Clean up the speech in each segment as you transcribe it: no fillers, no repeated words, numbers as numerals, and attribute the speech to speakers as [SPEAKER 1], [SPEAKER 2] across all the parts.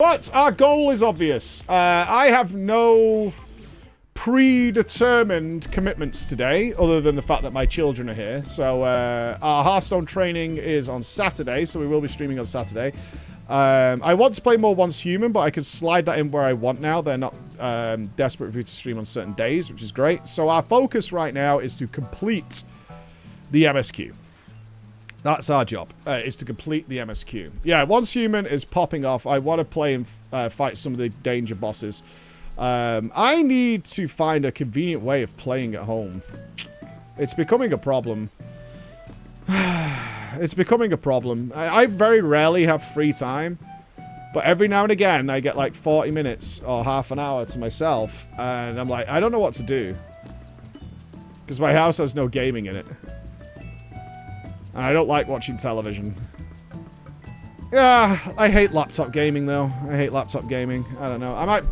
[SPEAKER 1] But our goal is obvious. I have no predetermined commitments today, other than the fact that my children are here. So our Hearthstone training is on Saturday, so we will be streaming on Saturday. I want to play more Once Human, but I can slide that in where I want now. They're not desperate for me to stream on certain days, which is great. So our focus right now is to complete the MSQ. That's our job, is to complete the MSQ. Yeah, Once Human is popping off. I want to play and fight some of the danger bosses. I need to find a convenient way of playing at home. It's becoming a problem. It's becoming a problem. I very rarely have free time. But every now and again, I get like 40 minutes or half an hour to myself. And I'm like, I don't know what to do. Because my house has no gaming in it. And I don't like watching television. Yeah, I hate laptop gaming, though. I hate laptop gaming. I don't know. I might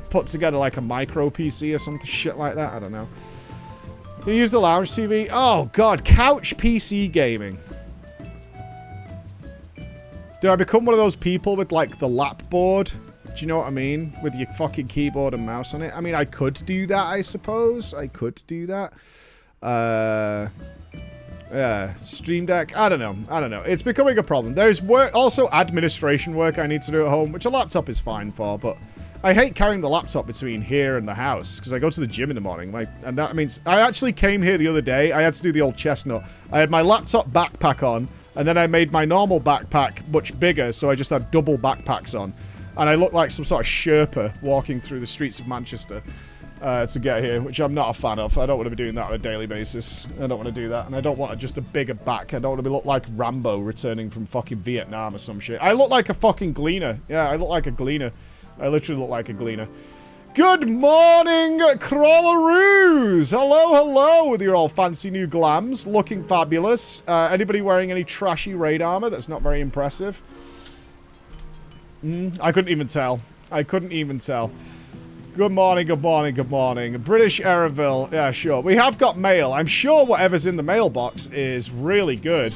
[SPEAKER 1] put together like a micro PC or something shit like that. I don't know. Do you use the lounge TV? Oh, God. Couch PC gaming. Do I become one of those people with, like, the lap board? Do you know what I mean? With your fucking keyboard and mouse on it? I mean, I could do that, I suppose. I could do that. Yeah, Stream Deck. I don't know. I don't know. It's becoming a problem. There's work, also administration work I need to do at home, which a laptop is fine for, but I hate carrying the laptop between here and the house, because I go to the gym in the morning. And that means I actually came here the other day. I had to do the old chestnut. I had my laptop backpack on, and then I made my normal backpack much bigger, so I just had double backpacks on. And I looked like some sort of Sherpa walking through the streets of Manchester to get here, which I'm not a fan of. I don't want to be doing that on a daily basis. I don't want to do that. And I don't want just a bigger back. I don't want to look like Rambo returning from fucking Vietnam or some shit. I look like a fucking gleaner. Yeah, I look like a gleaner. I literally look like a gleaner. Good morning, Crawleroos! Hello, hello, with your all fancy new glams. Looking fabulous. Anybody wearing any trashy raid armor? That's not very impressive. I couldn't even tell. I couldn't even tell. Good morning, good morning, good morning. British Ereville. Yeah, sure. We have got mail. I'm sure whatever's in the mailbox is really good.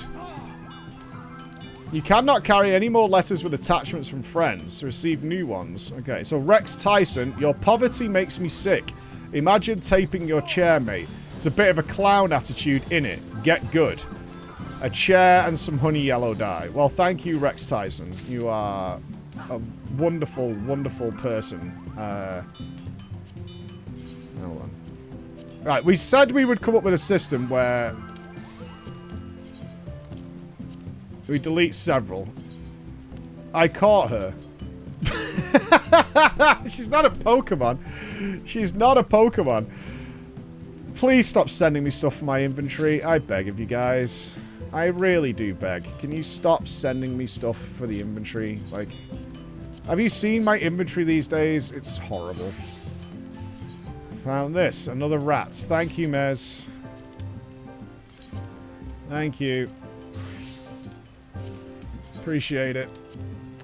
[SPEAKER 1] You cannot carry any more letters with attachments from friends. Receive new ones. Okay, so Rex Tyson, your poverty makes me sick. Imagine taping your chair, mate. It's a bit of a clown attitude in it. Get good. A chair and some honey yellow dye. Well, thank you, Rex Tyson. You are a wonderful, wonderful person. Hold on. Right, we said we would come up with a system where we delete several. I caught her. She's not a Pokemon. She's not a Pokemon. Please stop sending me stuff from my inventory. I beg of you guys. I really do beg. Can you stop sending me stuff for the inventory? Like, have you seen my inventory these days? It's horrible. Found this. Another rat. Thank you, Mez. Thank you. Appreciate it.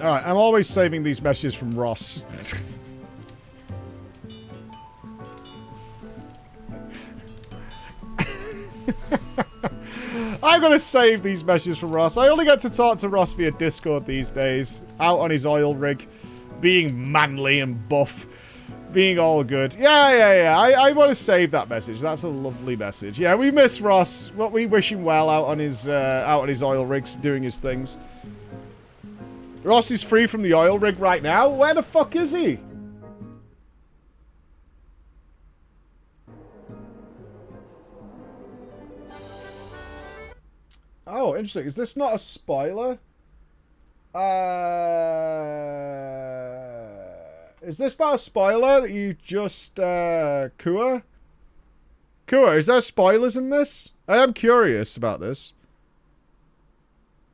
[SPEAKER 1] Alright, I'm always saving these messages from Ross. I'm gonna save these messages from Ross. I only get to talk to Ross via Discord these days. Out on his oil rig. Being manly and buff. Being all good. Yeah. I want to save that message. That's a lovely message. Yeah, we miss Ross. Well, we wish him well out on his oil rigs doing his things. Ross is free from the oil rig right now. Where the fuck is he? Oh, interesting. Is this not a spoiler? Is this not a spoiler that you just, Kua? Kua, is there spoilers in this? I am curious about this.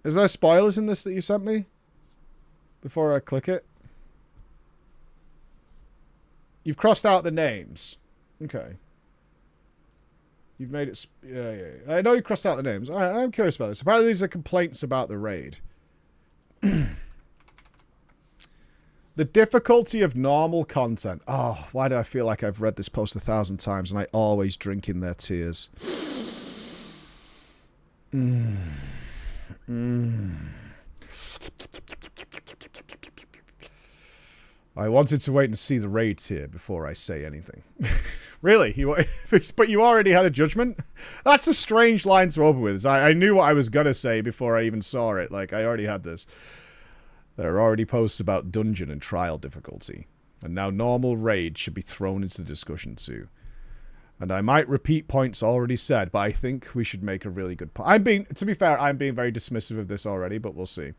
[SPEAKER 1] Is there spoilers in this that you sent me? Before I click it. You've crossed out the names. Okay. You've made it... Yeah. I know you crossed out the names. Alright, I'm curious about this. Apparently these are complaints about the raid. The difficulty of normal content. Oh, why do I feel like I've read this post 1,000 times and I always drink in their tears? I wanted to wait and see the raid tier before I say anything. Really? But you already had a judgment? That's a strange line to open with. I knew what I was going to say before I even saw it. Like, I already had this. There are already posts about dungeon and trial difficulty. And now normal raid should be thrown into the discussion too. And I might repeat points already said, but I think we should make a really good point. To be fair, I'm being very dismissive of this already, but we'll see.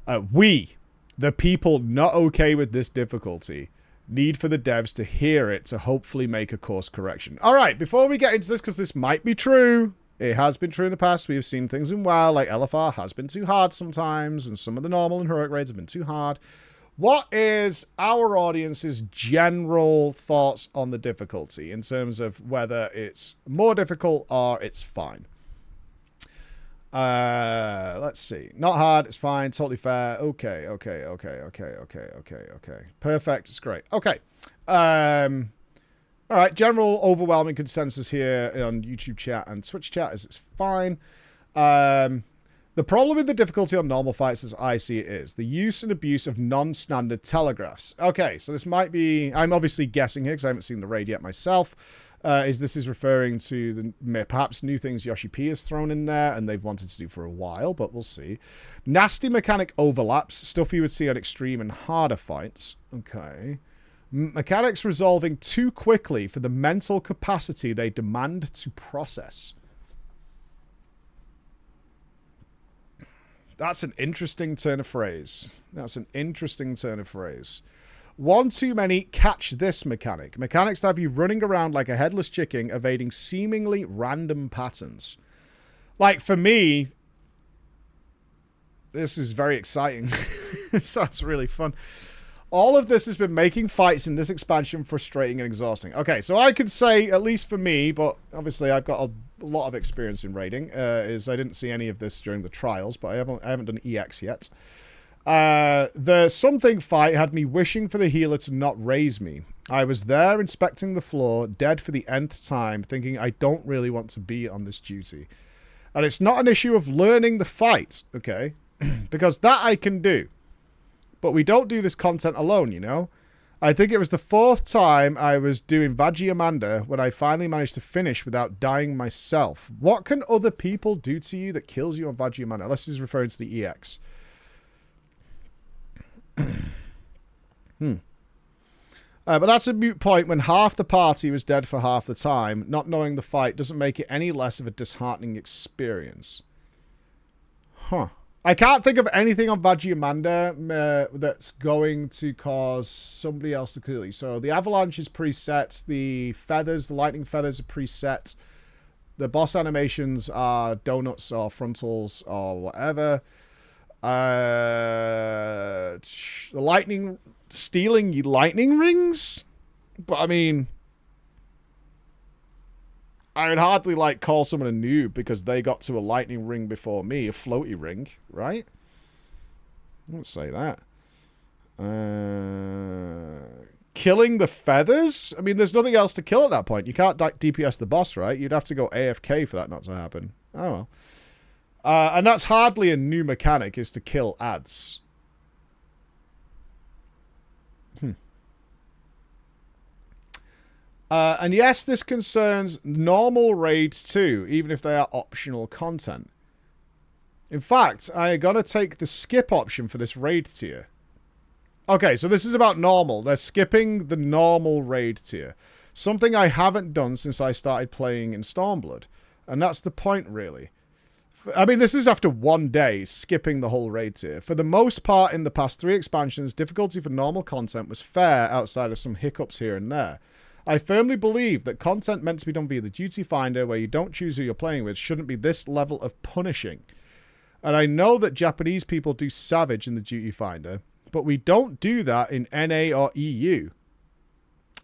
[SPEAKER 1] The people not okay with this difficulty, need for the devs to hear it to hopefully make a course correction. All right, before we get into this, because this might be true, it has been true in the past. We have seen things in WoW, like LFR has been too hard sometimes, and some of the normal and heroic raids have been too hard. What is our audience's general thoughts on the difficulty in terms of whether it's more difficult or it's fine? Let's see. Not hard, it's fine, totally fair. Okay. Perfect, it's great. Okay. All right, general overwhelming consensus here on YouTube chat and Twitch chat is it's fine. The problem with the difficulty on normal fights, as I see it, is the use and abuse of non-standard telegraphs. Okay, so this might be... I'm obviously guessing here because I haven't seen the raid yet myself. This is referring to the perhaps new things Yoshi P has thrown in there and they've wanted to do for a while, but we'll see. Nasty mechanic overlaps, stuff you would see on extreme and harder fights. Okay. Mechanics resolving too quickly for the mental capacity they demand to process. That's an interesting turn of phrase. One too many catch this mechanic. Mechanics that have you running around like a headless chicken, evading seemingly random patterns. Like, for me, this is very exciting. It sounds really fun. All of this has been making fights in this expansion frustrating and exhausting. Okay, so I could say, at least for me, but obviously I've got a lot of experience in raiding, is I didn't see any of this during the trials, but I haven't done EX yet. The something fight had me wishing for the healer to not raise me. I was there inspecting the floor, dead for the nth time, thinking I don't really want to be on this duty. And it's not an issue of learning the fight, okay? Because that I can do. But we don't do this content alone, you know? I think it was the 4th time I was doing Vajiamanda when I finally managed to finish without dying myself. What can other people do to you that kills you on Vajiamanda? Unless he's referring to the EX. But that's a moot point when half the party was dead for half the time. Not knowing the fight doesn't make it any less of a disheartening experience. Huh. I can't think of anything on Vajiamanda that's going to cause somebody else to kill you. So the avalanche is preset. The feathers, the lightning feathers are preset. The boss animations are donuts or frontals or whatever. The lightning... Stealing lightning rings? But, I mean... I would hardly, like, call someone a noob because they got to a lightning ring before me. A floaty ring, right? I won't say that. Killing the feathers? I mean, there's nothing else to kill at that point. You can't DPS the boss, right? You'd have to go AFK for that not to happen. Oh, well. And that's hardly a new mechanic, is to kill ads. And yes, this concerns normal raids too, even if they are optional content. In fact, I'm going to take the skip option for this raid tier. Okay, so this is about normal. They're skipping the normal raid tier. Something I haven't done since I started playing in Stormblood. And that's the point, really. I mean, this is after 1 day, skipping the whole raid tier. For the most part, in the past 3 expansions, difficulty for normal content was fair outside of some hiccups here and there. I firmly believe that content meant to be done via the duty finder, where you don't choose who you're playing with, shouldn't be this level of punishing. And I know that Japanese people do savage in the duty finder, but we don't do that in NA or EU.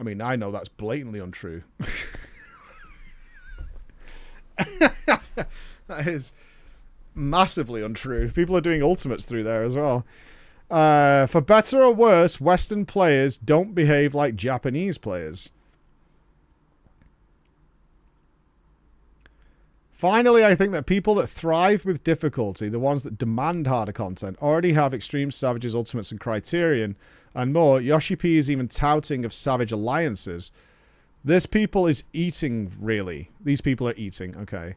[SPEAKER 1] I mean, I know that's blatantly untrue. That is massively untrue. People are doing ultimates through there as well. For better or worse, Western players don't behave like Japanese players. Finally, I think that people that thrive with difficulty, the ones that demand harder content, already have Extreme Savages, Ultimates, and Criterion, And more, Yoshi P is even touting of savage alliances. This people is eating, really. These people are eating, okay.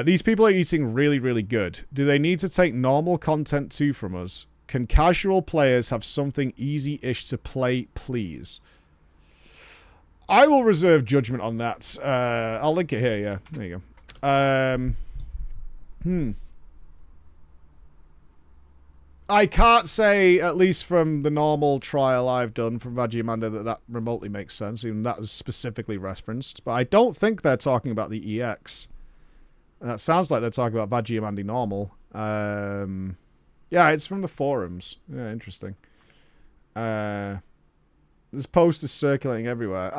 [SPEAKER 1] These people are eating really, really good. Do they need to take normal content too from us? Can casual players have something easy-ish to play, please? I will reserve judgment on that. I'll link it here, yeah. There you go. I can't say, at least from the normal trial I've done from Vajimanda, that remotely makes sense. Even that was specifically referenced. But I don't think they're talking about the EX. That sounds like they're talking about Vajimandi normal. Yeah, it's from the forums. Yeah, interesting. This post is circulating everywhere.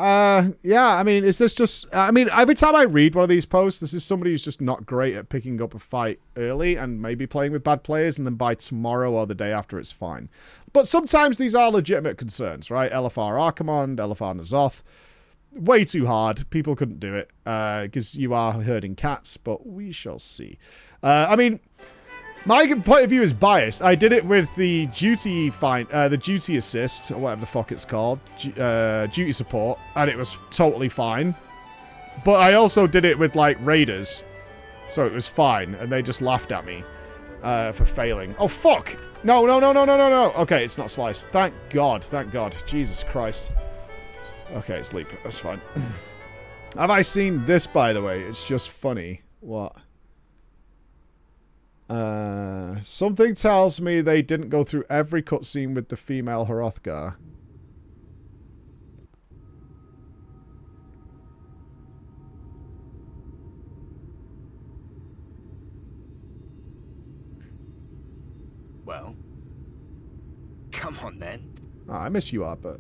[SPEAKER 1] Yeah, I mean, is this just... I mean, every time I read one of these posts, this is somebody who's just not great at picking up a fight early and maybe playing with bad players, and then by tomorrow or the day after, it's fine. But sometimes these are legitimate concerns, right? LFR Archimond, LFR N'Zoth. Way too hard. People couldn't do it because you are herding cats, but we shall see. I mean... My point of view is biased. I did it with the duty the duty assist, or whatever the fuck it's called, duty support, and it was totally fine. But I also did it with, like, raiders, so it was fine, and they just laughed at me for failing. Oh, fuck! No, no, no, no, no, no, no! Okay, it's not sliced. Thank God, thank God. Jesus Christ. Okay, it's leap. That's fine. Have I seen this, by the way? It's just funny. What? Something tells me they didn't go through every cutscene with the female Hrothgar.
[SPEAKER 2] Well, come on then.
[SPEAKER 1] Oh, I miss you, Art, but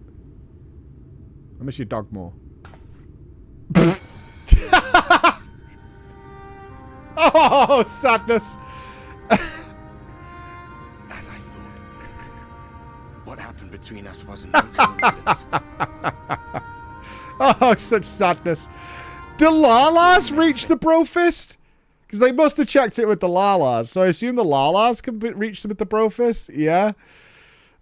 [SPEAKER 1] I miss your dog more. Oh, sadness.
[SPEAKER 2] As I thought. What happened between us wasn't no coincidence.
[SPEAKER 1] Oh, such sadness. Do Lalas reach the Brofist? Because they must have checked it with the Lalas. So I assume the Lalas can reach them with the Brofist? Yeah?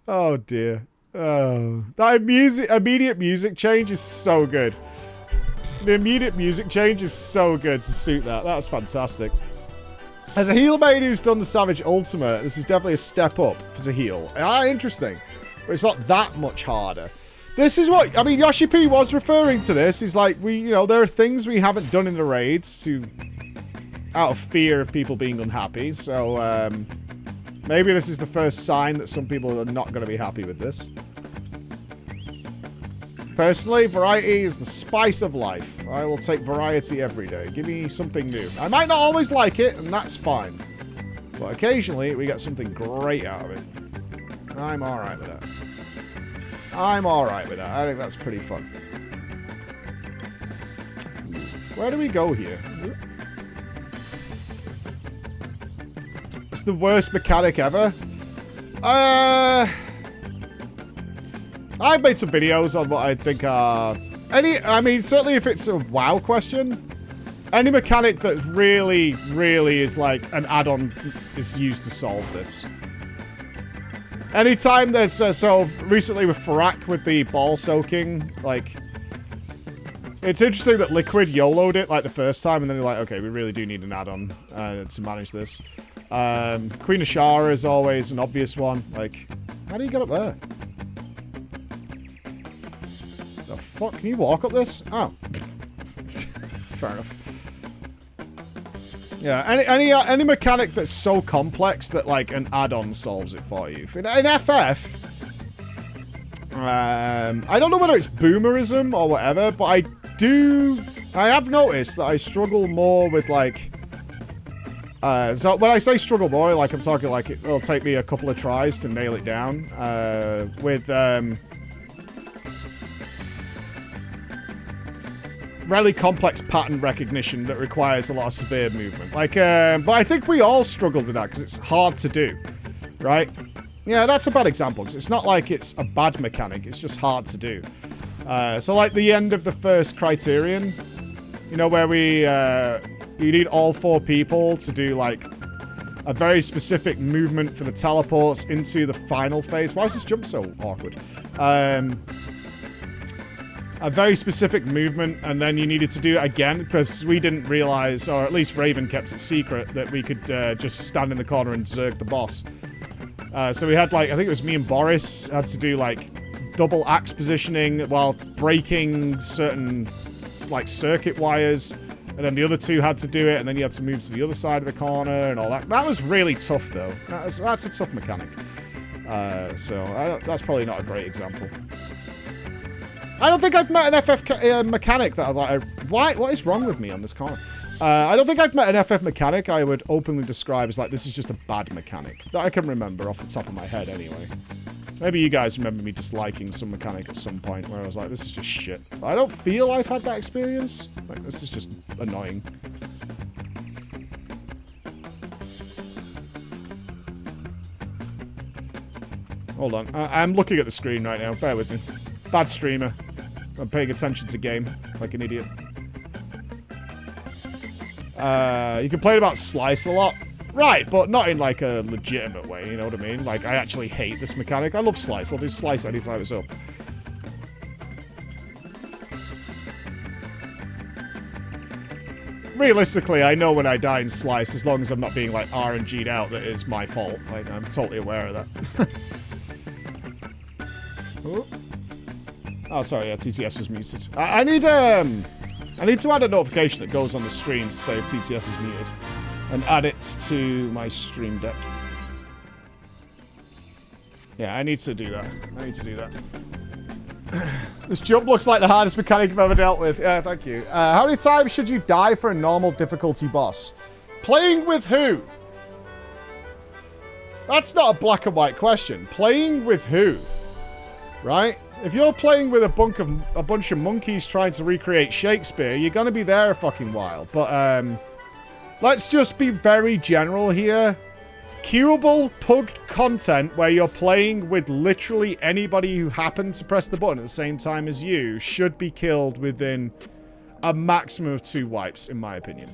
[SPEAKER 1] Oh, dear. Oh. That immediate music change is so good. The immediate music change is so good to suit that. That's fantastic. As a heal main who's done the Savage Ultimate, this is definitely a step up to heal. Interesting. But it's not that much harder. This is what... I mean, Yoshi P was referring to this. He's like, there are things we haven't done in the raids out of fear of people being unhappy. So, maybe this is the first sign that some people are not going to be happy with this. Personally, variety is the spice of life. I will take variety every day. Give me something new. I might not always like it, and that's fine. But occasionally, we get something great out of it. I'm alright with that. I'm alright with that. I think that's pretty fun. Where do we go here? It's the worst mechanic ever. I've made some videos on what I think are... I mean, certainly if it's a WoW question, any mechanic that really, really is like an add-on is used to solve this. Anytime there's... so, recently with Farak, with the ball soaking, like... It's interesting that Liquid YOLO'd it, like, the first time, and then they're like, okay, we really do need an add-on to manage this. Queen of Shara is always an obvious one. Like, how do you get up there? The fuck? Can you walk up this? Oh. Fair enough. Yeah, any mechanic that's so complex that, like, an add-on solves it for you. In FF... I don't know whether it's boomerism or whatever, but I have noticed that I struggle more with, like... so when I say struggle more, like, I'm talking, like, it'll take me a couple of tries to nail it down. With, really complex pattern recognition that requires a lot of severe movement. Like, but I think we all struggled with that because it's hard to do, right? Yeah, that's a bad example because it's not like it's a bad mechanic, it's just hard to do. So like the end of the first Criterion, you know, where we, you need all 4 people to do like a very specific movement for the teleports into the final phase. Why is this jump so awkward? A very specific movement, and then you needed to do it again because we didn't realize, or at least Raven kept it secret, that we could just stand in the corner and zerg the boss. So we had, like, I think it was me and Boris had to do, like, double axe positioning while breaking certain, like, circuit wires, and then the other two had to do it, and then you had to move to the other side of the corner and all that. That was really tough, though. That's a tough mechanic. So that's probably not a great example. I don't think I've met an FF mechanic that I was like, what is wrong with me on this corner? I don't think I've met an FF mechanic I would openly describe as like, this is just a bad mechanic. That I can remember off the top of my head anyway. Maybe you guys remember me disliking some mechanic at some point where I was like, this is just shit. But I don't feel I've had that experience. Like, this is just annoying. Hold on. I'm looking at the screen right now. Bear with me. Bad streamer. I'm paying attention to game like an idiot. You complain about Slice a lot. Right, but not in like a legitimate way, you know what I mean? Like, I actually hate this mechanic. I love Slice. I'll do Slice anytime it's up. Realistically, I know when I die in Slice, as long as I'm not being like RNG'd out, that is my fault. Like, I'm totally aware of that. Oh, sorry, yeah, TTS was muted. I need to add a notification that goes on the stream to say if TTS is muted. And add it to my stream deck. Yeah, I need to do that. This jump looks like the hardest mechanic I've ever dealt with. Yeah, thank you. How many times should you die for a normal difficulty boss? Playing with who? That's not a black and white question. Playing with who? Right? If you're playing with a bunch of monkeys trying to recreate Shakespeare, you're going to be there a fucking while. But, let's just be very general here. Queuable, pugged content where you're playing with literally anybody who happens to press the button at the same time as you should be killed within a maximum of 2 wipes, in my opinion.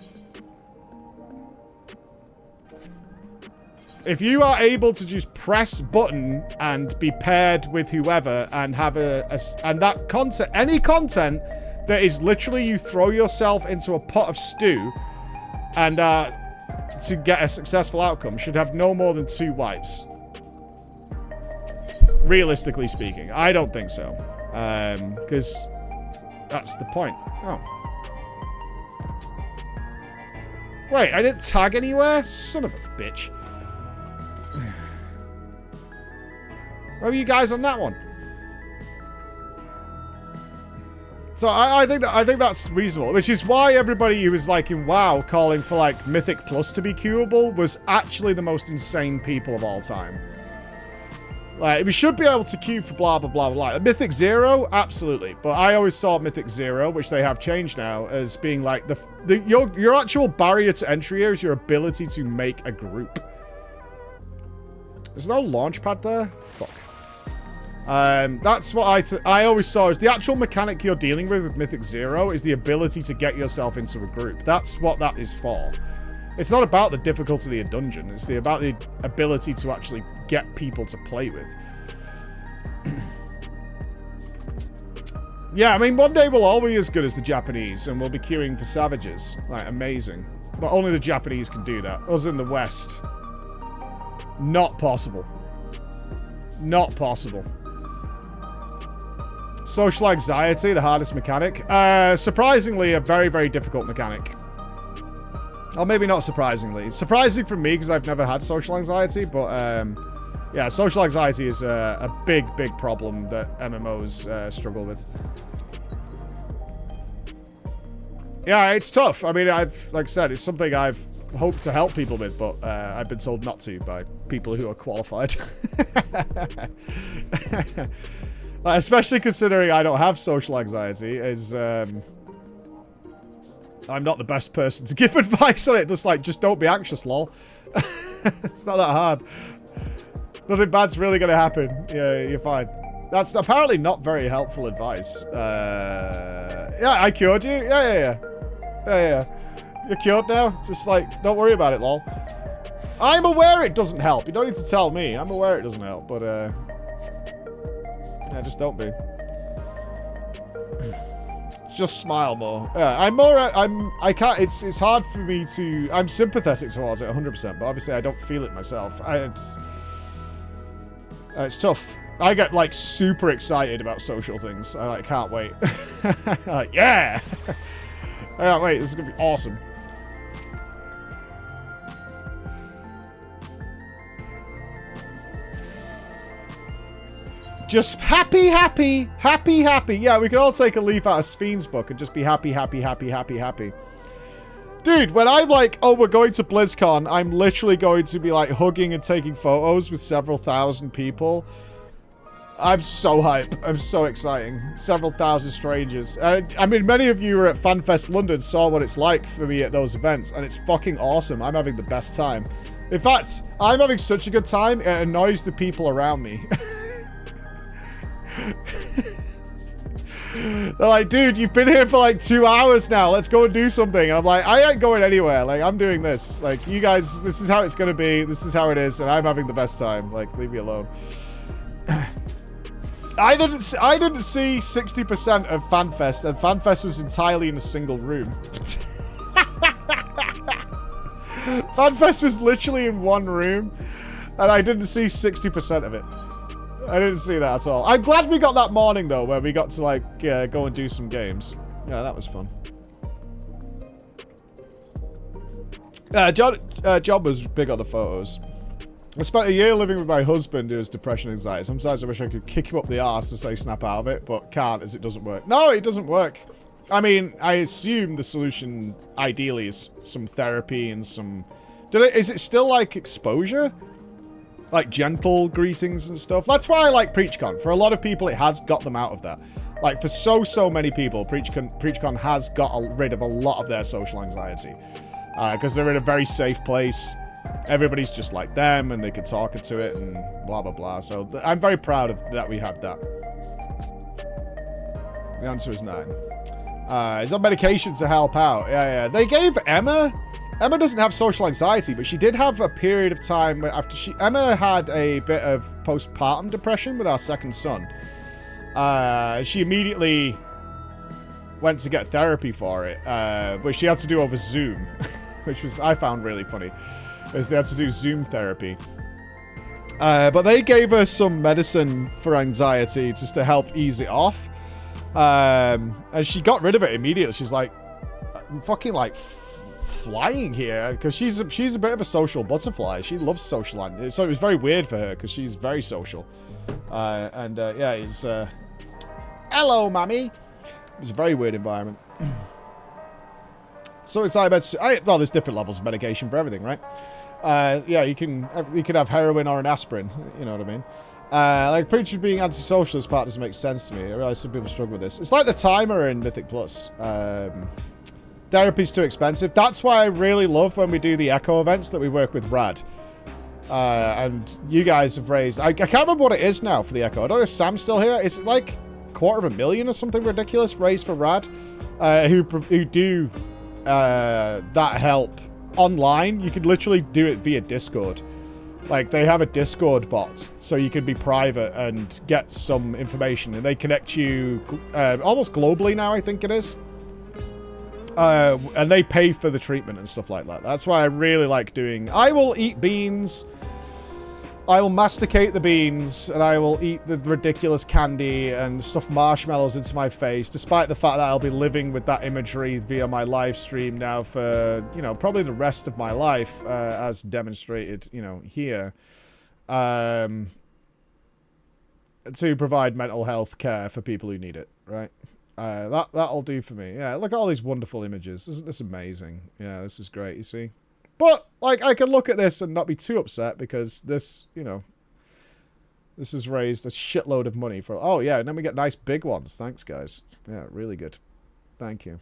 [SPEAKER 1] If you are able to just press button and be paired with whoever and have and that content, any content that is literally you throw yourself into a pot of stew and to get a successful outcome should have no more than 2 wipes. Realistically speaking, I don't think so. Because that's the point. Oh. Wait, I didn't tag anywhere? Son of a bitch. Where were you guys on that one? So I think that's reasonable, which is why everybody who was like in WoW calling for like Mythic Plus to be queuable was actually the most insane people of all time. Like, we should be able to queue for blah blah blah blah. Mythic 0, absolutely, but I always saw Mythic 0, which they have changed now, as being like your actual barrier to entry here is your ability to make a group. There's no launch pad there. Fuck. That's what I always saw as the actual mechanic you're dealing with Mythic 0 is the ability to get yourself into a group. That's what that is for. It's not about the difficulty of the dungeon. It's about the ability to actually get people to play with. Yeah, I mean, one day we'll all be as good as the Japanese, and we'll be queuing for savages. Like, amazing. But only the Japanese can do that. Us in the West. Not possible. Not possible. Social anxiety, the hardest mechanic. Surprisingly, a very, very difficult mechanic. Or maybe not surprisingly. It's surprising for me because I've never had social anxiety, but yeah, social anxiety is a big, big problem that MMOs struggle with. Yeah, it's tough. I mean, like I said, it's something I've hoped to help people with, but I've been told not to by people who are qualified. Especially considering I don't have social anxiety, is I'm not the best person to give advice on it. Just don't be anxious, lol. It's not that hard. Nothing bad's really gonna happen. Yeah, you're fine. That's apparently not very helpful advice. Yeah, I cured you. Yeah. You're cured now. Just like, don't worry about it, lol. I'm aware it doesn't help. You don't need to tell me. I'm aware it doesn't help, but, yeah, just don't be. Just smile more. Yeah, I can't, it's hard for me to, I'm sympathetic towards it 100%, but obviously I don't feel it myself. It's tough. I get, like, super excited about social things. I, like, can't wait. Like, yeah! I can't wait. This is gonna be awesome. Just happy, happy, happy, happy. Yeah, we could all take a leaf out of Spheen's book and just be happy, happy, happy, happy, happy. Dude, when I'm like, oh, we're going to BlizzCon, I'm literally going to be, like, hugging and taking photos with several thousand people. I'm so hype. I'm so exciting. Several thousand strangers. I mean, many of you were at FanFest London, saw what it's like for me at those events, and it's fucking awesome. I'm having the best time. In fact, I'm having such a good time, it annoys the people around me. They're like, dude, you've been here for like 2 hours now. Let's go and do something. And I'm like, I ain't going anywhere. Like, I'm doing this. Like, you guys, this is how it's going to be. This is how it is, and I'm having the best time. Like, leave me alone. I didn't see 60% of FanFest, and FanFest was entirely in a single room. FanFest was literally in one room, and I didn't see 60% of it. I didn't see that at all. I'm glad we got that morning, though, where we got to, like, go and do some games. Yeah, that was fun. John was big on the photos. I spent a year living with my husband who has depression and anxiety. Sometimes I wish I could kick him up the arse to say snap out of it, but can't as it doesn't work. No, it doesn't work. I mean, I assume the solution ideally is some therapy and some... Is it still like exposure? Like gentle greetings and stuff? That's why I like PreachCon. For a lot of people, it has got them out of that. Like for so many people, PreachCon has got rid of a lot of their social anxiety. Because they're in a very safe place. Everybody's just like them, and they can talk into it, and blah, blah, blah. So I'm very proud of that we have that. The answer is 9. He's on medication to help out. Yeah. They gave Emma... Emma doesn't have social anxiety, but she did have a period of time after Emma had a bit of postpartum depression with our second son. She immediately went to get therapy for it, but she had to do over Zoom, which I found really funny. Is they had to do Zoom therapy. But they gave her some medicine for anxiety just to help ease it off. And she got rid of it immediately. She's like, I'm fucking like flying here. Because she's a bit of a social butterfly. She loves social. So it was very weird for her because she's very social. Yeah, it's... hello, mammy. It was a very weird environment. So it's like, well, there's different levels of medication for everything, right? Yeah, you could have heroin or an aspirin. You know what I mean? Like, preachers being antisocial as part doesn't make sense to me. I realize some people struggle with this. It's like the timer in Mythic Plus. Therapy's too expensive. That's why I really love when we do the Echo events that we work with Rad. And you guys have raised... I can't remember what it is now for the Echo. I don't know if Sam's still here. Is it like $250,000 or something ridiculous raised for Rad? Who do that help online. You could literally do it via Discord. Like, they have a Discord bot, so you can be private and get some information, and they connect you almost globally now, I think it is. And they pay for the treatment and stuff like that. That's why I really like doing... I will eat beans. I will masticate the beans, and I will eat the ridiculous candy and stuff marshmallows into my face, despite the fact that I'll be living with that imagery via my live stream now for, you know, probably the rest of my life, as demonstrated, you know, here, to provide mental health care for people who need it, right? That'll do for me. Yeah, look at all these wonderful images. Isn't this amazing? Yeah, this is great, you see? But, like, I can look at this and not be too upset because this, you know, this has raised a shitload of money for... Oh, yeah, and then we get nice big ones. Thanks, guys. Yeah, really good. Thank you.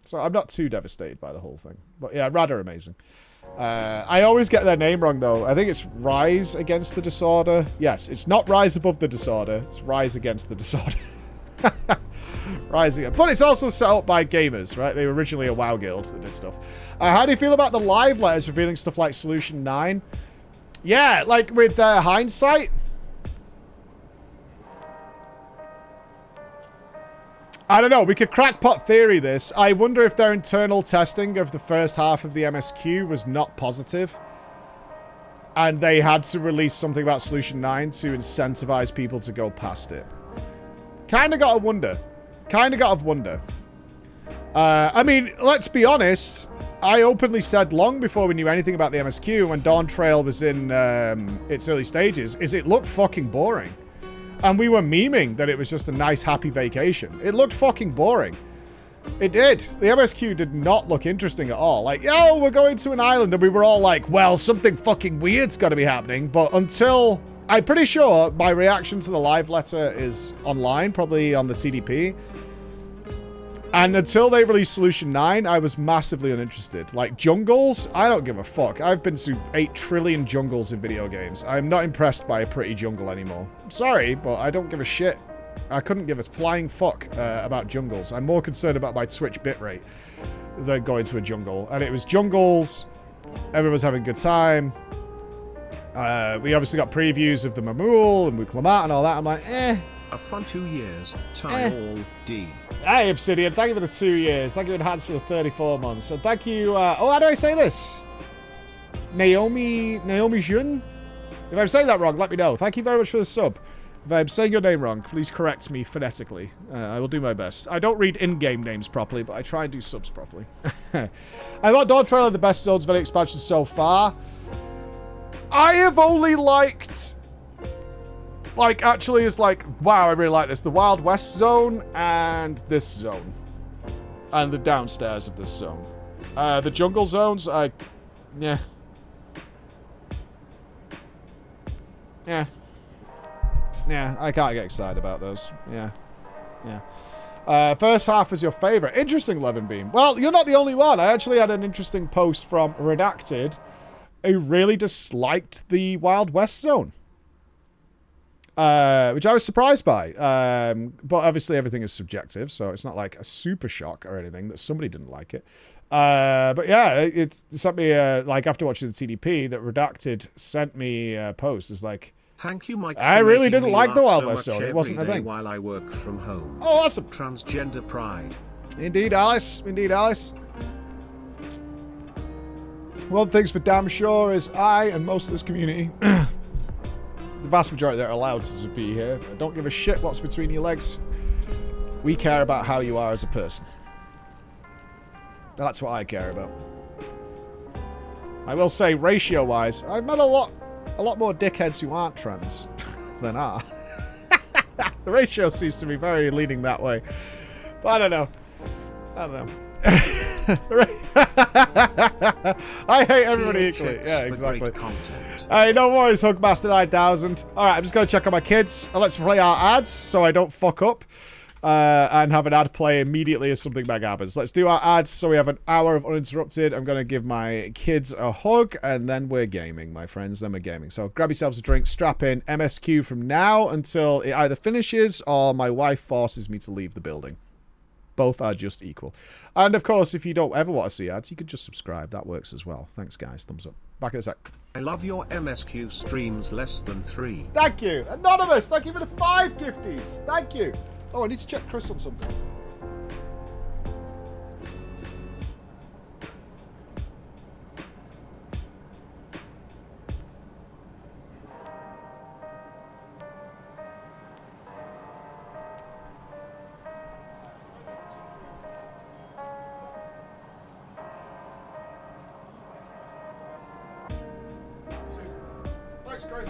[SPEAKER 1] So I'm not too devastated by the whole thing. But, yeah, rather amazing. I always get their name wrong, though. I think it's Rise Against the Disorder. Yes, it's not Rise Above the Disorder. It's Rise Against the Disorder. Rising up. But it's also set up by gamers, right? They were originally a WoW guild that did stuff. How do you feel about the live letters revealing stuff like Solution 9? Yeah, like with hindsight. I don't know. We could crackpot theory this. I wonder if their internal testing of the first half of the MSQ was not positive. And they had to release something about Solution 9 to incentivize people to go past it. Kind of gotta wonder. Kind of gotta wonder. I mean, let's be honest. I openly said long before we knew anything about the MSQ, when Dawntrail was in its early stages, is it looked fucking boring. And we were memeing that it was just a nice, happy vacation. It looked fucking boring. It did. The MSQ did not look interesting at all. Like, yo, we're going to an island. And we were all like, well, something fucking weird's got to be happening. But until... I'm pretty sure my reaction to the live letter is online, probably on the TDP. And until they released Solution 9, I was massively uninterested. Like, jungles? I don't give a fuck. I've been to 8 trillion jungles in video games. I'm not impressed by a pretty jungle anymore. Sorry, but I don't give a shit. I couldn't give a flying fuck about jungles. I'm more concerned about my Twitch bitrate than going to a jungle. And it was jungles. Everyone was having a good time. We obviously got previews of the Mamul and Muklamat and all that. I'm like, eh.
[SPEAKER 3] A fun 2 years. All D.
[SPEAKER 1] Hey, Obsidian. Thank you for the 2 years. Thank you, Enhanced, for the 34 months. And thank you... oh, how do I say this? Naomi Jun? If I'm saying that wrong, let me know. Thank you very much for the sub. If I'm saying your name wrong, please correct me phonetically. I will do my best. I don't read in-game names properly, but I try and do subs properly. I thought Dawntrail had the best zones of any expansion so far. I have only liked... Like, actually, it's like, wow, I really like this. The Wild West zone and this zone. And the downstairs of this zone. The jungle zones, yeah. Yeah. Yeah, I can't get excited about those. Yeah. Yeah. First half was your favorite. Interesting, Levenbeam. Well, you're not the only one. I actually had an interesting post from Redacted who really disliked the Wild West zone. Which I was surprised by. But obviously everything is subjective, so it's not like a super shock or anything that somebody didn't like it. But yeah, it sent me, like, after watching the TDP, that Redacted sent me a post. It's like,
[SPEAKER 3] thank you, Mike.
[SPEAKER 1] I really didn't like the Wild West zone. It wasn't a thing.
[SPEAKER 3] While I work from home.
[SPEAKER 1] Oh, awesome.
[SPEAKER 3] Transgender pride.
[SPEAKER 1] Indeed, Alice. Indeed, Alice. One thing's for damn sure is I and most of this community, the vast majority that are allowed to be here, don't give a shit what's between your legs. We care about how you are as a person. That's what I care about. I will say, ratio-wise, I've met a lot more dickheads who aren't trans than are. The ratio seems to be very leaning that way. But I don't know. I hate everybody equally. Yeah, exactly. Hey, no worries, Hugbastard 9000. Alright, I'm just going to check on my kids. Let's play our ads so I don't fuck up. And have an ad play immediately as something big happens. Let's do our ads so we have an hour of uninterrupted. I'm going to give my kids a hug, and then we're gaming, my friends. Then we're gaming. So grab yourselves a drink, strap in, MSQ from now until it either finishes or my wife forces me to leave the building. Both are just equal. And of course, if you don't ever want to see ads, you can just subscribe. That works as well. Thanks, guys. Thumbs up. Back in a sec.
[SPEAKER 3] I love your MSQ streams less than 3.
[SPEAKER 1] Thank you. Anonymous, thank you for the 5 gifties. Thank you. Oh, I need to check Chris on something. Thanks, Chris.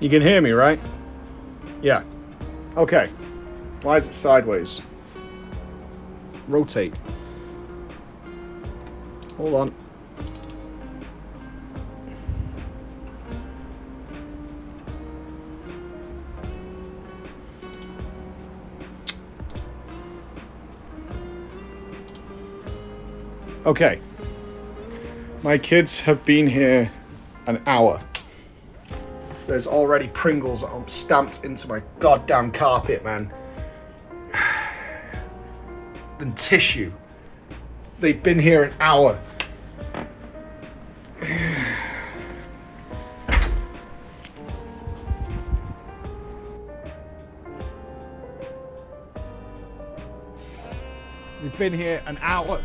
[SPEAKER 1] You can hear me, right? Yeah. Okay. Why is it sideways? Rotate. Hold on. Okay. My kids have been here an hour. There's already Pringles stamped into my goddamn carpet, man. And tissue. They've been here an hour. They've been here an hour.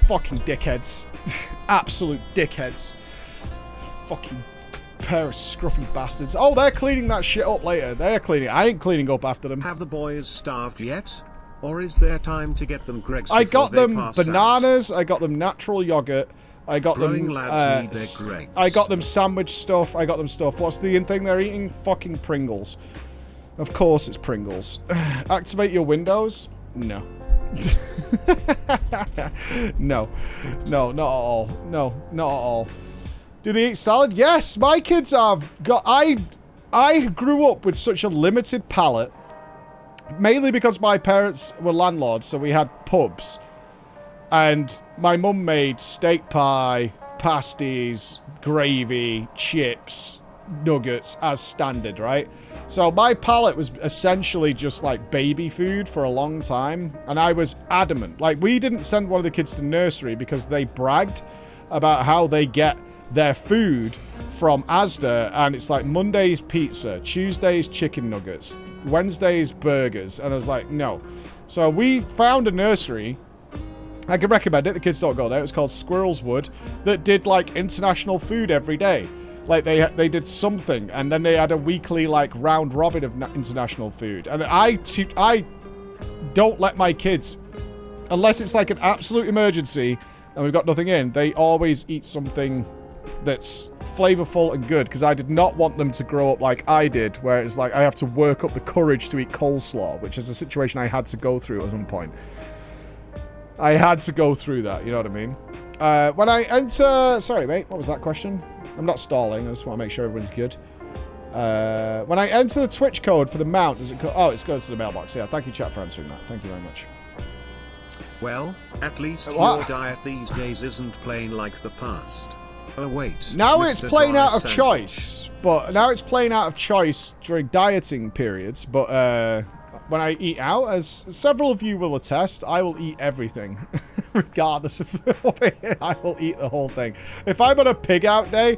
[SPEAKER 1] Fucking dickheads. Absolute dickheads. Fucking pair of scruffy bastards. Oh, they're cleaning that shit up later. They're cleaning. I ain't cleaning up after them.
[SPEAKER 3] Have the boys starved yet? Or is there time to get them Greggs
[SPEAKER 1] I got
[SPEAKER 3] before they
[SPEAKER 1] them
[SPEAKER 3] pass
[SPEAKER 1] bananas. I got them natural yogurt. I got
[SPEAKER 3] Growing
[SPEAKER 1] them.
[SPEAKER 3] lads need their Greggs.
[SPEAKER 1] I got them sandwich stuff. I got them stuff. What's the thing they're eating? Fucking Pringles. Of course it's Pringles. Activate your windows? No. No. No, not at all. No, not at all. Do they eat salad? Yes, my kids have got... I grew up with such a limited palate. Mainly because my parents were landlords, so we had pubs. And my mum made steak pie, pasties, gravy, chips, nuggets as standard, right? So my palate was essentially just like baby food for a long time. And I was adamant. Like, we didn't send one of the kids to nursery because they bragged about how they get their food from Asda. And it's like Monday's pizza, Tuesday's chicken nuggets, Wednesday's burgers. And I was like, no. So we found a nursery. I can recommend it. The kids don't go there. It was called Squirrel's Wood, that did like international food every day. Like they did something, and then they had a weekly like round robin of international food. And I don't let my kids, unless it's like an absolute emergency and we've got nothing in, they always eat something that's flavorful and good, because I did not want them to grow up like I did, where it's like I have to work up the courage to eat coleslaw, which is a situation I had to go through at some point. I had to go through that, you know what I mean? When I enter... Sorry, mate, what was that question? I'm not stalling, I just want to make sure everyone's good. When I enter the Twitch code for the mount, does it go... Oh, it goes to the mailbox. Yeah, thank you, chat, for answering that. Thank you very much.
[SPEAKER 3] Well, at least your diet these days isn't plain like the past. Oh, wait.
[SPEAKER 1] Now
[SPEAKER 3] Mr.
[SPEAKER 1] it's plain out of
[SPEAKER 3] Sandwich.
[SPEAKER 1] choice. But now it's plain out of choice during dieting periods. But when I eat out, as several of you will attest, I will eat everything. Regardless of what it is, I will eat the whole thing. If I'm on a pig out day,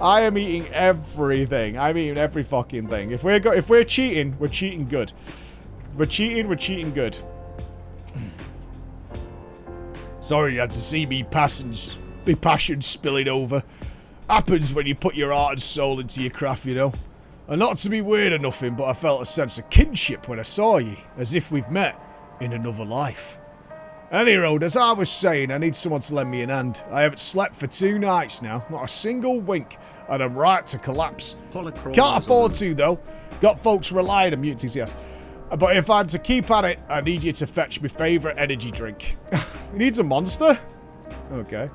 [SPEAKER 1] I am eating everything. I'm eating every fucking thing. If we're cheating, we're cheating good. We're cheating good. Sorry you had to see me passion spilling over. Happens when you put your heart and soul into your craft, you know. And not to be weird or nothing, but I felt a sense of kinship when I saw ye, as if we've met in another life. Any road, as I was saying, I need someone to lend me an hand. I haven't slept for 2 nights now, not a single wink, and I'm right to collapse. Can't afford to, though. Got folks relying on mute TCS. But if I'm to keep at it, I need you to fetch my favourite energy drink. He needs a monster? Okay.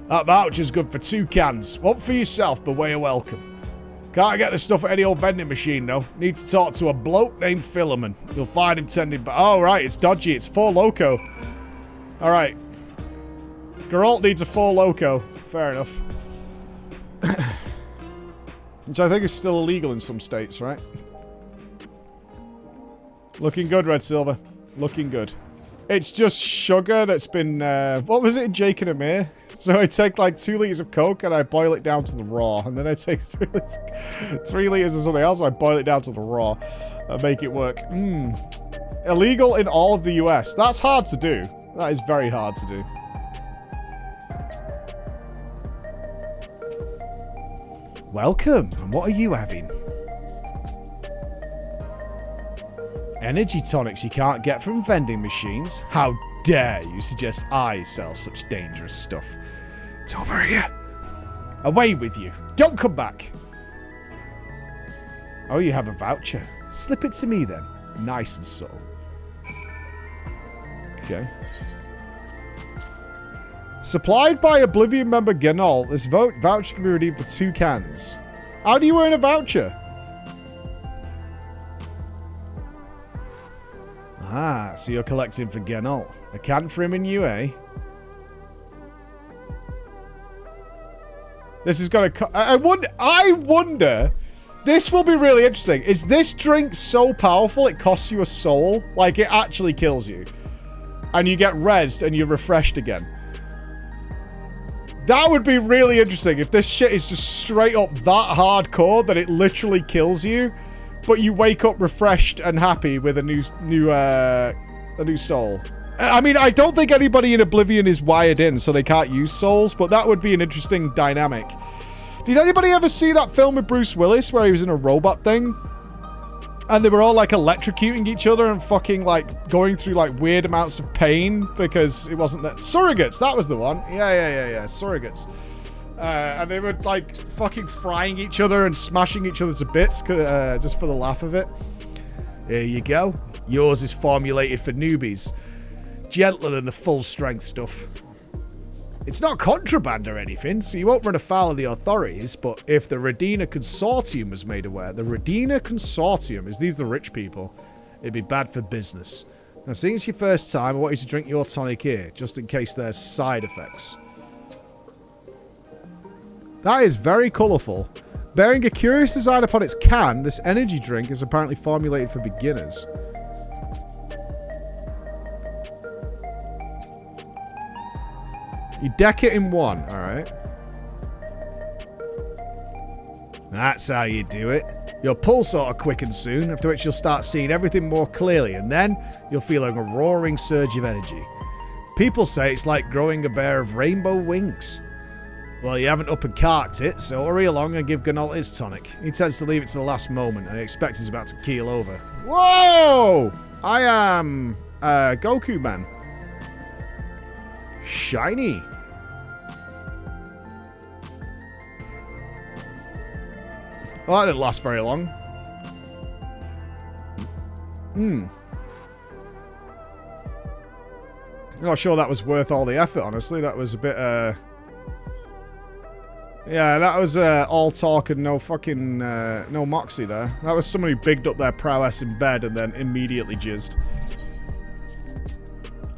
[SPEAKER 1] That voucher's good for 2 cans. One for yourself, but where you're welcome. Can't get the stuff at any old vending machine, though. Need to talk to a bloke named Philemon. You'll find him tending... Oh, right, it's dodgy. It's 4 Loco. All right. Geralt needs a 4 Loco. Fair enough. Which I think is still illegal in some states, right? Looking good, Red Silver. Looking good. It's just sugar that's been... what was it in Jake and Amir? So I take like 2 liters of Coke and I boil it down to the raw. And then I take 3 liters of something else and I boil it down to the raw. And make it work. Illegal in all of the US. That's hard to do. That is very hard to do. Welcome. And what are you having? Energy tonics you can't get from vending machines? How dare you suggest I sell such dangerous stuff? It's over here. Away with you. Don't come back. Oh, you have a voucher. Slip it to me then. Nice and subtle. Okay. Supplied by Oblivion member Ganol, this voucher can be redeemed for 2 cans. How do you earn a voucher? Ah, so you're collecting for Ganol. A can for him and you, eh? This is gonna... I wonder... This will be really interesting. Is this drink so powerful it costs you a soul? Like, it actually kills you. And you get rezzed and you're refreshed again. That would be really interesting if this shit is just straight up that hardcore that it literally kills you, but you wake up refreshed and happy with a new soul. I mean, I don't think anybody in Oblivion is wired in, so they can't use souls, but that would be an interesting dynamic. Did anybody ever see that film with Bruce Willis where he was in a robot thing? And they were all, like, electrocuting each other and fucking, like, going through, like, weird amounts of pain because it wasn't that... Surrogates, that was the one. Yeah. Surrogates. And they were, like, fucking frying each other and smashing each other to bits just for the laugh of it. Here you go. Yours is formulated for newbies. Gentler than the full-strength stuff. It's not contraband or anything, so you won't run afoul of the authorities, but if the Redina Consortium was made aware, the Redina Consortium, is these the rich people? It'd be bad for business. Now, seeing it's your first time, I want you to drink your tonic here, just in case there's side effects. That is very colourful. Bearing a curious design upon its can, this energy drink is apparently formulated for beginners. You deck it in 1, alright. That's how you do it. Your pulse ought to quicken soon, after which you'll start seeing everything more clearly, and then you'll feel a roaring surge of energy. People say it's like growing a pair of rainbow wings. Well, you haven't up and carked it, so hurry along and give Ganol his tonic. He tends to leave it to the last moment, and I expect he's about to keel over. Whoa! I am... Goku Man. Shiny. Well, that didn't last very long. I'm not sure that was worth all the effort, honestly. That was a bit, yeah, that was all talk and no fucking, no moxie there. That was somebody who bigged up their prowess in bed and then immediately jizzed.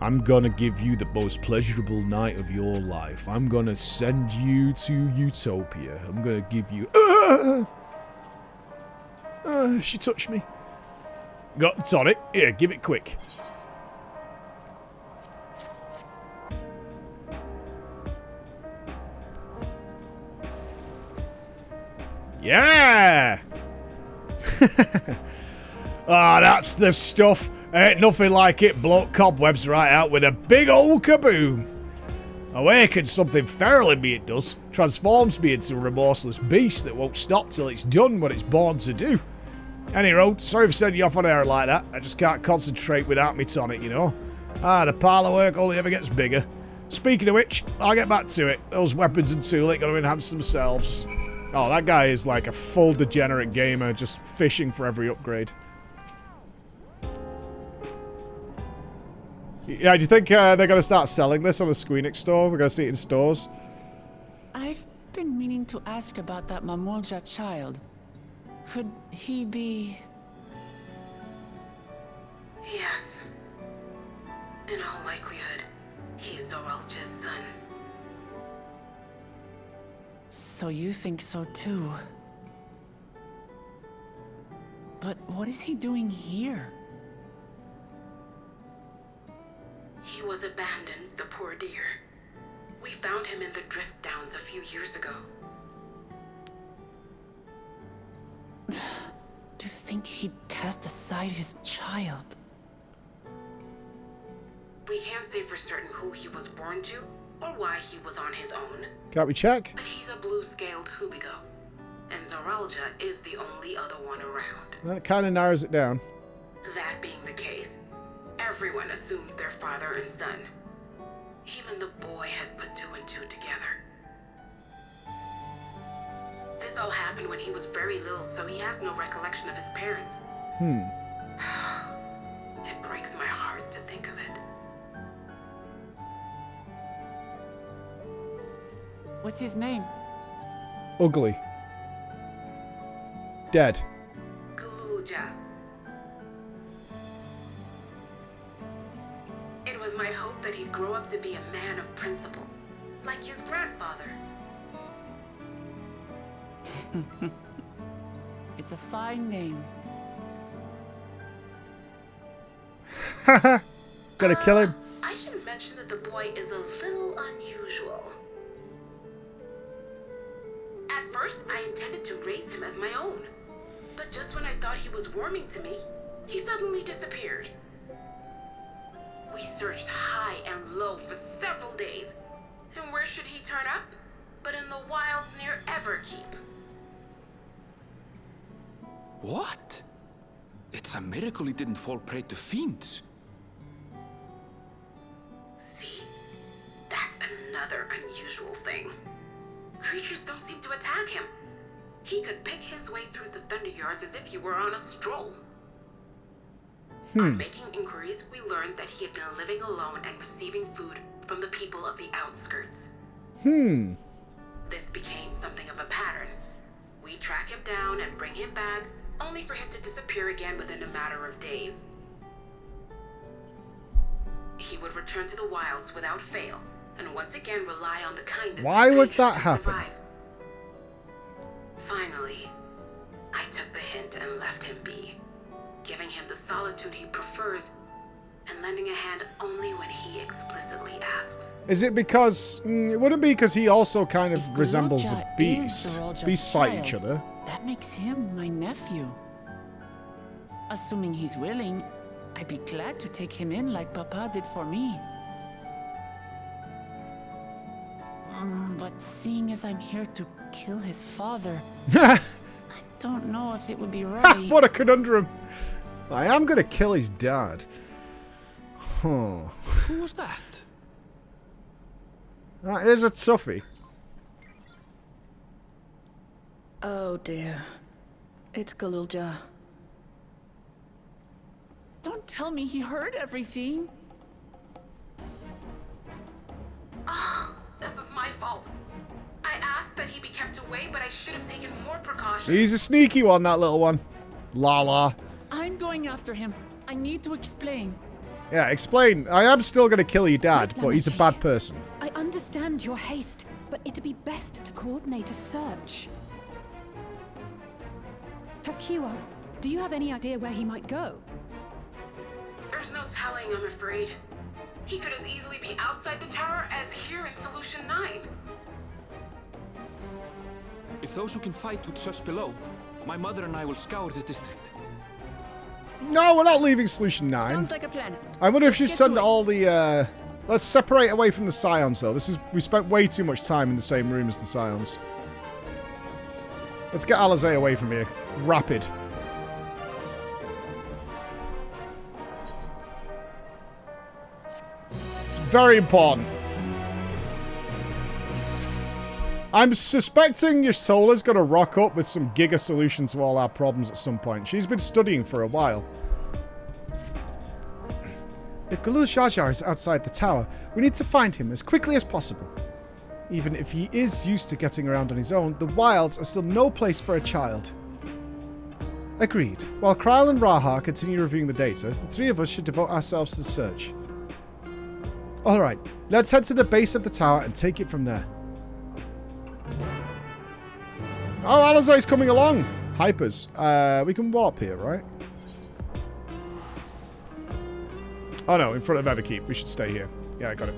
[SPEAKER 1] I'm gonna give you the most pleasurable night of your life. I'm gonna send you to Utopia. I'm gonna give you... she touched me. Got the tonic. Here, give it quick. Yeah! Ah, that's the stuff. Ain't nothing like it. Bloke cobwebs right out with a big old kaboom. Awakens something feral in me, it does. Transforms me into a remorseless beast that won't stop till it's done what it's born to do. Any road, sorry for sending you off on air like that. I just can't concentrate without me tonic, you know. Ah, the parlour work only ever gets bigger. Speaking of which, I'll get back to it. Those weapons and tools ain't gonna enhance themselves. Oh, that guy is like a full degenerate gamer, just fishing for every upgrade. Yeah, do you think they're going to start selling this on the Squeenix store? We're going to see it in stores?
[SPEAKER 4] I've been meaning to ask about that Methuzahla child. Could he be...
[SPEAKER 5] Yes. In all likelihood, he's Doralja's son.
[SPEAKER 4] So you think so too? But what is he doing here?
[SPEAKER 5] He was abandoned, the poor dear. We found him in the drift downs a few years ago.
[SPEAKER 4] To think he'd cast aside his child.
[SPEAKER 5] We can't say for certain who he was born to, or why he was on his own.
[SPEAKER 1] Can't we check?
[SPEAKER 5] But he's a blue-scaled Hubigo, and Doralja is the only other one around.
[SPEAKER 1] That kind of narrows it down.
[SPEAKER 5] That being the case, everyone assumes they're father and son. Even the boy has put 2 and 2 together. all happened when he was very little, so he has no recollection of his parents. It breaks my heart to think of it.
[SPEAKER 4] What's his name?
[SPEAKER 1] Ugly. Dead.
[SPEAKER 5] Gulja. It was my hope that he'd grow up to be a man of principle, like his grandfather.
[SPEAKER 4] It's a fine name.
[SPEAKER 1] Gotta kill him.
[SPEAKER 5] I should mention that the boy is a little unusual. At first, I intended to raise him as my own. But just when I thought he was warming to me, he suddenly disappeared. We searched high and low for several days. And where should he turn up? But in the wilds near Everkeep.
[SPEAKER 6] What? It's a miracle he didn't fall prey to fiends.
[SPEAKER 5] See? That's another unusual thing. Creatures don't seem to attack him. He could pick his way through the Thunder Yards as if he were on a stroll. On making inquiries, we learned that he had been living alone and receiving food from the people of the outskirts. This became something of a pattern. We track him down and bring him back, only for him to disappear again within a matter of days. He would return to the wilds without fail, and once again rely on the kindness
[SPEAKER 1] Why
[SPEAKER 5] of
[SPEAKER 1] would
[SPEAKER 5] strangers
[SPEAKER 1] that
[SPEAKER 5] to
[SPEAKER 1] happen?
[SPEAKER 5] survive. Finally, I took the hint and left him be, giving him the solitude he prefers, and lending a hand only when he explicitly asks.
[SPEAKER 1] Is it because... it wouldn't be because he also kind of
[SPEAKER 4] If
[SPEAKER 1] resembles
[SPEAKER 4] Gulja
[SPEAKER 1] a beast.
[SPEAKER 4] is Zaralja's
[SPEAKER 1] Beasts fight each
[SPEAKER 4] child,
[SPEAKER 1] other.
[SPEAKER 4] That makes him my nephew. Assuming he's willing, I'd be glad to take him in like Papa did for me. But seeing as I'm here to kill his father, I don't know if it would be right.
[SPEAKER 1] What a conundrum. I am going to kill his dad. Huh.
[SPEAKER 6] Who was that?
[SPEAKER 1] That is a toughie.
[SPEAKER 7] Oh dear. It's Gulja.
[SPEAKER 4] Don't tell me he heard everything.
[SPEAKER 5] Oh, this is my fault. I asked that he be kept away, but I should have taken more precautions.
[SPEAKER 1] He's a sneaky one, that little one. Lala.
[SPEAKER 4] I'm going after him. I need to explain.
[SPEAKER 1] Yeah, explain. I am still going to kill your dad, but he's a bad person.
[SPEAKER 8] I understand your haste, but it'd be best to coordinate a search. Kakiwa, do you have any idea where he might go?
[SPEAKER 5] There's no telling, I'm afraid. He could as easily be outside the tower as here in Solution 9.
[SPEAKER 6] If those who can fight would search below, my mother and I will scour the district.
[SPEAKER 1] No, we're not leaving Solution 9.
[SPEAKER 4] Sounds like a plan.
[SPEAKER 1] I wonder if you
[SPEAKER 4] Get
[SPEAKER 1] send
[SPEAKER 4] to it.
[SPEAKER 1] all the, let's separate away from the Scions, though. We spent way too much time in the same room as the Scions. Let's get Alizé away from here. Rapid. It's very important. I'm suspecting Yasola's going to rock up with some giga solution to all our problems at some point. She's been studying for a while. If Galul Shajar is outside the tower, we need to find him as quickly as possible. Even if he is used to getting around on his own, the wilds are still no place for a child. Agreed. While Kryl and Raha continue reviewing the data, the three of us should devote ourselves to the search. Alright, let's head to the base of the tower and take it from there. Oh, Alizé's coming along! Hypers. We can warp here, right? Oh no, in front of Everkeep. We should stay here. Yeah, I got it.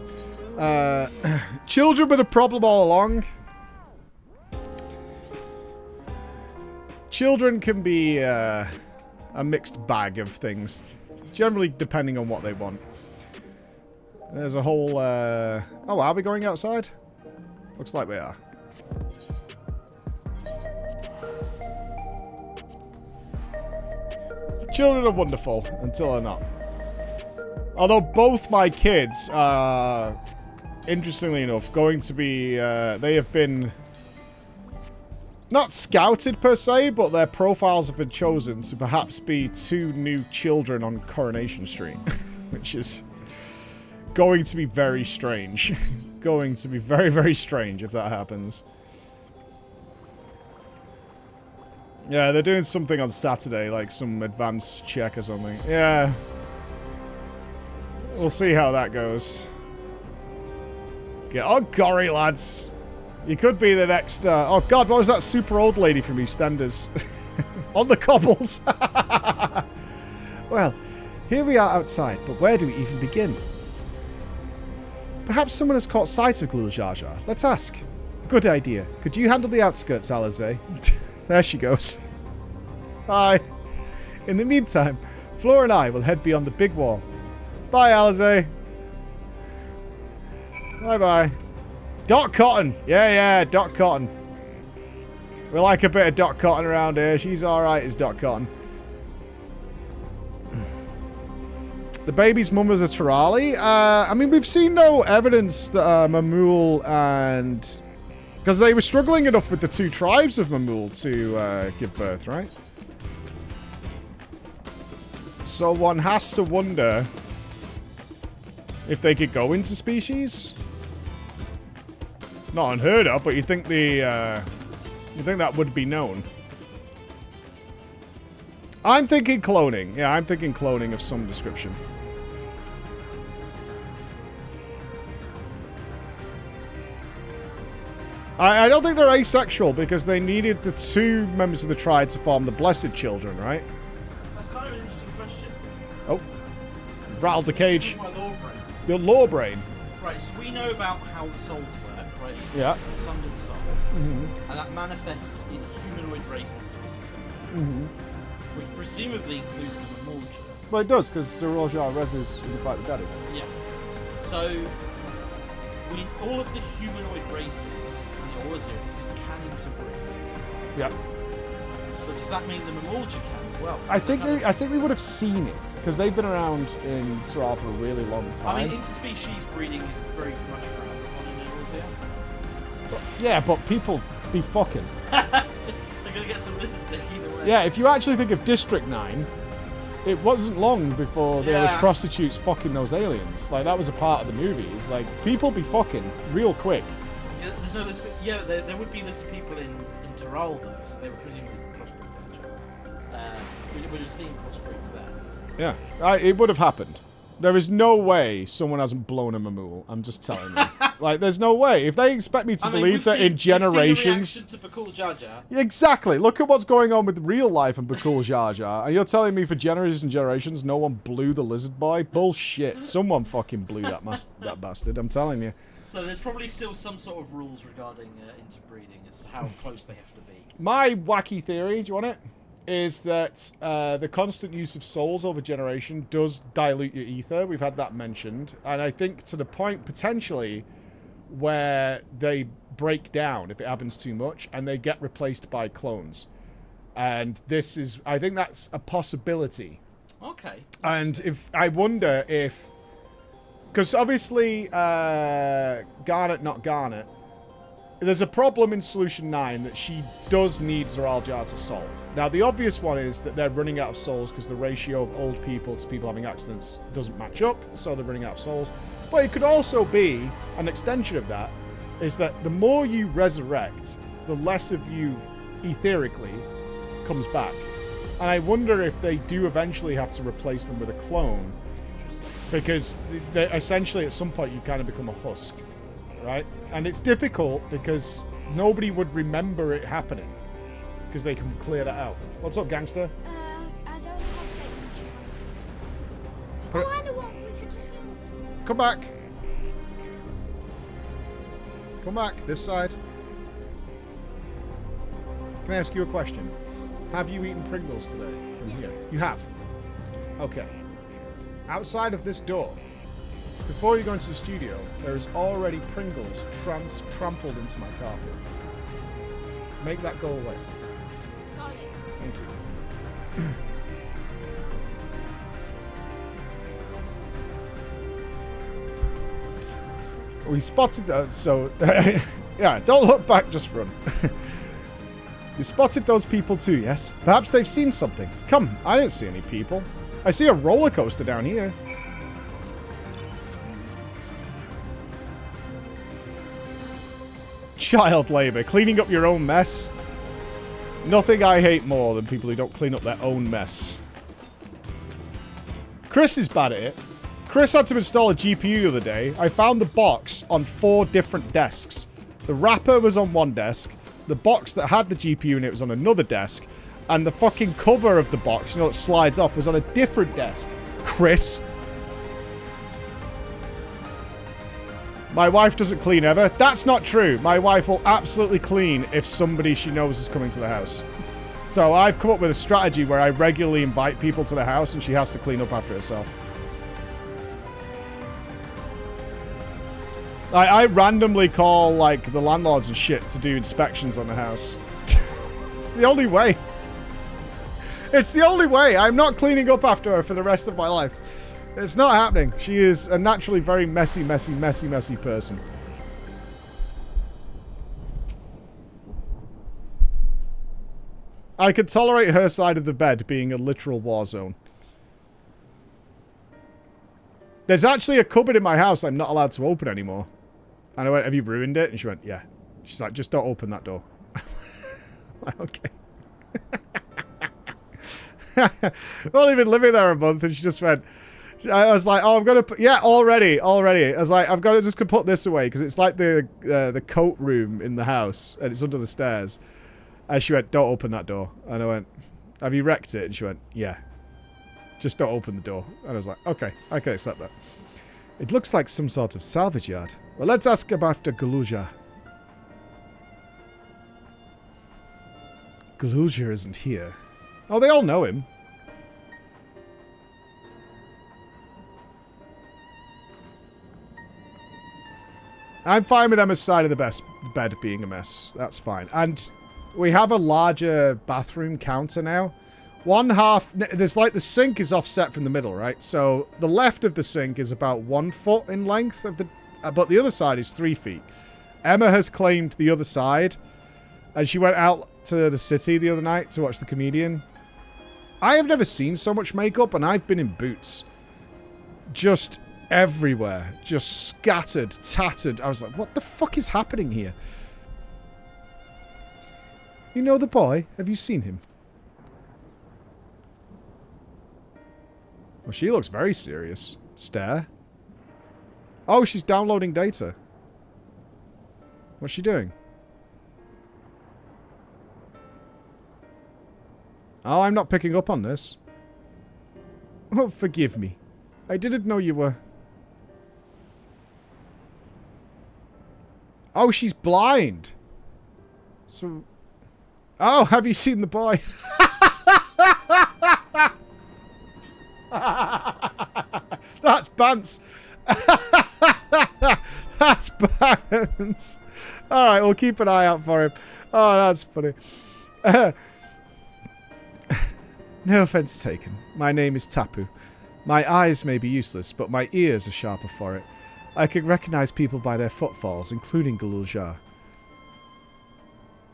[SPEAKER 1] Children been a problem all along. Children can be a mixed bag of things. Generally depending on what they want. There's a whole... Oh, are we going outside? Looks like we are. Children are wonderful until they're not. Although both my kids are, interestingly enough, going to be... they have been not scouted per se, but their profiles have been chosen to perhaps be 2 new children on Coronation Street, which is going to be very strange. Going to be very, very strange if that happens. Yeah, they're doing something on Saturday, like some advanced check or something. Yeah. We'll see how that goes. Oh, golly, lads. You could be the next... oh, God, what was that super old lady from EastEnders? On the cobbles. Well, here we are outside, but where do we even begin? Perhaps someone has caught sight of Glul Jar Jar. Let's ask. Good idea. Could you handle the outskirts, Alize? There she goes. Bye. In the meantime, Flora and I will head beyond the big wall. Bye, Alize. Bye-bye. Dot Cotton. Yeah, Dot Cotton. We like a bit of Dot Cotton around here. She's alright as Dot Cotton. The baby's mum was a Tirali. I mean, we've seen no evidence that Mamool and... Because they were struggling enough with the 2 tribes of Mamool to give birth, right? So one has to wonder if they could go into species. Not unheard of, but you'd think the you think that would be known. I'm thinking cloning. Yeah, I'm thinking cloning of some description. I don't think they're asexual because they needed the 2 members of the tribe to form the Blessed Children, right?
[SPEAKER 9] That's kind of an interesting question.
[SPEAKER 1] Oh. Rattled the cage.
[SPEAKER 9] My law brain.
[SPEAKER 1] Your law brain.
[SPEAKER 9] Right, so we know about how the souls work, right?
[SPEAKER 1] Yeah.
[SPEAKER 9] It's a summoned soul.
[SPEAKER 1] Mm-hmm.
[SPEAKER 9] And that manifests in humanoid races specifically.
[SPEAKER 1] Mm-hmm.
[SPEAKER 9] Which presumably includes the Memorgia.
[SPEAKER 1] Well, it does, because Zerul Jar reses in the fight with Daddy.
[SPEAKER 9] Yeah. So, all of the humanoid races in the Orzeries can interbreed.
[SPEAKER 1] Yeah.
[SPEAKER 9] So does that mean the Memorgia can as well?
[SPEAKER 1] I think we would have seen it, because they've been around in Tyrell for a really long time.
[SPEAKER 9] I mean, interspecies breeding is very much frowned upon in Eorzea.
[SPEAKER 1] Yeah, but people be fucking.
[SPEAKER 9] They're gonna get some lizard dick either way.
[SPEAKER 1] Yeah, if you actually think of District 9, it wasn't long before there was prostitutes fucking those aliens. Like, that was a part of the movies. Like, people be fucking real quick.
[SPEAKER 9] Yeah, there's no lizard. Yeah, there would be lizard people in Tyrell though, so they were presumably crossbreed. We would have seen crossbreeds there.
[SPEAKER 1] Yeah, it would have happened. There is no way someone hasn't blown a Mamool. I'm just telling you. Like, there's no way. If they expect me to believe that in generations...
[SPEAKER 9] We've seen the reaction to Bakul Jar Jar.
[SPEAKER 1] Exactly. Look at what's going on with real life in Bakul Jar Jar. And you're telling me for generations and generations no one blew the lizard boy? Bullshit. Someone fucking blew that bastard. I'm telling you.
[SPEAKER 9] So there's probably still some sort of rules regarding interbreeding as to how close they have to be.
[SPEAKER 1] My wacky theory, do you want it? Is that the constant use of souls over generation does dilute your ether. We've had that mentioned. And I think to the point, potentially, where they break down if it happens too much, and they get replaced by clones. And this is... I think that's a possibility.
[SPEAKER 9] Okay.
[SPEAKER 1] And if... I wonder if... Because obviously, Garnet, not Garnet, there's a problem in Solution 9 that she does need Zerul Jar to solve. Now, the obvious one is that they're running out of souls because the ratio of old people to people having accidents doesn't match up, so they're running out of souls. But it could also be, an extension of that, is that the more you resurrect, the less of you, etherically, comes back. And I wonder if they do eventually have to replace them with a clone, because essentially at some point you kind of become a husk. Right? And it's difficult because nobody would remember it happening because they can clear that out. What's up, gangster?
[SPEAKER 8] I don't know how to get I know what, we could just go.
[SPEAKER 1] Come back. Come back, this side. Can I ask you a question? Have you eaten Pringles today from here? You have? Okay. Outside of this door, before you go into the studio, there is already Pringles trampled into my carpet. Make that go away.
[SPEAKER 8] Got it.
[SPEAKER 1] Thank you. We spotted that, so... yeah, don't look back, just run. You spotted those people too, yes? Perhaps they've seen something. Come, I don't see any people. I see a roller coaster down here. Child labor. Cleaning up your own mess. Nothing I hate more than people who don't clean up their own mess. Chris is bad at it. Chris had to install a GPU the other day. I found the box on 4 different desks. The wrapper was on one desk. The box that had the GPU in it was on another desk. And the fucking cover of the box, you know, it slides off, was on a different desk. Chris. My wife doesn't clean ever. That's not true. My wife will absolutely clean if somebody she knows is coming to the house. So I've come up with a strategy where I regularly invite people to the house and she has to clean up after herself. I randomly call, like, the landlords and shit to do inspections on the house. It's the only way. It's the only way. I'm not cleaning up after her for the rest of my life. It's not happening. She is a naturally very messy person. I could tolerate her side of the bed being a literal war zone. There's actually a cupboard in my house I'm not allowed to open anymore. And I went, have you ruined it? And she went, yeah. She's like, just don't open that door. Okay. I've only been living there a month and she just went... I was like, oh, I'm going to put... Yeah, already. I was like, I've got to just put this away because it's like the coat room in the house and it's under the stairs. And she went, don't open that door. And I went, have you wrecked it? And she went, yeah. Just don't open the door. And I was like, okay, I can accept that. It looks like some sort of salvage yard. Well, let's ask about Galuzha. Galuzha isn't here. Oh, they all know him. I'm fine with Emma's side of the bed being a mess. That's fine. And we have a larger bathroom counter now. One half... There's like the sink is offset from the middle, right? So the left of the sink is about 1 foot in length, of the, but the other side is 3 feet. Emma has claimed the other side. And she went out to the city the other night to watch The Comedian. I have never seen so much makeup, and I've been in boots. Just... everywhere. Just scattered, tattered. I was like, what the fuck is happening here? You know the boy? Have you seen him? Well, she looks very serious. Stare. Oh, she's downloading data. What's she doing? Oh, I'm not picking up on this. Oh, forgive me. I didn't know you were... Oh, she's blind. So... Oh, have you seen the boy? That's Bance. That's Bance. Alright, we'll keep an eye out for him. Oh, that's funny. No offense taken. My name is Tapu. My eyes may be useless, but my ears are sharper for it. I can recognize people by their footfalls, including Galuzha.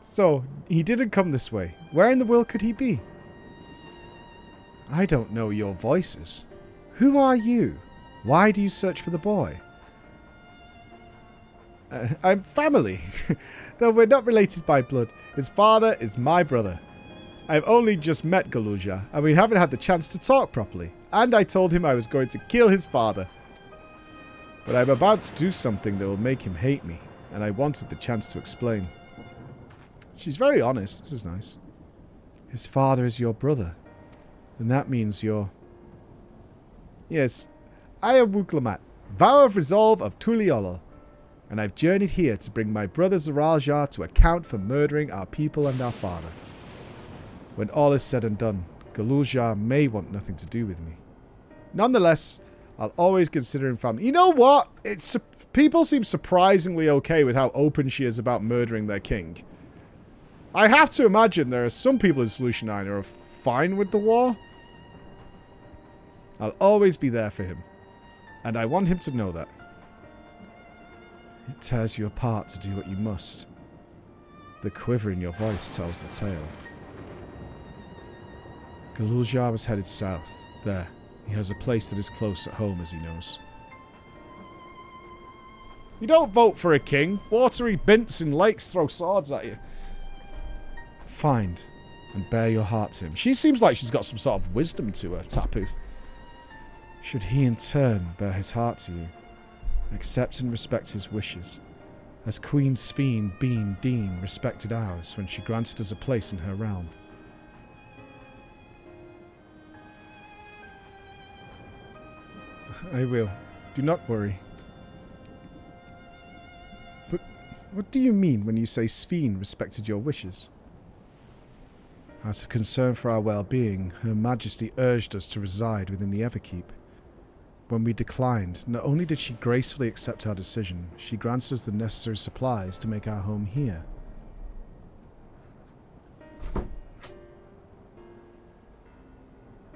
[SPEAKER 1] So, he didn't come this way. Where in the world could he be? I don't know your voices. Who are you? Why do you search for the boy? I'm family. Though we're not related by blood. His father is my brother. I've only just met Galuzha, and we haven't had the chance to talk properly. And I told him I was going to kill his father. But I'm about to do something that will make him hate me, and I wanted the chance to explain. She's very honest. This is nice. His father is your brother. And that means you're... Yes, I am Wuklamat, vow of resolve of Tuliolo, and I've journeyed here to bring my brother Zaraljar to account for murdering our people and our father. When all is said and done, Galuzha may want nothing to do with me. Nonetheless, I'll always consider him family. You know what? People seem surprisingly okay with how open she is about murdering their king. I have to imagine there are some people in Solution 9 who are fine with the war. I'll always be there for him. And I want him to know that. It tears you apart to do what you must. The quiver in your voice tells the tale. Galuljar was headed south. There, he has a place that is close at home, as he knows. You don't vote for a king. Watery bints in lakes throw swords at you. Find and bear your heart to him. She seems like she's got some sort of wisdom to her, Tapu. Should he in turn bear his heart to you, accept and respect his wishes, as Queen Sphene Bean Dean respected ours when she granted us a place in her realm. I will. Do not worry. But what do you mean when you say Sphene respected your wishes? Out of concern for our well-being, Her Majesty urged us to reside within the Everkeep. When we declined, not only did she gracefully accept our decision, she granted us the necessary supplies to make our home here.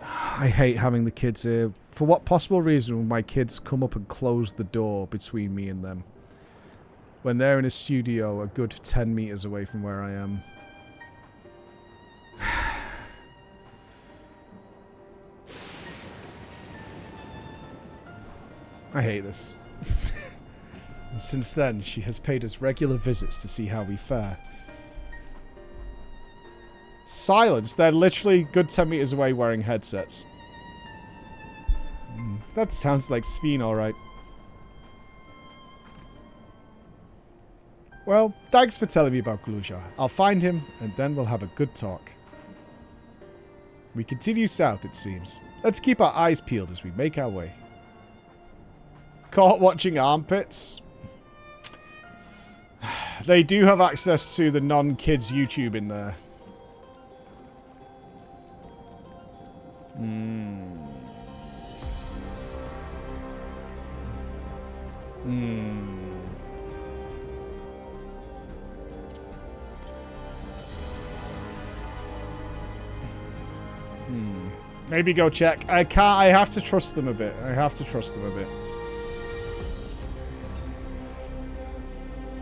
[SPEAKER 1] I hate having the kids here. For what possible reason will my kids come up and close the door between me and them? When they're in a studio a good 10 meters away from where I am. I hate this. And since then, she has paid us regular visits to see how we fare. Silence. They're literally good 10 meters away wearing headsets. That sounds like Sphene, alright. Well, thanks for telling me about Galuljar. I'll find him, and then we'll have a good talk. We continue south, it seems. Let's keep our eyes peeled as we make our way. Caught watching armpits? They do have access to the non-kids YouTube in there. Maybe go check. I can't. I have to trust them a bit.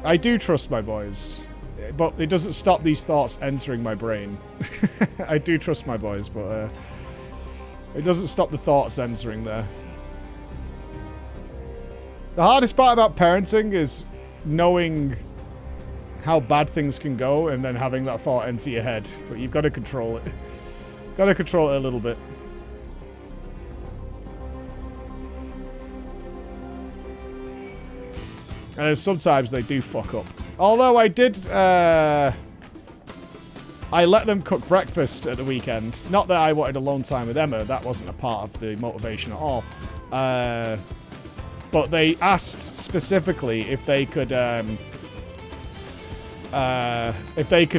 [SPEAKER 1] I do trust my boys, but it doesn't stop these thoughts entering my brain. I do trust my boys, but it doesn't stop the thoughts entering there. The hardest part about parenting is knowing how bad things can go and then having that thought enter your head. But you've got to control it. Got to control it a little bit. And sometimes they do fuck up. Although I did, I let them cook breakfast at the weekend. Not that I wanted alone time with Emma. That wasn't a part of the motivation at all. But they asked specifically if they could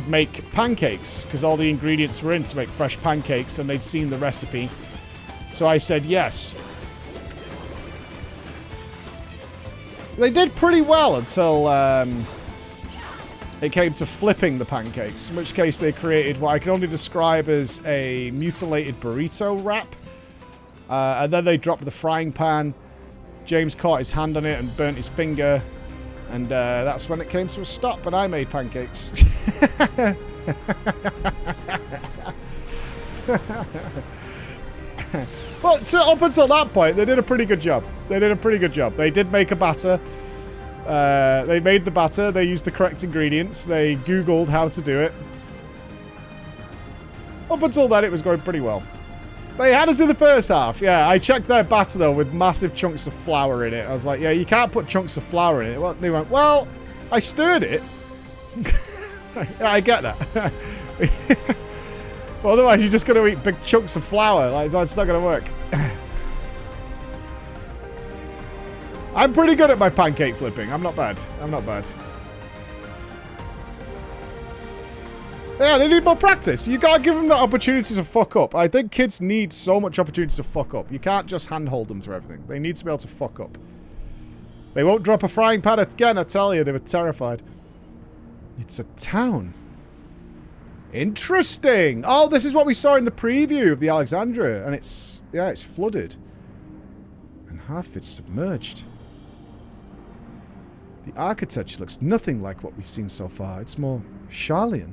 [SPEAKER 1] make pancakes, because all the ingredients were in to make fresh pancakes, and they'd seen the recipe. So I said yes. They did pretty well until it came to flipping the pancakes, in which case they created what I can only describe as a mutilated burrito wrap. And then they dropped the frying pan. James caught his hand on it and burnt his finger. And that's when it came to a stop, and I made pancakes. But up until that point, they did a pretty good job. They did make a batter. They made the batter. They used the correct ingredients. They Googled how to do it. Up until then, it was going pretty well. They had us in the first half. Yeah, I checked their batter, though, with massive chunks of flour in it. I was like, yeah, you can't put chunks of flour in it. Well, they went, well, I stirred it. Yeah, I get that. But otherwise, you're just going to eat big chunks of flour. Like, that's not going to work. I'm pretty good at my pancake flipping. I'm not bad. Yeah, they need more practice. You gotta give them that opportunity to fuck up. I think kids need so much opportunity to fuck up. You can't just handhold them through everything. They need to be able to fuck up. They won't drop a frying pan again, I tell you. They were terrified. It's a town. Interesting. Oh, this is what we saw in the preview of the Alexandria. And it's, yeah, it's flooded. And half of it's submerged. The The architecture looks nothing like what we've seen so far. It's more Charlian.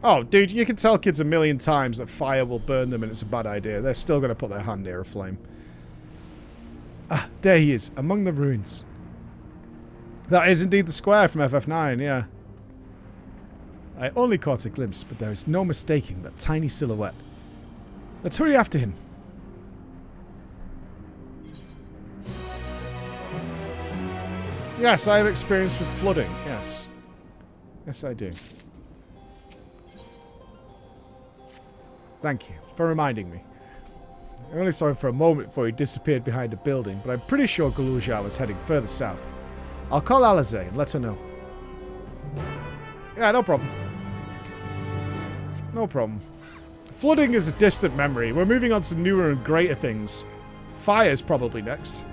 [SPEAKER 1] Oh, dude, you can tell kids a million times that fire will burn them and it's a bad idea. They're still going to put their hand near a flame. Ah, there he is, among the ruins. That is indeed the square from FF9, yeah. I only caught a glimpse, but there is no mistaking that tiny silhouette. Let's hurry after him. Yes, I have experience with flooding, yes. Yes, I do. Thank you for reminding me. I only saw him for a moment before he disappeared behind a building, but I'm pretty sure Galulja was heading further south. I'll call Alize and let her know. Yeah, no problem. No problem. Flooding is a distant memory. We're moving on to newer and greater things. Fire's probably next.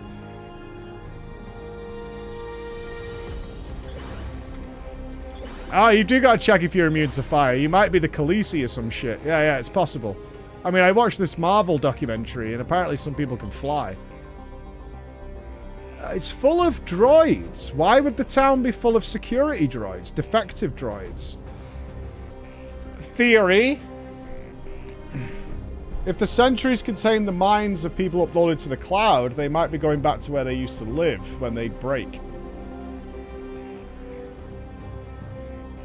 [SPEAKER 1] Ah, you do gotta check if you're immune to fire. You might be the Khaleesi or some shit. Yeah, it's possible. I mean, I watched this Marvel documentary, and apparently some people can fly. It's full of droids. Why would the town be full of security droids? Defective droids. Theory. If the sentries contain the minds of people uploaded to the cloud, they might be going back to where they used to live when they break.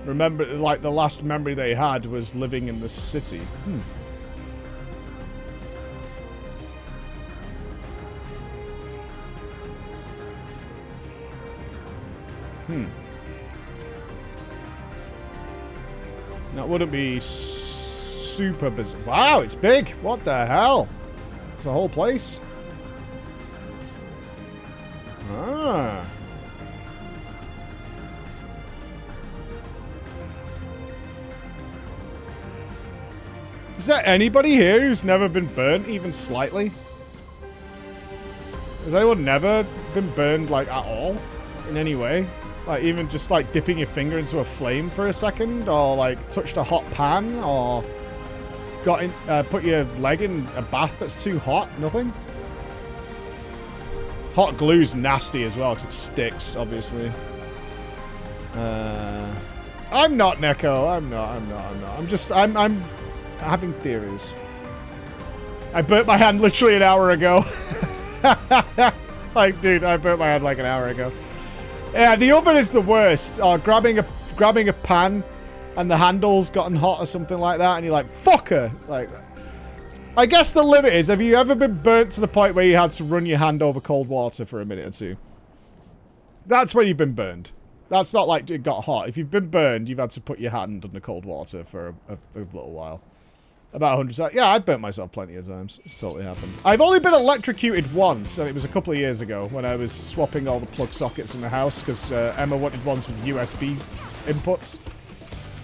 [SPEAKER 1] Remember, like, the last memory they had was living in the city. That wouldn't be super bizarre. Wow, it's big. What the hell? It's a whole place. Ah. Is there anybody here who's never been burnt even slightly? Has anyone never been burned, like, at all? In any way? Like, even just, like, dipping your finger into a flame for a second? Or, like, touched a hot pan? Or got in, put your leg in a bath that's too hot? Nothing? Hot glue's nasty as well, because it sticks, obviously. I'm not, Neko. I'm not. I'm having theories. I burnt my hand literally an hour ago. Like, dude, I burnt my hand like an hour ago. Yeah, the oven is the worst. Grabbing a pan and the handle's gotten hot or something like that, and you're like, fucker! Like, I guess the limit is, have you ever been burnt to the point where you had to run your hand over cold water for a minute or two? That's when you've been burned. That's not like it got hot. If you've been burned, you've had to put your hand under cold water for a little while. About 100 times. Yeah, I've burnt myself plenty of times. It's totally happened. I've only been electrocuted once, and it was a couple of years ago when I was swapping all the plug sockets in the house because Emma wanted ones with USB inputs.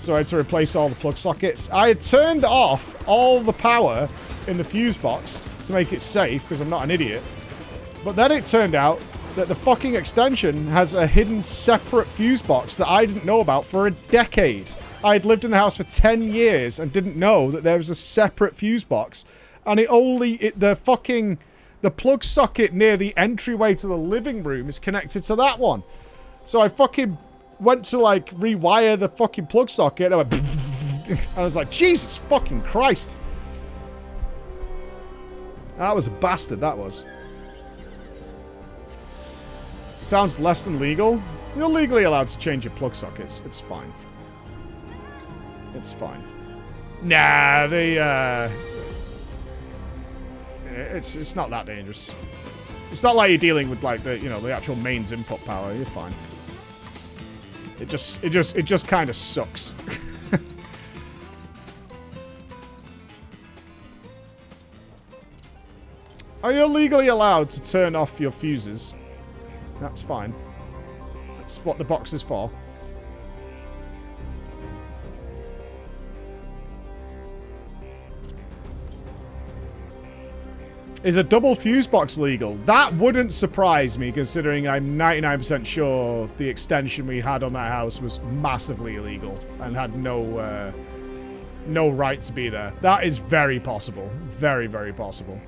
[SPEAKER 1] So I had to replace all the plug sockets. I had turned off all the power in the fuse box to make it safe because I'm not an idiot. But then it turned out that the fucking extension has a hidden separate fuse box that I didn't know about for a decade. I'd lived in the house for 10 years and didn't know that there was a separate fuse box. And the plug socket near the entryway to the living room is connected to that one. So I fucking went to, like, rewire the fucking plug socket. And I went, and I was like, Jesus fucking Christ. That was a bastard, that was. Sounds less than legal. You're legally allowed to change your plug sockets. It's fine. It's fine. Nah, it's not that dangerous. It's not like you're dealing with, like, the actual mains input power. You're fine. It just kind of sucks. Are you legally allowed to turn off your fuses? That's fine. That's what the box is for. Is a double fuse box legal? That wouldn't surprise me, considering I'm 99% sure the extension we had on that house was massively illegal and had no right to be there. That is very possible. Very, very possible.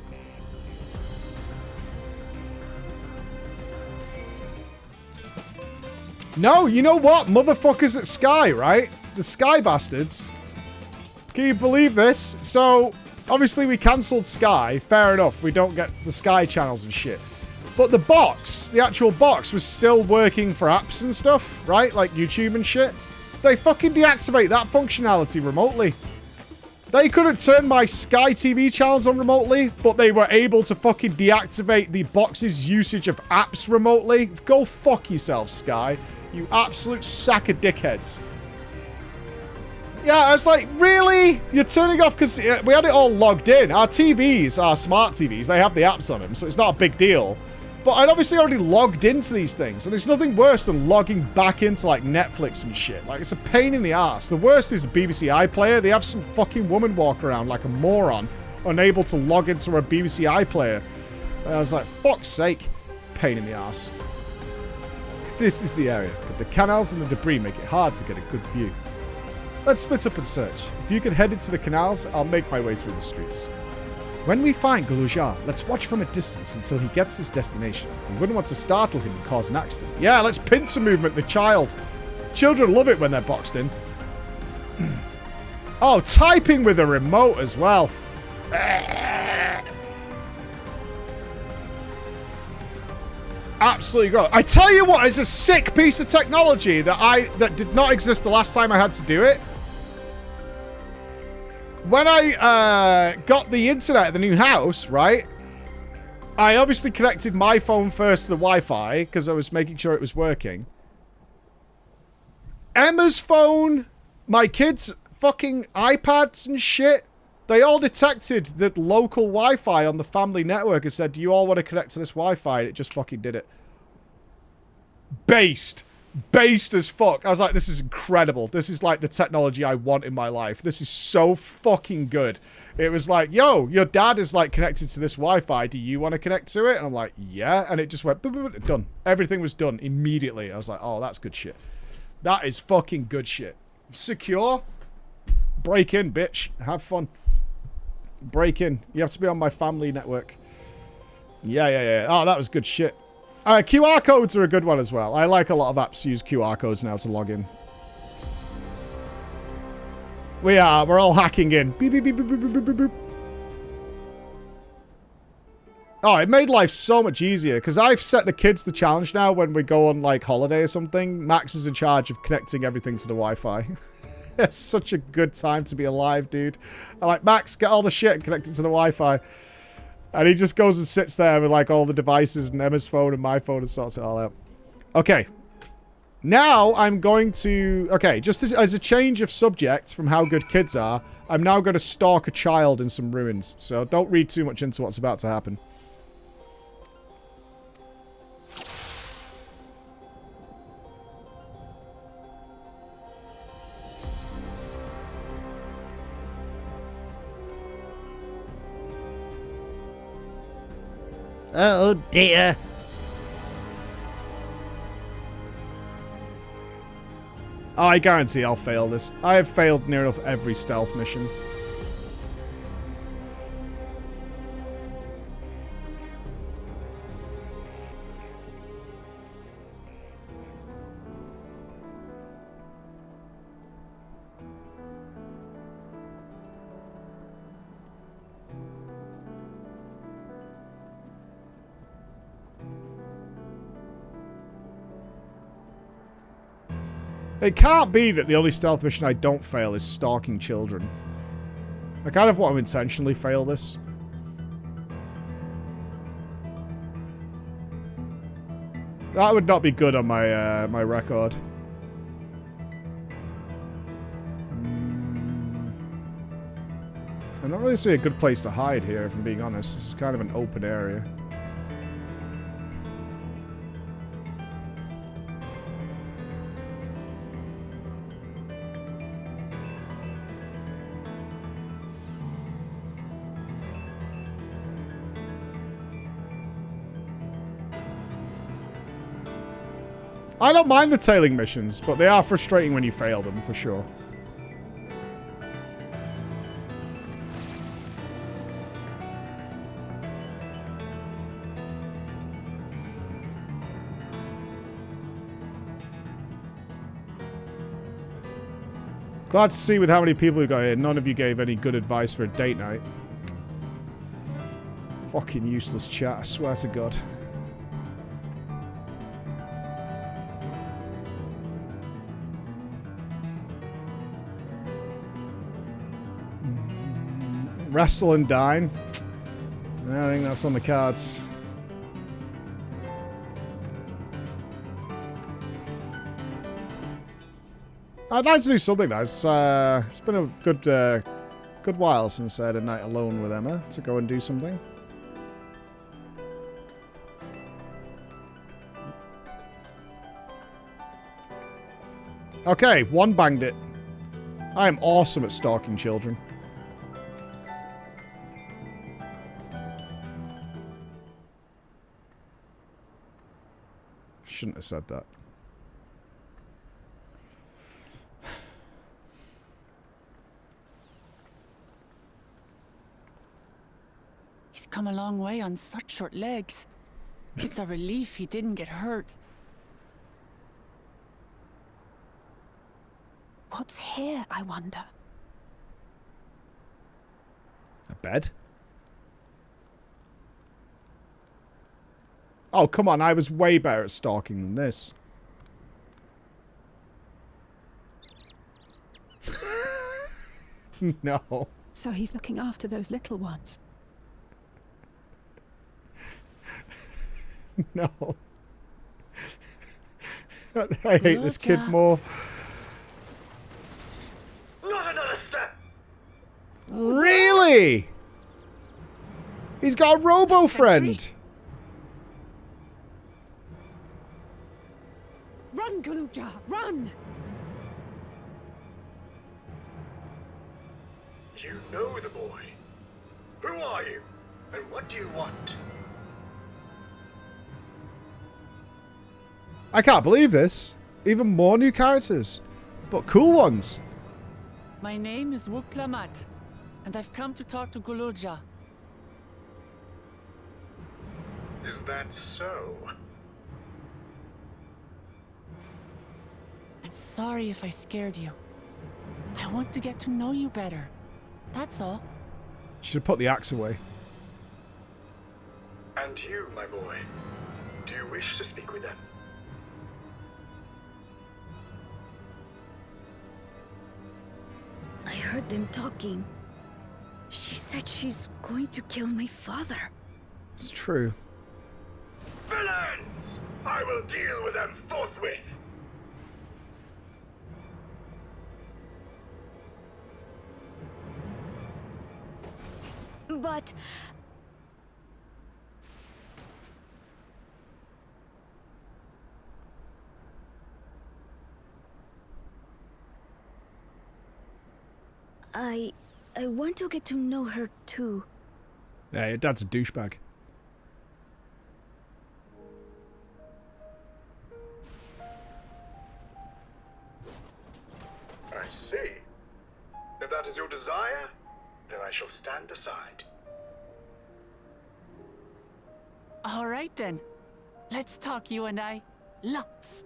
[SPEAKER 1] No, you know what? Motherfuckers at Sky, right? The Sky bastards. Can you believe this? So, obviously we cancelled Sky. Fair enough. We don't get the Sky channels and shit. But the box, the actual box, was still working for apps and stuff, right? Like YouTube and shit. They fucking deactivate that functionality remotely. They couldn't turn my Sky TV channels on remotely, but they were able to fucking deactivate the box's usage of apps remotely. Go fuck yourself, Sky. You absolute sack of dickheads. Yeah, I was like, really? You're turning off because we had it all logged in. Our TVs, our smart TVs, they have the apps on them, so it's not a big deal. But I'd obviously already logged into these things, and there's nothing worse than logging back into, like, Netflix and shit. Like, it's a pain in the ass. The worst is the BBC iPlayer. They have some fucking woman walk around like a moron, unable to log into a BBC iPlayer. And I was like, fuck's sake. Pain in the ass. This is the area, but the canals and the debris make it hard to get a good view. Let's split up and search. If you can head into the canals, I'll make my way through the streets. When we find Gulujar, let's watch from a distance until he gets his destination. We wouldn't want to startle him and cause an accident. Yeah, let's pincer movement the child. Children love it when they're boxed in. Oh, typing with a remote as well. Absolutely gross. I tell you what, it's a sick piece of technology that did not exist the last time I had to do it. When I got the internet at the new house, right, I obviously connected my phone first to the Wi-Fi because I was making sure it was working. Emma's phone, my kids' fucking iPads and shit, they all detected the local Wi-Fi on the family network and said, do you all want to connect to this Wi-Fi? And it just fucking did it. Based. Based as fuck. I was like, this is incredible. This is like the technology I want in my life. This is so fucking good. It was like, yo, your dad is like connected to this Wi-Fi. Do you want to connect to it? And I'm like, yeah. And it just went, boop, boop, boop, done. Everything was done immediately. I was like, oh, that's good shit. That is fucking good shit. Secure. Break in, bitch. Have fun. Break in. You have to be on my family network. Yeah. Oh, that was good shit. QR codes are a good one as well. I like a lot of apps use QR codes now to log in. We're all hacking in. Beep, beep, beep, beep, beep, beep, beep, beep. Oh, it made life so much easier because I've set the kids the challenge now when we go on like holiday or something. Max is in charge of connecting everything to the Wi-Fi. It's such a good time to be alive, dude. I'm like, Max, get all the shit and connect it to the Wi-Fi. And he just goes and sits there with like all the devices and Emma's phone and my phone and sorts it all out. Okay. Now I'm going to... Okay, just as a change of subject from how good kids are, I'm now going to stalk a child in some ruins. So don't read too much into what's about to happen.
[SPEAKER 10] Oh dear.
[SPEAKER 1] Oh, I guarantee I'll fail this. I have failed near enough every stealth mission. It can't be that the only stealth mission I don't fail is stalking children. I kind of want to intentionally fail this. That would not be good on my my record. I'm not really seeing a good place to hide here, if I'm being honest. This is kind of an open area. I don't mind the tailing missions, but they are frustrating when you fail them, for sure. Glad to see with how many people we got here, none of you gave any good advice for a date night. Fucking useless chat, I swear to God. Wrestle and dine. I think that's on the cards. I'd like to do something nice. It's been a good while since I had a night alone with Emma to go and do something. Okay, one banged it. I am awesome at stalking children. Shouldn't have said that.
[SPEAKER 4] He's come a long way on such short legs. It's a relief he didn't get hurt.
[SPEAKER 8] What's here, I wonder?
[SPEAKER 1] A bed? Oh, come on. I was way better at stalking than this. No.
[SPEAKER 8] So he's looking after those little ones.
[SPEAKER 1] No. I hate this kid more.
[SPEAKER 2] Not another step!
[SPEAKER 1] Really? He's got a robo-friend.
[SPEAKER 8] Run, Guloolja, run!
[SPEAKER 2] You know the boy. Who are you? And what do you want?
[SPEAKER 1] I can't believe this. Even more new characters. But cool ones.
[SPEAKER 4] My name is Wuklamat, and I've come to talk to Guloolja.
[SPEAKER 2] Is that so?
[SPEAKER 4] I'm sorry if I scared you. I want to get to know you better. That's all.
[SPEAKER 1] Should have put the axe away.
[SPEAKER 2] And you, my boy, do you wish to speak with them?
[SPEAKER 7] I heard them talking. She said she's going to kill my father.
[SPEAKER 1] It's true.
[SPEAKER 2] Villains! I will deal with them forthwith!
[SPEAKER 7] But... I want to get to know her too.
[SPEAKER 1] Yeah, your dad's a douchebag.
[SPEAKER 2] I see. If that is your desire, then I shall stand aside.
[SPEAKER 4] All right then. Let's talk, you and I. Lots.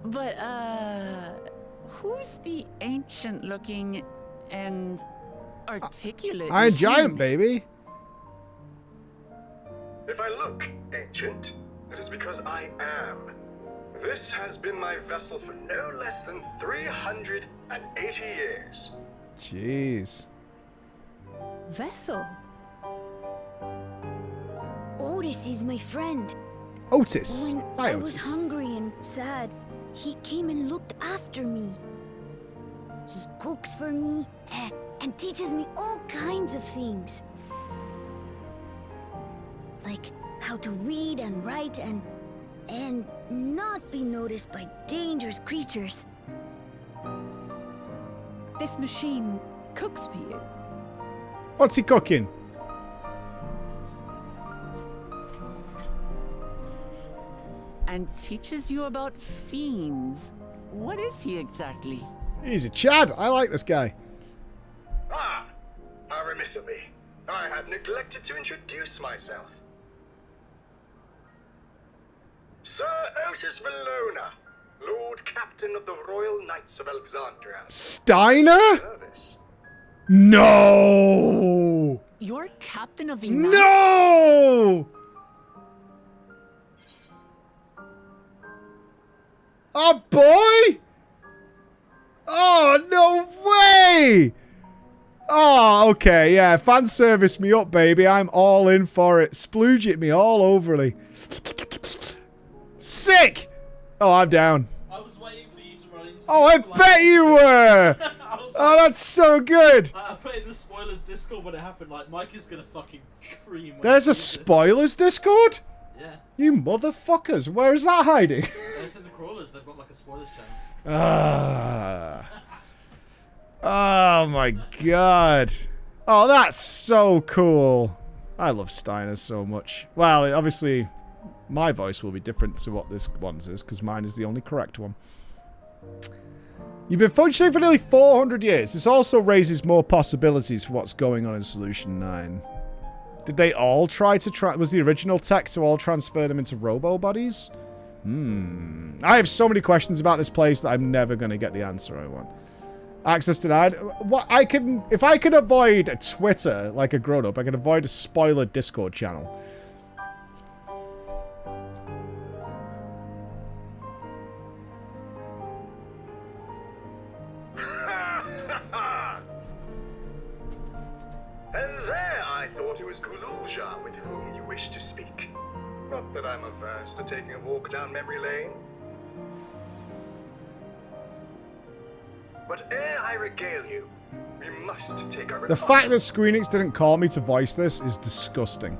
[SPEAKER 4] But, who's the ancient-looking and articulate
[SPEAKER 1] Iron
[SPEAKER 4] machine?
[SPEAKER 1] Giant, baby.
[SPEAKER 2] If I look ancient, it is because I am. This has been my vessel for no less than 380 years.
[SPEAKER 1] Jeez.
[SPEAKER 8] Vessel?
[SPEAKER 7] Otis is my friend.
[SPEAKER 1] Otis.
[SPEAKER 7] When
[SPEAKER 1] Hi,
[SPEAKER 7] I was
[SPEAKER 1] Otis.
[SPEAKER 7] hungry and sad, he came and looked after me. He cooks for me and teaches me all kinds of things. Like how to read and write and not be noticed by dangerous creatures.
[SPEAKER 8] This machine cooks for you.
[SPEAKER 1] What's he cooking?
[SPEAKER 4] And teaches you about fiends. What is he exactly?
[SPEAKER 1] He's a Chad. I like this guy.
[SPEAKER 2] Ah! How remiss of me. I had neglected to introduce myself. Sir Otis Valona, Lord Captain of the Royal Knights of Alexandria.
[SPEAKER 1] Steiner?
[SPEAKER 2] Service.
[SPEAKER 1] No!
[SPEAKER 4] You're captain of the
[SPEAKER 1] No! Oh, boy! Oh, no way! Oh, okay, yeah. Fan service me up, baby. I'm all in for it. Splooge it me all overly. Sick! Oh, I'm down.
[SPEAKER 9] I was waiting for you to run into
[SPEAKER 1] Oh, I bet you were! Oh, that's so good!
[SPEAKER 9] I put in the spoilers Discord when it happened, like, Mike is gonna fucking cream.
[SPEAKER 1] There's a spoilers Discord?
[SPEAKER 9] Yeah.
[SPEAKER 1] You motherfuckers. Where is that hiding?
[SPEAKER 9] It's in the crawlers, they've got like a spoilers channel.
[SPEAKER 1] Ah. Oh my god. Oh, that's so cool. I love Steiner so much. Well, obviously, my voice will be different to what this one's is, because mine is the only correct one. You've been functioning for nearly 400 years. This also raises more possibilities for what's going on in Solution 9. Did they all try to was the original tech to all transfer them into robo-bodies? I have so many questions about this place that I'm never going to get the answer I want. Access denied. What if I could avoid a Twitter like a grown-up, I could avoid a spoiler Discord channel.
[SPEAKER 2] And there I thought it was Kululja with whom you wish to speak. Not that I'm averse to taking a walk down memory lane. But ere I regale you, we must take our
[SPEAKER 1] The fact that Squeenix didn't call me to voice this is disgusting.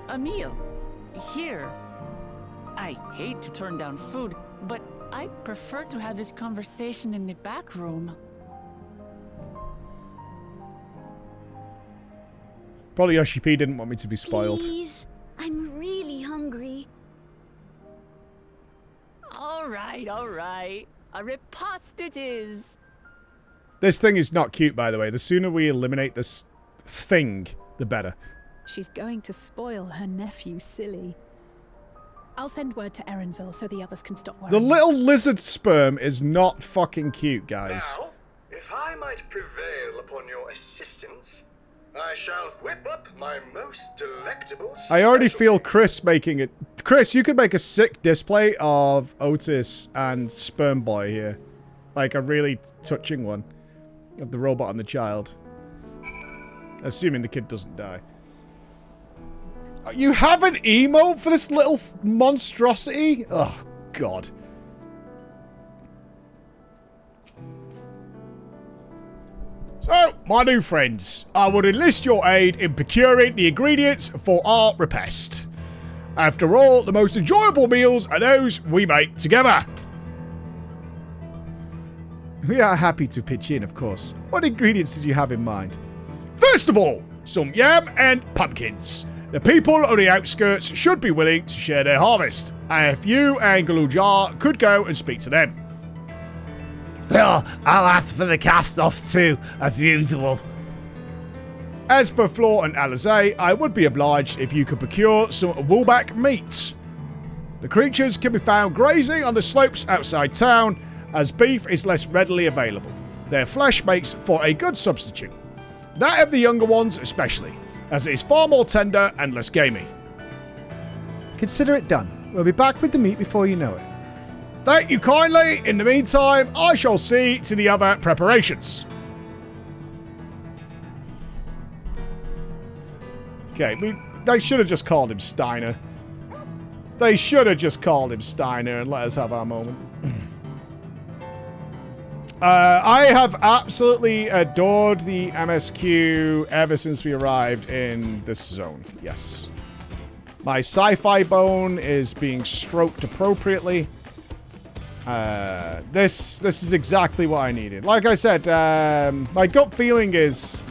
[SPEAKER 4] A meal. Here. I hate to turn down food, but I'd prefer to have this conversation in the back room.
[SPEAKER 1] Probably Yoshi P didn't want me to be spoiled.
[SPEAKER 7] Please, I'm really hungry.
[SPEAKER 4] All right, all right. A riposte it is.
[SPEAKER 1] This thing is not cute, by the way. The sooner we eliminate this thing, the better.
[SPEAKER 8] She's going to spoil her nephew silly. I'll send word to Erenville so the others can stop worrying.
[SPEAKER 1] The little lizard sperm is not fucking cute, guys.
[SPEAKER 2] Now, if I might prevail upon your assistance, I shall whip up my most delectable...
[SPEAKER 1] I already feel Chris making it. Chris, you could make a sick display of Otis and Sperm Boy here. Like a really touching one. Of the robot and the child. Assuming the kid doesn't die. You have an emote for this little monstrosity? Oh, God. So, my new friends, I would enlist your aid in procuring the ingredients for our repast. After all, the most enjoyable meals are those we make together. We are happy to pitch in, of course. What ingredients did you have in mind? First of all, some yam and pumpkins. The people on the outskirts should be willing to share their harvest. And if you and Galujar could go and speak to them.
[SPEAKER 10] Still, I'll ask for the cast-off too, as usual.
[SPEAKER 1] As for Floor and Alizé, I would be obliged if you could procure some woolback meat. The creatures can be found grazing on the slopes outside town, as beef is less readily available. Their flesh makes for a good substitute. That of the younger ones especially, as it is far more tender and less gamey. Consider it done. We'll be back with the meat before you know it. Thank you kindly. In the meantime, I shall see to the other preparations. Okay, they should have just called him Steiner. They should have just called him Steiner and let us have our moment. I have absolutely adored the MSQ ever since we arrived in this zone. Yes. My sci-fi bone is being stroked appropriately. This is exactly what I needed. Like I said, my gut feeling is...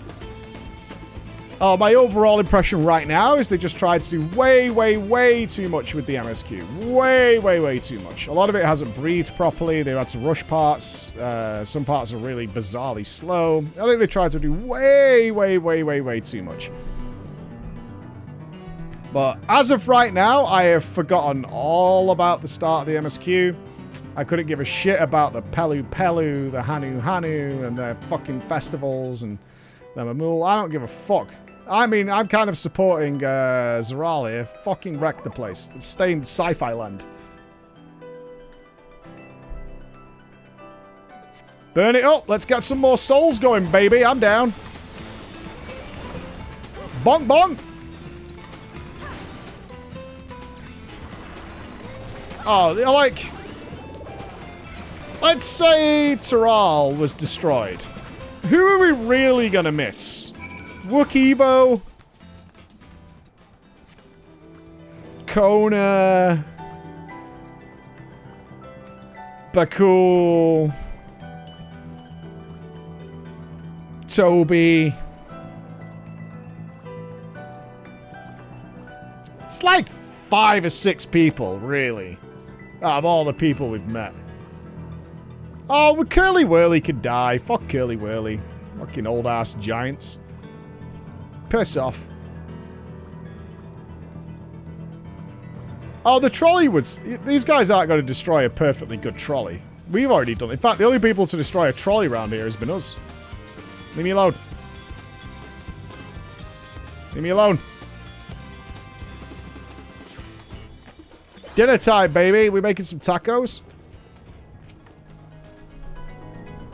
[SPEAKER 1] my overall impression right now is they just tried to do way, way, way too much with the MSQ. Way, way, way too much. A lot of it hasn't breathed properly. They had to rush parts. Some parts are really bizarrely slow. I think they tried to do way, way, way, way, way too much. But as of right now, I have forgotten all about the start of the MSQ. I couldn't give a shit about the Pelu Pelu, the Hanu Hanu, and their fucking festivals and the Mamul. I don't give a fuck. I mean, I'm kind of supporting Zeral here. Fucking wreck the place. Let's stay in sci-fi land. Burn it up. Let's get some more souls going, baby. I'm down. Bonk, bonk. Oh, like... Let's say Taral was destroyed. Who are we really gonna miss? Wookiebo? Kona? Bakul? Toby? It's like 5 or 6 people, really. Out of all the people we've met. Oh, well, Curly Whirly could die. Fuck Curly Whirly. Fucking old-ass giants. Piss off. Oh, the trolley would... These guys aren't going to destroy a perfectly good trolley. We've already done it. In fact, the only people to destroy a trolley around here has been us. Leave me alone. Leave me alone. Dinner time, baby. We making some tacos?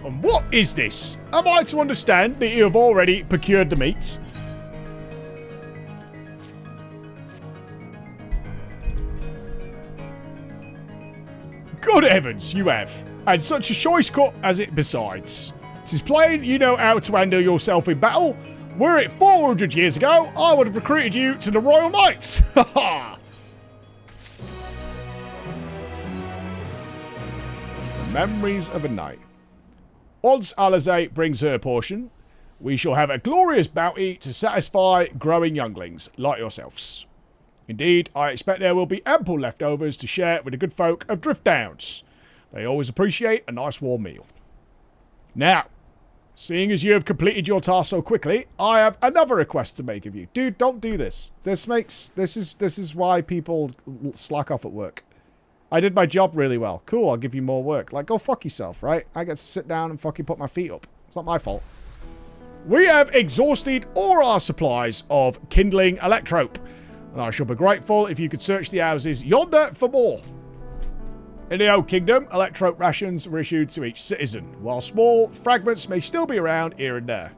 [SPEAKER 1] And what is this? Am I to understand that you have already procured the meat? Good heavens, you have. And such a choice cut as it besides. 'Tis plain you know how to handle yourself in battle. Were it 400 years ago, I would have recruited you to the Royal Knights. Ha ha! Memories of a night. Once Alizé brings her portion, we shall have a glorious bounty to satisfy growing younglings like yourselves. Indeed, I expect there will be ample leftovers to share with the good folk of Drift Downs. They always appreciate a nice warm meal. Now, seeing as you have completed your task so quickly, I have another request to make of you. Dude, don't do this. This is why people slack off at work. I did my job really well. Cool, I'll give you more work. Like, go fuck yourself, right? I get to sit down and fucking put my feet up. It's not my fault. We have exhausted all our supplies of kindling electrope, and I shall be grateful if you could search the houses yonder for more. In the Old Kingdom, electrope rations were issued to each citizen, while small fragments may still be around here and there.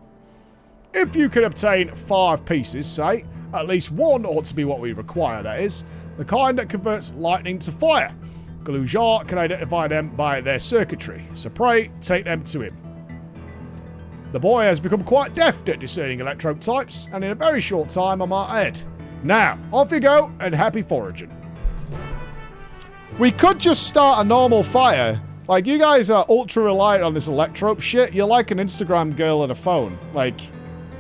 [SPEAKER 1] If you can obtain 5 pieces, say, at least one ought to be what we require, that is, the kind that converts lightning to fire. Galujar can identify them by their circuitry, so pray take them to him. The boy has become quite deft at discerning electrope types, and in a very short time I might add. Now, off you go, and happy foraging. We could just start a normal fire. Like, you guys are ultra reliant on this electrope shit. You're like an Instagram girl on a phone. Like,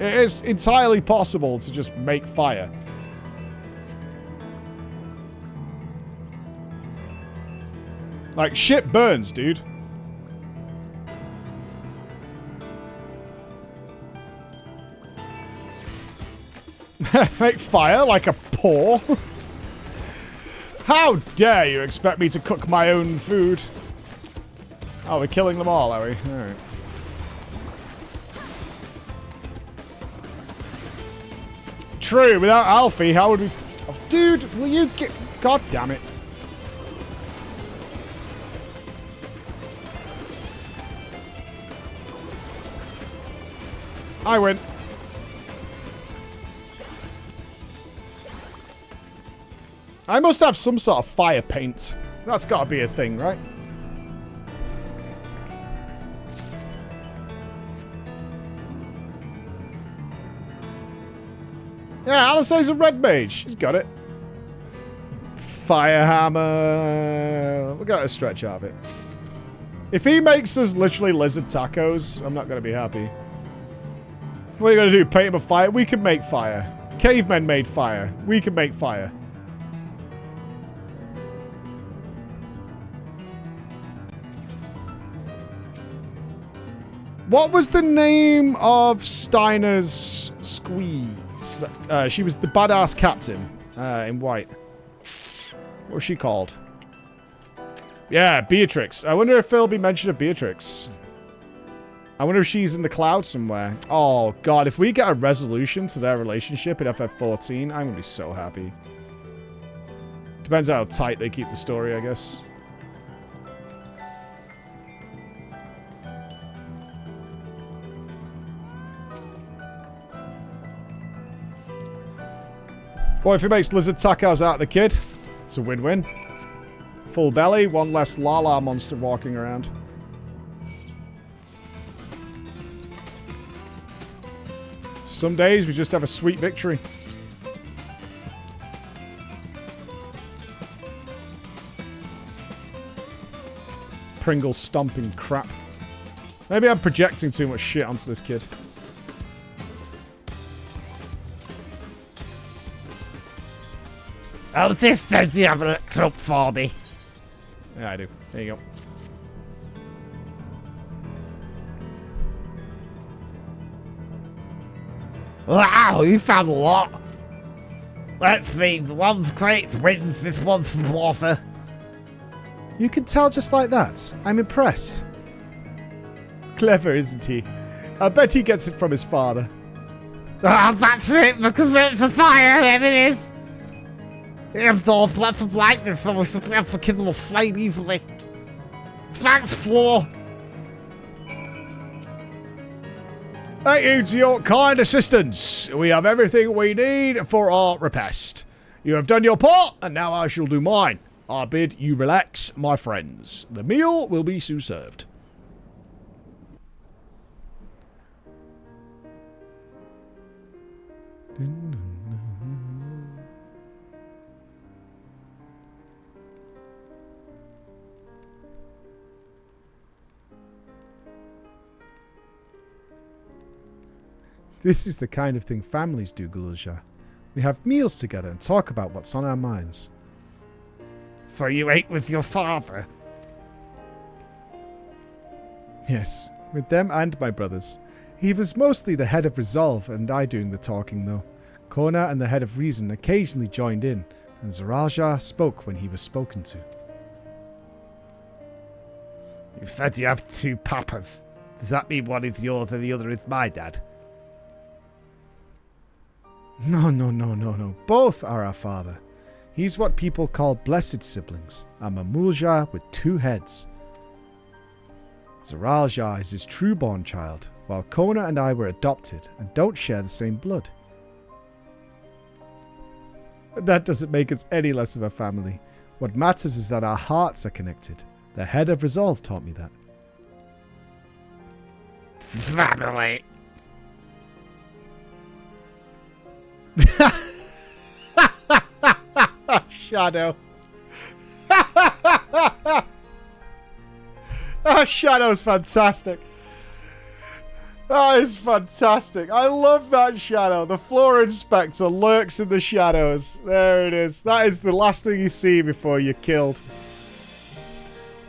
[SPEAKER 1] it is entirely possible to just make fire. Like, shit burns, dude. Make fire like a paw? How dare you expect me to cook my own food? Oh, we're killing them all, are we? Alright. True, without Alfie, how would we... Oh, dude, will you get... God damn it. I win. I must have some sort of fire paint. That's got to be a thing, right? Yeah, Alisay's a red mage. She's got it. Fire hammer. We got to stretch out of it. If he makes us literally lizard tacos, I'm not going to be happy. What are you going to do? Paint him a fire? We can make fire. Cavemen made fire. We can make fire. What was the name of Steiner's squeeze? She was the badass captain. in white. What was she called? Yeah, Beatrix. I wonder if there'll be mention of Beatrix. I wonder if she's in the cloud somewhere. Oh, God. If we get a resolution to their relationship in FF14, I'm going to be so happy. Depends how tight they keep the story, I guess. Or if it makes lizard tacos out of the kid, it's a win-win. Full belly, one less Lala monster walking around. Some days we just have a sweet victory. Pringle stomping crap. Maybe I'm projecting too much shit onto this kid.
[SPEAKER 10] Oh, this says you have a look up for me.
[SPEAKER 1] Yeah, I do. There you go.
[SPEAKER 10] Wow, you found a lot. Let's see, the one's great wins, this one's some water.
[SPEAKER 1] You can tell just like that. I'm impressed. Clever, isn't he? I bet he gets it from his father.
[SPEAKER 10] Ah, that's it, because it's a fire, there it is. It absorbs lots of lightning, so we should be able to kindle a flame easily. Thanks, Floor.
[SPEAKER 1] Thank you to your kind assistance. We have everything we need for our repast. You have done your part, and now I shall do mine. I bid you relax, my friends. The meal will be soon served. This is the kind of thing families do, Galusha. We have meals together and talk about what's on our minds.
[SPEAKER 10] So you ate with your father?
[SPEAKER 1] Yes, with them and my brothers. He was mostly the head of resolve and I doing the talking though. Kona and the head of reason occasionally joined in, and Zaraja spoke when he was spoken to.
[SPEAKER 10] You said you have two papas. Does that mean one is yours and the other is my dad?
[SPEAKER 1] No. Both are our father. He's what people call blessed siblings. A Mamulja with two heads. Zaralja is his true-born child, while Kona and I were adopted and don't share the same blood. That doesn't make us any less of a family. What matters is that our hearts are connected. The head of resolve taught me that.
[SPEAKER 10] Family.
[SPEAKER 1] Shadow. Shadow's fantastic. That is fantastic. I love that shadow. The floor inspector lurks in the shadows. There it is. That is the last thing you see before you're killed.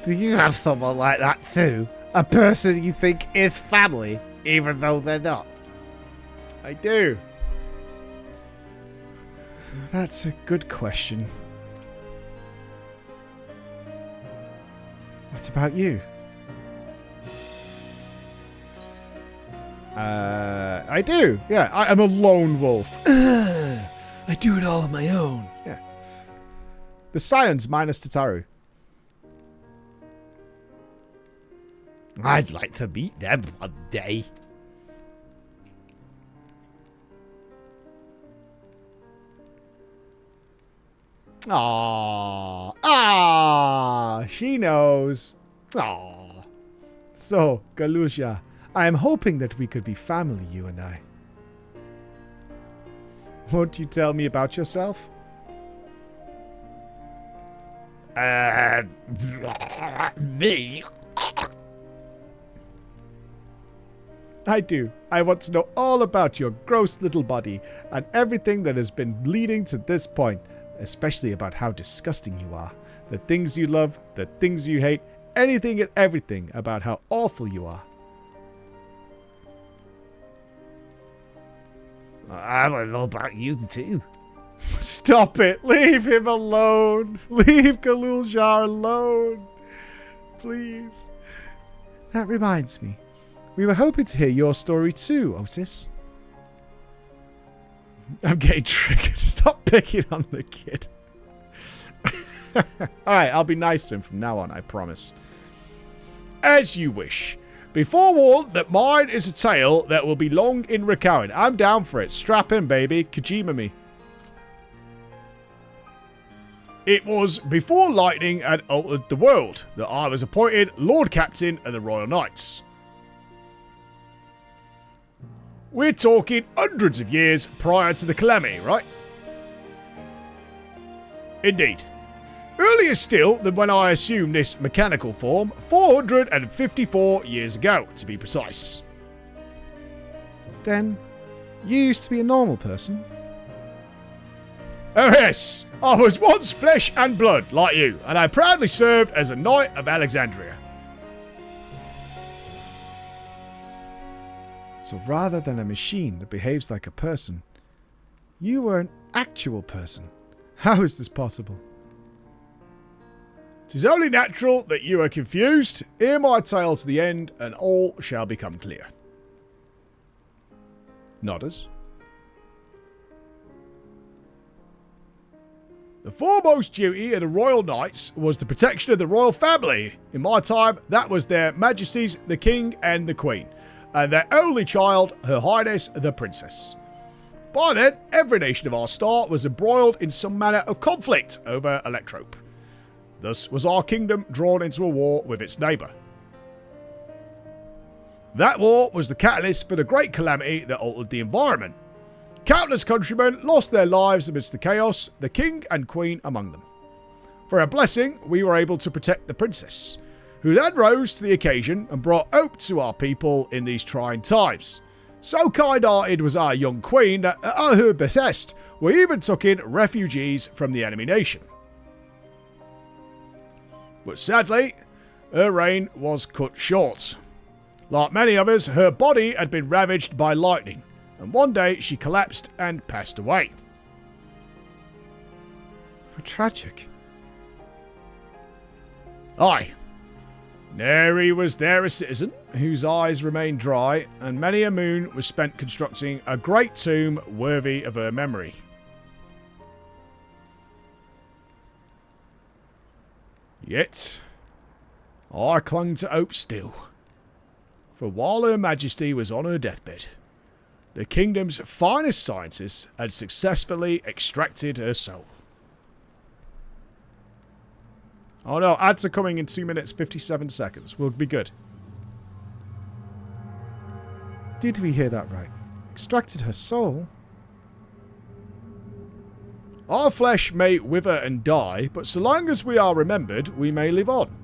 [SPEAKER 10] Do you have someone like that too? A person you think is family, even though they're not?
[SPEAKER 1] I do. That's a good question. What about you? I do. Yeah, I'm a lone wolf. I do it all on my own. Yeah. The Scions minus Tataru.
[SPEAKER 10] I'd like to meet them one day.
[SPEAKER 1] She knows. Aww. So, Galusha, I am hoping that we could be family, you and I. Won't you tell me about yourself?
[SPEAKER 10] Me?
[SPEAKER 1] I do. I want to know all about your gross little body and everything that has been leading to this point, especially about how disgusting you are, the things you love, the things you hate, anything and everything about how awful you are.
[SPEAKER 10] I want to know about you too.
[SPEAKER 1] Stop it. Leave him alone. Leave Galuljar alone. Please. That reminds me. We were hoping to hear your story too, Otis. I'm getting triggered. Stop picking on the kid. Alright, I'll be nice to him from now on, I promise. As you wish. Be forewarned that mine is a tale that will be long in recurring. I'm down for it. Strap in, baby. Kojima me. It was before lightning had altered the world that I was appointed Lord Captain of the Royal Knights. We're talking hundreds of years prior to the calamity, right? Indeed. Earlier still than when I assumed this mechanical form, 454 years ago, to be precise. Then, you used to be a normal person? Oh yes, I was once flesh and blood, like you, and I proudly served as a Knight of Alexandria. So rather than a machine that behaves like a person, you were an actual person. How is this possible? 'Tis only natural that you are confused. Hear my tale to the end, and all shall become clear. Nodders. The foremost duty of the Royal Knights was the protection of the royal family. In my time, that was their Majesties, the King and the Queen, and their only child, Her Highness, the Princess. By then, every nation of our star was embroiled in some manner of conflict over Electrope. Thus was our kingdom drawn into a war with its neighbour. That war was the catalyst for the great calamity that altered the environment. Countless countrymen lost their lives amidst the chaos, the king and queen among them. For a blessing, we were able to protect the princess, who then rose to the occasion and brought hope to our people in these trying times. So kind-hearted was our young queen that at her behest, we even took in refugees from the enemy nation. But sadly, her reign was cut short. Like many others, her body had been ravaged by lightning, and one day she collapsed and passed away. How tragic. Aye. Nary was there a citizen whose eyes remained dry, and many a moon was spent constructing a great tomb worthy of her memory. Yet, I clung to hope still. For while Her Majesty was on her deathbed, the kingdom's finest scientists had successfully extracted her soul. Oh no, ads are coming in 2 minutes 57 seconds. We'll be good. Did we hear that right? Extracted her soul? Our flesh may wither and die, but so long as we are remembered, we may live on.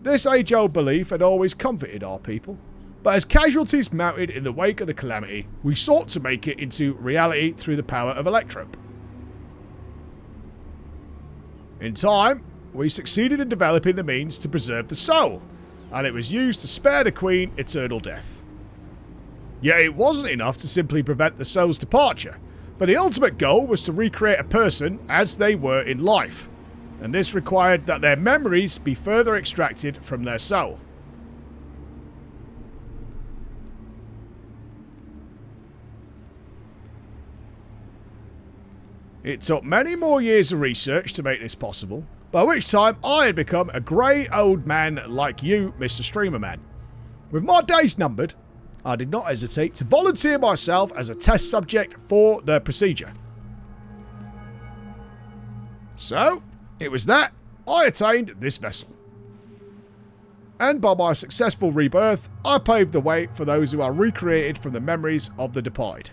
[SPEAKER 1] This age-old belief had always comforted our people, but as casualties mounted in the wake of the calamity, we sought to make it into reality through the power of Electrope. In time, we succeeded in developing the means to preserve the soul, and it was used to spare the Queen eternal death. Yet it wasn't enough to simply prevent the soul's departure, but the ultimate goal was to recreate a person as they were in life, and this required that their memories be further extracted from their soul. It took many more years of research to make this possible, by which time I had become a grey old man like you, Mr. Streamerman. With my days numbered, I did not hesitate to volunteer myself as a test subject for the procedure. So, it was that I attained this vessel. And by my successful rebirth, I paved the way for those who are recreated from the memories of the departed.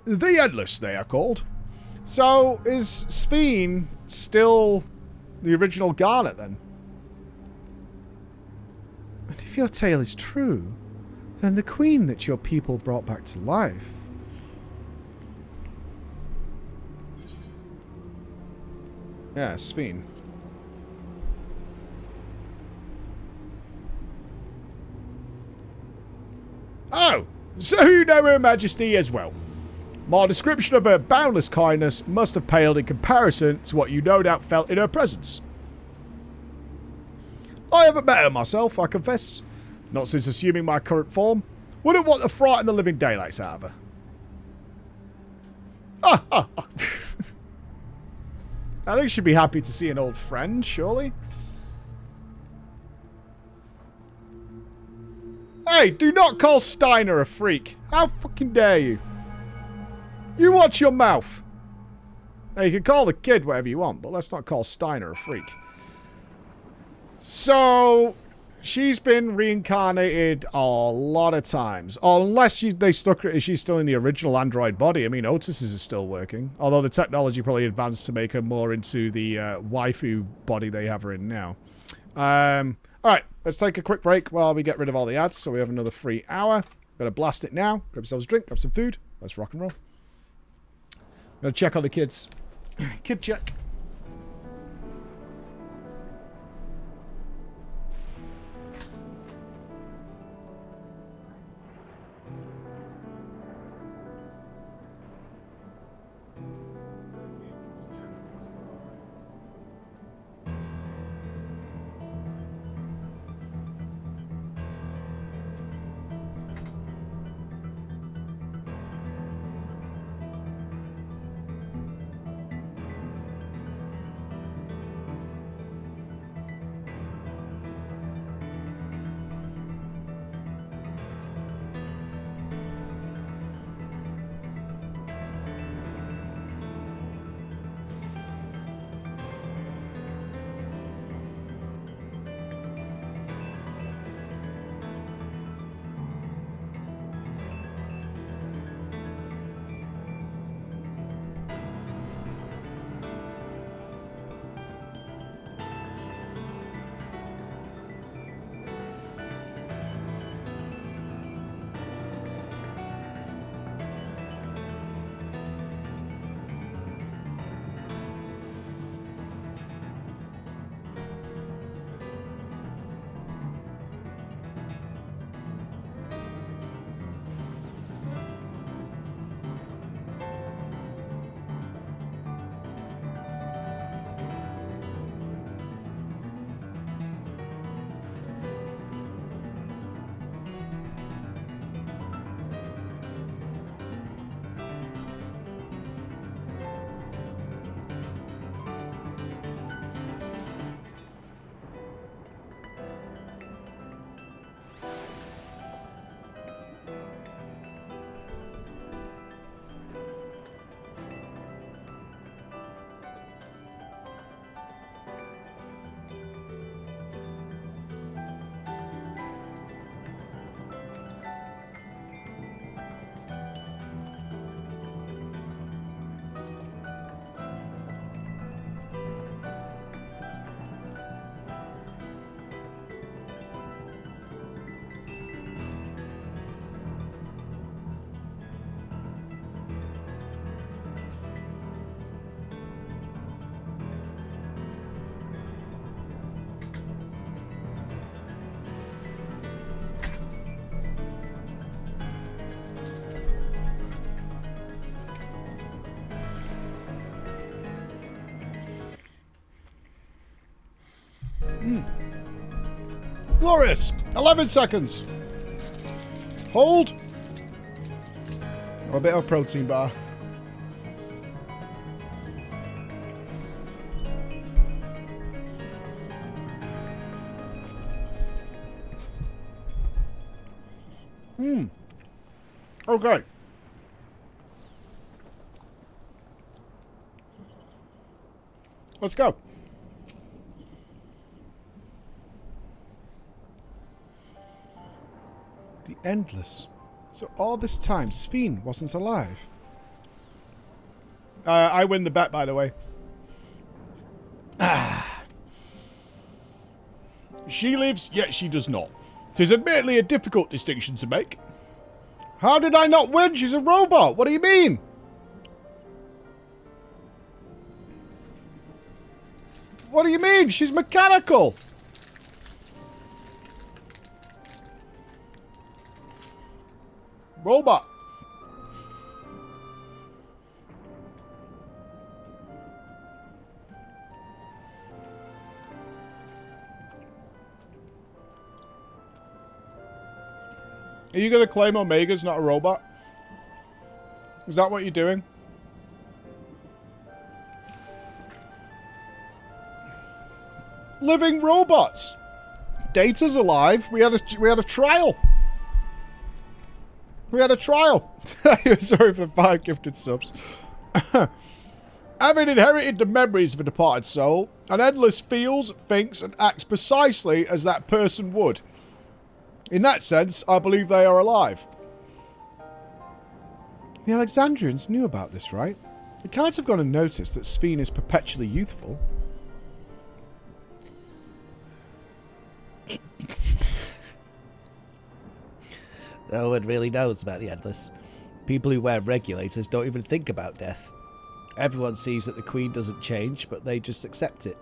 [SPEAKER 1] The Endless, they are called. So, is Sphene still the original Garnet, then? And if your tale is true, then the queen that your people brought back to life... Yeah, Sphene. Oh! So you know Her Majesty as well. My description of her boundless kindness must have paled in comparison to what you no doubt felt in her presence. I haven't met her myself, I confess. Not since assuming my current form. Wouldn't want to frighten the living daylights out of her. I think she'd be happy to see an old friend, surely. Hey, do not call Steiner a freak. How fucking dare you? You watch your mouth. Now, you can call the kid whatever you want, but let's not call Steiner a freak. So, she's been reincarnated a lot of times. Unless she's still in the original android body. I mean, Otis's is still working. Although the technology probably advanced to make her more into the waifu body they have her in now. Alright, let's take a quick break while we get rid of all the ads. So we have another free hour. Gonna blast it now. Grab yourselves a drink, grab some food. Let's rock and roll. Gonna check on the kids. Kid check. Glorious. 11 seconds. Hold. Or a bit of a protein bar. Okay. Let's go. The Endless. So all this time, Sphene wasn't alive. I win the bet, by the way. She lives, yet she does not. 'Tis admittedly a difficult distinction to make. How did I not win? She's a robot. What do you mean? What do you mean? She's mechanical. Robot. Are you going to claim Omega's not a robot? Is that what you're doing? Living robots. Data's alive. We had a trial. We had a trial. Sorry for the 5 gifted subs. Having inherited the memories of a departed soul, an Endless feels, thinks, and acts precisely as that person would. In that sense, I believe they are alive. The Alexandrians knew about this, right? They can't have gone unnoticed that Sphene is perpetually youthful.
[SPEAKER 10] No one really knows about the Endless. People who wear regulators don't even think about death. Everyone sees that the Queen doesn't change, but they just accept it.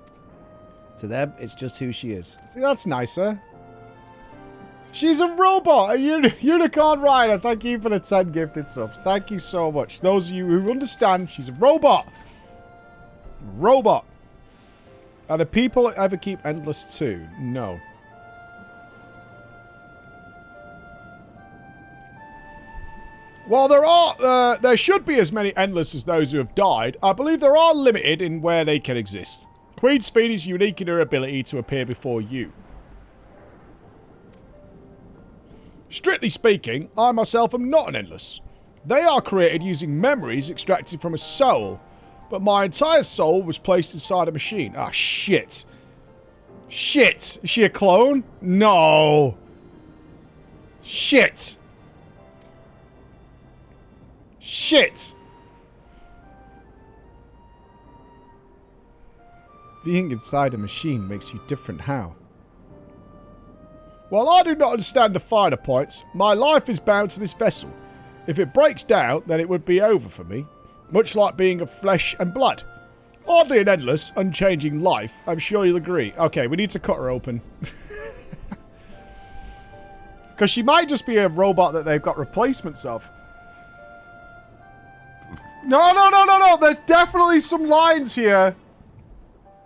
[SPEAKER 10] To them, it's just who she is.
[SPEAKER 1] See, that's nicer. She's a robot, a unicorn rider. Thank you for the 10 gifted subs. Thank you so much. Those of you who understand, she's a robot. Robot. Are the people that ever keep Endless too? No. While there should be as many Endless as those who have died, I believe there are limited in where they can exist. Queen Sphene is unique in her ability to appear before you. Strictly speaking, I myself am not an Endless. They are created using memories extracted from a soul, but my entire soul was placed inside a machine. Ah, shit. Shit. Is she a clone? No. Shit. Shit. Being inside a machine makes you different how? While I do not understand the finer points, my life is bound to this vessel. If it breaks down, then it would be over for me. Much like being of flesh and blood. Hardly an endless, unchanging life, I'm sure you'll agree. Okay, we need to cut her open. Because she might just be a robot that they've got replacements of. No. There's definitely some lines here.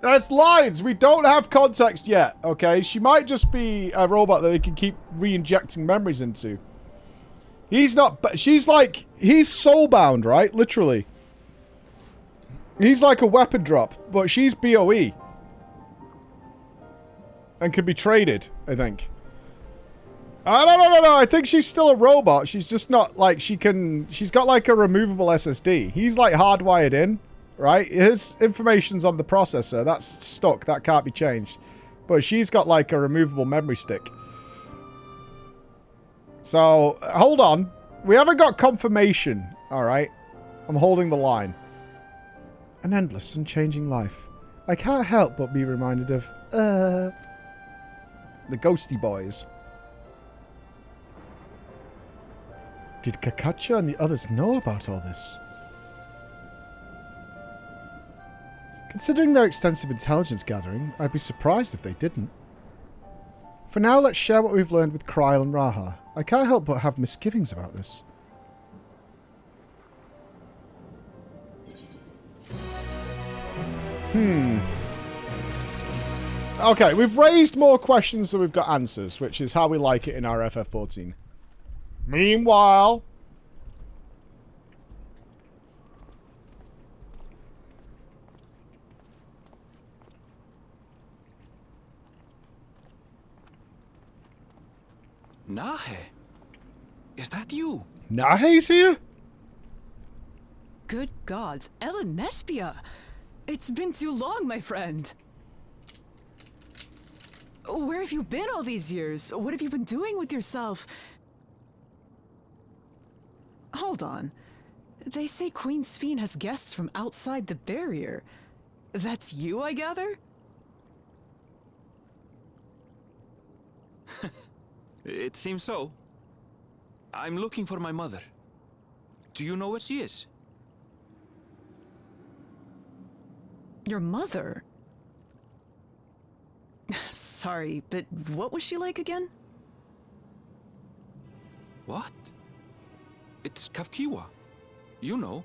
[SPEAKER 1] There's lines. We don't have context yet, okay? She might just be a robot that they can keep re-injecting memories into. He's not... She's like... He's soulbound, right? Literally. He's like a weapon drop, but she's BOE. And can be traded, I think. No. I think she's still a robot. She's just not like she can... She's got like a removable SSD. He's like hardwired in, right? His information's on the processor. That's stuck. That can't be changed. But she's got like a removable memory stick. So, hold on. We haven't got confirmation, alright? I'm holding the line. An endless, unchanging life. I can't help but be reminded of, the Ghosty Boys. Did Kakacha and the others know about all this? Considering their extensive intelligence gathering, I'd be surprised if they didn't. For now, let's share what we've learned with Kryl and Raha. I can't help but have misgivings about this. Okay, we've raised more questions than we've got answers, which is how we like it in our FF14. Meanwhile...
[SPEAKER 6] Nahe? Is that you?
[SPEAKER 1] Nahe's here?
[SPEAKER 11] Good gods, Ellen Nespia! It's been too long, my friend. Where have you been all these years? What have you been doing with yourself? Hold on. They say Queen Sphene has guests from outside the barrier. That's you, I gather?
[SPEAKER 6] It seems so. I'm looking for my mother. Do you know where she is?
[SPEAKER 11] Your mother? Sorry, but what was she like again?
[SPEAKER 6] What? It's Kafkiwa. You know,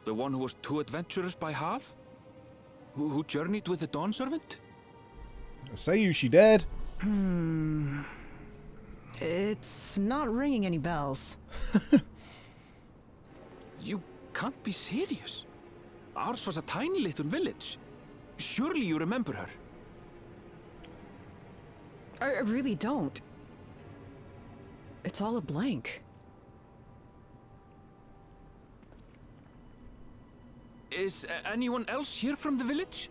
[SPEAKER 6] the one who was too adventurous by half? Who journeyed with the Dawn Servant?
[SPEAKER 1] I say you, she dead.
[SPEAKER 11] It's not ringing any bells.
[SPEAKER 6] You can't be serious. Ours was a tiny little village. Surely you remember her.
[SPEAKER 11] I really don't. It's all a blank.
[SPEAKER 6] Is anyone else here from the village?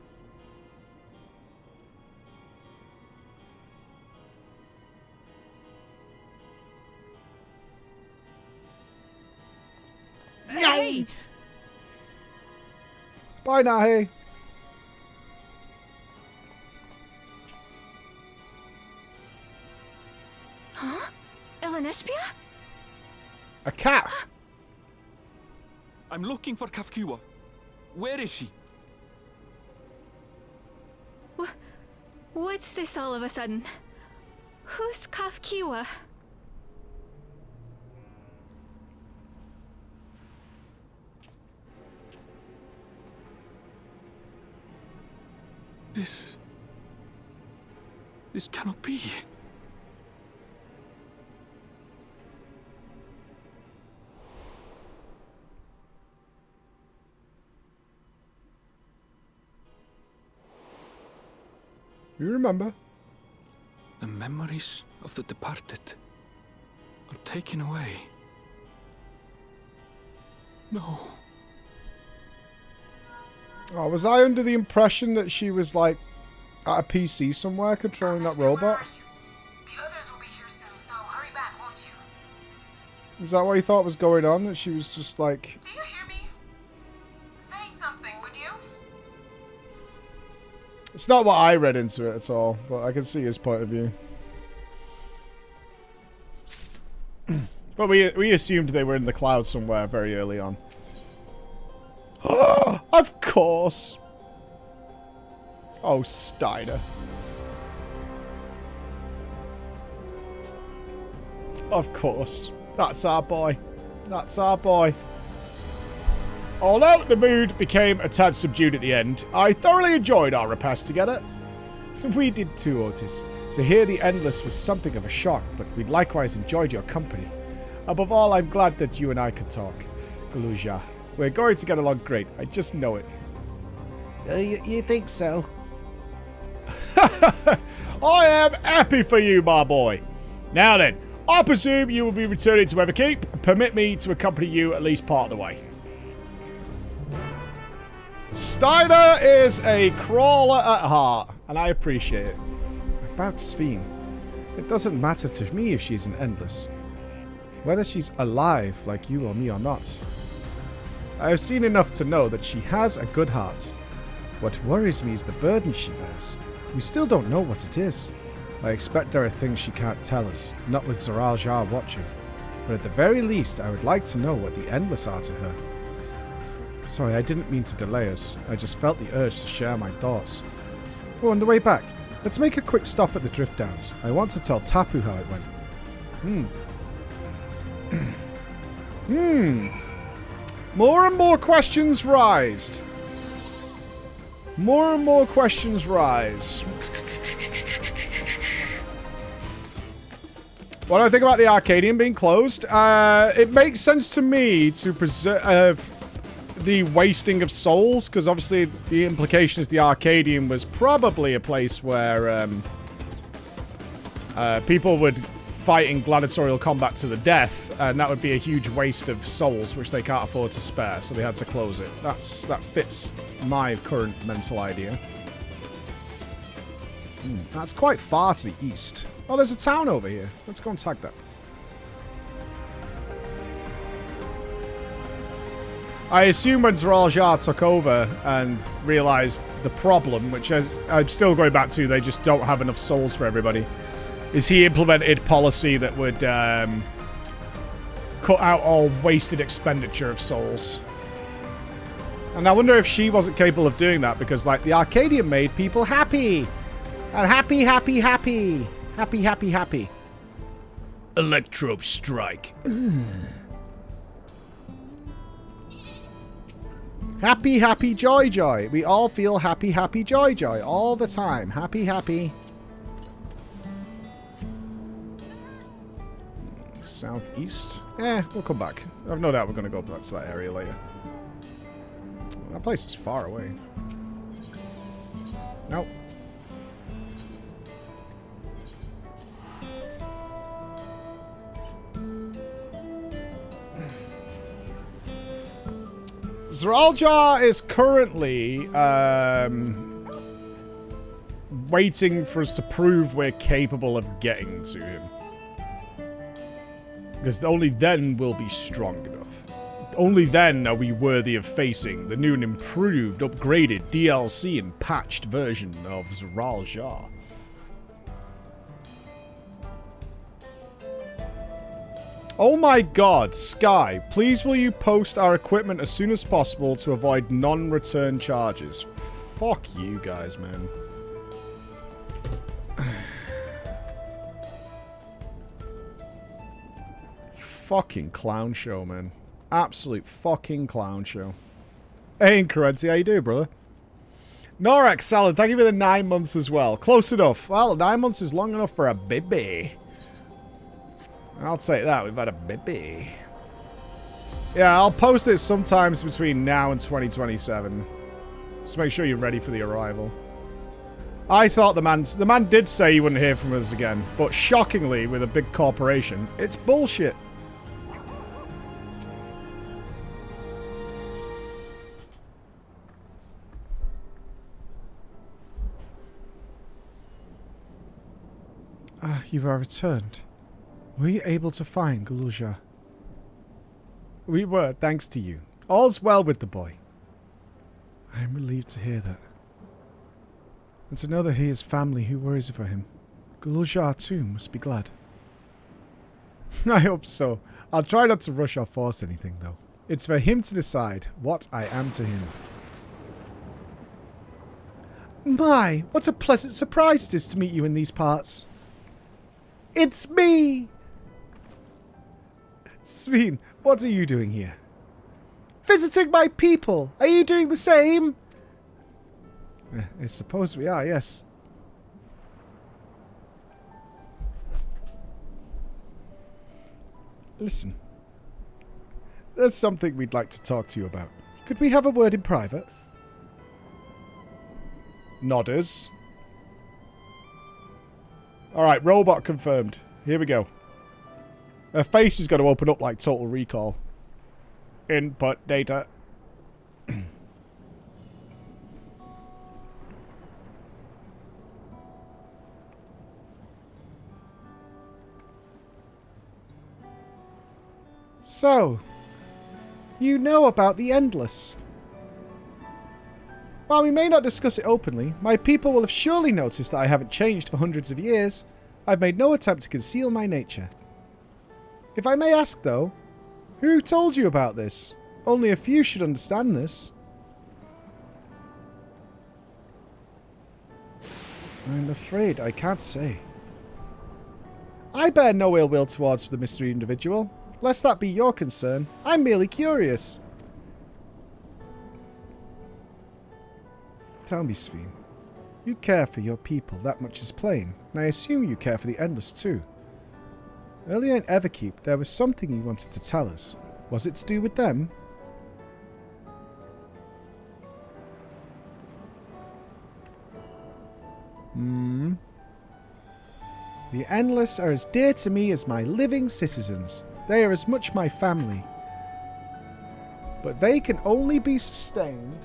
[SPEAKER 11] Hey!
[SPEAKER 1] Bye, Nahi.
[SPEAKER 7] Huh? Elenespia?
[SPEAKER 1] A cat.
[SPEAKER 6] I'm looking for Kafkiwa. Where is she?
[SPEAKER 7] What's this all of a sudden? Who's Kafkiwa?
[SPEAKER 6] This cannot be.
[SPEAKER 1] You remember?
[SPEAKER 6] The memories of the departed are taken away. No.
[SPEAKER 1] Oh, was I under the impression that she was like at a PC somewhere controlling that robot?
[SPEAKER 5] The others will be here soon, so hurry back, won't you?
[SPEAKER 1] Is that what you thought was going on? That she was just like...
[SPEAKER 5] Do you hear me? Say something, would you?
[SPEAKER 1] It's not what I read into it at all, but I can see his point of view. But we assumed they were in the cloud somewhere very early on. Of course. Oh, Steiner. Of course. That's our boy. That's our boy. Although the mood became a tad subdued at the end, I thoroughly enjoyed our repast together. We did too, Otis. To hear the Endless was something of a shock, but we likewise enjoyed your company. Above all, I'm glad that you and I could talk. Galuja. We're going to get along great. I just know it.
[SPEAKER 10] You think so?
[SPEAKER 1] I am happy for you, my boy. Now then, I presume you will be returning to Everkeep. Permit me to accompany you at least part of the way. Steiner is a crawler at heart, and I appreciate it. About Sphene. It doesn't matter to me if she's an Endless. Whether she's alive like you or me or not. I have seen enough to know that she has a good heart. What worries me is the burden she bears. We still don't know what it is. I expect there are things she can't tell us, not with Zoral Jar watching. But at the very least, I would like to know what the Endless are to her. Sorry, I didn't mean to delay us. I just felt the urge to share my thoughts. Oh, on the way back, let's make a quick stop at the Drift Downs. I want to tell Tapu how it went. More and more questions rise. More and more questions rise. What do I think about the Arcadian being closed? It makes sense to me to preserve the wasting of souls, because obviously the implication is the Arcadian was probably a place where people would fight in gladiatorial combat to the death, and that would be a huge waste of souls, which they can't afford to spare, so they had to close it. That fits my current mental idea. That's quite far to the east. Oh, there's a town over here. Let's go and tag that. I assume when Zoral Jar took over and realized the problem, which I'm still going back to, they just don't have enough souls for everybody, is he implemented policy that would cut out all wasted expenditure of souls. And I wonder if she wasn't capable of doing that because, like, the Arcadian made people happy. And happy, happy, happy. Happy, happy, happy. Electro strike. Happy, happy, joy, joy. We all feel happy, happy, joy, joy. All the time. Happy, happy. Southeast. We'll come back. I've no doubt we're going to go back to that area later. That place is far away. Nope. Zraljar is currently waiting for us to prove we're capable of getting to him. Because only then we'll be strong enough. Only then are we worthy of facing the new and improved, upgraded DLC and patched version of Zraljar. Oh my god, Sky, please will you post our equipment as soon as possible to avoid non-return charges. Fuck you guys, man. Fucking clown show, man. Absolute fucking clown show. Hey, Incurrency, how you doing, brother? Norex Salad, thank you for the 9 months as well. Close enough. Well, 9 months is long enough for a baby. I'll take that. We've had a baby. Yeah, I'll post it sometimes between now and 2027. Just make sure you're ready for the arrival. I thought the man did say he wouldn't hear from us again, but shockingly, with a big corporation, it's bullshit. You are returned. Were you able to find Guluzha? We were, thanks to you. All's well with the boy. I am relieved to hear that. And to know that he has family who worries for him. Guluzha too must be glad. I hope so. I'll try not to rush or force anything, though. It's for him to decide what I am to him. My, what a pleasant surprise it is to meet you in these parts. It's me! Sveen, what are you doing here? Visiting my people! Are you doing the same? I suppose we are, yes. Listen. There's something we'd like to talk to you about. Could we have a word in private? Nodders. Alright, robot confirmed. Here we go. Her face is going to open up like Total Recall. Input data. So, you know about the Endless. While we may not discuss it openly, my people will have surely noticed that I haven't changed for hundreds of years. I've made no attempt to conceal my nature. If I may ask, though, who told you about this? Only a few should understand this. I'm afraid I can't say. I bear no ill will towards the mystery individual. Lest that be your concern, I'm merely curious. Tell me, Sveen, you care for your people, that much is plain, and I assume you care for the Endless too. Earlier in Everkeep, there was something you wanted to tell us. Was it to do with them? The Endless are as dear to me as my living citizens. They are as much my family. But they can only be sustained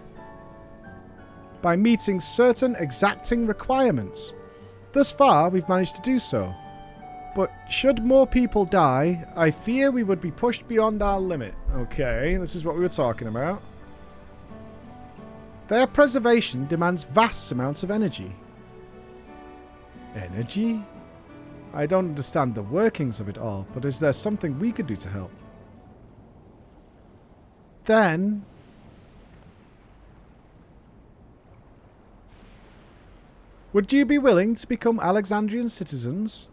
[SPEAKER 1] by meeting certain exacting requirements. Thus far, we've managed to do so. But should more people die, I fear we would be pushed beyond our limit. Okay, this is what we were talking about. Their preservation demands vast amounts of energy. Energy? I don't understand the workings of it all, but is there something we could do to help? Then... would you be willing to become Alexandrian citizens?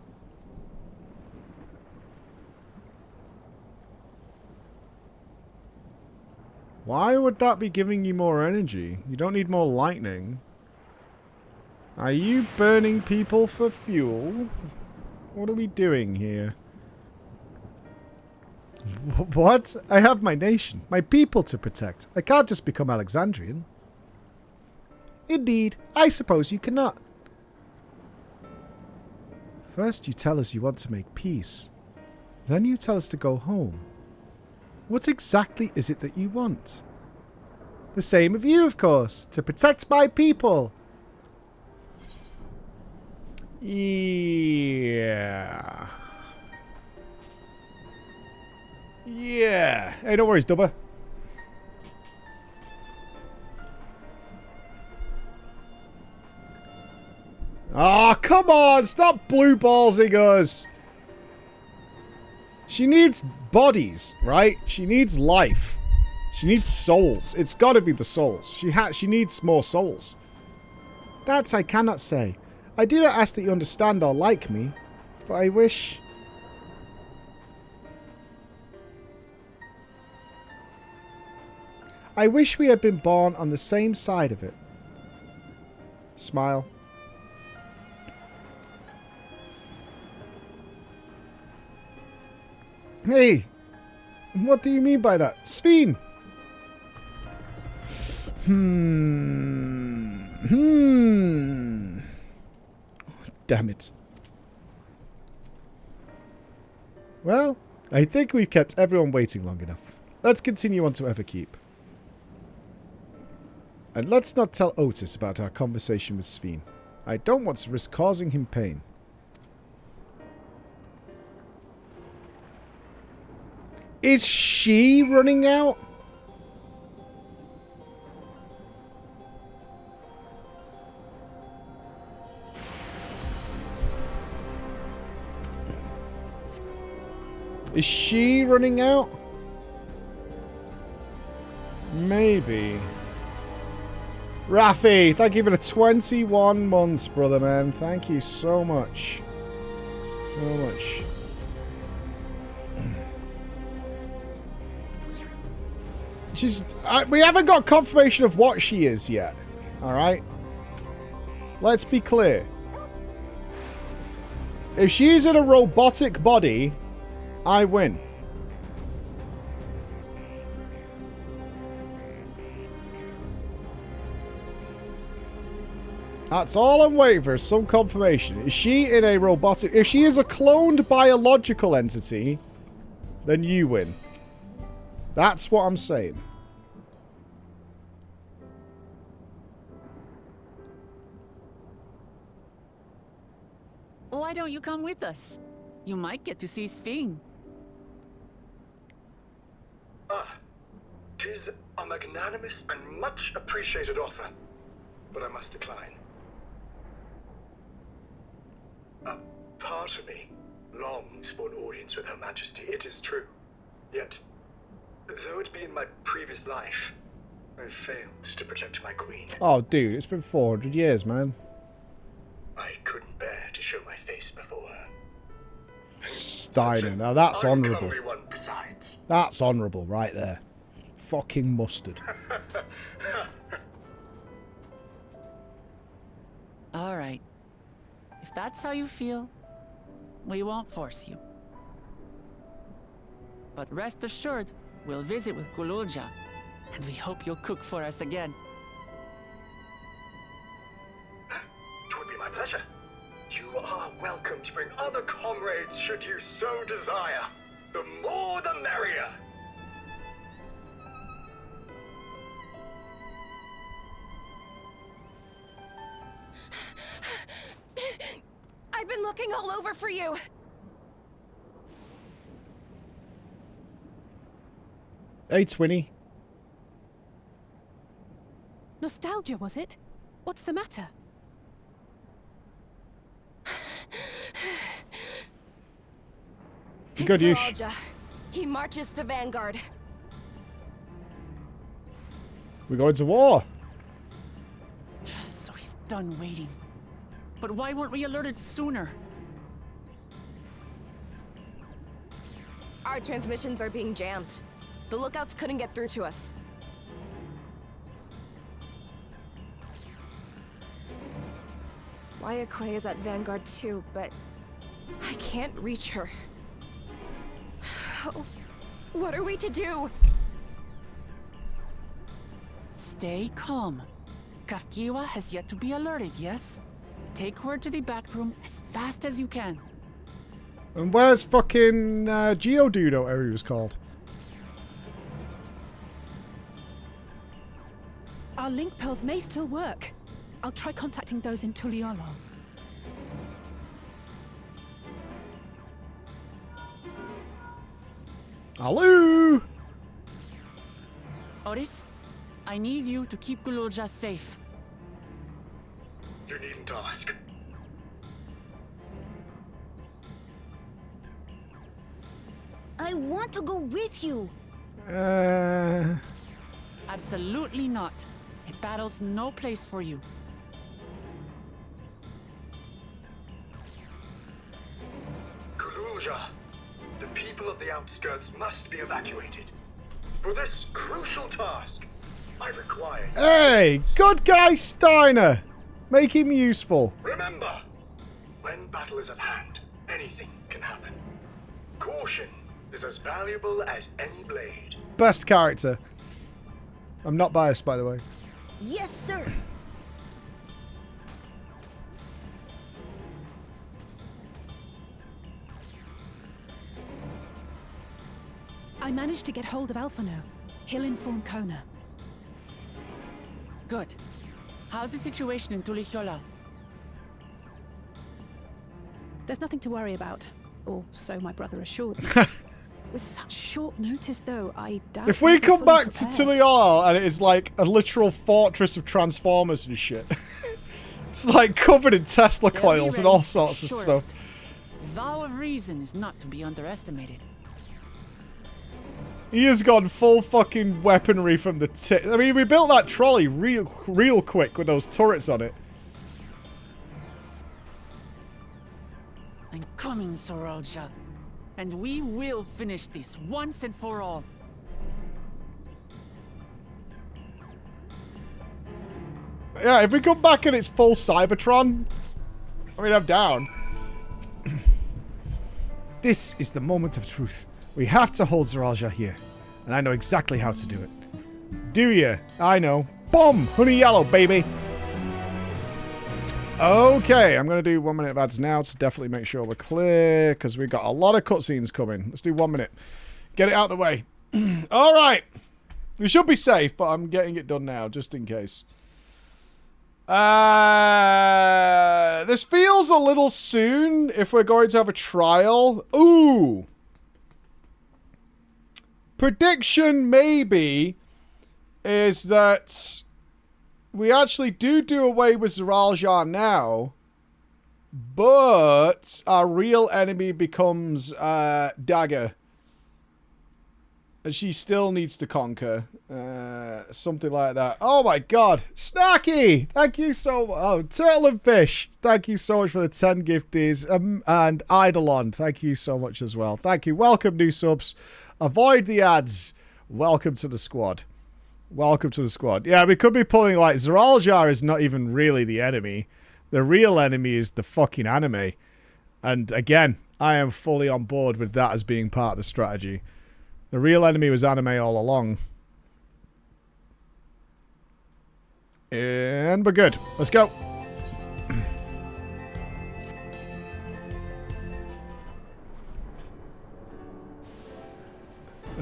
[SPEAKER 1] Why would that be giving you more energy? You don't need more lightning. Are you burning people for fuel? What are we doing here? What? I have my nation, my people to protect. I can't just become Alexandrian. Indeed, I suppose you cannot. First you tell us you want to make peace. Then you tell us to go home. What exactly is it that you want? The same of you, of course. To protect my people. Yeah. Yeah. Hey, no worries, Dubba. Ah, oh, come on. Stop blue ballsing us. She needs bodies, right? She needs life. She needs souls. It's got to be the souls. She needs more souls. That I cannot say. I do not ask that you understand or like me, but I wish... I wish we had been born on the same side of it. Smile. Hey! What do you mean by that? Sveen! Damn it. Well, I think we've kept everyone waiting long enough. Let's continue on to Everkeep. And let's not tell Otis about our conversation with Sveen. I don't want to risk causing him pain. Is she running out? Is she running out? Maybe. Rafi, thank you for the 21 months, brother, man. Thank you so much. So much. We haven't got confirmation of what she is yet. Alright? Let's be clear. If she's in a robotic body, I win. That's all I'm waiting for, some confirmation. Is she in a robotic... If she is a cloned biological entity, then you win. That's what I'm saying.
[SPEAKER 4] Why don't you come with us? You might get to see Sveen.
[SPEAKER 2] Tis a magnanimous and much appreciated offer, but I must decline. A part of me longs for an audience with Her Majesty, it is true. Yet, though it be in my previous life, I've failed to protect my queen.
[SPEAKER 1] Oh, dude, it's been 400 years, man.
[SPEAKER 2] I couldn't bear to show my face before her.
[SPEAKER 1] Steiner, now that's honourable.
[SPEAKER 2] One besides.
[SPEAKER 1] That's honourable right there. Fucking mustard.
[SPEAKER 4] Alright. If that's how you feel, we won't force you. But rest assured, we'll visit with Gululja, and we hope you'll cook for us again.
[SPEAKER 2] It would be my pleasure. You are welcome to bring other comrades should you so desire. The more the merrier.
[SPEAKER 12] I've been looking all over for you.
[SPEAKER 1] Hey, Twinny.
[SPEAKER 8] Nostalgia, was it? What's the matter?
[SPEAKER 1] Good use.
[SPEAKER 12] He marches to Vanguard.
[SPEAKER 1] We're going to war.
[SPEAKER 4] So he's done waiting. But why weren't we alerted sooner?
[SPEAKER 12] Our transmissions are being jammed. The lookouts couldn't get through to us. Wayakwe is at Vanguard too, but I can't reach her. What are we to do?
[SPEAKER 4] Stay calm. Kafkiwa has yet to be alerted, yes? Take her to the back room as fast as you can.
[SPEAKER 1] And where's fucking Geodude, or whatever he was called?
[SPEAKER 8] Our link pearls may still work. I'll try contacting those in Tuliolo.
[SPEAKER 1] Hello?
[SPEAKER 4] Oris, I need you to keep Guloja safe.
[SPEAKER 2] You needn't ask.
[SPEAKER 7] I want to go with you.
[SPEAKER 4] Absolutely not. A battle's no place for you.
[SPEAKER 2] Kululja, the people of the outskirts must be evacuated. For this crucial task, I require...
[SPEAKER 1] Hey, good guy Steiner. Make him useful.
[SPEAKER 2] Remember, when battle is at hand, anything can happen. Caution is as valuable as any blade.
[SPEAKER 1] Best character. I'm not biased, by the way.
[SPEAKER 7] Yes, sir.
[SPEAKER 8] I managed to get hold of Alphano. He'll inform Kona.
[SPEAKER 4] Good. How's the situation in Tulichola?
[SPEAKER 8] There's nothing to worry about. Or so my brother assured me. With such short notice, though, I doubt...
[SPEAKER 1] If we come back to Tulichola and it is like a literal fortress of transformers and shit. It's like covered in Tesla coils and all sorts of stuff.
[SPEAKER 4] The vow of reason is not to be underestimated.
[SPEAKER 1] He has gone full fucking weaponry from the tip. I mean, we built that trolley real quick with those turrets on it.
[SPEAKER 4] I'm coming, Soralja. And we will finish this once and for all.
[SPEAKER 1] Yeah, if we come back and it's full Cybertron, I mean, I'm down. This is the moment of truth. We have to hold Zoralja here, and I know exactly how to do it. Do you? I know. Boom! Honey yellow, baby! Okay, I'm going to do 1 minute of ads now to definitely make sure we're clear, because we've got a lot of cutscenes coming. Let's do 1 minute. Get it out of the way. Alright! We should be safe, but I'm getting it done now, just in case. This feels a little soon if we're going to have a trial. Ooh! Prediction, maybe, is that we actually do away with Zoralja now, but our real enemy becomes Dagger. And she still needs to conquer. Something like that. Oh my god. Snarky! Thank you so much. Oh, Turtle and Fish. Thank you so much for the 10 gifties. And Eidolon. Thank you so much as well. Thank you. Welcome, new subs. Avoid the ads. Welcome to the squad. Welcome to the squad. Yeah, we could be pulling like Zoralja is not even really the enemy. The real enemy is the fucking anime. And again, I am fully on board with that as being part of the strategy. The real enemy was anime all along. And we're good. Let's go.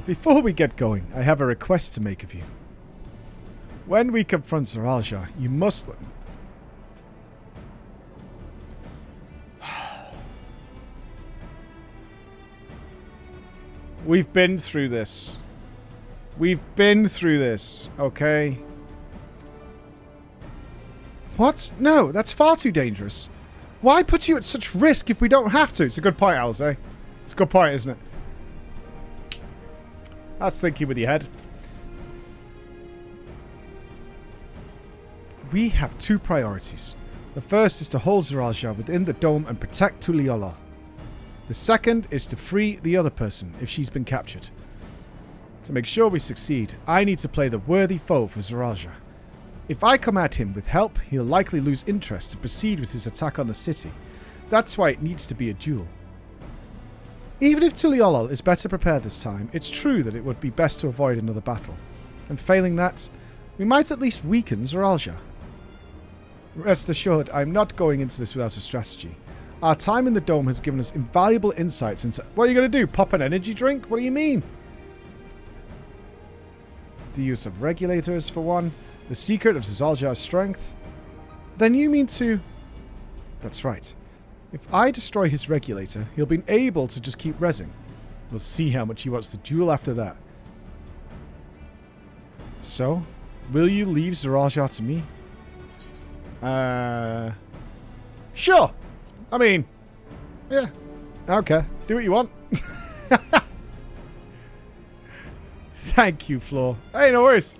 [SPEAKER 1] Before we get going, I have a request to make of you. When we confront Zoralja, you must... We've been through this. We've been through this, okay? What? No, that's far too dangerous. Why put you at such risk if we don't have to? It's a good point, Alice. It's a good point, isn't it? That's thinking with your head. We have two priorities. The first is to hold Zoralja within the dome and protect Tulichola. The second is to free the other person if she's been captured. To make sure we succeed, I need to play the worthy foe for Zoralja. If I come at him with help, he'll likely lose interest to proceed with his attack on the city. That's why it needs to be a duel. Even if Tuliolol is better prepared this time, it's true that it would be best to avoid another battle. And failing that, we might at least weaken Zoraal. Rest assured, I'm not going into this without a strategy. Our time in the dome has given us invaluable insights into... What are you going to do? Pop an energy drink? What do you mean? The use of regulators, for one. The secret of Zoljar's strength. Then you mean to... That's right. If I destroy his regulator, he'll be able to just keep rezzing. We'll see how much he wants to duel after that. So, will you leave Zoraal to me? Sure! I mean, yeah. Okay, do what you want. Thank you, Floor. Hey, no worries.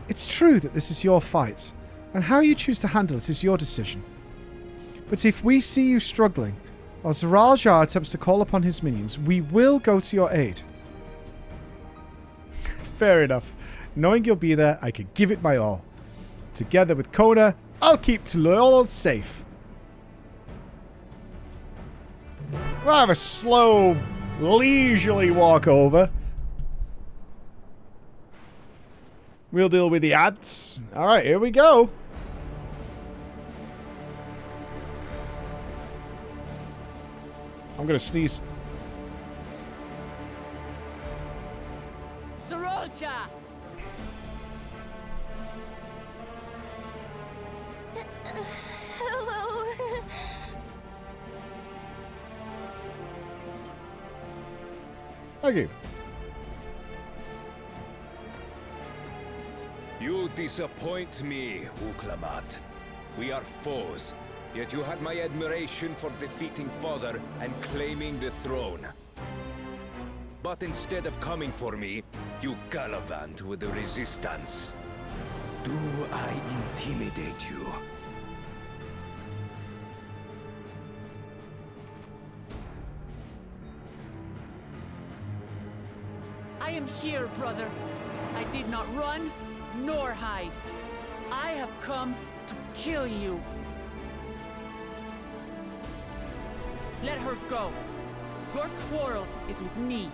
[SPEAKER 1] It's true that this is your fight, and how you choose to handle it is your decision. But if we see you struggling, or Zoraal attempts to call upon his minions, we will go to your aid. Fair enough. Knowing you'll be there, I could give it my all. Together with Kona, I'll keep Tuliolol safe. We'll have a slow, leisurely walk over. We'll deal with the ads. Alright, here we go. I'm gonna sneeze.
[SPEAKER 4] Zoraal!
[SPEAKER 7] Hello.
[SPEAKER 1] Thank you.
[SPEAKER 13] You disappoint me, Uklamat. We are foes, yet you had my admiration for defeating Father and claiming the throne. But instead of coming for me, you gallivant with the resistance. Do I intimidate you?
[SPEAKER 4] I am here, brother. I did not run, nor hide. I have come to kill you. Let her go. Your quarrel is with me.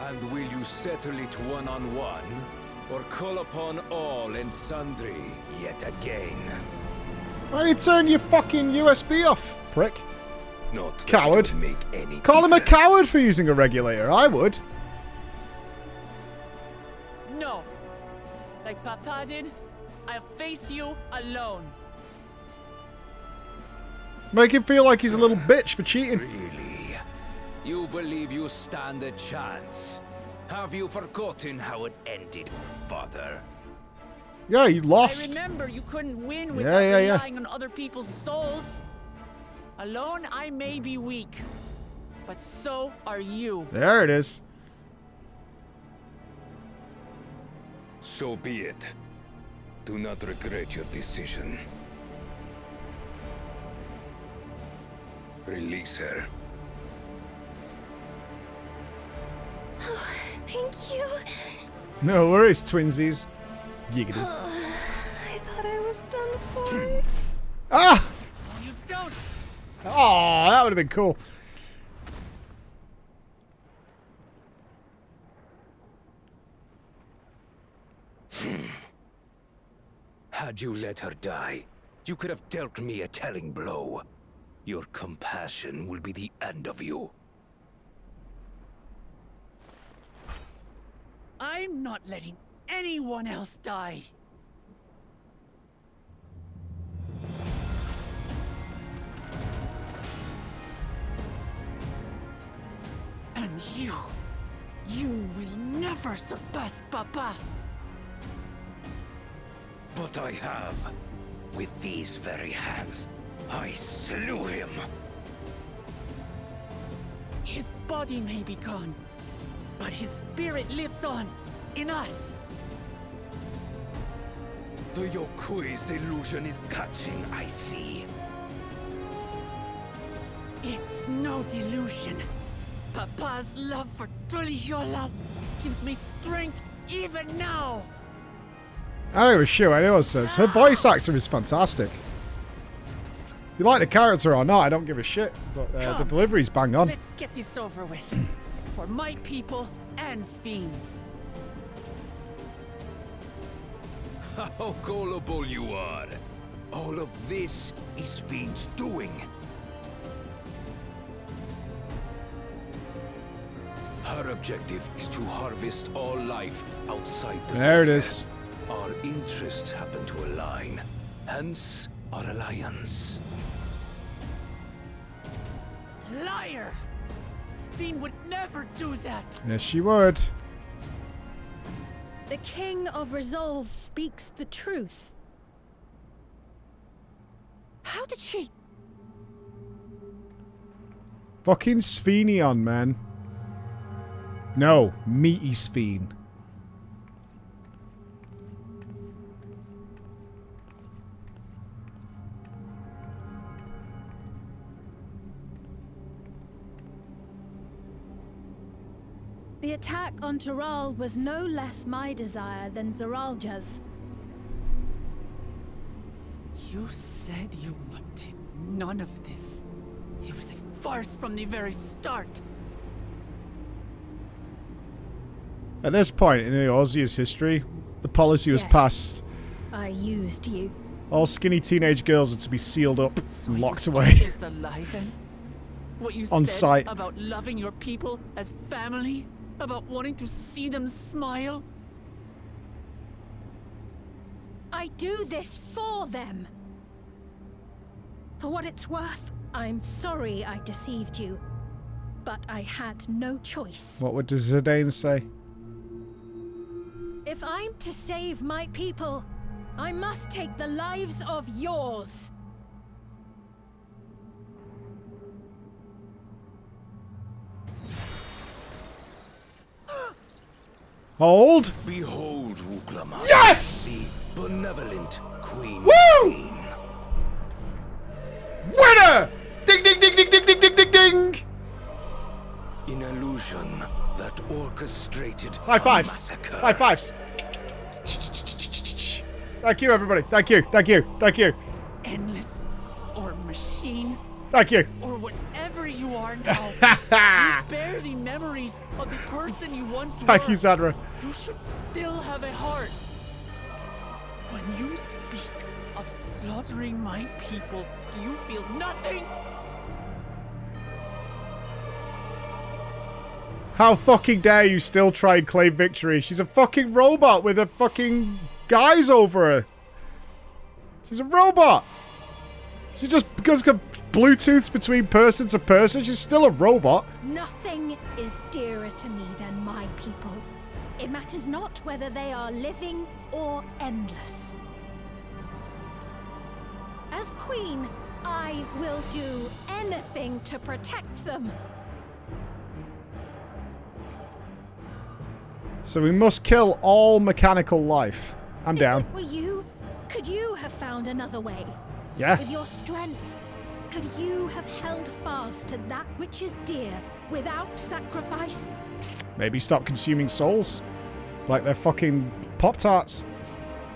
[SPEAKER 13] And will you settle it one-on-one, or call upon all and sundry yet again?
[SPEAKER 1] Why don't you turn your fucking USB off, prick?
[SPEAKER 13] Not that
[SPEAKER 1] coward.
[SPEAKER 13] it would make any
[SPEAKER 1] Call him a
[SPEAKER 13] difference.
[SPEAKER 1] coward for using a regulator. I would.
[SPEAKER 4] No. Like Papa did, I'll face you alone.
[SPEAKER 1] Make him feel like he's a little bitch for cheating.
[SPEAKER 13] Really? You believe you stand a chance? Have you forgotten how it ended with Father?
[SPEAKER 1] Yeah, you lost.
[SPEAKER 4] I remember you couldn't win without relying on other people's souls. Alone, I may be weak, but so are you.
[SPEAKER 1] There it is.
[SPEAKER 13] So be it. Do not regret your decision. Release her.
[SPEAKER 7] Oh, thank you.
[SPEAKER 1] No worries, twinsies. Giggity.
[SPEAKER 7] I thought I was done for.
[SPEAKER 1] Ah!
[SPEAKER 4] You don't.
[SPEAKER 1] Oh, that would have been cool.
[SPEAKER 13] Had you let her die, you could have dealt me a telling blow. Your compassion will be the end of you.
[SPEAKER 4] I'm not letting anyone else die. And you will never surpass Papa.
[SPEAKER 13] But I have. With these very hands, I slew him.
[SPEAKER 4] His body may be gone, but his spirit lives on in us.
[SPEAKER 13] The Yokui's delusion is catching, I see.
[SPEAKER 4] It's no delusion. Papa's love for Tuliolol gives me strength even now.
[SPEAKER 1] I don't give a shit what anyone says. Her voice actor is fantastic. If you like the character or not, I don't give a shit. But the delivery's bang on.
[SPEAKER 4] Let's get this over with. For my people and Sphines.
[SPEAKER 13] How gullible you are. All of this is Fiend's doing. Her objective is to harvest all life outside the
[SPEAKER 1] There it
[SPEAKER 13] barrier.
[SPEAKER 1] is.
[SPEAKER 13] Our interests happen to align, hence our alliance.
[SPEAKER 4] Liar! Sphine would never do that.
[SPEAKER 1] Yes, she would.
[SPEAKER 7] The King of Resolve speaks the truth.
[SPEAKER 4] How did she...
[SPEAKER 1] Fucking Sphenion, man. No, meaty Sphene.
[SPEAKER 7] The attack on Taral was no less my desire than Zaralja's.
[SPEAKER 4] You said you wanted none of this. It was a farce from the very start.
[SPEAKER 1] At this point in Eorzea's history, the policy was passed.
[SPEAKER 7] I used you.
[SPEAKER 1] All skinny teenage girls are to be sealed up and locked away.
[SPEAKER 4] Is the lie then? What you
[SPEAKER 1] On
[SPEAKER 4] said
[SPEAKER 1] sight.
[SPEAKER 4] about loving your people as family? About wanting to see them smile?
[SPEAKER 7] I do this for them. For what it's worth, I'm sorry I deceived you. But I had no choice.
[SPEAKER 1] What would Zidane say?
[SPEAKER 7] If I'm to save my people, I must take the lives of yours.
[SPEAKER 1] Hold.
[SPEAKER 13] Behold, Wuklama.
[SPEAKER 1] Yes!
[SPEAKER 13] The benevolent Queen.
[SPEAKER 1] Woo! Winner! Ding, ding, ding, ding, ding, ding, ding, ding, ding!
[SPEAKER 13] An illusion that orchestrated
[SPEAKER 1] High fives.
[SPEAKER 13] a massacre.
[SPEAKER 1] High fives. Thank you, everybody. Thank you. Thank you. Thank you.
[SPEAKER 4] Endless or machine
[SPEAKER 1] Thank you.
[SPEAKER 4] or whatever you are now. You bear the memories of the person you once were.
[SPEAKER 1] Thank you, Sandra.
[SPEAKER 4] You should still have a heart. When you speak of slaughtering my people, do you feel nothing?
[SPEAKER 1] How fucking dare you still try and claim victory? She's a fucking robot with a fucking guys over her. She's a robot. She just because of Bluetooths between person to person, she's still a robot.
[SPEAKER 7] Nothing is dearer to me than my people. It matters not whether they are living or endless. As queen, I will do anything to protect them.
[SPEAKER 1] So we must kill all mechanical life. I'm down.
[SPEAKER 7] If it were you, could you have found another way?
[SPEAKER 1] Yeah.
[SPEAKER 7] With your strength, could you have held fast to that which is dear without sacrifice?
[SPEAKER 1] Maybe stop consuming souls. Like they're fucking Pop-Tarts.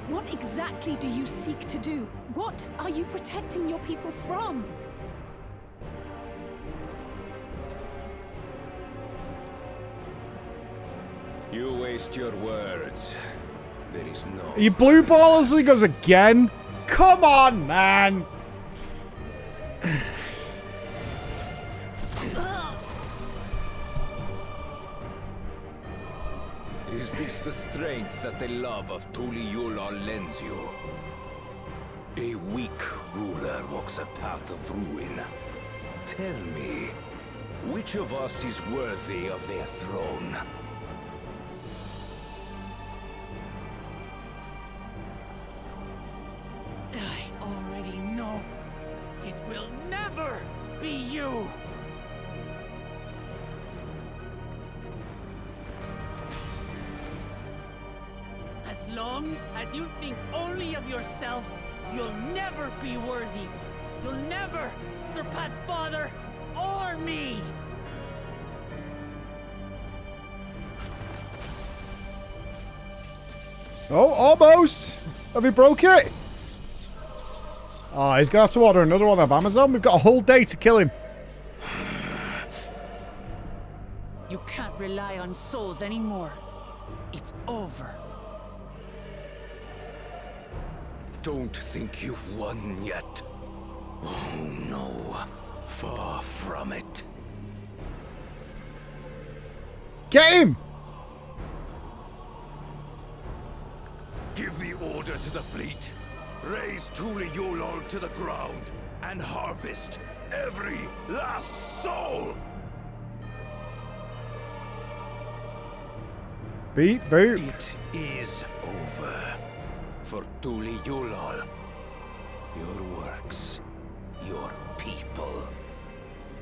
[SPEAKER 8] What exactly do you seek to do? What are you protecting your people from?
[SPEAKER 13] You waste your words. There is no...
[SPEAKER 1] Are you blue balling us again? Come on, man.
[SPEAKER 13] Is this the strength that the love of Tuliyola lends you? A weak ruler walks a path of ruin. Tell me, which of us is worthy of their throne?
[SPEAKER 4] I already know. It will never be you. As long as you think only of yourself, you'll never be worthy. You'll never surpass Father or me.
[SPEAKER 1] Oh, almost. Have we broke it? Oh, he's going to have to order another one off Amazon. We've got a whole day to kill him.
[SPEAKER 4] You can't rely on souls anymore. It's over.
[SPEAKER 13] Don't think you've won yet. Oh no, far from it.
[SPEAKER 1] Get him!
[SPEAKER 13] Give the order to the fleet. Raise Tuliulol to the ground and harvest every last soul.
[SPEAKER 1] Beep, boop.
[SPEAKER 13] It is over for Tuliulol. Your works, your people,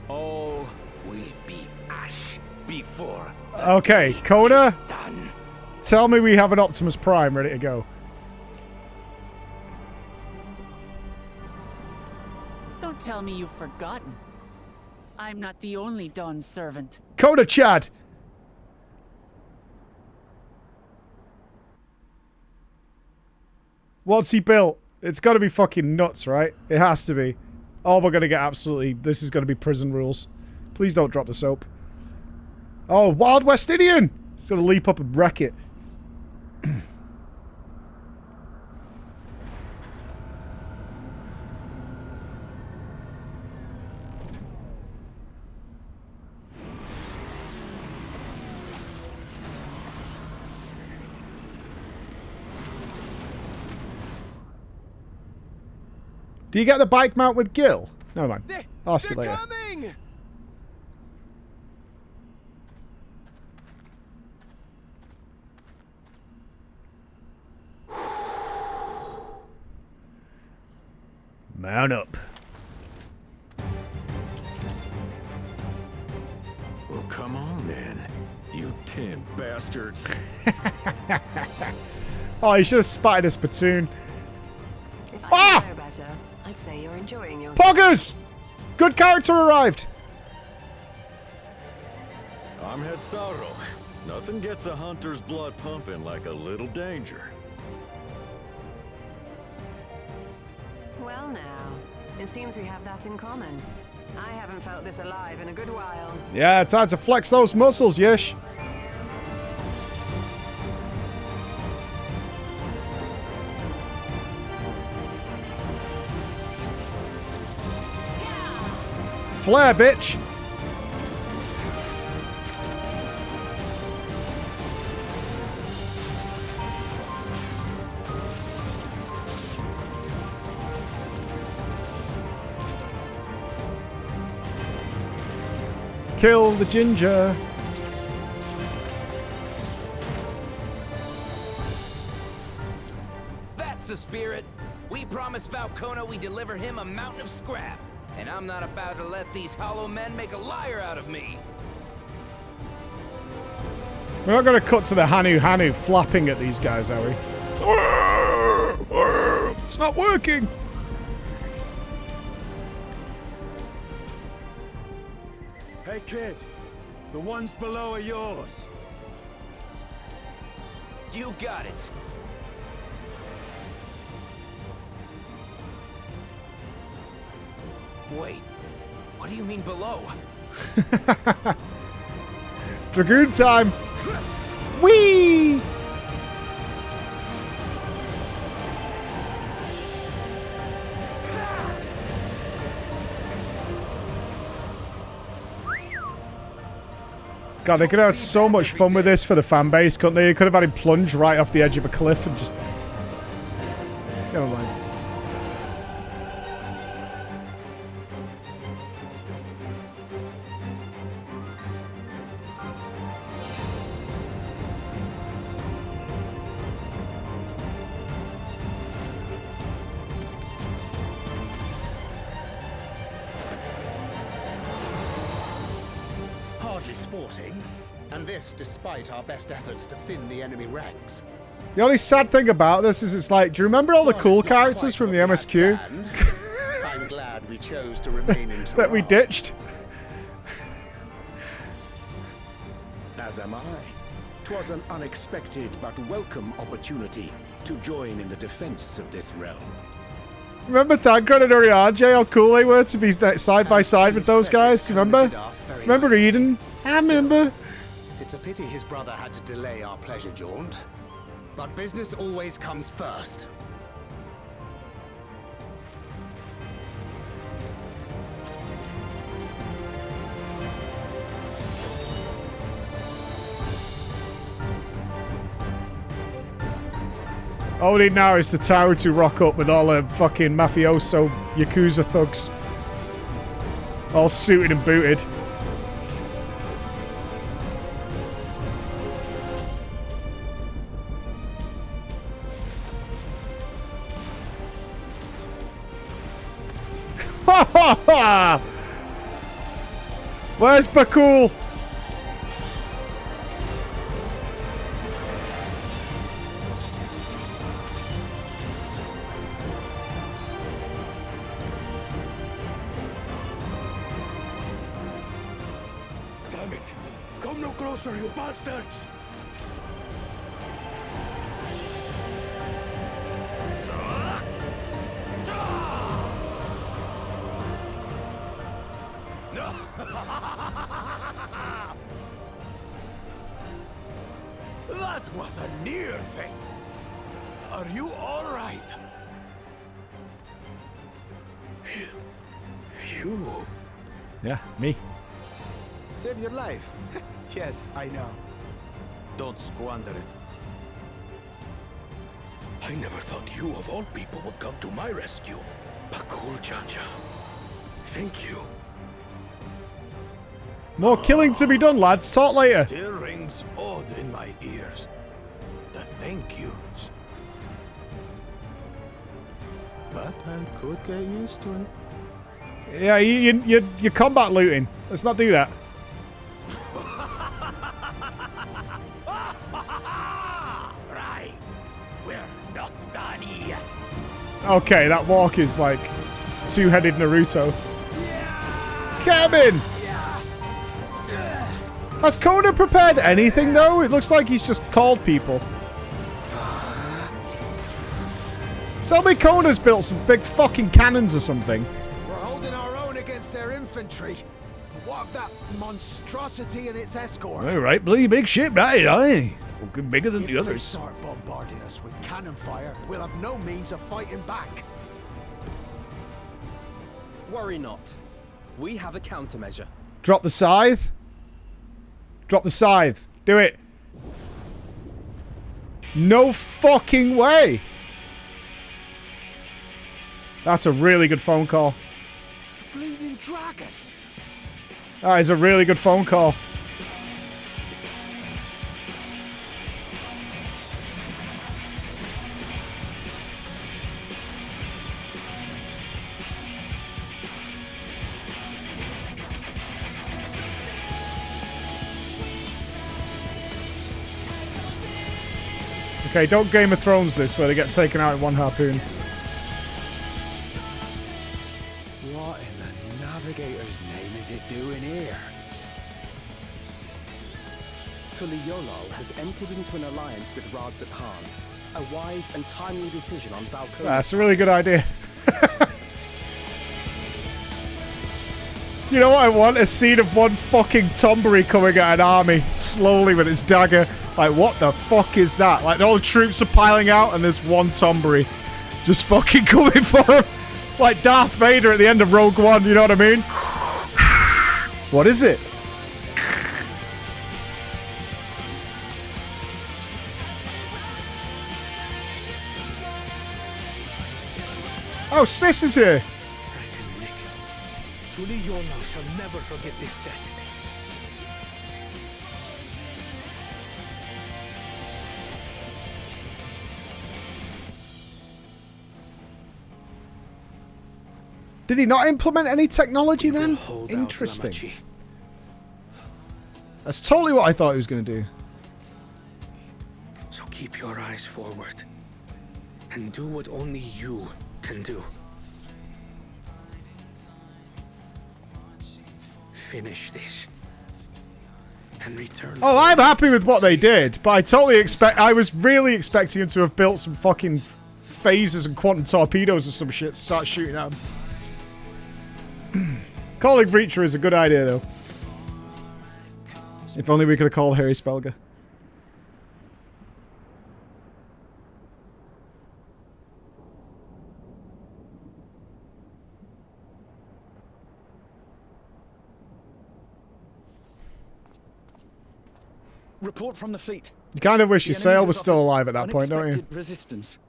[SPEAKER 13] all will be ash before the
[SPEAKER 1] Okay,
[SPEAKER 13] day
[SPEAKER 1] Kona,
[SPEAKER 13] is done.
[SPEAKER 1] tell me we have an Optimus Prime ready to go.
[SPEAKER 4] Don't tell me you've forgotten. I'm not the only Dawn's servant.
[SPEAKER 1] Kona Chad! What's he built? It's got to be fucking nuts, right? It has to be. Oh, we're going to get absolutely... This is going to be prison rules. Please don't drop the soap. Oh, Wild West Indian! It's going to leap up and wreck it. Do you get the bike mount with Gil? Never mind. I'll ask you later.
[SPEAKER 13] Coming!
[SPEAKER 1] Mount up.
[SPEAKER 13] Well, come on then, you tin bastards.
[SPEAKER 1] Oh, you should have spotted a spittoon.
[SPEAKER 14] If
[SPEAKER 1] Ah!
[SPEAKER 14] I know better, I'd say you're enjoying yourself.
[SPEAKER 1] Poggers! Good character arrived.
[SPEAKER 15] I'm Head Sorrow. Nothing gets a hunter's blood pumping like a little danger.
[SPEAKER 14] Well now, it seems we have that in common. I haven't felt this alive in a good while.
[SPEAKER 1] Yeah, time to flex those muscles, Yish. Flare, bitch. Kill the ginger.
[SPEAKER 16] That's the spirit. We promised Falcona we'd deliver him a mountain of scrap. And I'm not about to let these hollow men make a liar out of me.
[SPEAKER 1] We're not going to cut to the Hanu flapping at these guys, are we? It's not working.
[SPEAKER 15] Hey kid, the ones below are yours.
[SPEAKER 16] You got it. Wait, what do you mean below?
[SPEAKER 1] Dragoon time. Whee! God, they could have had so much fun with this for the fan base, couldn't they? You could have had him plunge right off the edge of a cliff and just... Never mind.
[SPEAKER 17] Hardly sporting, and this despite our best efforts to thin the enemy ranks.
[SPEAKER 1] The only sad thing about this is it's like, do you remember all the cool characters from the MSQ?
[SPEAKER 17] I'm glad we chose to remain in
[SPEAKER 1] that we ditched?
[SPEAKER 17] As am I. 'Twas an unexpected but welcome opportunity to join in the defense of this realm.
[SPEAKER 1] Remember Thancred and Urianger, how cool they were to be side by side with those guys? You remember? Remember Eden? I remember.
[SPEAKER 17] It's a pity his brother had to delay our pleasure jaunt. But business always comes first.
[SPEAKER 1] All we need now is the tower to rock up with all the fucking mafioso Yakuza thugs. All suited and booted. Where's Bakul?
[SPEAKER 17] Damn it! Come no closer, you bastards!
[SPEAKER 18] That was a near thing. Are you all right?
[SPEAKER 17] You?
[SPEAKER 1] Yeah, me.
[SPEAKER 18] Save your life. Yes, I know. Don't squander it.
[SPEAKER 17] I never thought you of all people would come to my rescue. Bakul Chacha. Thank you.
[SPEAKER 1] More killing to be done, lads. Talk later.
[SPEAKER 18] Still rings odd in my ears. The thank yous. But I could get used to it.
[SPEAKER 1] Yeah, you're combat looting. Let's not do that.
[SPEAKER 18] Right. We're not done yet.
[SPEAKER 1] Okay, that walk is like two-headed Naruto. Cabin! Has Kona prepared anything, though? It looks like he's just called people. Tell me Kona's built some big fucking cannons or something.
[SPEAKER 17] We're holding our own against their infantry. But what of that monstrosity and its escort?
[SPEAKER 1] All right, bloody big ship, right? Aye. Fucking bigger than the
[SPEAKER 17] If they
[SPEAKER 1] others.
[SPEAKER 17] start bombarding us with cannon fire, we'll have no means of fighting back.
[SPEAKER 19] Worry not. We have a countermeasure.
[SPEAKER 1] Drop the scythe. Drop the scythe. Do it. No fucking way. That's a really good phone call.
[SPEAKER 17] Bleeding dragon.
[SPEAKER 1] That is a really good phone call. Okay, don't Game of Thrones this where they get taken out in one harpoon.
[SPEAKER 17] What in the Navigator's name is it doing here?
[SPEAKER 19] Tuliyollal has entered into an alliance with Radzat Khan. A wise and timely decision on Valkyrie.
[SPEAKER 1] That's a really good idea. You know what I want? A scene of one fucking Tombury coming at an army slowly with its dagger. Like, what the fuck is that? Like, all the troops are piling out and there's one Tombury just fucking coming for him. Like Darth Vader at the end of Rogue One, you know what I mean? What is it? Oh, Sis is here.
[SPEAKER 17] Tuliyollal shall never forget this debt.
[SPEAKER 1] Did he not implement any technology then? Interesting. That's totally what I thought he was going to do.
[SPEAKER 17] So keep your eyes forward and do what only you can do. Finish this
[SPEAKER 19] and return.
[SPEAKER 1] Oh, I'm happy with what they did, but I was really expecting him to have built some fucking phasers and quantum torpedoes or some shit to start shooting at him. Calling Reacher is a good idea, though. If only we could have called Harry Spelger.
[SPEAKER 19] Report from the fleet.
[SPEAKER 1] You kind of wish your sail was still alive at that point, don't you?
[SPEAKER 19] Resistance.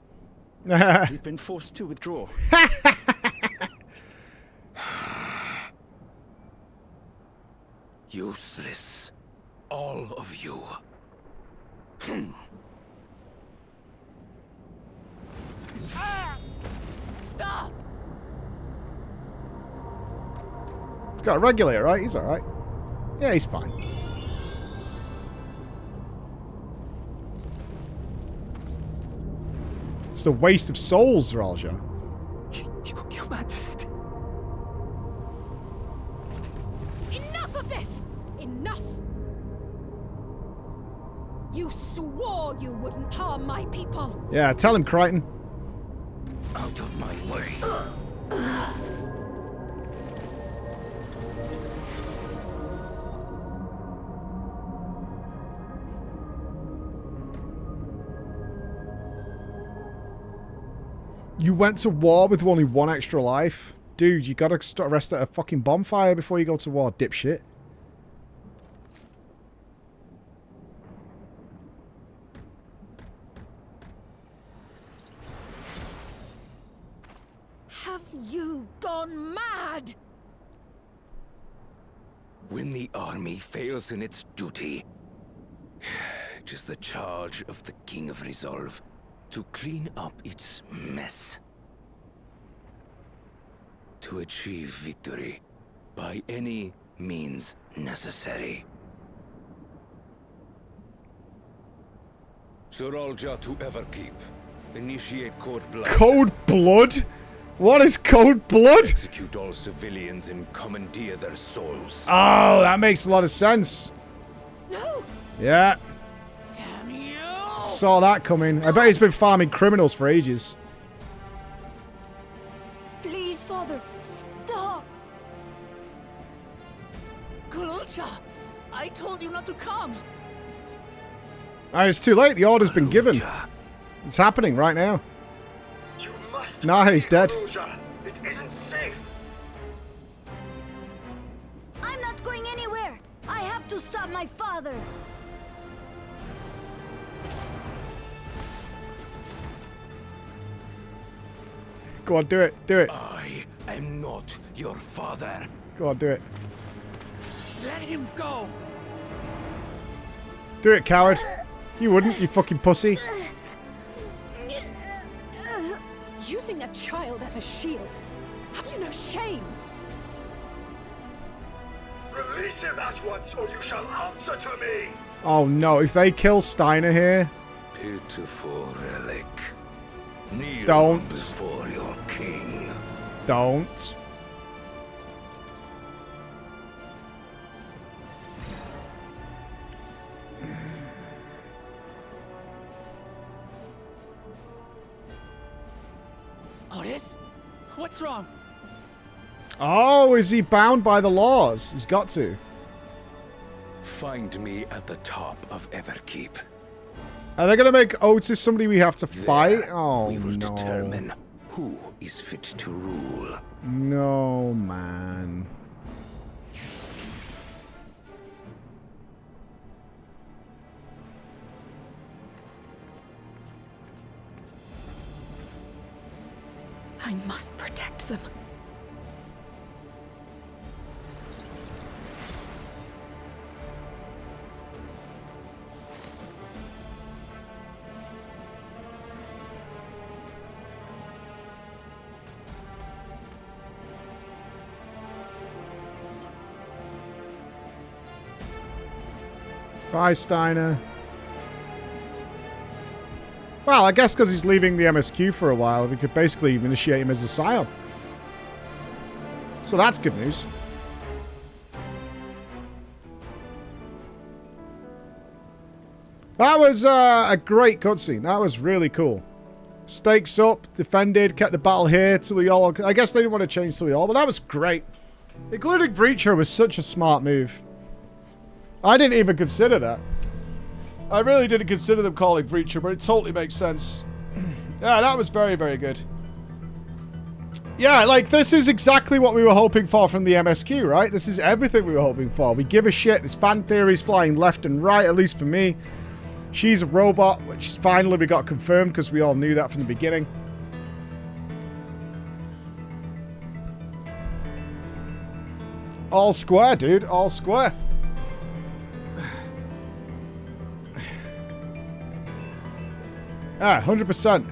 [SPEAKER 19] We've been forced to withdraw.
[SPEAKER 13] Useless. All of you.
[SPEAKER 4] Stop!
[SPEAKER 1] He's got a regulator, right? He's alright. Yeah, he's fine. It's a waste of souls, Ralja.
[SPEAKER 19] Your Majesty.
[SPEAKER 7] Enough of this! Enough! You swore you wouldn't harm my people.
[SPEAKER 1] Yeah, tell him, Crichton.
[SPEAKER 13] Out of my way.
[SPEAKER 1] You went to war with only one extra life? Dude, you gotta rest at a fucking bonfire before you go to war, dipshit.
[SPEAKER 7] Have you gone mad?
[SPEAKER 13] When the army fails in its duty, it is the charge of the King of Resolve to clean up its mess. To achieve victory by any means necessary. Suralja to Everkeep. Initiate Code Blood.
[SPEAKER 1] Code Blood? What is Code Blood?
[SPEAKER 13] Execute all civilians and commandeer their souls.
[SPEAKER 1] Oh, that makes a lot of sense.
[SPEAKER 7] No.
[SPEAKER 1] Yeah.
[SPEAKER 4] Damn you!
[SPEAKER 1] Saw that coming. I bet he's been farming criminals for ages.
[SPEAKER 7] Please, Father, stop.
[SPEAKER 4] Kulucha! I told you not to come.
[SPEAKER 1] It's too late. The order's been given. It's happening right now.
[SPEAKER 2] You must.
[SPEAKER 1] Nah, he's dead.
[SPEAKER 2] It isn't safe.
[SPEAKER 20] I'm not going anywhere. I have to stop my father.
[SPEAKER 1] Go on, do it. Do it.
[SPEAKER 13] I am not your father.
[SPEAKER 1] Go on, do it.
[SPEAKER 4] Let him go.
[SPEAKER 1] Do it, coward. You wouldn't, you fucking pussy.
[SPEAKER 7] Using a child as a shield. Have you no shame?
[SPEAKER 2] Release him at once, or you shall answer to me.
[SPEAKER 1] Oh no, if they kill Steiner here.
[SPEAKER 13] Pitiful relic. Kneel
[SPEAKER 1] Don't.
[SPEAKER 13] before your king.
[SPEAKER 1] Don't.
[SPEAKER 4] Otis? What's wrong?
[SPEAKER 1] Oh, is he bound by the laws? He's got to.
[SPEAKER 13] Find me at the top of Everkeep.
[SPEAKER 1] Are they going to make Otis somebody we have to fight? Oh,
[SPEAKER 13] we will
[SPEAKER 1] no.
[SPEAKER 13] determine who is fit to rule.
[SPEAKER 1] No, man.
[SPEAKER 7] I must protect them.
[SPEAKER 1] Bye, Steiner. Well, I guess because he's leaving the MSQ for a while, we could basically initiate him as a scion. So that's good news. That was a great cutscene. That was really cool. Stakes up, defended, kept the battle here. Tuliol. I guess they didn't want to change Tuliol, but that was great. Including Breacher was such a smart move. I didn't even consider that. I really didn't consider them calling Breacher, but it totally makes sense. Yeah, that was very, very good. Yeah, like, this is exactly what we were hoping for from the MSQ, right? This is everything we were hoping for. We give a shit. There's fan theories flying left and right, at least for me. She's a robot, which finally we got confirmed because we all knew that from the beginning. All square, dude. All square. Ah, 100%.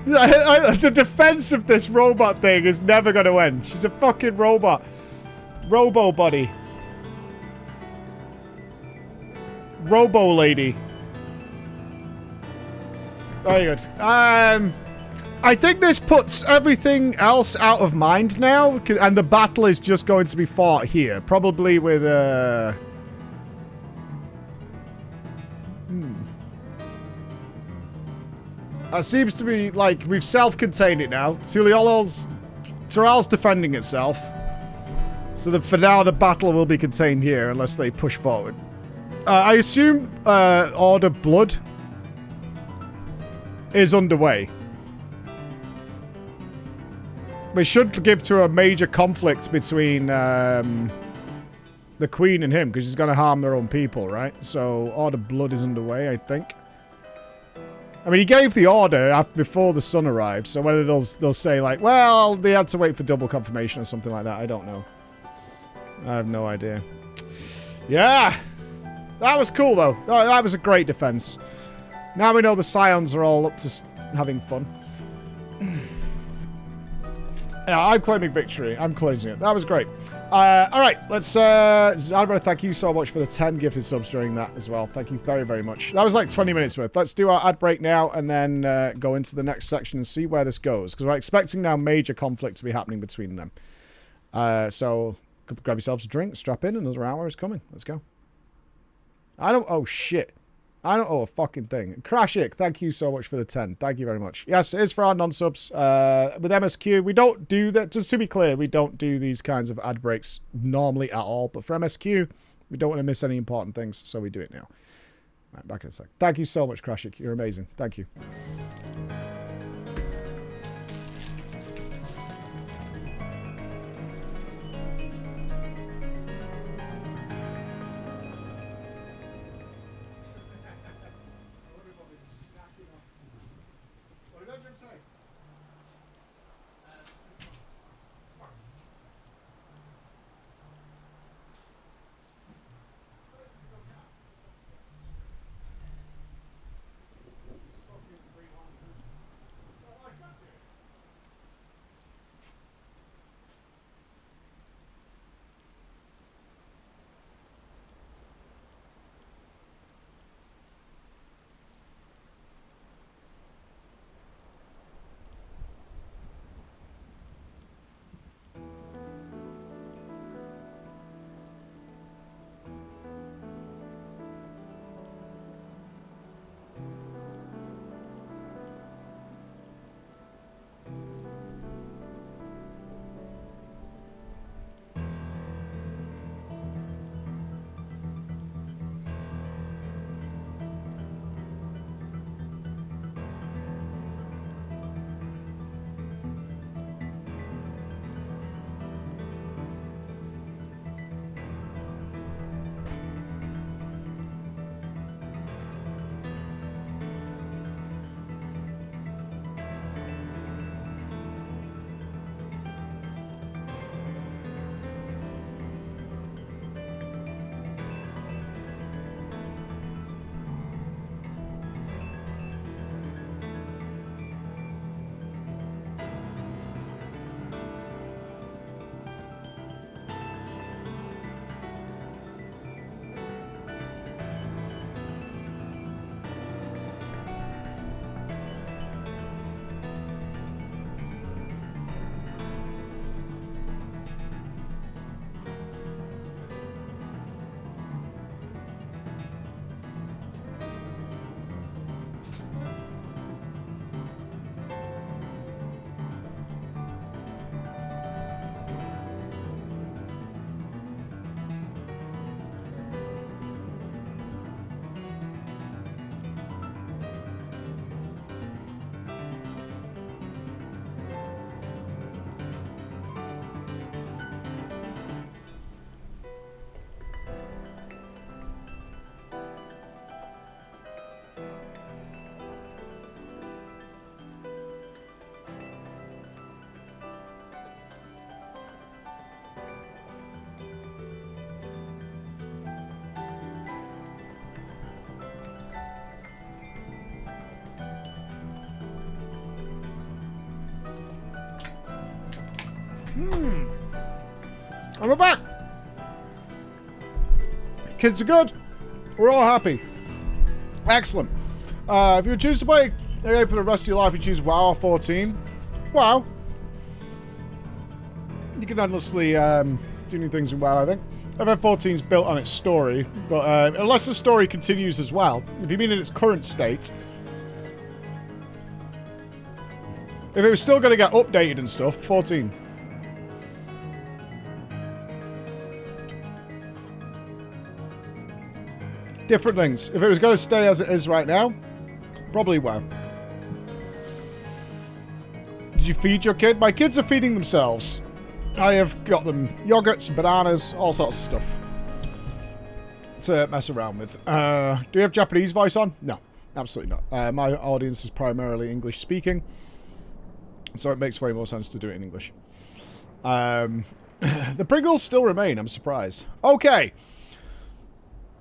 [SPEAKER 1] I love the defense of this robot thing is never going to end. She's a fucking robot. Robo buddy. Robo lady. Very good. I think this puts everything else out of mind now, and the battle is just going to be fought here, probably with It seems to be like we've self-contained it now. Tural's defending itself, so for now the battle will be contained here unless they push forward. I assume Order Blood is underway. We should give to a major conflict between the Queen and him, because she's going to harm their own people, right? So Order Blood is underway, I think. I mean, he gave the order before the sun arrived, so whether they'll say, like, well, they had to wait for double confirmation or something like that, I don't know. I have no idea. Yeah! That was cool, though. That was a great defense. Now we know the Scions are all up to having fun. Yeah, I'm claiming victory. I'm closing it. That was great. Alright, let's... Zadra, thank you so much for the 10 gifted subs during that as well. Thank you very, very much. That was like 20 minutes worth. Let's do our ad break now and then go into the next section and see where this goes. Because we're expecting now major conflict to be happening between them. So, grab yourselves a drink, strap in, another hour is coming. Let's go. I don't... Oh, shit. I don't owe a fucking thing. Crashik, thank you so much for the 10. Thank you very much. Yes, it is for our non-subs. With MSQ, we don't do that. Just to be clear, we don't do these kinds of ad breaks normally at all. But for MSQ, we don't want to miss any important things, so we do it now. Right, back in a sec. Thank you so much, Crashik. You're amazing. Thank you. And we're back. Kids are good. We're all happy. Excellent. If you would choose to play a game for the rest of your life, you choose WoW or 14. WoW. You can endlessly do new things in WoW, I think. FF14 is built on its story, but unless the story continues as well, if you mean in its current state, if it was still going to get updated and stuff, 14. Different things. If it was going to stay as it is right now, probably WoW. Did you feed your kid? My kids are feeding themselves. I have got them yogurts, bananas, all sorts of stuff to mess around with. Do you have Japanese voice on? No, absolutely not. My audience is primarily English speaking, so it makes way more sense to do it in English. The Pringles still remain. I'm surprised. Okay.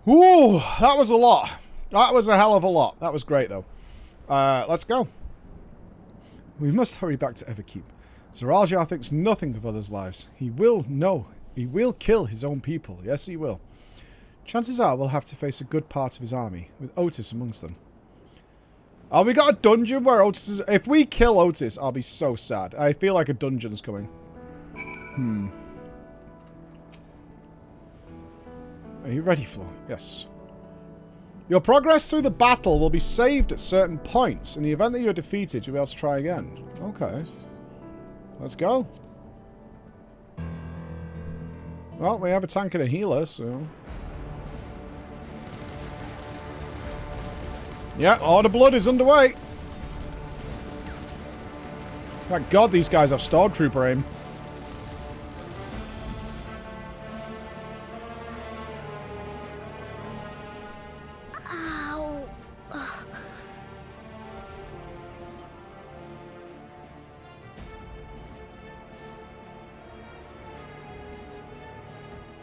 [SPEAKER 1] Ooh, that was a lot. That was a hell of a lot. That was great, though. Let's go. We must hurry back to Everkeep. Zeraljar thinks nothing of others' lives. He will kill his own people. Yes, he will. Chances are we'll have to face a good part of his army, with Otis amongst them. Oh, we got a dungeon where Otis is... If we kill Otis, I'll be so sad. I feel like a dungeon's coming. Are you ready, Flo? Yes. Your progress through the battle will be saved at certain points. In the event that you're defeated, you'll be able to try again. Okay. Let's go. Well, we have a tank and a healer, so... Yeah, Order Blood is underway. Thank God these guys have Stormtrooper aim.
[SPEAKER 20] Ow.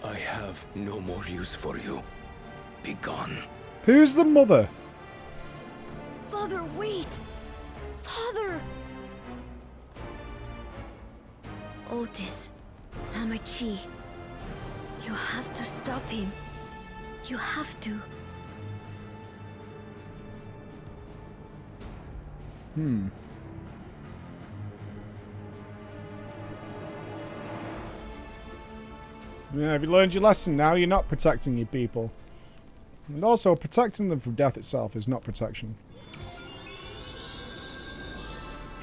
[SPEAKER 17] I have no more use for you. Be gone.
[SPEAKER 1] Who's the mother?
[SPEAKER 20] Father, wait! Father! Otis, Hamachi, you have to stop him. You have to.
[SPEAKER 1] Yeah, have you learned your lesson now? You're not protecting your people. And also, protecting them from death itself is not protection.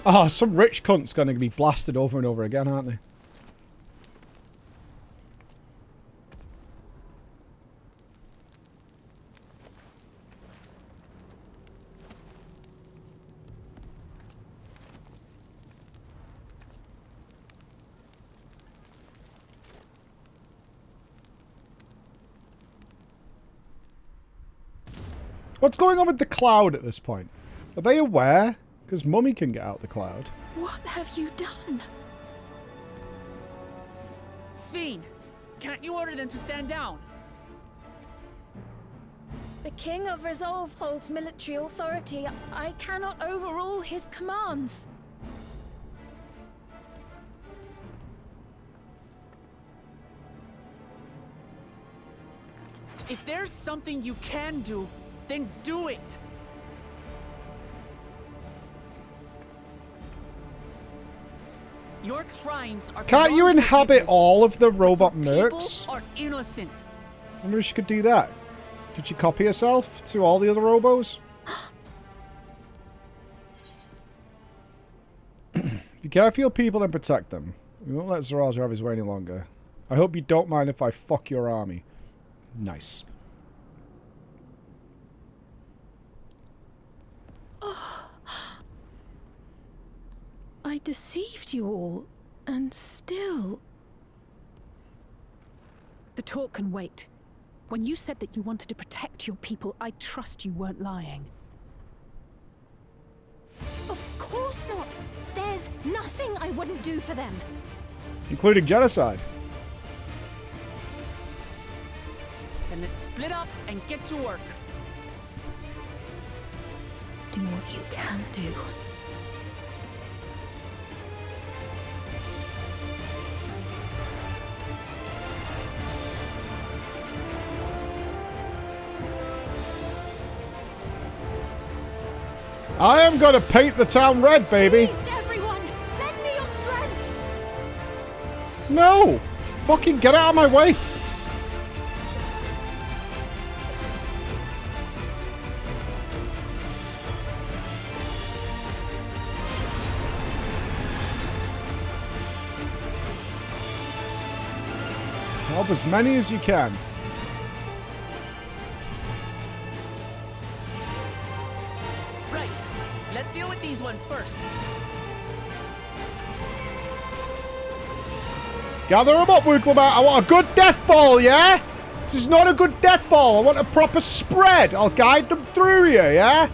[SPEAKER 1] Oh, some rich cunt's going to be blasted over and over again, aren't they? What's going on with the cloud at this point? Are they aware? Because Mummy can get out the cloud.
[SPEAKER 7] What have you done?
[SPEAKER 4] Sveen, can't you order them to stand down?
[SPEAKER 7] The King of Resolve holds military authority. I cannot overrule his commands.
[SPEAKER 4] If there's something you can do, then do it! Your crimes are...
[SPEAKER 1] Can't you inhabit all of the robot mercs?
[SPEAKER 4] People are innocent.
[SPEAKER 1] I wonder if she could do that. Did she copy herself to all the other robos? Be careful for your people and protect them. We won't let Zeraljar have his way any longer. I hope you don't mind if I fuck your army. Nice.
[SPEAKER 7] I deceived you all, and still...
[SPEAKER 8] The talk can wait. When you said that you wanted to protect your people, I trust you weren't lying.
[SPEAKER 7] Of course not! There's nothing I wouldn't do for them!
[SPEAKER 1] Including genocide.
[SPEAKER 4] Then let's split up and get to work.
[SPEAKER 7] Do what you can do.
[SPEAKER 1] I am gonna paint the town red, baby.
[SPEAKER 7] Please, everyone, lend me your strength.
[SPEAKER 1] No! Fucking get out of my way. Help as many as you can.
[SPEAKER 4] Right. Let's deal with these ones first.
[SPEAKER 1] Gather them up, Wooklemat. I want a good death ball, yeah? This is not a good death ball. I want a proper spread. I'll guide them through you, yeah?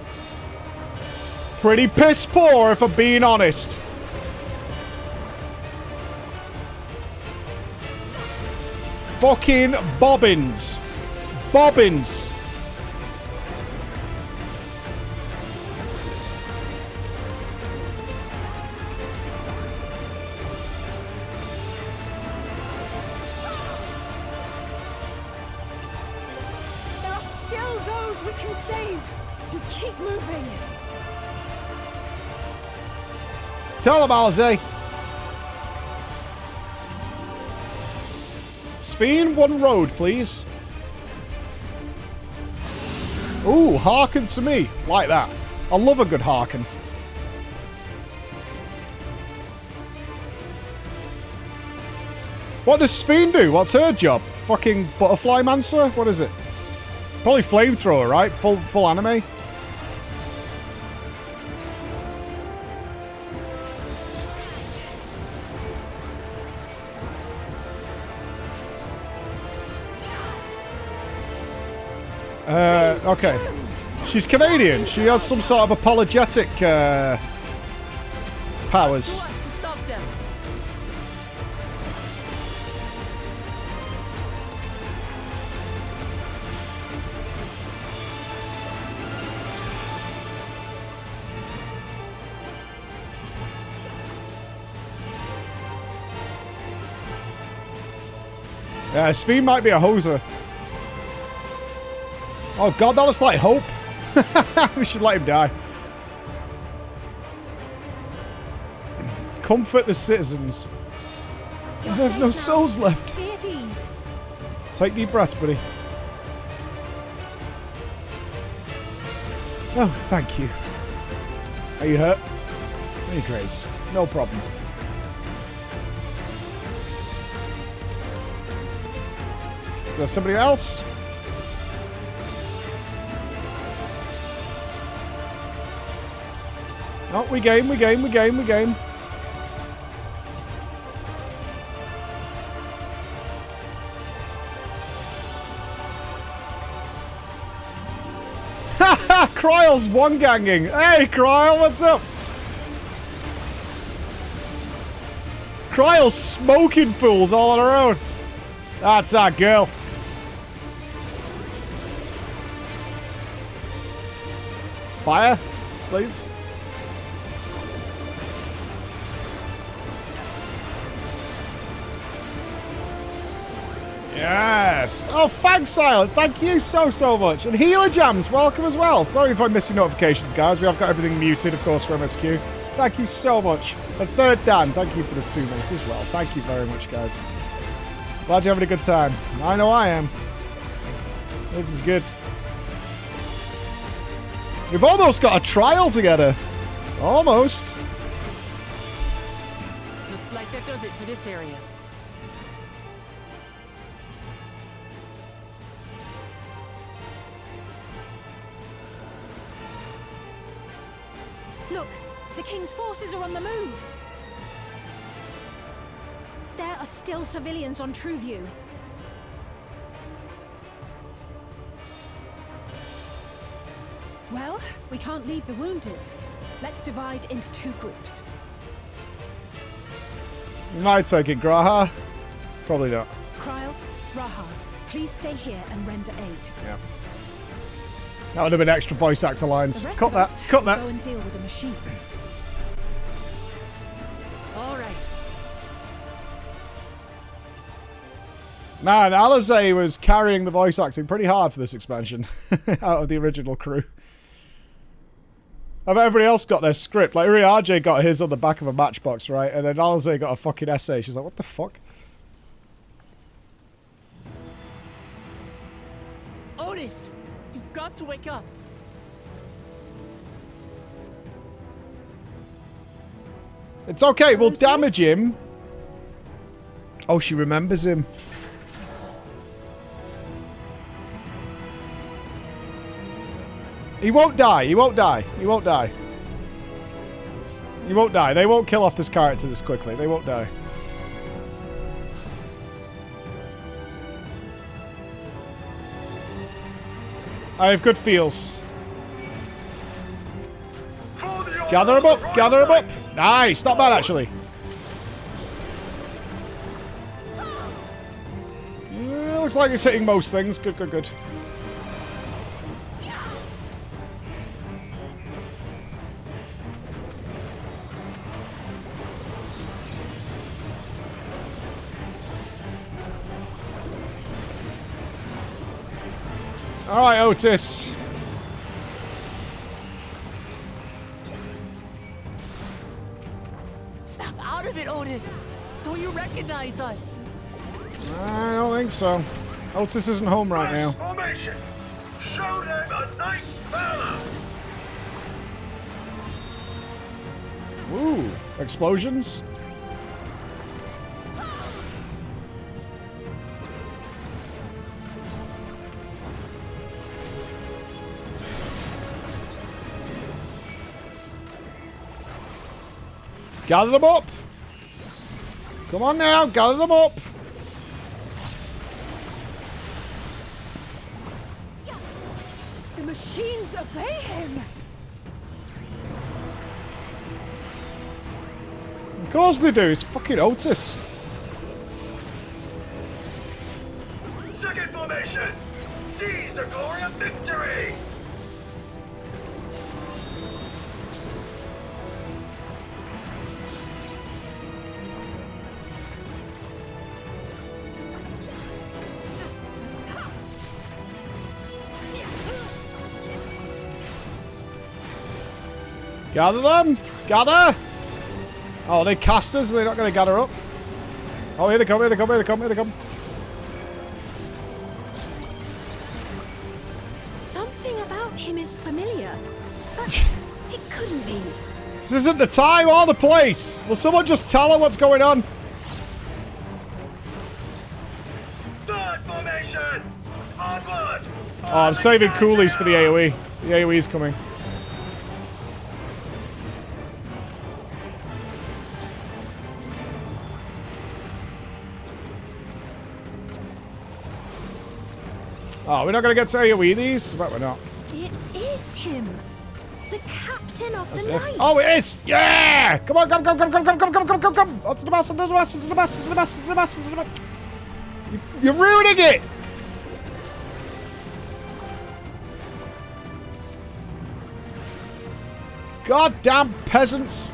[SPEAKER 1] Pretty piss poor, if I'm being honest. Fucking bobbins. Bobbins.
[SPEAKER 7] There are still those we can save. You keep moving.
[SPEAKER 1] Tell them, Alizé. Sphene, one road, please. Ooh, hearken to me. Like that. I love a good hearken. What does Sphene do? What's her job? Fucking butterfly mancer? What is it? Probably flamethrower, right? Full anime. Okay. She's Canadian. She has some sort of apologetic powers. Yeah, Sphene might be a hoser. Oh god, that looks like Hope. We should let him die. Comfort the citizens. I have no souls left. Take deep breaths, buddy. Oh, thank you. Are you hurt? Hey, Grace. No problem. Is there somebody else? Oh, we game. Haha! Kryle's one-ganging. Hey, Kryle, what's up? Kryle's smoking fools all on her own. That's our girl. Fire, please. Yes. Oh, thanks, Silent. Thank you so much. And Healer Jams, welcome as well. Sorry if I'm missing notifications, guys. We have got everything muted, of course, for MSQ. Thank you so much. And Third Dan, thank you for the 2 months as well. Thank you very much, guys. Glad you're having a good time. I know I am. This is good. We've almost got a trial together. Almost.
[SPEAKER 4] Looks like that does it for this area.
[SPEAKER 7] Look, the King's forces are on the move. There are still civilians on Trueview.
[SPEAKER 8] Well, we can't leave the wounded. Let's divide into 2 groups.
[SPEAKER 1] You might take it, Graha. Probably not.
[SPEAKER 8] Kryle, Raha, please stay here and render aid.
[SPEAKER 1] Yeah. That would have been extra voice actor lines.
[SPEAKER 8] The rest
[SPEAKER 1] Cut
[SPEAKER 8] of
[SPEAKER 1] that.
[SPEAKER 8] us
[SPEAKER 1] Cut
[SPEAKER 8] will
[SPEAKER 1] that.
[SPEAKER 8] Go and deal with the machines.
[SPEAKER 4] All right.
[SPEAKER 1] Man, Alizé was carrying the voice acting pretty hard for this expansion out of the original crew. I bet everybody else got their script. Like, RJ got his on the back of a matchbox, right? And then Alize got a fucking essay. She's like, what the fuck?
[SPEAKER 4] Otis, you've got to wake up.
[SPEAKER 1] It's okay, we'll damage him. Oh, she remembers him. He won't die, he won't die, he won't die. He won't die. They won't kill off this character this quickly. They won't die. I have good feels. Gather him up, gather him up. Nice, not bad actually. Yeah, looks like he's hitting most things. Good, good, good. Alright, Otis.
[SPEAKER 4] Snap out of it, Otis. Don't you recognize us?
[SPEAKER 1] I don't think so. Otis isn't home right now.
[SPEAKER 2] Formation! Show them a nice fella!
[SPEAKER 1] Ooh, explosions? Gather them up! Come on now, gather them up!
[SPEAKER 7] The machines obey him!
[SPEAKER 1] Of course they do, it's fucking Otis.
[SPEAKER 2] Second formation! Seize the glory of victory!
[SPEAKER 1] Gather them! Gather! Oh, they casters? They're not going to gather up? Oh, here they come, here they come, here they come, here they come.
[SPEAKER 7] Something about him is familiar, but it couldn't be.
[SPEAKER 1] This isn't the time or the place! Will someone just tell her what's going on?
[SPEAKER 2] Third formation! Onward!
[SPEAKER 1] Oh, I'm saving coolies for the AoE. The AoE's coming. Oh, we're not going to get to AoE these? But we're not.
[SPEAKER 7] It is him. The captain of
[SPEAKER 1] That's
[SPEAKER 7] the
[SPEAKER 1] it.
[SPEAKER 7] night.
[SPEAKER 1] Oh, it is! Yeah! Come on, come, come, come, come, come, come, come, come, come, come! Onto the bus, onto the bus, onto the bus, onto the bus, onto the bus, onto the bus. You're ruining it! Goddamn peasants!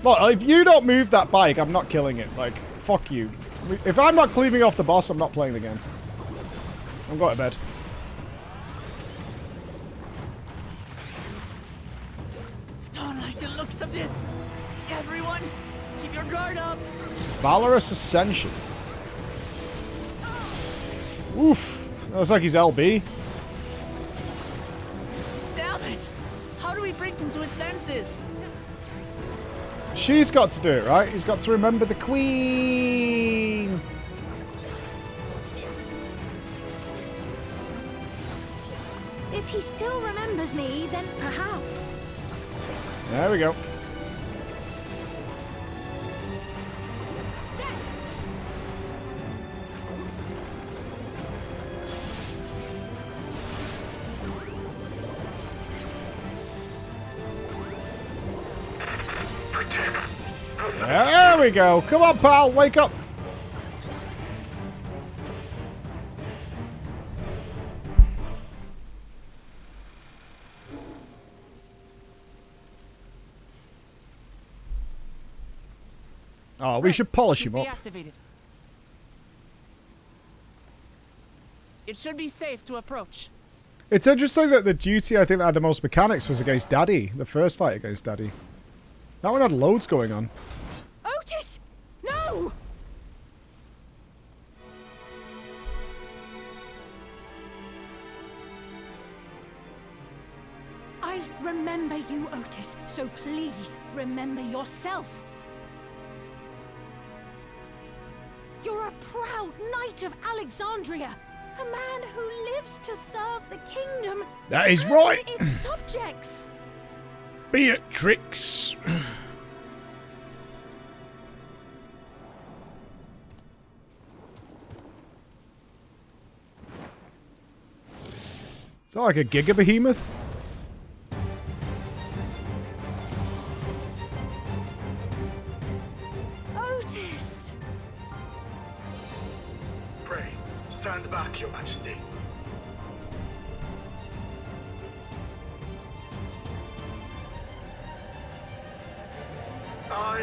[SPEAKER 1] Look, if you don't move that bike, I'm not killing it. Like, fuck you. If I'm not cleaving off the boss, I'm not playing the game. I'm going to bed.
[SPEAKER 4] Don't like the looks of this. Everyone, keep your guard up.
[SPEAKER 1] Valorous Ascension. Oof. That looks like he's LB.
[SPEAKER 4] Damn it. How do we bring him to his senses?
[SPEAKER 1] She's got to do it, right? He's got to remember the Queen.
[SPEAKER 7] If he still remembers me, then perhaps.
[SPEAKER 1] There we go. There we go. Come on, pal. Wake up. Oh, we should polish him up.
[SPEAKER 4] Deactivated. It should be safe to approach.
[SPEAKER 1] It's interesting that the duty I think that had the most mechanics was against Daddy. The first fight against Daddy. That one had loads going on.
[SPEAKER 7] Otis! No! I remember you, Otis, so please remember yourself. You're a proud knight of Alexandria, a man who lives to serve the kingdom.
[SPEAKER 1] That is right.
[SPEAKER 7] And its subjects.
[SPEAKER 1] Beatrix. Is that like a Giga Behemoth?
[SPEAKER 7] Otis!
[SPEAKER 2] Pray, stand back, Your Majesty. I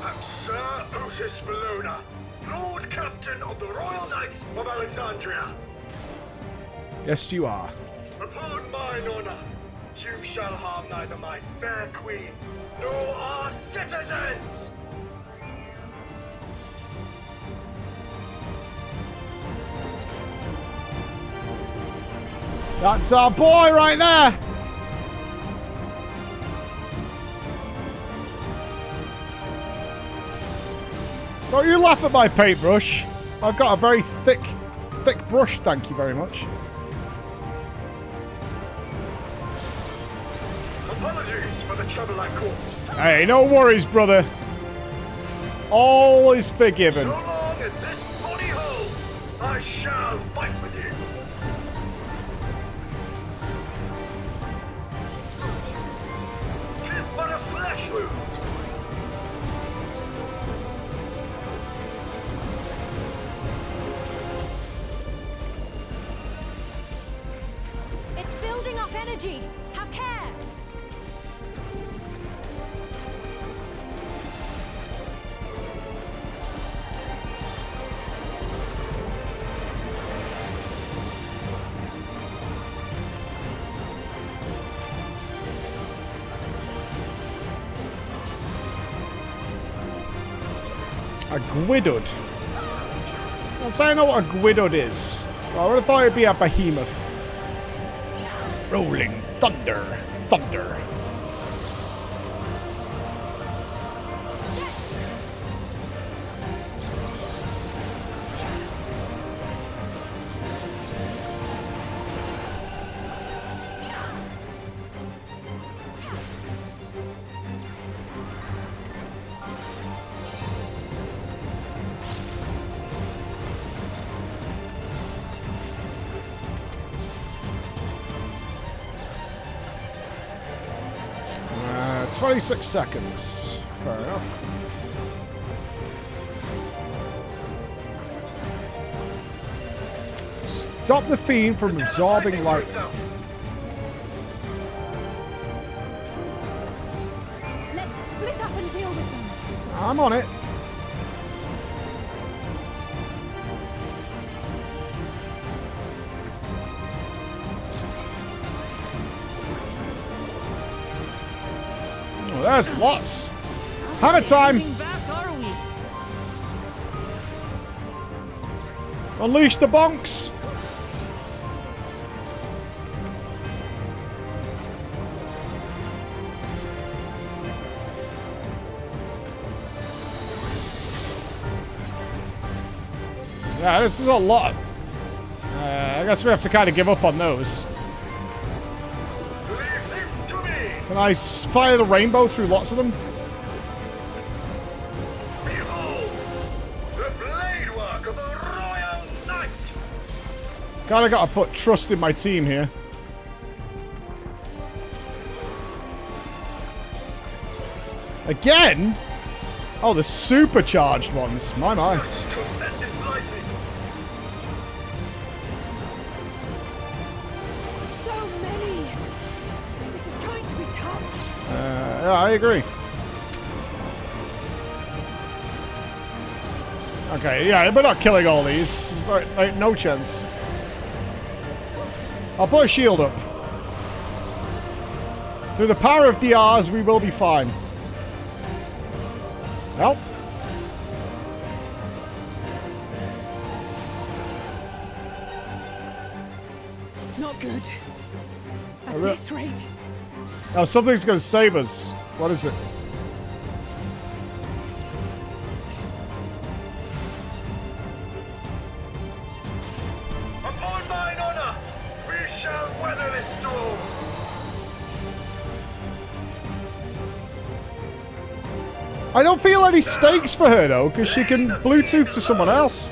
[SPEAKER 2] am Sir Otis Bologna, Lord Captain of the Royal Knights of Alexandria.
[SPEAKER 1] Yes, you are.
[SPEAKER 2] Upon mine honor, you shall harm neither my fair queen nor our citizens.
[SPEAKER 1] That's our boy right there. Don't you laugh at my paintbrush. I've got a very thick brush, thank you very much.
[SPEAKER 2] Apologies for the trouble I caused.
[SPEAKER 1] Hey, no worries, brother. All is forgiven.
[SPEAKER 2] So long as this body holds, I shall fight with you. Tis but a flesh wound.
[SPEAKER 7] It's building up energy. Have care.
[SPEAKER 1] A Gwydod. I'll say I know what a Gwydod is. Well, I would have thought it'd be a behemoth. Rolling thunder. Thunder. Uh, 26 seconds. Fair enough. Stop the fiend from absorbing light.
[SPEAKER 7] Let's split up and deal with them.
[SPEAKER 1] I'm on it. Oh, there's lots. Hammer time. Unleash the bonks. Yeah, this is a lot. I guess we have to kind of give up on those. Can I fire the rainbow through lots of them?
[SPEAKER 2] Behold, the blade work of a royal knight.
[SPEAKER 1] Kind of got to put trust in my team here. Again? Oh, the supercharged ones. My. Yeah, I agree. Okay, yeah, we're not killing all these. Like no chance. I'll put a shield up. Through the power of DRs, we will be fine. Help.
[SPEAKER 11] Not good. At this rate.
[SPEAKER 1] Oh, something's going to save us. What is it?
[SPEAKER 2] Upon mine honor, we shall weather this storm.
[SPEAKER 1] I don't feel any stakes for her, though, because she can Bluetooth to someone else.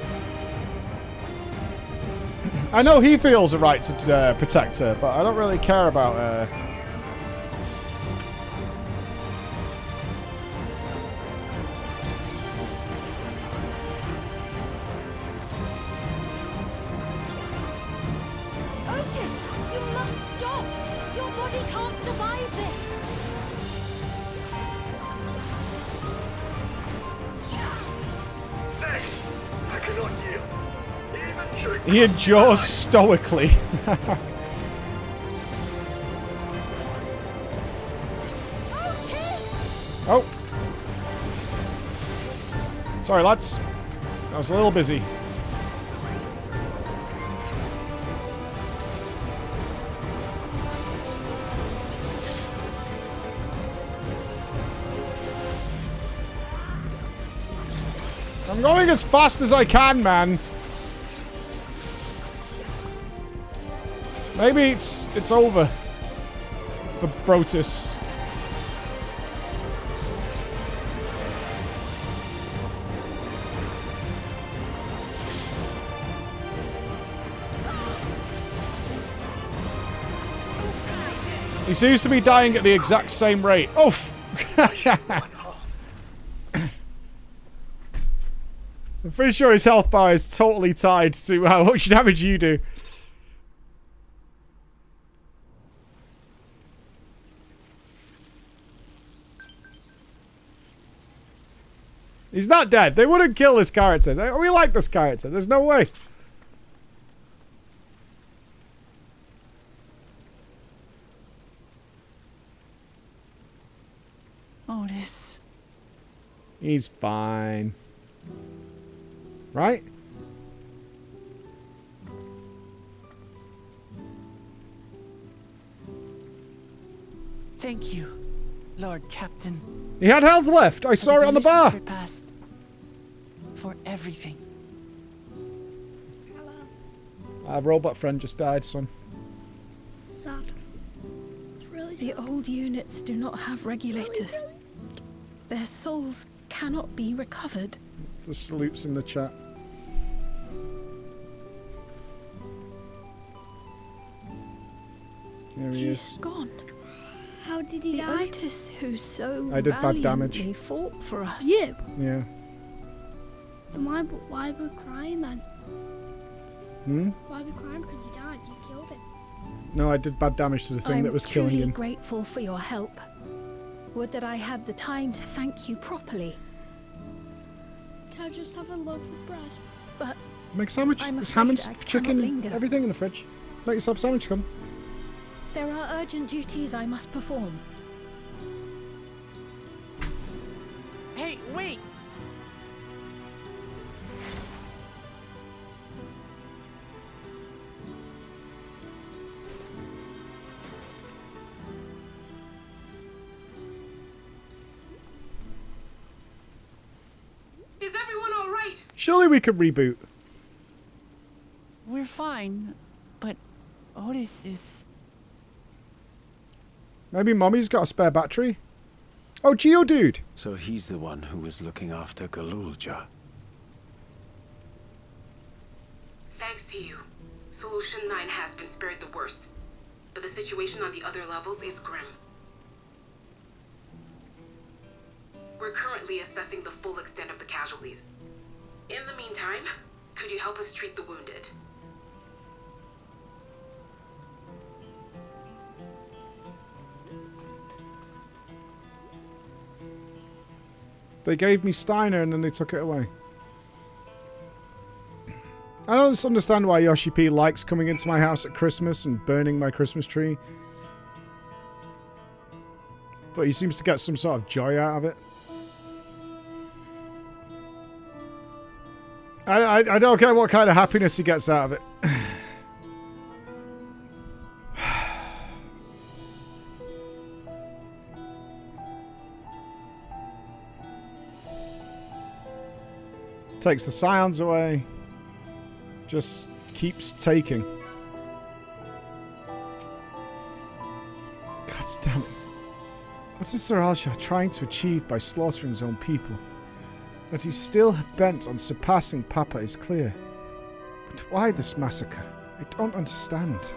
[SPEAKER 1] I know he feels a right to protect her, but I don't really care about her.
[SPEAKER 7] Otis, you must stop! Your body can't survive this!
[SPEAKER 2] I cannot yield. Even trick.
[SPEAKER 1] He endures stoically. Oh. Sorry, lads. I was a little busy. I'm going as fast as I can, man. Maybe it's over for Brotus. He seems to be dying at the exact same rate. Oh! I'm pretty sure his health bar is totally tied to how much damage you do. He's not dead. They wouldn't kill this character. We like this character. There's no way.
[SPEAKER 4] Otis.
[SPEAKER 1] He's fine. Right?
[SPEAKER 4] Thank you, Lord Captain.
[SPEAKER 1] He had health left. I saw it on the bar.
[SPEAKER 4] Repast. For everything.
[SPEAKER 1] Our robot friend just died, son.
[SPEAKER 7] Sad. It's really sad. The old units do not have regulators. Their souls cannot be recovered.
[SPEAKER 1] The salutes in the chat. There he is.
[SPEAKER 7] He's gone. How did he die? The Otis who so
[SPEAKER 1] I did bad damage.
[SPEAKER 7] valiantly fought for us.
[SPEAKER 21] You?
[SPEAKER 1] Yeah.
[SPEAKER 21] And why were crying then?
[SPEAKER 1] Hmm?
[SPEAKER 21] Why were crying? Because he died. You killed him.
[SPEAKER 1] No, I did bad damage to the thing that was killing him.
[SPEAKER 7] I'm truly grateful for your help. Would that I had the time to thank you properly.
[SPEAKER 21] Can I just have a loaf of bread?
[SPEAKER 7] But
[SPEAKER 1] make sandwich. There's ham and chicken, everything in the fridge. Make yourself a sandwich, come.
[SPEAKER 7] There are urgent duties I must perform.
[SPEAKER 4] Hey, wait!
[SPEAKER 5] Is everyone all right?
[SPEAKER 1] Surely we could reboot.
[SPEAKER 4] We're fine, but Otis is...
[SPEAKER 1] Maybe Mommy's got a spare battery? Oh, Geodude!
[SPEAKER 18] So he's the one who was looking after Galulja.
[SPEAKER 5] Thanks to you, Solution 9 has been spared the worst. But the situation on the other levels is grim. We're currently assessing the full extent of the casualties. In the meantime, could you help us treat the wounded?
[SPEAKER 1] They gave me Steiner and then they took it away. I don't understand why Yoshi P likes coming into my house at Christmas and burning my Christmas tree. But he seems to get some sort of joy out of it. I don't care what kind of happiness he gets out of it. Takes the scions away. Just keeps taking. God damn it. What is Sir Alshar trying to achieve by slaughtering his own people? That he's still bent on surpassing Papa is clear. But why this massacre? I don't understand.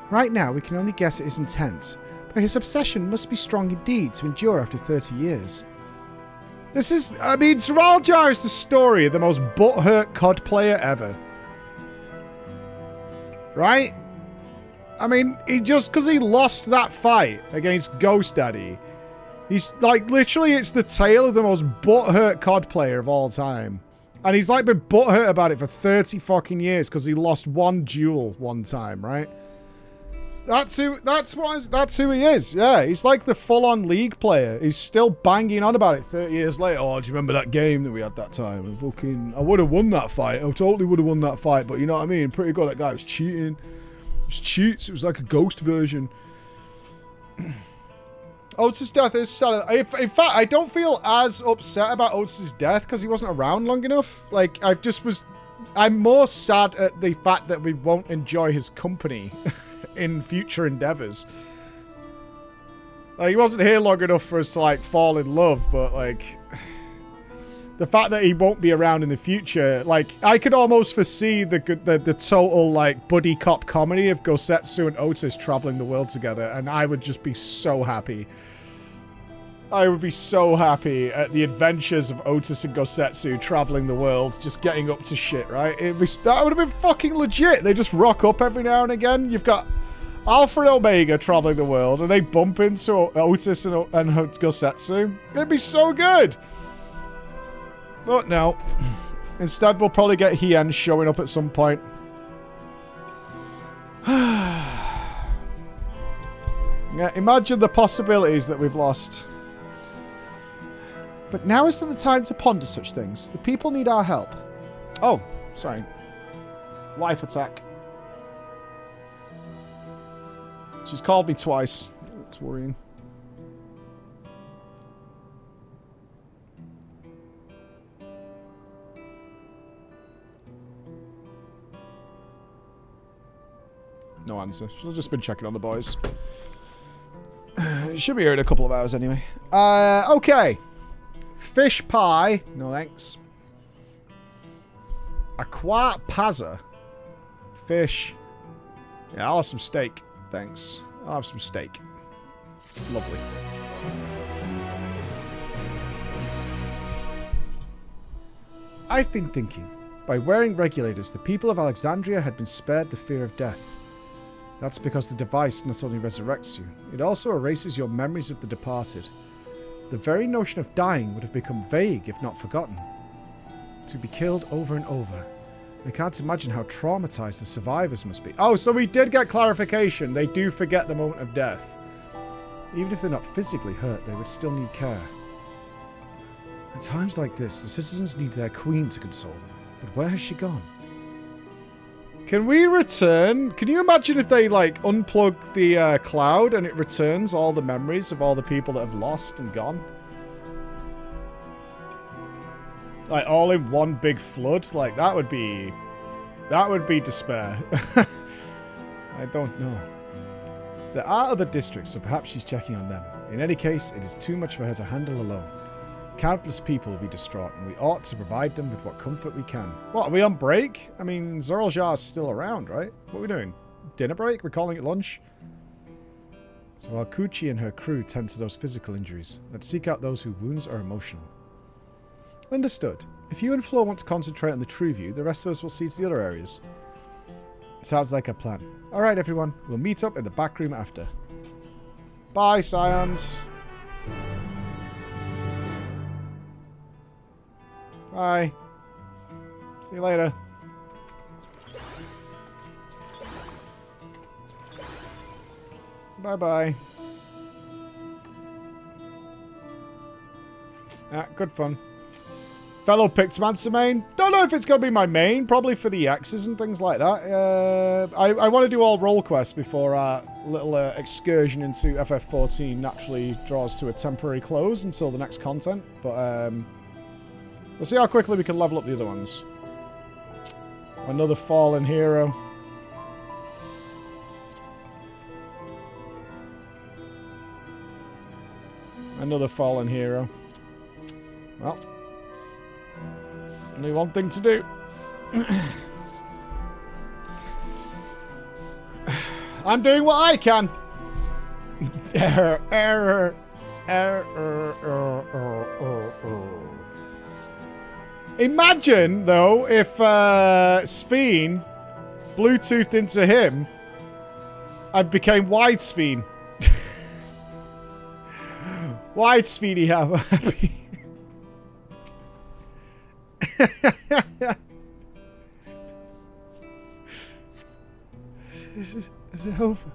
[SPEAKER 1] Right now, we can only guess at his intent, but his obsession must be strong indeed to endure after 30 years. This is, I mean, Sir Alshar is the story of the most butthurt COD player ever. Right? I mean, just because he lost that fight against Ghost Daddy, he's like, literally, it's the tale of the most butthurt COD player of all time. And he's like been butthurt about it for 30 fucking years because he lost one duel one time, right? That's who he is. Yeah, he's like the full-on League player. He's still banging on about it 30 years later. Oh, do you remember that game that we had that time? I would have won that fight. I totally would have won that fight, but you know what I mean? Pretty good. That guy was cheating. It was cheats. It was like a ghost version. Otis' death is sad. In fact, I don't feel as upset about Otis' death because he wasn't around long enough. Like, I'm more sad at the fact that we won't enjoy his company in future endeavors. Like, he wasn't here long enough for us to, like, fall in love, but, like, the fact that he won't be around in the future, like, I could almost foresee the total, like, buddy cop comedy of Gosetsu and Otis traveling the world together, and I would just be so happy. I would be so happy at the adventures of Otis and Gosetsu traveling the world, just getting up to shit, right? That would have been fucking legit. They just rock up every now and again. You've got Alpha and Omega traveling the world, and they bump into Otis and Gosetsu. It'd be so good. But no. Instead, we'll probably get Hien showing up at some point. Yeah, imagine the possibilities that we've lost. But now isn't the time to ponder such things. The people need our help. Oh, sorry. Wife attack. She's called me twice. It's worrying. No answer. She's just been checking on the boys. Should be here in a couple of hours anyway. Okay. Fish pie. No thanks. Aqua pazza. Fish. Yeah, I'll have some steak. Thanks. I'll have some steak. Lovely. I've been thinking. By wearing regulators, the people of Alexandria had been spared the fear of death. That's because the device not only resurrects you, it also erases your memories of the departed. The very notion of dying would have become vague if not forgotten. To be killed over and over. I can't imagine how traumatized the survivors must be. Oh, so we did get clarification. They do forget the moment of death. Even if they're not physically hurt, they would still need care. At times like this, the citizens need their queen to console them. But where has she gone? Can we return? Can you imagine if they, like, unplug the cloud and it returns all the memories of all the people that have lost and gone? Like, all in one big flood? Like, that would be despair. I don't know. There are other districts, so perhaps she's checking on them. In any case, it is too much for her to handle alone. Countless people will be distraught, and we ought to provide them with what comfort we can. What, are we on break? I mean, Zoraljar's still around, right? What are we doing? Dinner break? We're calling it lunch? So while Kuchi and her crew tend to those physical injuries, let's seek out those whose wounds are emotional. Understood. If you and Flo want to concentrate on the true view, the rest of us will see to the other areas. Sounds like a plan. Alright, everyone. We'll meet up in the back room after. Bye, Scions. Bye. See you later. Bye-bye. Good fun. Fellow Pixmancer main. Don't know if it's going to be my main. Probably for the X's and things like that. I want to do all role quests before our little excursion into FF14 naturally draws to a temporary close until the next content. But we'll see how quickly we can level up the other ones. Another fallen hero. Another fallen hero. Well, only one thing to do. I'm doing what I can. Error. Imagine, though, if Sphene Bluetoothed into him and became Wide Sphene. Wide Sphene happy. Is it over?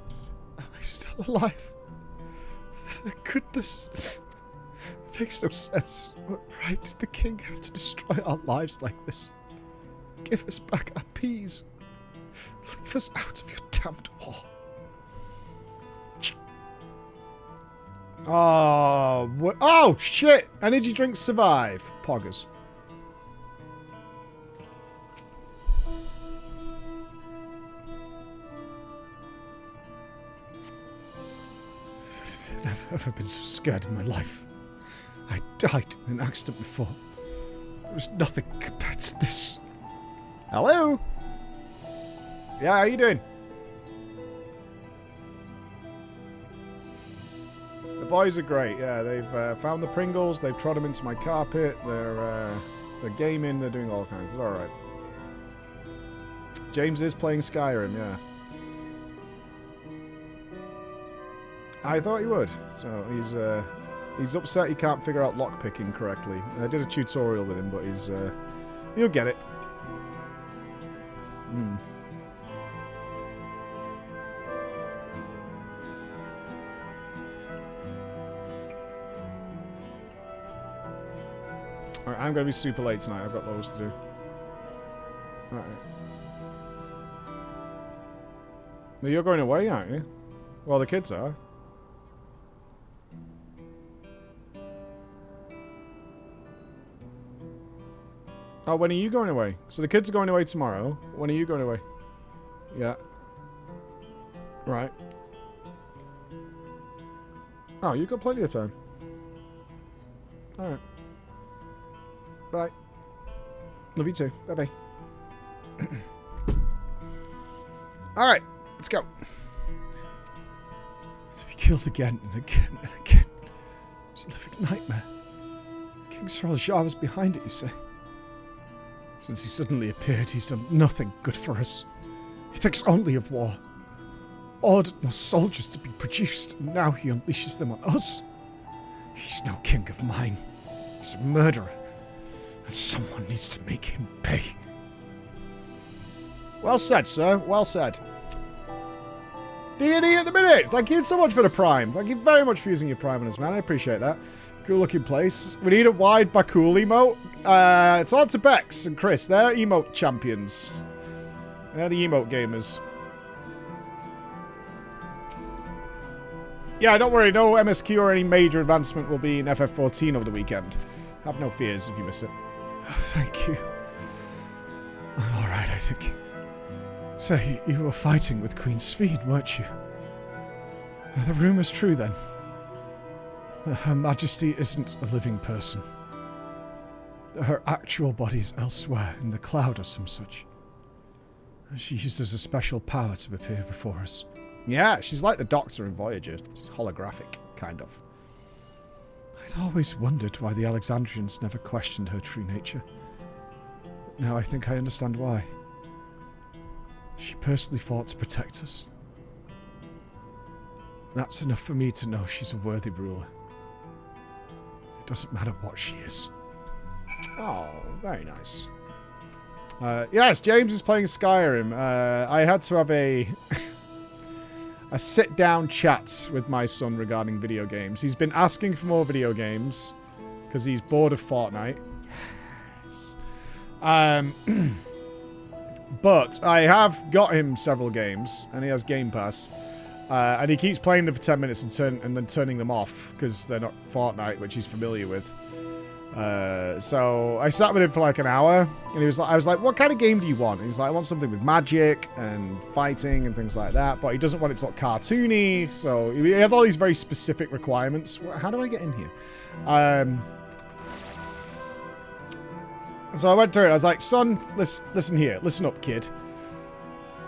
[SPEAKER 1] Am I still alive? Thank goodness. It makes no sense. What right did the king have to destroy our lives like this? Give us back our peas. Leave us out of your damned war. Oh, shit. Energy drinks survive. Poggers. I've never ever been so scared in my life. I died in an accident before. There was nothing compared to this. Hello? Yeah, how you doing? The boys are great. Yeah, they've found the Pringles. They've trod them into my carpet. They're gaming. They're doing all kinds. They're all right. James is playing Skyrim. Yeah. I thought he would. So he's upset he can't figure out lockpicking correctly. I did a tutorial with him, but he'll get it. Alright, I'm going to be super late tonight. I've got loads to do. Alright. Well, you're going away, aren't you? Well, the kids are. Oh, when are you going away? So the kids are going away tomorrow. When are you going away? Yeah. Right. Oh, you've got plenty of time. Alright. Bye. Love you too. Bye-bye. Alright, let's go. To be killed again and again and again. It's a living nightmare. King Sral Shah was behind it, you say? Since he suddenly appeared, he's done nothing good for us. He thinks only of war. Ordered no soldiers to be produced, and now he unleashes them on us. He's no king of mine. He's a murderer. And someone needs to make him pay. Well said, sir. Well said. D&E at the minute. Thank you so much for the Prime. Thank you very much for using your Prime on us, man. I appreciate that. Cool looking place. We need a wide Bakul emote. It's on to Bex and Chris. They're emote champions. They're the emote gamers. Yeah, don't worry. No MSQ or any major advancement will be in FF14 over the weekend. Have no fears if you miss it. Oh, thank you. I'm alright, I think. So, you were fighting with Queen Sphene, weren't you? Are the rumours true, then? Her Majesty isn't a living person. Her actual body is elsewhere, in the cloud or some such. She uses a special power to appear before us. Yeah, she's like the Doctor in Voyager. She's holographic, kind of. I'd always wondered why the Alexandrians never questioned her true nature. But now I think I understand why. She personally fought to protect us. That's enough for me to know she's a worthy ruler. It doesn't matter what she is. Oh, very nice. Yes, James is playing Skyrim. I had to have a... a sit-down chat with my son regarding video games. He's been asking for more video games because he's bored of Fortnite. Yes. But I have got him several games, and he has Game Pass. And he keeps playing them for 10 minutes and then turning them off because they're not Fortnite, which he's familiar with. So I sat with him for like an hour, and I was like, what kind of game do you want? And he's like, I want something with magic and fighting and things like that, but he doesn't want it to look cartoony, so he had all these very specific requirements. How do I get in here? So I went through it. I was like, son, listen here. Listen up, kid.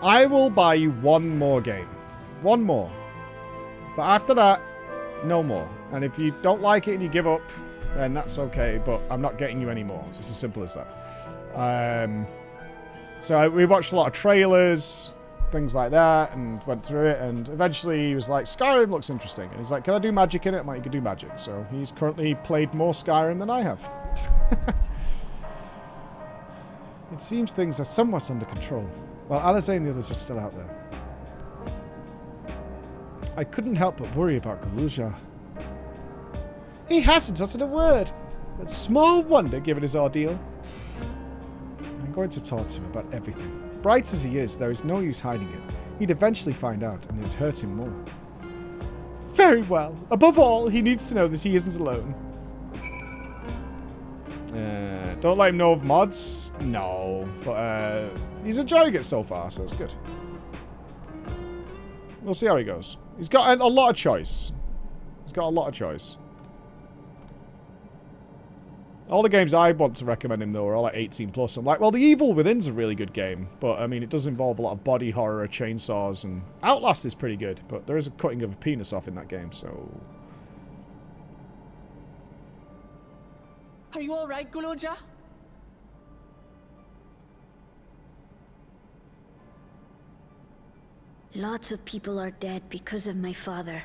[SPEAKER 1] I will buy you one more game. One more. But after that, no more. And if you don't like it and you give up, then that's okay. But I'm not getting you any more. It's as simple as that. So we watched a lot of trailers, things like that, and went through it. And eventually he was like, Skyrim looks interesting. And he's like, can I do magic in it? I'm like, you can do magic. So he's currently played more Skyrim than I have. It seems things are somewhat under control, while Alizé and the others are still out there. I couldn't help but worry about Galuja. He hasn't uttered a word. It's small wonder, given his ordeal. I'm going to talk to him about everything. Bright as he is, there is no use hiding it. He'd eventually find out, and it'd hurt him more. Very well. Above all, he needs to know that he isn't alone. Don't let him know of mods? No. But he's enjoying it so far, so it's good. We'll see how he goes. He's got a lot of choice. He's got a lot of choice. All the games I want to recommend him, though, are all like 18+. I'm like, well, The Evil Within's a really good game. But, I mean, it does involve a lot of body horror, chainsaws, and Outlast is pretty good. But there is a cutting of a penis off in that game, so...
[SPEAKER 4] Are you alright, Guloja?
[SPEAKER 20] Lots of people are dead because of my father,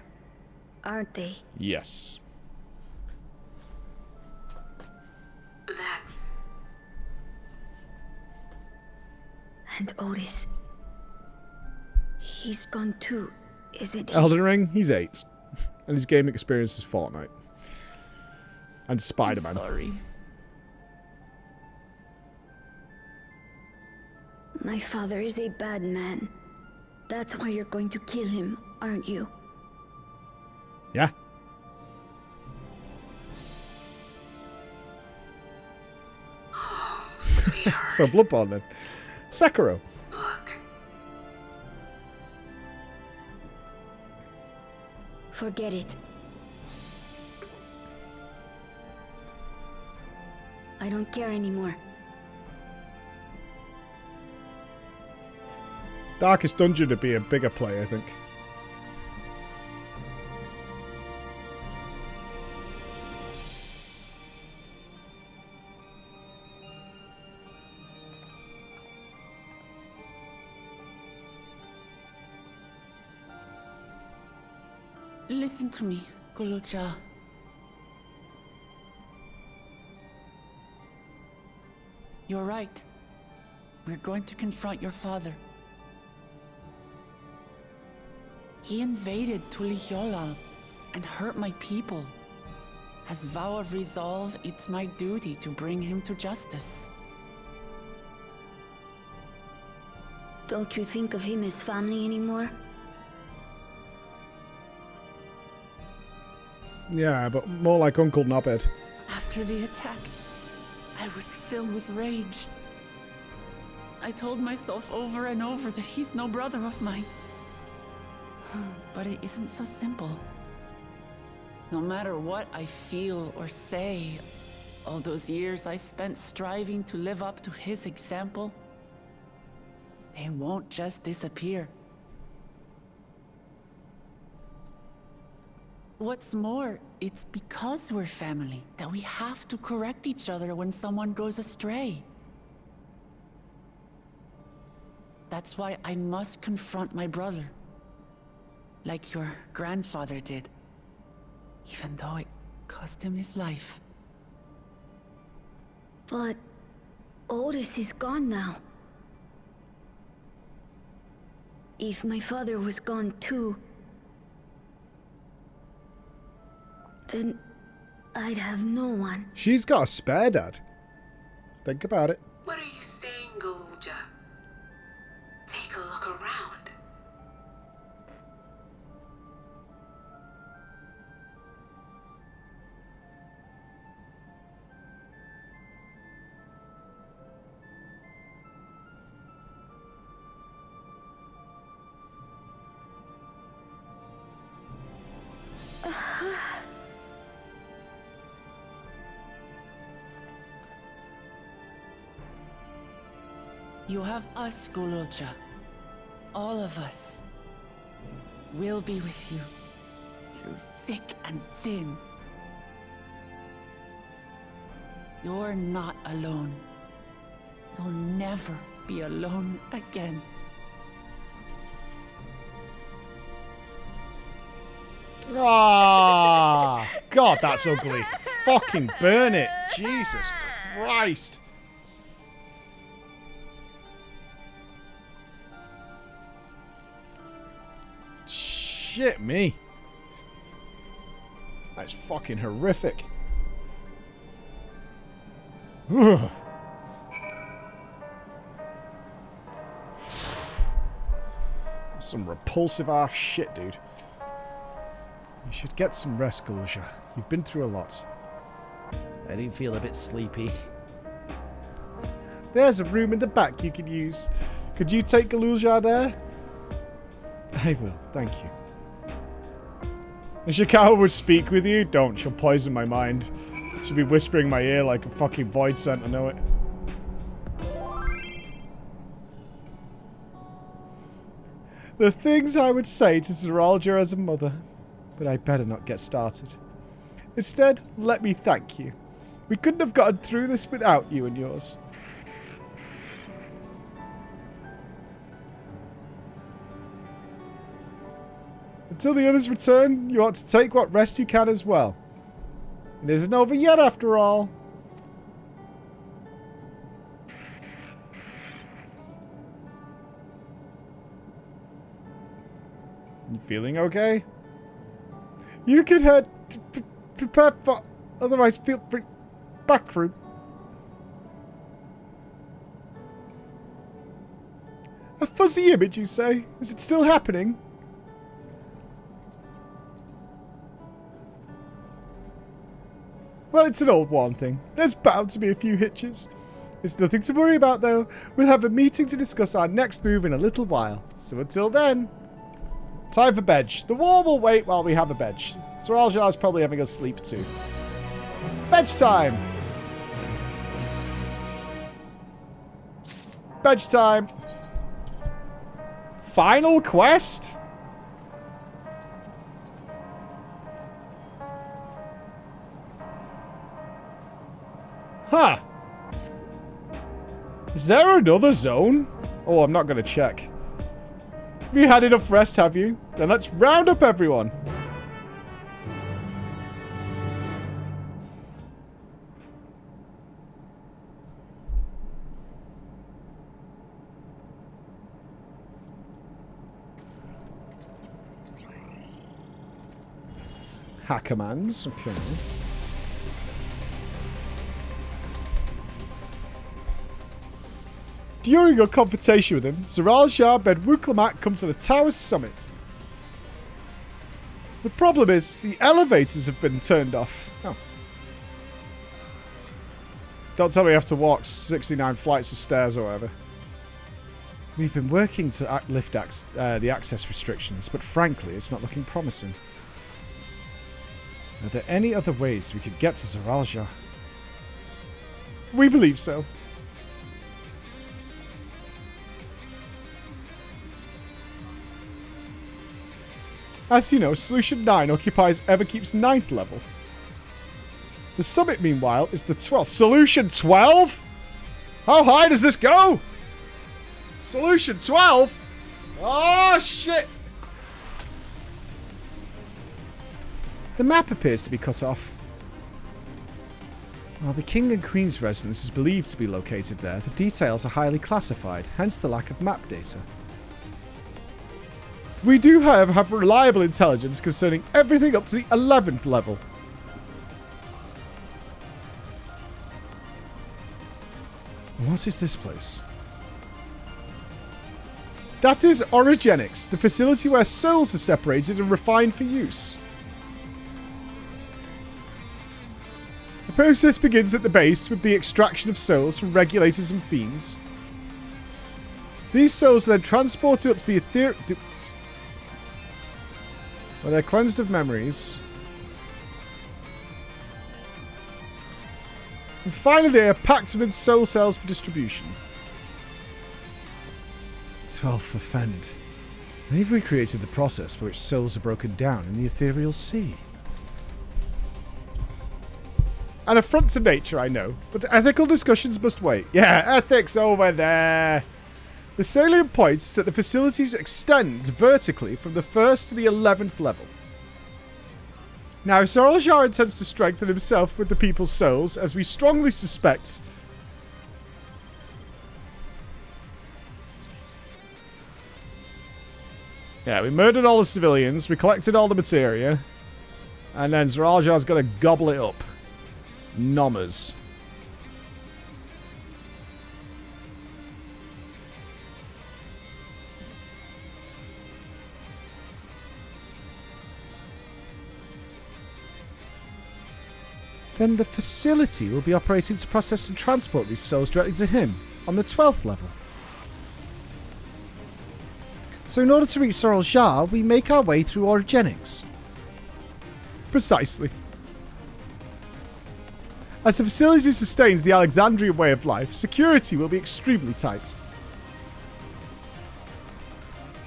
[SPEAKER 20] aren't they?
[SPEAKER 1] Yes.
[SPEAKER 5] That's...
[SPEAKER 20] And Otis. He's gone too, isn't he?
[SPEAKER 1] Elden Ring, he's 8. And his gaming experience is Fortnite. And Spider-Man.
[SPEAKER 4] I'm sorry.
[SPEAKER 20] My father is a bad man. That's why you're going to kill him, aren't you?
[SPEAKER 1] Yeah. So Bloodborne then. Sekiro.
[SPEAKER 5] Look.
[SPEAKER 20] Forget it. I don't care anymore.
[SPEAKER 1] Darkest Dungeon would be a bigger play, I think.
[SPEAKER 4] Listen to me, Guloja. You're right. We're going to confront your father. He invaded Tuliyollal and hurt my people. As vow of resolve, it's my duty to bring him to justice.
[SPEAKER 20] Don't you think of him as family anymore?
[SPEAKER 1] Yeah, but more like Uncle Knobhead.
[SPEAKER 4] After the attack, I was filled with rage. I told myself over and over that he's no brother of mine. But it isn't so simple. No matter what I feel or say, all those years I spent striving to live up to his example, they won't just disappear. What's more, it's because we're family that we have to correct each other when someone goes astray. That's why I must confront my brother. Like your grandfather did. Even though it cost him his life.
[SPEAKER 20] But Otis is gone now. If my father was gone too, then I'd have no one.
[SPEAKER 1] She's got a spare dad. Think about it.
[SPEAKER 5] What are you saying, Golja? Take a look around.
[SPEAKER 4] You have us, Golja. All of us. We'll be with you. Through thick and thin. You're not alone. You'll never be alone again.
[SPEAKER 1] Ah, God, that's ugly. Fucking burn it. Jesus Christ. Shit me. That's fucking horrific. Ugh. Some repulsive ass shit, dude. You should get some rest, Golja. You've been through a lot.
[SPEAKER 10] I do feel a bit sleepy.
[SPEAKER 1] There's a room in the back you could use. Could you take Golja there? I will, thank you. If Shikawa would speak with you, don't. She'll poison my mind. She'll be whispering in my ear like a fucking void scent, I know it. The things I would say to Zeralja as a mother. But I better not get started. Instead, let me thank you. We couldn't have gotten through this without you and yours. Until the others return, you ought to take what rest you can as well. It isn't over yet, after all. You feeling okay? You can head to prepare for otherwise feel free back room. A fuzzy image, you say? Is it still happening? Well, it's an old one thing. There's bound to be a few hitches. It's nothing to worry about, though. We'll have a meeting to discuss our next move in a little while. So until then, time for bed. The war will wait while we have a bed. Zeralja's probably having a sleep too. Bed time! Bed time! Final quest? Huh. Is there another zone? Oh, I'm not going to check. Have you had enough rest, have you? Then let's round up everyone. Commands, okay. During a confrontation with him, Zeralja bade Wuklamat come to the tower's summit. The problem is, the elevators have been turned off. Oh. Don't tell me I have to walk 69 flights of stairs or whatever. We've been working to lift the access restrictions, but frankly, it's not looking promising. Are there any other ways we could get to Zeralja? We believe so. As you know, Solution 9 occupies Everkeep's 9th level. The summit, meanwhile, is the 12th. Solution 12? How high does this go? Solution 12? Oh, shit! The map appears to be cut off. While the King and Queen's residence is believed to be located there, the details are highly classified, hence the lack of map data. We do, however, have reliable intelligence concerning everything up to the 11th level. What is this place? That is Origenics, the facility where souls are separated and refined for use. The process begins at the base with the extraction of souls from regulators and fiends. These souls are then transported up to the ethereal... where they're cleansed of memories. And finally they are packed within soul cells for distribution. 12th offend. They've recreated the process by which souls are broken down in the ethereal sea. An affront to nature, I know, but ethical discussions must wait. Yeah, ethics over there. The salient point is that the facilities extend vertically from the 1st to the 11th level. Now, if Zoraljar intends to strengthen himself with the people's souls, as we strongly suspect... Yeah, we murdered all the civilians, we collected all the materia, and then Zoraljar's got to gobble it up. Nommers. Then the facility will be operating to process and transport these souls directly to him on the 12th level. So in order to reach Zoraljar, we make our way through Origenics. Precisely. As the facility sustains the Alexandrian way of life, security will be extremely tight.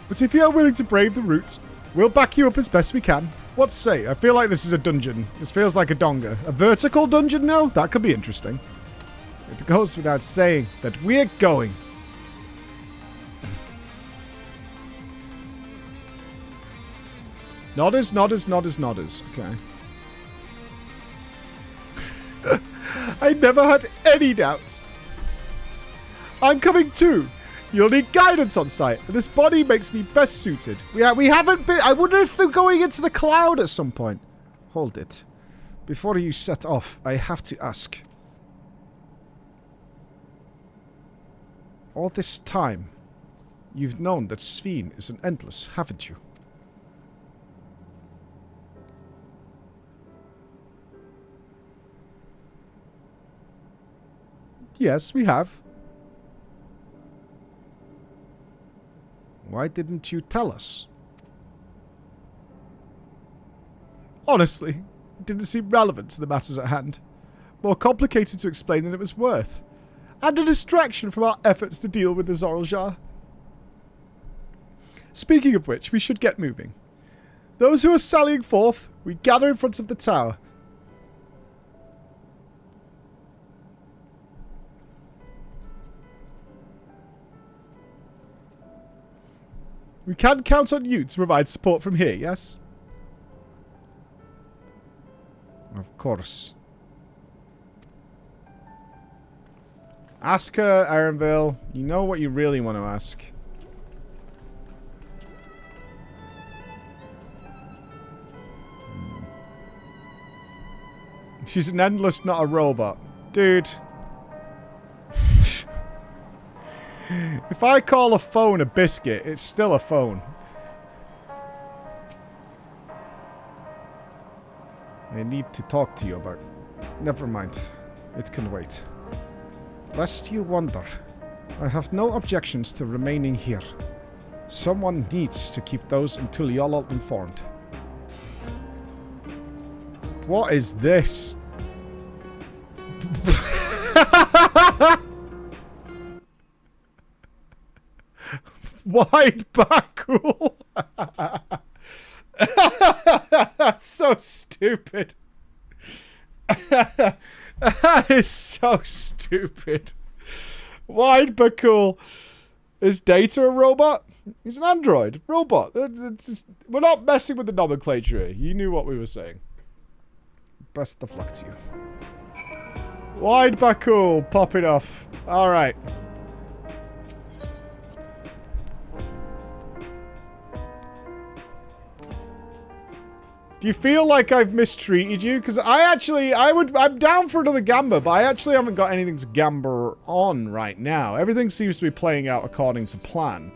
[SPEAKER 1] But if you are willing to brave the route, we'll back you up as best we can. What say? I feel like this is a dungeon. This feels like a donga. A vertical dungeon now? That could be interesting. It goes without saying that we're going. Nodders, nodders, nodders, nodders. Okay. I never had any doubt. I'm coming too. You'll need guidance on site, and this body makes me best suited. We haven't been... I wonder if they're going into the cloud at some point. Hold it. Before you set off, I have to ask. All this time, you've known that Sphene is an endless, haven't you? Yes, we have. Why didn't you tell us? Honestly, it didn't seem relevant to the matters at hand. More complicated to explain than it was worth. And a distraction from our efforts to deal with the Zoraljar. Speaking of which, we should get moving. Those who are sallying forth, we gather in front of the tower. We can count on you to provide support from here, yes? Of course. Ask her, Erenville. You know what you really want to ask. She's an endless, not a robot. Dude. If I call a phone a biscuit, it's still a phone. I need to talk to you about... Never mind. It can wait. Lest you wonder, I have no objections to remaining here. Someone needs to keep those in Tuliolol informed. What is this? Wide Bakul. That's so stupid. That is so stupid. Wide Bakul. Is Data a robot? He's an android. Robot. We're not messing with the nomenclature here. You knew what we were saying. Best of luck to you. Wide Bakul popping off. Alright. Do you feel like I've mistreated you? Because I'm down for another gamba, but I actually haven't got anything to gamba on right now. Everything seems to be playing out according to plan.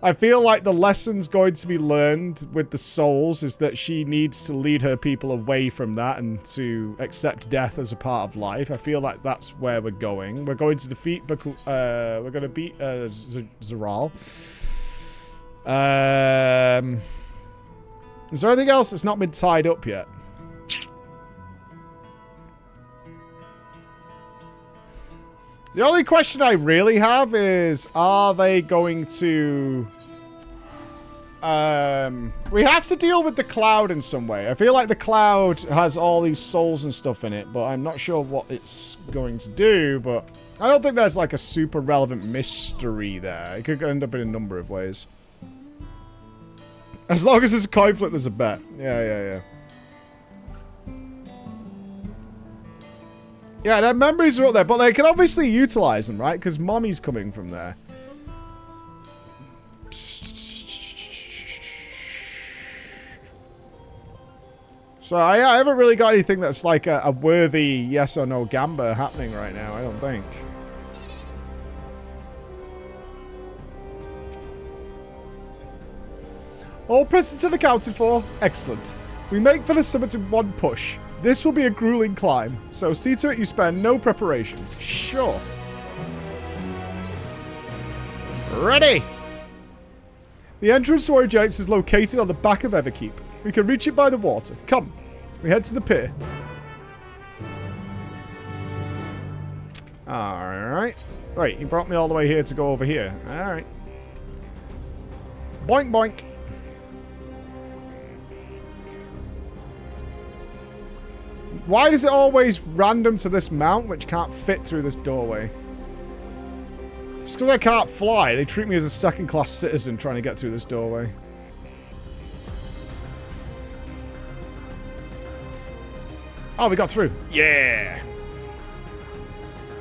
[SPEAKER 1] I feel like the lesson's going to be learned with the souls is that she needs to lead her people away from that and to accept death as a part of life. I feel like that's where we're going. We're going to defeat we're going to beat Zeral. Is there anything else that's not been tied up yet? The only question I really have is, are they going to... we have to deal with the cloud in some way. I feel like the cloud has all these souls and stuff in it, but I'm not sure what it's going to do, but I don't think there's like a super relevant mystery there. It could end up in a number of ways. As long as there's a coin flip, there's a bet. Yeah. Yeah, their memories are up there, but they can obviously utilize them, right? Because Mommy's coming from there. So, yeah, I haven't really got anything that's like a worthy yes or no gamba happening right now, I don't think. All presents are accounted for. Excellent. We make for the summit in one push. This will be a grueling climb, so see to it you spend no preparation. Sure. Ready! The entrance to Origenics is located on the back of Everkeep. We can reach it by the water. Come. We head to the pier. Alright. Wait, he brought me all the way here to go over here. Alright. Boink, boink. Why is it always random to this mount, which can't fit through this doorway? Just because I can't fly, they treat me as a second-class citizen trying to get through this doorway. Oh, we got through. Yeah.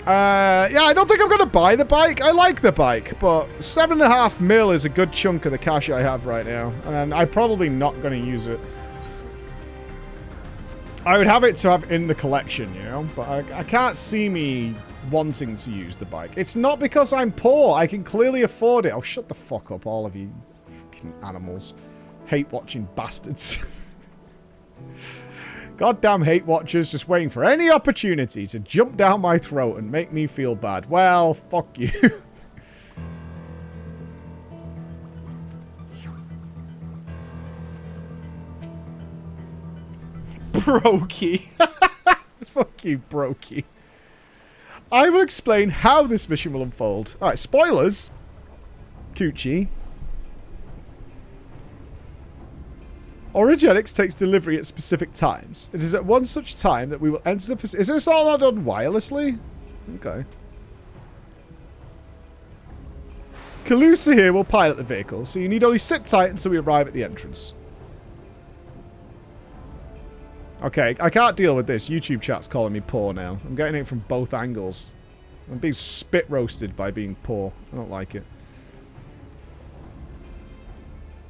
[SPEAKER 1] Yeah, I don't think I'm going to buy the bike. I like the bike, but 7.5 mil is a good chunk of the cash I have right now. And I'm probably not going to use it. I would have it to have in the collection, you know? But I can't see me wanting to use the bike. It's not because I'm poor. I can clearly afford it. Oh, shut the fuck up, all of you fucking animals. Hate-watching bastards. Goddamn hate watchers just waiting for any opportunity to jump down my throat and make me feel bad. Well, fuck you. Brokey. Fuck you, Brokey. I will explain how this mission will unfold. Alright, spoilers. Coochie. Origenics takes delivery at specific times. It is at one such time that we will enter the facility. Is this all done wirelessly? Okay. Calusa here will pilot the vehicle, so you need only sit tight until we arrive at the entrance. Okay, I can't deal with this. YouTube chat's calling me poor now. I'm getting it from both angles. I'm being spit roasted by being poor. I don't like it.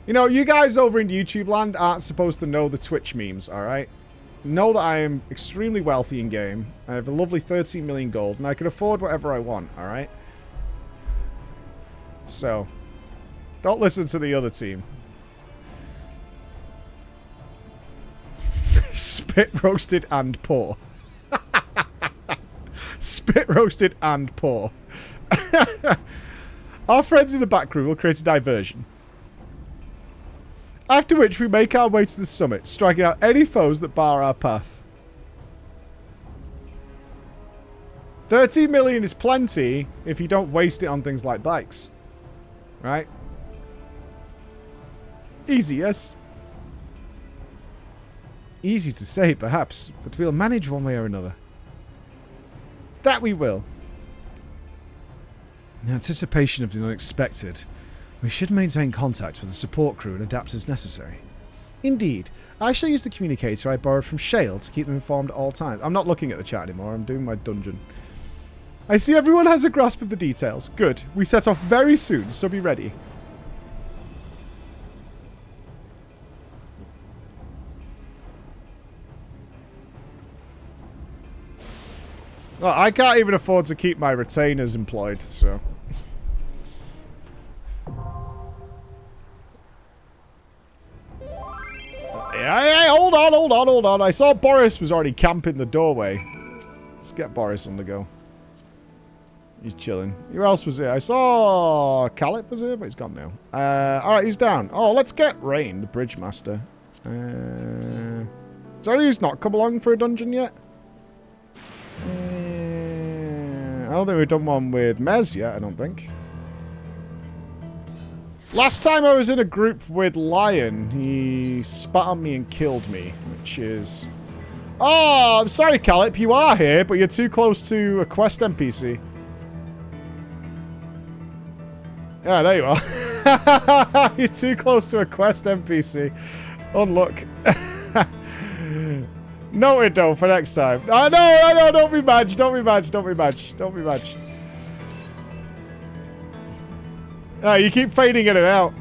[SPEAKER 1] You know, you guys over in YouTube land aren't supposed to know the Twitch memes, alright? Know that I am extremely wealthy in game. I have a lovely 13 million gold, and I can afford whatever I want, alright? So, don't listen to the other team. Spit roasted and poor. Spit roasted and poor. Our friends in the back room will create a diversion. After which we make our way to the summit, striking out any foes that bar our path. 13 million is plenty if you don't waste it on things like bikes. Right? Easy, yes? Easy to say, perhaps, but we'll manage one way or another. That we will. In anticipation of the unexpected, we should maintain contact with the support crew and adapt as necessary. Indeed, I shall use the communicator I borrowed from Shale to keep them informed at all times. I'm not looking at the chat anymore, I'm doing my dungeon. I see everyone has a grasp of the details. Good. We set off very soon, so be ready. Well, I can't even afford to keep my retainers employed, so... Hey, hold on. I saw Boris was already camping the doorway. Let's get Boris on the go. He's chilling. Who else was here? I saw Calip was here, but he's gone now. Alright, he's down. Oh, let's get Rain, the bridge master. Sorry, who's not come along for a dungeon yet? I don't think we've done one with Mez yet, I don't think. Last time I was in a group with Lion, he spat on me and killed me, which is... Oh, I'm sorry, Calip, you are here, but you're too close to a quest NPC. Yeah, there you are. You're too close to a quest NPC. Unlock. Noted, though, for next time. I know, don't be mad. Oh, you keep fading in and out.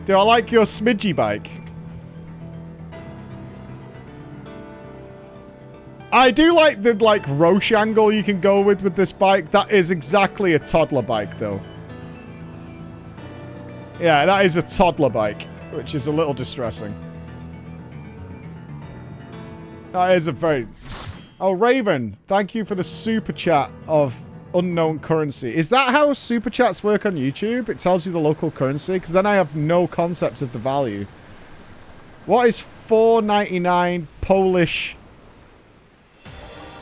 [SPEAKER 1] Do I like your smidgy bike? I do like the, Roche angle you can go with this bike. That is exactly a toddler bike, though. Yeah, that is a toddler bike, which is a little distressing. That is a very... Oh, Raven, thank you for the super chat of unknown currency. Is that how super chats work on YouTube? It tells you the local currency? Because then I have no concept of the value. What is 4.99 Polish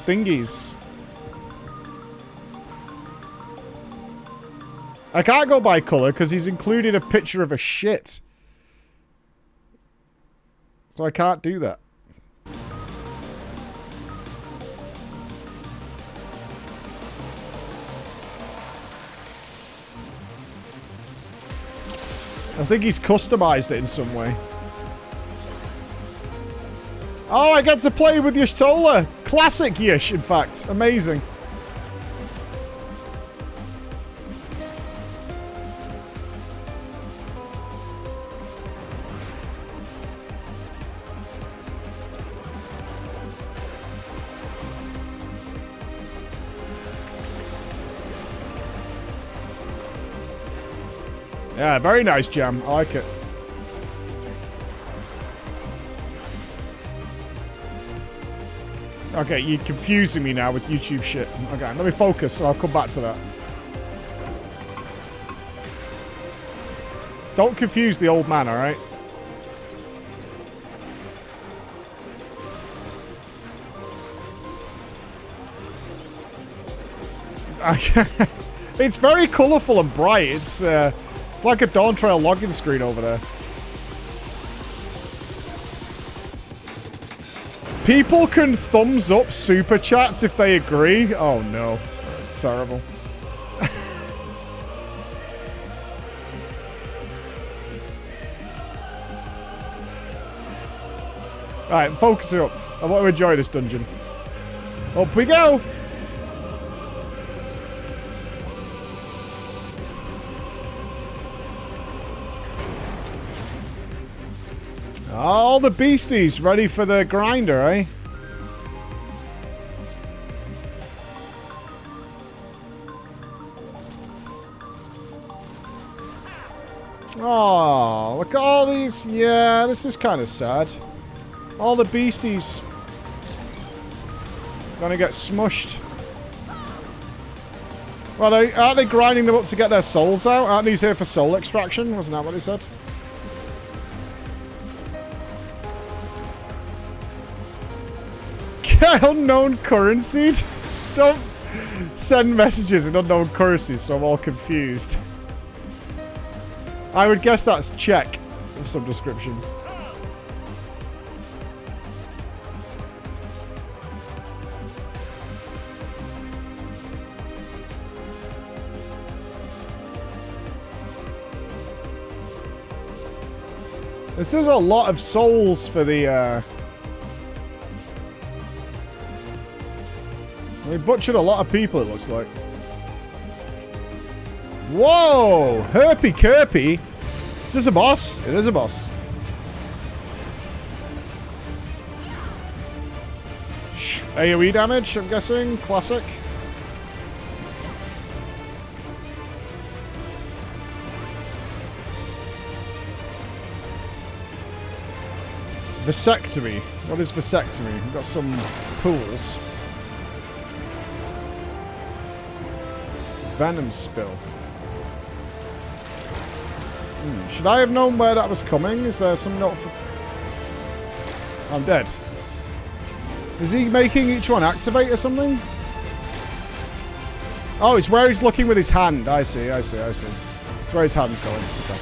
[SPEAKER 1] thingies? I can't go by colour because he's included a picture of a shit. So I can't do that. I think he's customized it in some way. Oh, I get to play with Y'shtola. Classic Yish, in fact. Amazing. Yeah, very nice jam. I like it. Okay, you're confusing me now with YouTube shit. Okay, let me focus. I'll come back to that. Don't confuse the old man, alright? It's very colourful and bright. It's like a Dawntrail login screen over there. People can thumbs up super chats if they agree. Oh no, that's terrible. Right, focus it up. I want to enjoy this dungeon. Up we go. All the beasties ready for the grinder, eh? Oh, look at all these. Yeah, this is kind of sad. All the beasties gonna get smushed. Well, aren't they grinding them up to get their souls out? Aren't these here for soul extraction? Wasn't that what he said? Unknown currency? Don't send messages in unknown currencies, so I'm all confused. I would guess that's Czech of some description. This is a lot of souls for the we butchered a lot of people, it looks like. Whoa! Herpy Kirpy! Is this a boss? It is a boss. AoE damage, I'm guessing. Classic. Vasectomy. What is vasectomy? We've got some pools. Venom spill. Should I have known where that was coming? Is there some note for... I'm dead. Is he making each one activate or something? Oh, it's where he's looking with his hand. I see. It's where his hand's going. Okay.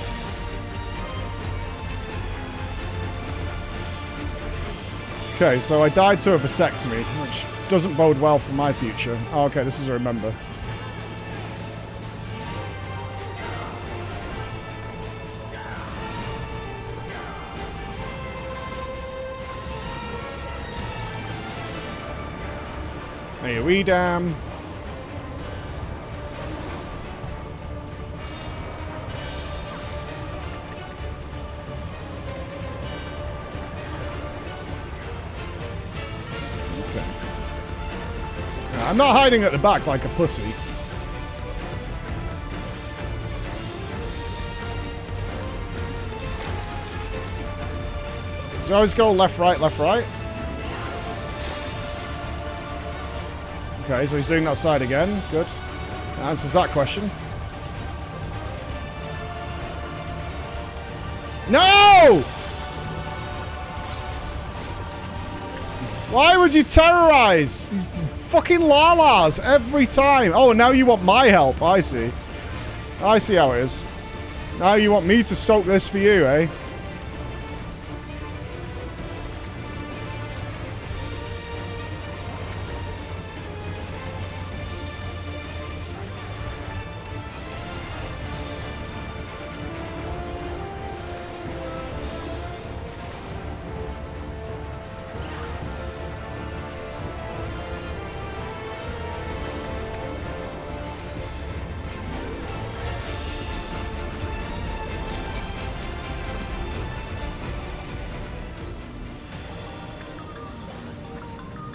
[SPEAKER 1] Okay, so I died to a vasectomy, which doesn't bode well for my future. Oh, okay, this is a remember. AoE dam. Okay. I'm not hiding at the back like a pussy. Do I always go left, right, left, right? Okay, so he's doing that side again. Good. That answers that question. No! Why would you terrorize? You fucking lalas every time. Oh, now you want my help. I see. I see how it is. Now you want me to soak this for you, eh?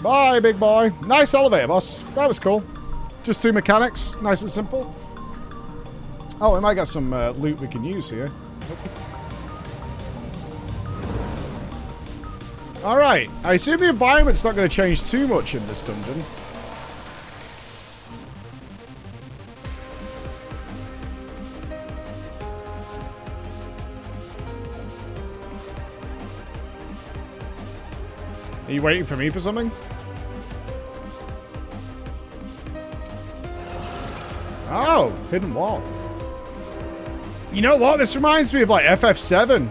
[SPEAKER 1] Bye, big boy. Nice elevator, boss. That was cool. Just 2 mechanics. Nice and simple. Oh, we might get some loot we can use here. Alright. I assume the environment's not going to change too much in this dungeon. Are you waiting for me for something? Oh, hidden wall. You know what? This reminds me of like FF7.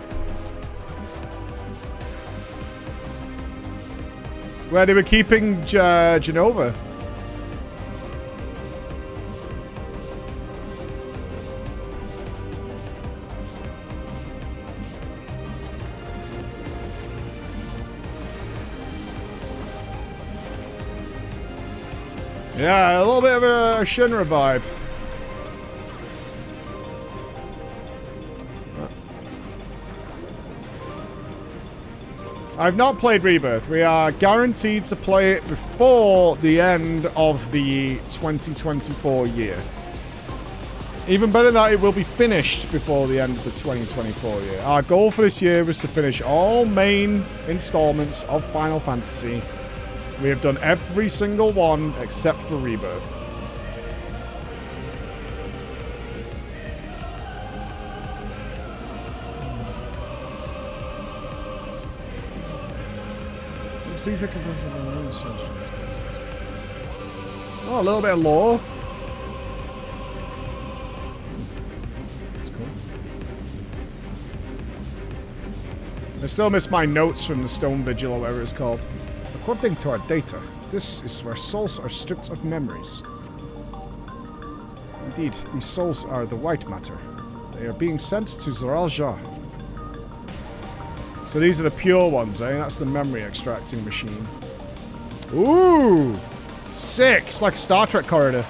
[SPEAKER 1] Where they were keeping Genova. Yeah, a little bit of a Shinra vibe. I've not played Rebirth. We are guaranteed to play it before the end of the 2024 year. Even better than that, it will be finished before the end of the 2024 year. Our goal for this year was to finish all main installments of Final Fantasy. We have done every single one except for Rebirth. See if I can... Oh, a little bit of lore. That's cool. I still miss my notes from the Stone Vigil or whatever it's called. According to our data, this is where souls are stripped of memories. Indeed, these souls are the white matter. They are being sent to Zoralja. So these are the pure ones, eh? That's the memory extracting machine. Ooh! Sick! It's like a Star Trek corridor.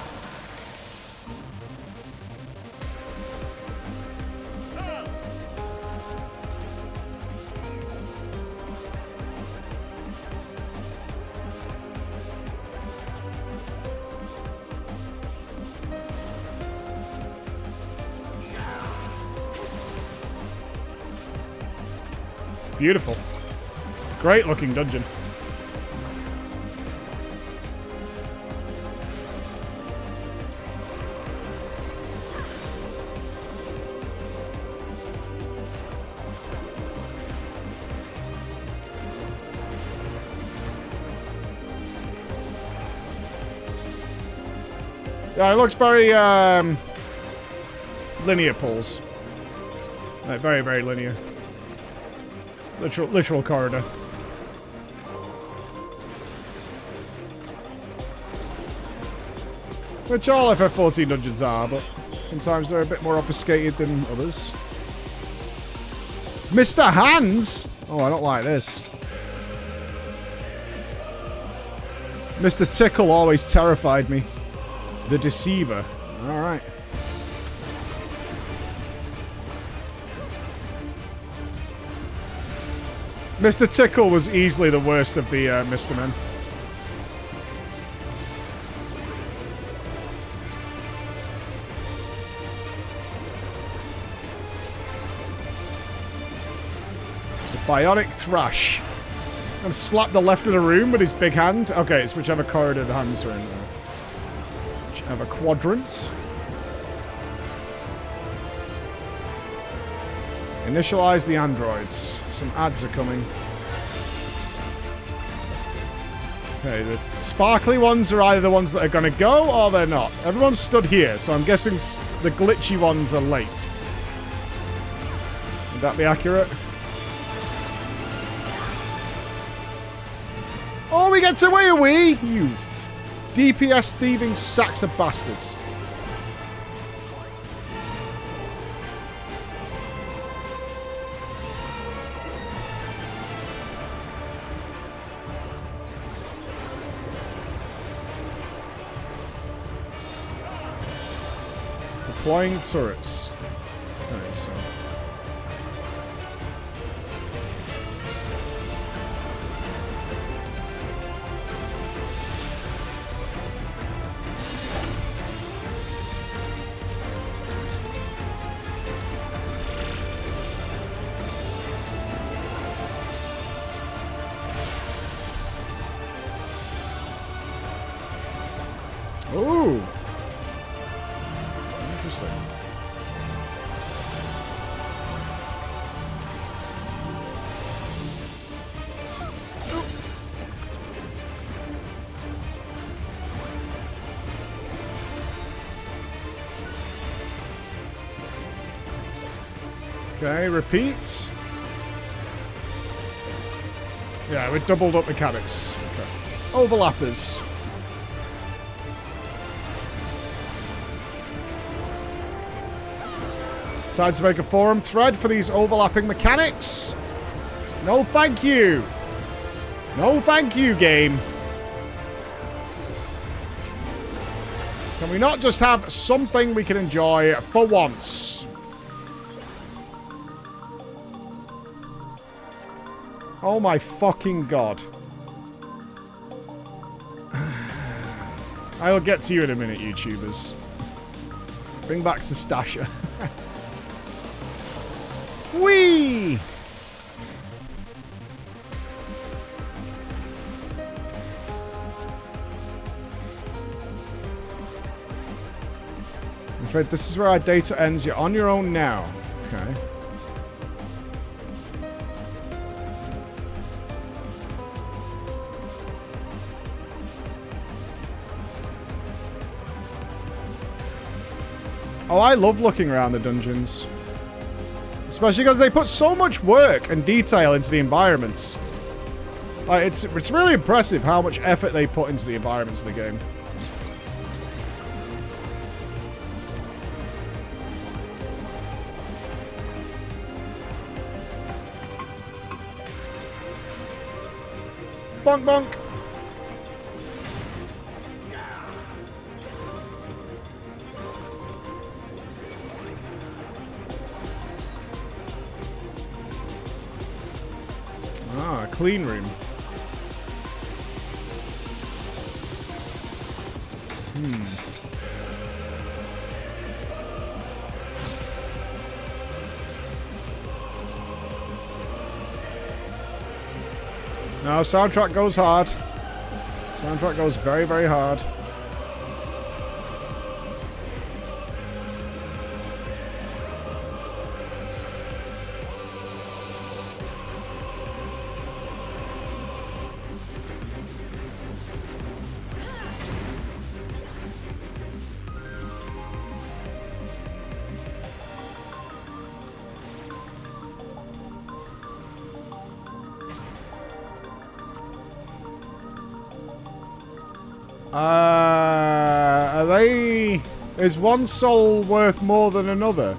[SPEAKER 1] Beautiful. Great looking dungeon. Yeah, it looks very linear pulls. Like very, very linear. Literal corridor. Which all FF14 dungeons are, but sometimes they're a bit more obfuscated than others. Mr. Hands? Oh, I don't like this. Mr. Tickle always terrified me. The Deceiver. Alright. Mr. Tickle was easily the worst of the Mr. Men. The Bionic Thrash. And slap the left of the room with his big hand. Okay, it's whichever corridor the hands are in there. Whichever quadrant. Initialize the androids. Some ads are coming. Okay, the sparkly ones are either the ones that are going to go or they're not. Everyone's stood here, so I'm guessing the glitchy ones are late. Would that be accurate? Oh, we get to where are we? You DPS thieving sacks of bastards. Deploying turrets. Okay, so. Ooh. Interesting. Okay, repeat. Yeah, we doubled up mechanics. Okay. Overlappers. Time to make a forum thread for these overlapping mechanics. No thank you. No thank you, game. Can we not just have something we can enjoy for once? Oh my fucking god. I'll get to you in a minute, YouTubers. Bring back Stasha. Whee! I'm afraid this is where our data ends. You're on your own now. Okay. Oh, I love looking around the dungeons. Especially because they put so much work and detail into the environments. Like, it's really impressive how much effort they put into the environments of the game. Bonk bonk. Ah, clean room. No, soundtrack goes hard. Soundtrack goes very, very hard. Are they... Is one soul worth more than another?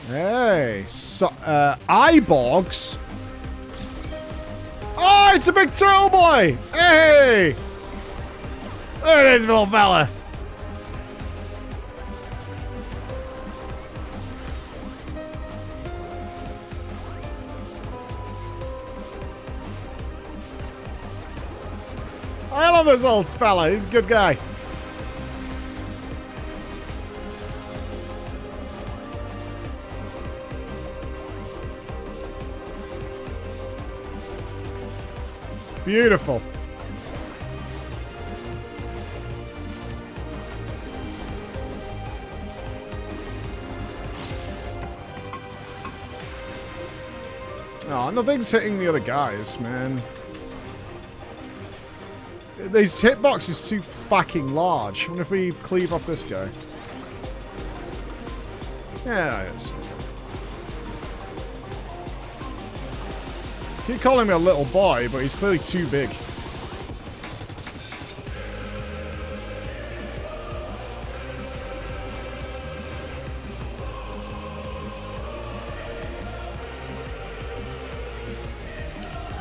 [SPEAKER 1] Hey, so, eyeborgs? Oh, it's a big turtle boy! Hey! There it is, little fella. I love this old fella. He's a good guy. Beautiful. Oh, nothing's hitting the other guys, man. This hitbox is too fucking large. I wonder if we cleave off this guy. Yeah, it is. Keep calling me a little boy, but he's clearly too big.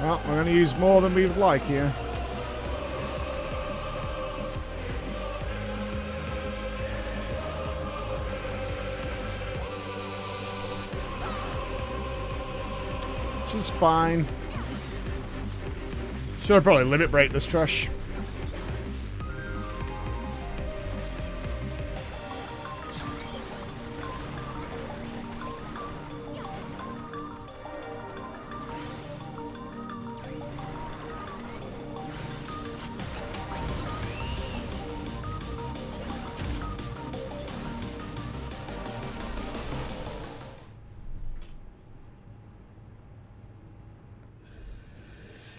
[SPEAKER 1] Well, we're going to use more than we would like here. Which is fine. Should have probably limit break this trash.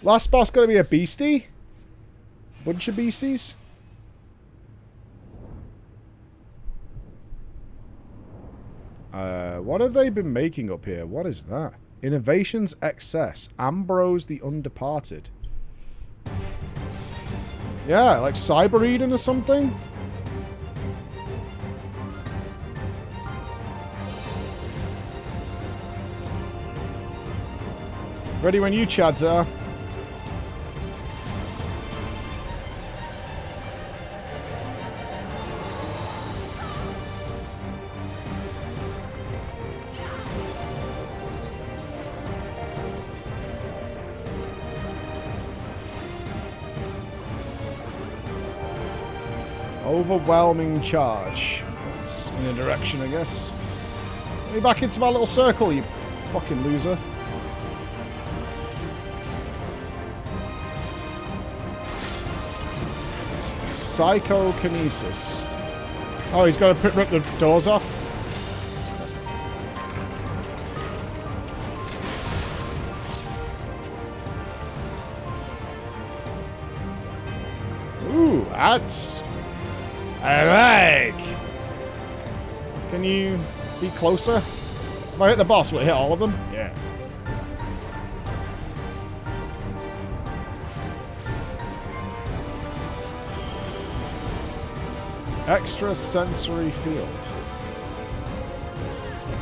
[SPEAKER 1] Last boss gonna be a beastie? Bunch of beasties? What have they been making up here? What is that? Innovations Excess. Ambrose the Undeparted. Yeah, like Cyber Eden or something? Ready when you chads are. Overwhelming charge. That's in a direction, I guess. Let me back into my little circle, you fucking loser. Psychokinesis. Oh, he's got to rip the doors off. Ooh, that's... I like. Can you be closer? If I hit the boss, will it hit all of them? Yeah. Extra sensory field.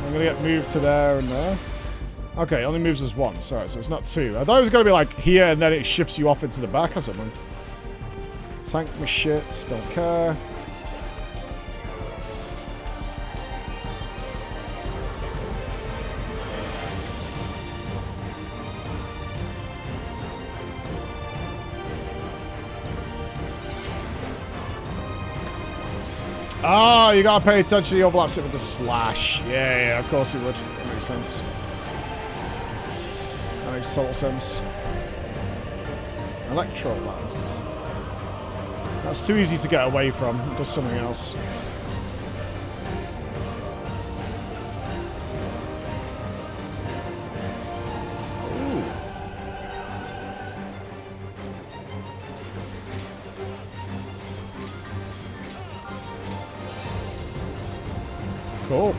[SPEAKER 1] I'm gonna get moved to there and there. Okay, it only moves as one. Sorry, so it's not two. I thought it was gonna be like here and then it shifts you off into the back or something. Tank my shit, don't care. Oh, you gotta pay attention to the overlaps it with the slash. Yeah, of course it would. That makes sense. makes total sense. Electro Lance. That's too easy to get away from. It does something else. Ooh. Cool.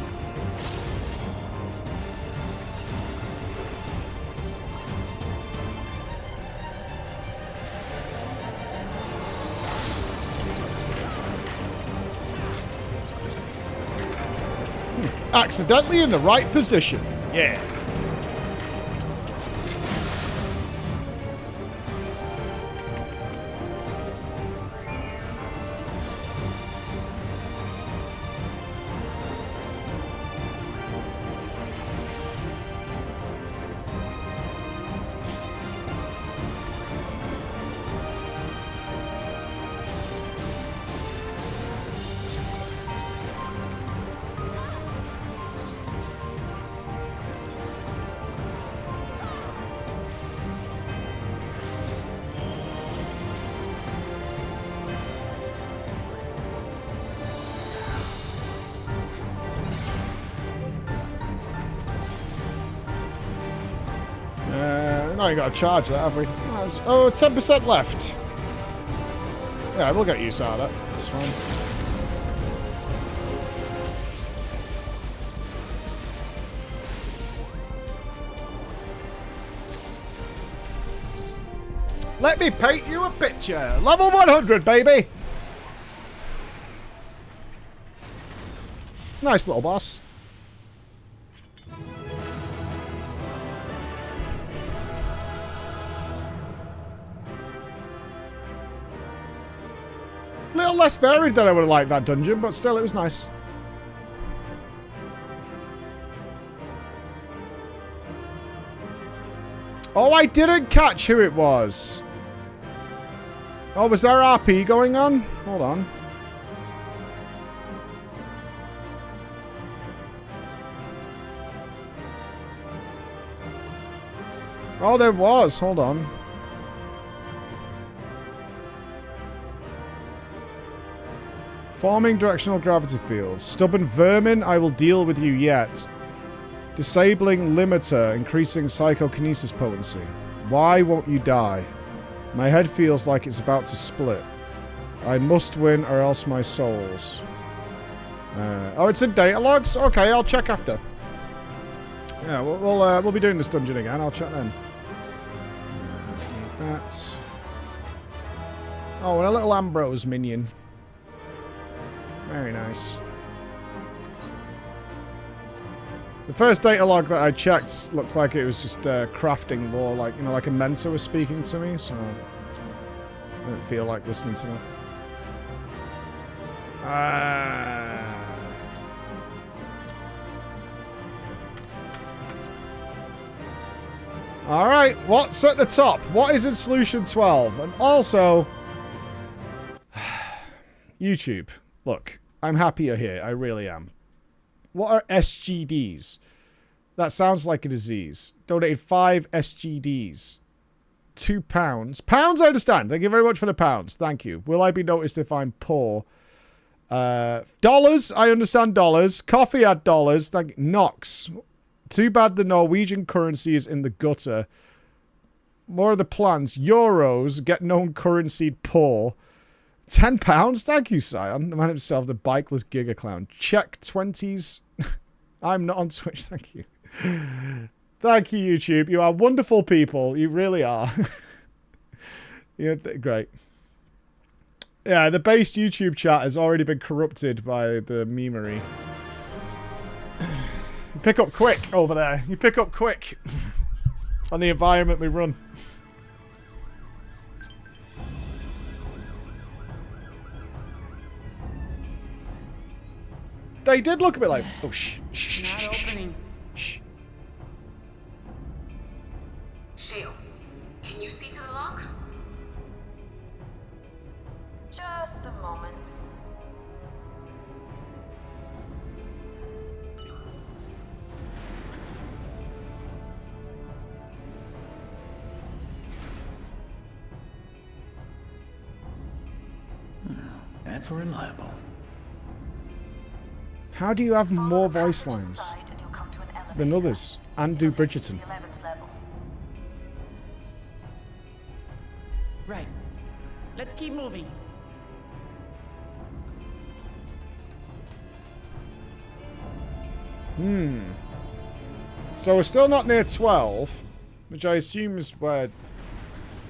[SPEAKER 1] Accidentally in the right position. Yeah. Now you got to charge that, have we? Oh, 10% left. Yeah, we'll get use out of that. That's fine. Let me paint you a picture. Level 100, baby. Nice little boss. A little less varied than I would have liked that dungeon, but still, it was nice. Oh, I didn't catch who it was. Oh, was there RP going on? Hold on. Oh, there was. Hold on. Forming directional gravity fields. Stubborn vermin, I will deal with you yet. Disabling limiter, increasing psychokinesis potency. Why won't you die? My head feels like it's about to split. I must win or else my souls. Oh, it's in data logs? Okay, I'll check after. Yeah, we'll be doing this dungeon again. I'll check then. That. Oh, and a little Ambrose minion. Very nice. The first data log that I checked looks like it was just crafting lore, like, you know, like a mentor was speaking to me, so I don't feel like listening to that. Alright, what's at the top? What is in Solution 12? And also, YouTube. Look, I'm happy you're here. I really am. What are SGDs? That sounds like a disease. Donated 5 SGDs. £2. Pounds, I understand. Thank you very much for the pounds. Thank you. Will I be noticed if I'm poor? Dollars. I understand dollars. Coffee at dollars. Thank you. Knox. Too bad the Norwegian currency is in the gutter. More of the plans. Euros. Get known currency poor. £10? Thank you, Scion. The man himself, the bikeless Giga Clown. Check 20s. I'm not on Twitch. Thank you. Thank you, YouTube. You are wonderful people. You really are. You're great. Yeah, the base YouTube chat has already been corrupted by the memery. You pick up quick over there. You pick up quick on the environment we run. They did look a bit like, oh, shh.
[SPEAKER 5] Not opening. Shale, can you see to the lock? Just a moment.
[SPEAKER 19] never reliable.
[SPEAKER 1] How do you have more voice lines than others and do Bridgerton?
[SPEAKER 4] Right. Let's keep moving.
[SPEAKER 1] So we're still not near 12, which I assume is where...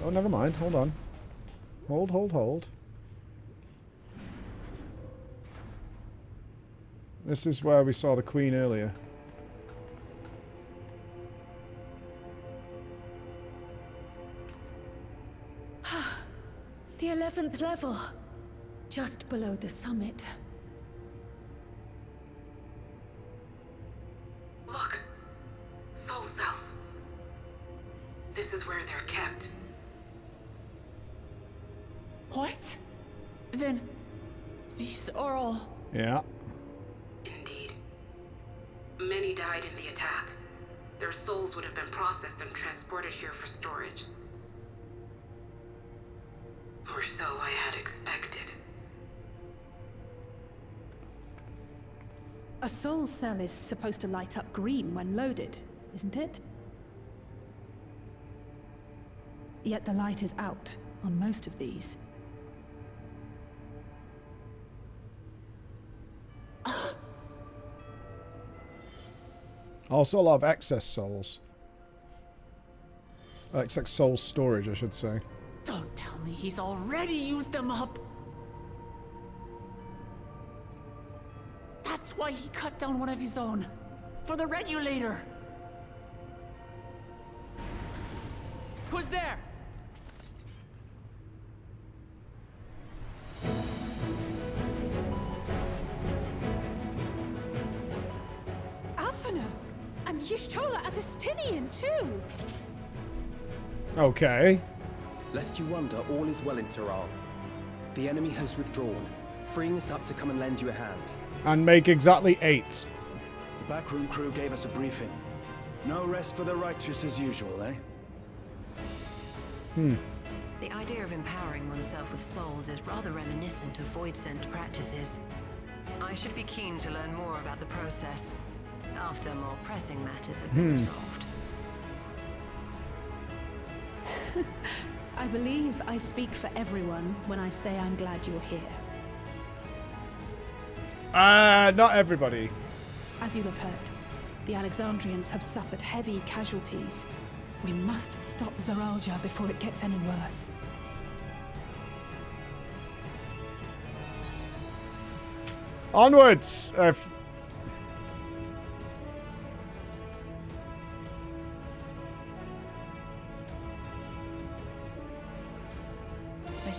[SPEAKER 1] Oh, never mind. Hold on. Hold. This is where we saw the Queen earlier.
[SPEAKER 7] The 11th level. Just below the summit.
[SPEAKER 5] Look. Soul cells. This is where they're kept.
[SPEAKER 4] What? Then these are all...
[SPEAKER 1] Yeah.
[SPEAKER 5] Indeed. Many died in the attack. Their souls would have been processed and transported here for storage. Or so I had expected.
[SPEAKER 8] A soul cell is supposed to light up green when loaded, isn't it? Yet the light is out on most of these.
[SPEAKER 1] Also a lot of excess souls. Excess soul storage, I should say.
[SPEAKER 4] Don't tell me he's already used them up. That's why he cut down one of his own. For the regulator. Who's there?
[SPEAKER 7] Alphino! And Y'shtola Adestinian too!
[SPEAKER 1] Okay.
[SPEAKER 19] Lest you wonder, all is well in Tyrrell. The enemy has withdrawn, freeing us up to come and lend you a hand.
[SPEAKER 1] And make exactly 8.
[SPEAKER 18] The backroom crew gave us a briefing. No rest for the righteous as usual, eh?
[SPEAKER 14] The idea of empowering oneself with souls is rather reminiscent of void-sent practices. I should be keen to learn more about the process, after more pressing matters have been resolved.
[SPEAKER 8] I believe I speak for everyone when I say I'm glad you're here.
[SPEAKER 1] Not everybody.
[SPEAKER 8] As you'll have heard, the Alexandrians have suffered heavy casualties. We must stop Zoralja before it gets any worse.
[SPEAKER 1] Onwards!
[SPEAKER 4] I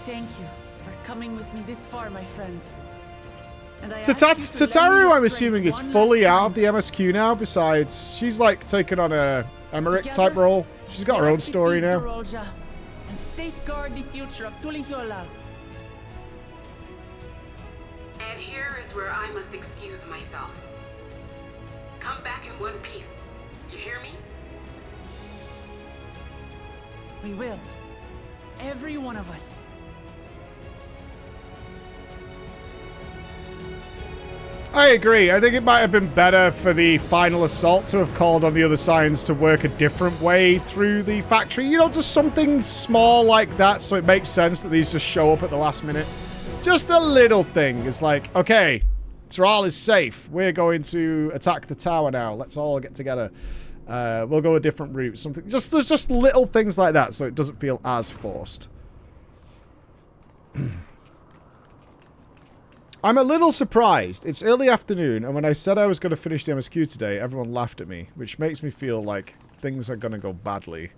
[SPEAKER 4] thank you for coming with me this far, my friends. And I ask you to lend me
[SPEAKER 1] Tataru,
[SPEAKER 4] your
[SPEAKER 1] I'm
[SPEAKER 4] strength
[SPEAKER 1] assuming, is
[SPEAKER 4] one
[SPEAKER 1] fully
[SPEAKER 4] last
[SPEAKER 1] out
[SPEAKER 4] time.
[SPEAKER 1] of the MSQ now. Besides, she's like taken on a Emmerich type role. She's got her own story now.
[SPEAKER 4] Zoralja and safeguard the future of Tuliyollal.
[SPEAKER 5] And here is where I must excuse myself. Come back in one piece. You hear me?
[SPEAKER 4] We will. Every one of us.
[SPEAKER 1] I agree. I think it might have been better for the final assault to have called on the other signs to work a different way through the factory. You know, just something small like that, so it makes sense that these just show up at the last minute. Just a little thing. It's like, okay, Tyrrell is safe. We're going to attack the tower now. Let's all get together. We'll go a different route. Something. There's just little things like that, so it doesn't feel as forced. I'm a little surprised. It's early afternoon, and when I said I was going to finish the MSQ today, everyone laughed at me, which makes me feel like things are going to go badly.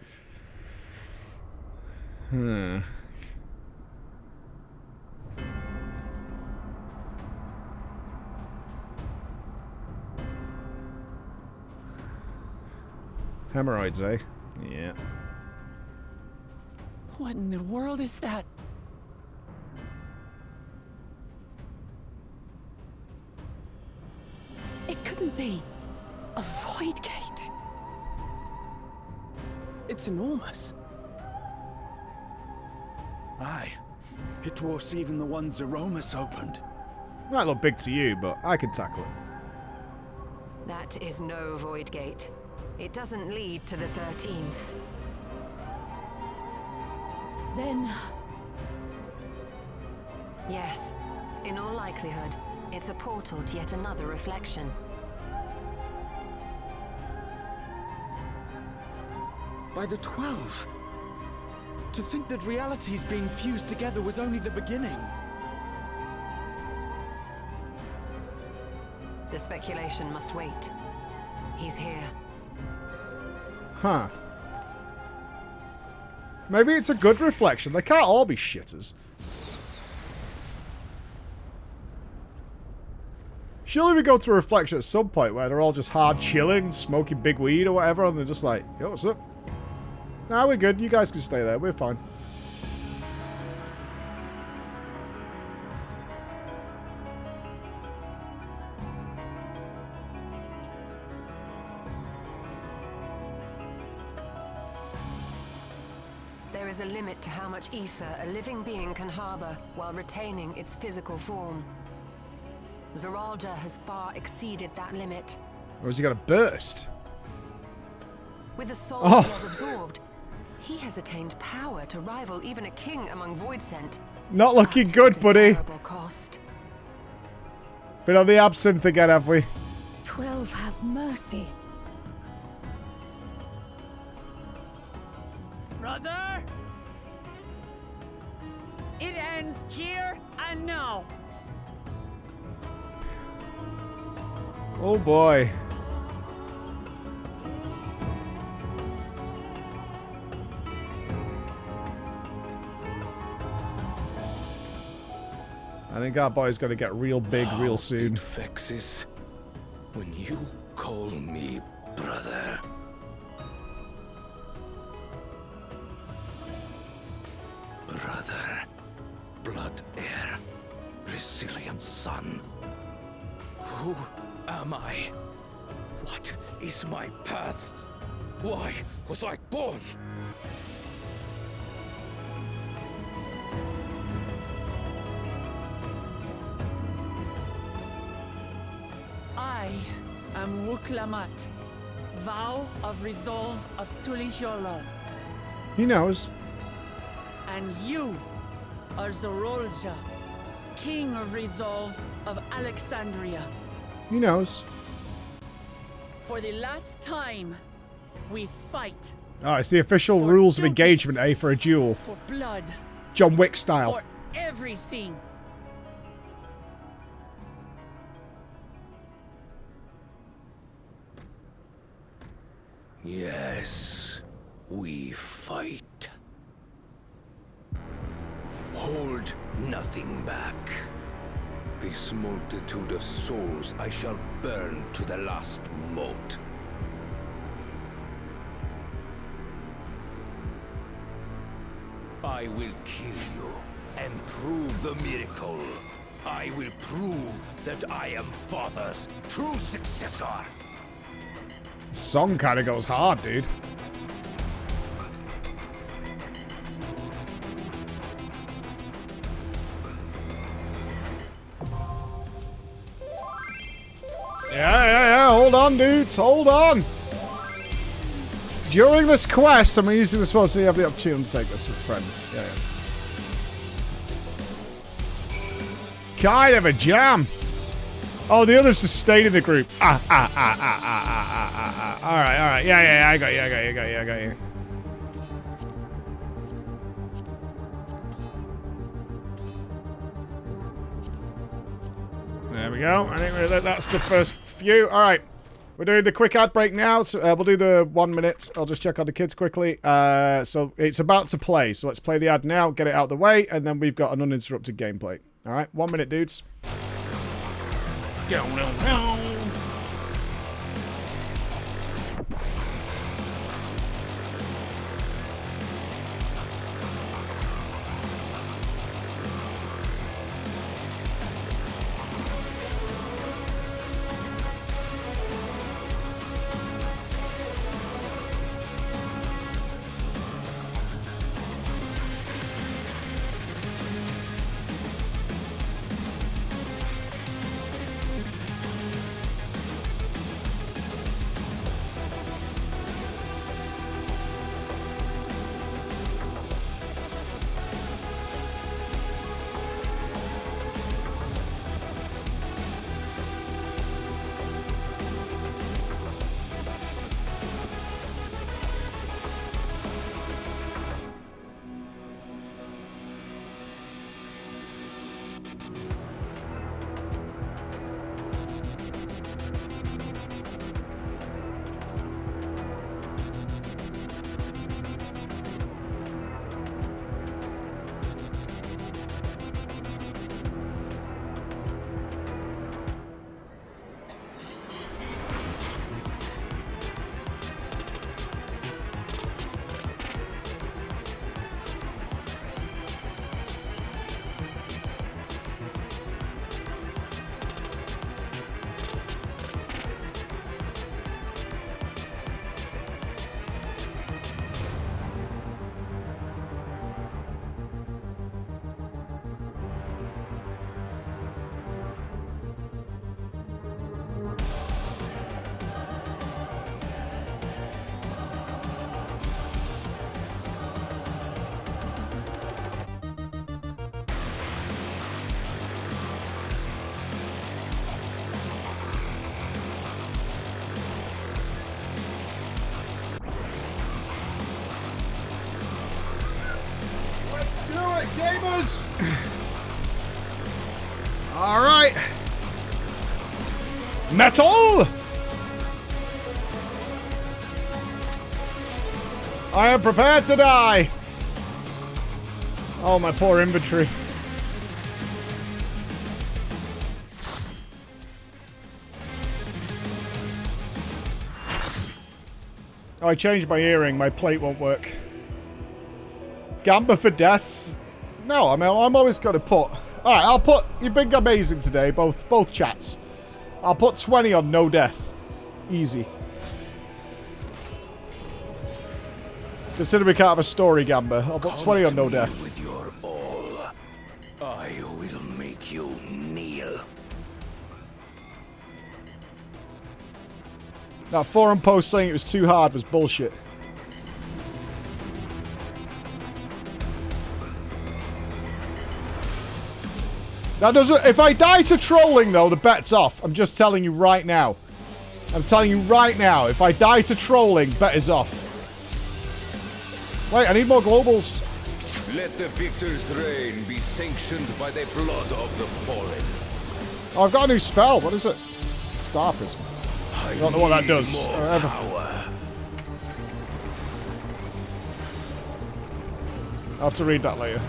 [SPEAKER 1] Hemorrhoids, eh? Yeah.
[SPEAKER 4] What in the world is that?
[SPEAKER 7] It couldn't be a void gate.
[SPEAKER 19] It's enormous.
[SPEAKER 18] Aye.
[SPEAKER 17] It dwarfs even the one Zeromus opened.
[SPEAKER 1] Might look big to you, but I can tackle it.
[SPEAKER 14] That is no void gate. It doesn't lead to the 13th.
[SPEAKER 7] Then...
[SPEAKER 14] Yes. In all likelihood, it's a portal to yet another reflection.
[SPEAKER 17] By the 12. To think that realities being fused together was only the beginning.
[SPEAKER 14] The speculation must wait. He's here.
[SPEAKER 1] Huh. Maybe it's a good reflection. They can't all be shitters. Surely we go to a reflection at some point where they're all just hard chilling, smoking big weed or whatever, and they're just like, yo, what's up? Nah, we're good. You guys can stay there. We're fine.
[SPEAKER 14] There is a limit to how much ether a living being can harbor while retaining its physical form. Zeralja has far exceeded that limit.
[SPEAKER 1] Or has he got a burst?
[SPEAKER 14] With the soul
[SPEAKER 1] Oh.
[SPEAKER 14] he has absorbed, he has attained power to rival even a king among Voidsent.
[SPEAKER 1] Not looking good, buddy.
[SPEAKER 14] Terrible cost.
[SPEAKER 1] Been on the absinthe again, have we?
[SPEAKER 7] 12 have mercy.
[SPEAKER 4] Brother! It ends here and now.
[SPEAKER 1] Oh boy. I think our boy's gonna get real big real soon.
[SPEAKER 17] It vexes when you call me brother. Brother, blood heir, resilient son. Who am I? What is my path? Why was I born?
[SPEAKER 4] I am Wuklamat, vow of resolve of Tulihyolol.
[SPEAKER 1] He knows.
[SPEAKER 4] And you are Zorolja, king of resolve of Alexandria.
[SPEAKER 1] He knows.
[SPEAKER 4] For the last time, we fight.
[SPEAKER 1] Oh, it's the official rules of engagement, eh, for a duel.
[SPEAKER 4] For blood.
[SPEAKER 1] John Wick style.
[SPEAKER 4] For everything.
[SPEAKER 17] Yes, we fight. Hold nothing back. This multitude of souls I shall burn to the last mote. I will kill you and prove the miracle. I will prove that I am Father's true successor.
[SPEAKER 1] Song kind of goes hard, dude. Yeah. Hold on, dudes. Hold on. During this quest, I'm using this one so you have the opportunity to take this with friends. Yeah. Kind of a jam. Oh, the others just stayed in the group. Alright. Yeah, I got you. There we go. I think that's the first few. Alright. We're doing the quick ad break now. So, we'll do the 1 minute. I'll just check on the kids quickly. So it's about to play. So let's play the ad now, get it out of the way, and then we've got an uninterrupted gameplay. Alright, 1 minute, dudes. goes! Alright. Metal! I am prepared to die. Oh, my poor inventory. Oh, I changed my earring. My plate won't work. Gamba for deaths? No, I mean, I'm always going to put... Alright, I'll put... You've been amazing today, both chats. I'll put 20 on no death. Easy. Consider we can't have a story, Gamba. I'll put 20 on no death.
[SPEAKER 17] With your all, I will make you kneel.
[SPEAKER 1] That forum post saying it was too hard was bullshit. That doesn't... If I die to trolling, though, the bet's off. I'm just telling you right now. I'm telling you right now. If I die to trolling, bet is off. Wait, I need more globals.
[SPEAKER 13] Let the victor's reign be sanctioned by the blood of the fallen.
[SPEAKER 1] Oh, I've got a new spell. What is it? Star Prism. I don't know what that does. I'll have to read that later.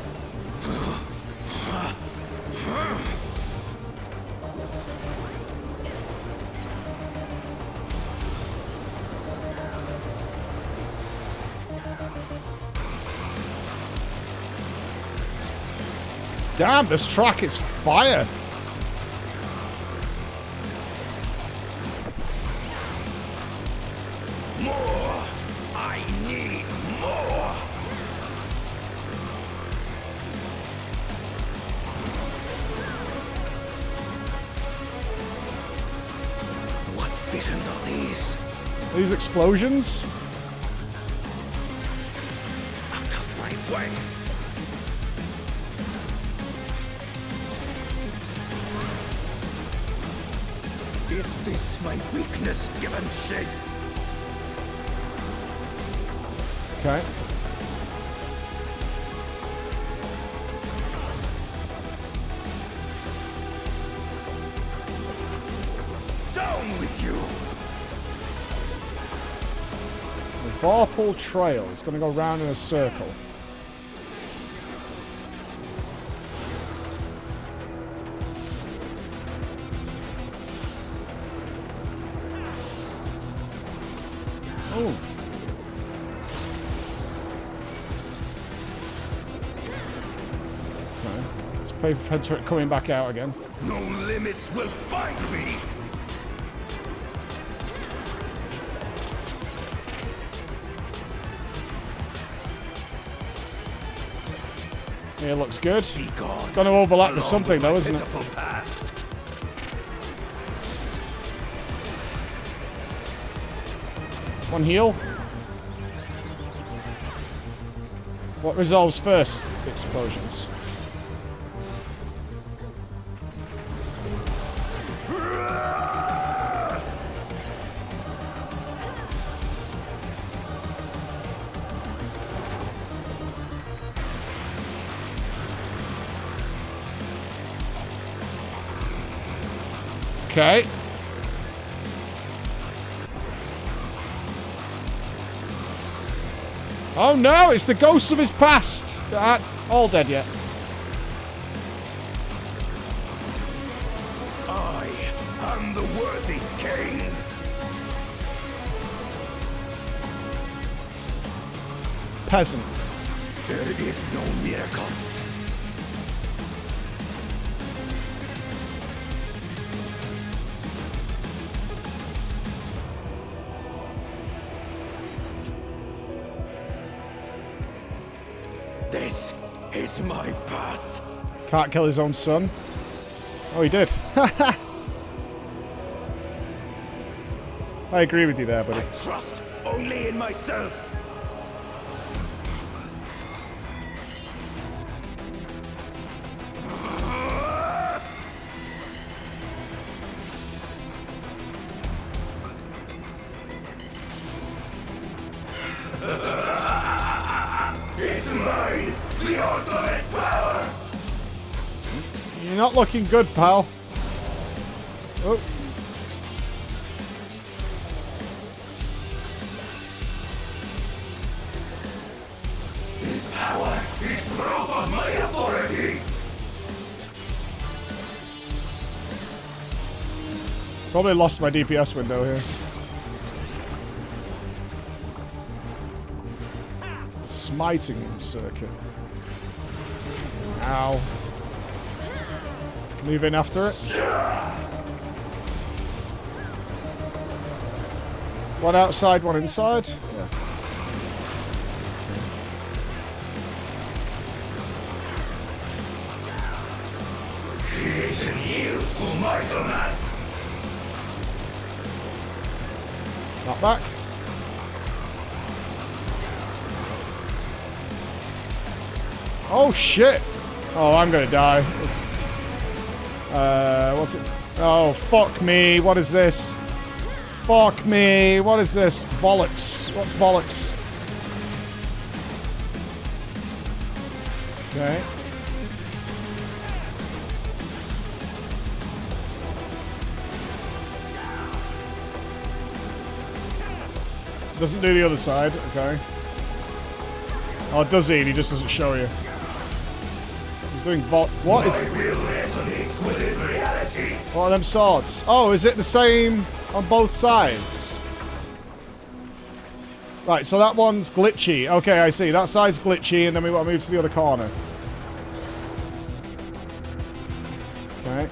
[SPEAKER 1] Damn, this track is fire.
[SPEAKER 17] More! I need more! What visions are these?
[SPEAKER 1] These explosions?
[SPEAKER 17] Out of my way! Is this my weakness given shape?
[SPEAKER 1] Okay.
[SPEAKER 17] Down with you!
[SPEAKER 1] The Vorpal Trail is going to go round in a circle. Oh. Okay. Let's pay for it coming back out again.
[SPEAKER 17] No limits will find me!
[SPEAKER 1] Yeah, it looks good. It's going to overlap with something though, isn't it?
[SPEAKER 17] Past.
[SPEAKER 1] One heal. What resolves first? The explosions. Okay. Oh no, it's the ghosts of his past. All dead yet.
[SPEAKER 17] I am the worthy king.
[SPEAKER 1] Peasant.
[SPEAKER 17] There is no miracle. This is my path.
[SPEAKER 1] Can't kill his own son. Oh, he did. I agree with you there, buddy.
[SPEAKER 17] I trust only in myself. It's mine, the ultimate power!
[SPEAKER 1] You're not looking good, pal. Oh.
[SPEAKER 17] This power is proof of my authority.
[SPEAKER 1] Probably lost my DPS window here. The smiting circuit. Ow. Move in after it. One outside, one inside. Yeah.
[SPEAKER 17] Creation yields to my command.
[SPEAKER 1] Not back. Oh shit! Oh, I'm gonna die. What's it? Oh, fuck me. What is this? Fuck me. What is this? Bollocks. What's bollocks? Okay. Doesn't do the other side. Okay. Oh, does he? He just doesn't show you. He's doing what is? What are them swords? Oh, is it the same on both sides? Right, so that one's glitchy. Okay, I see. That side's glitchy, and then we want to move to the other corner. Okay.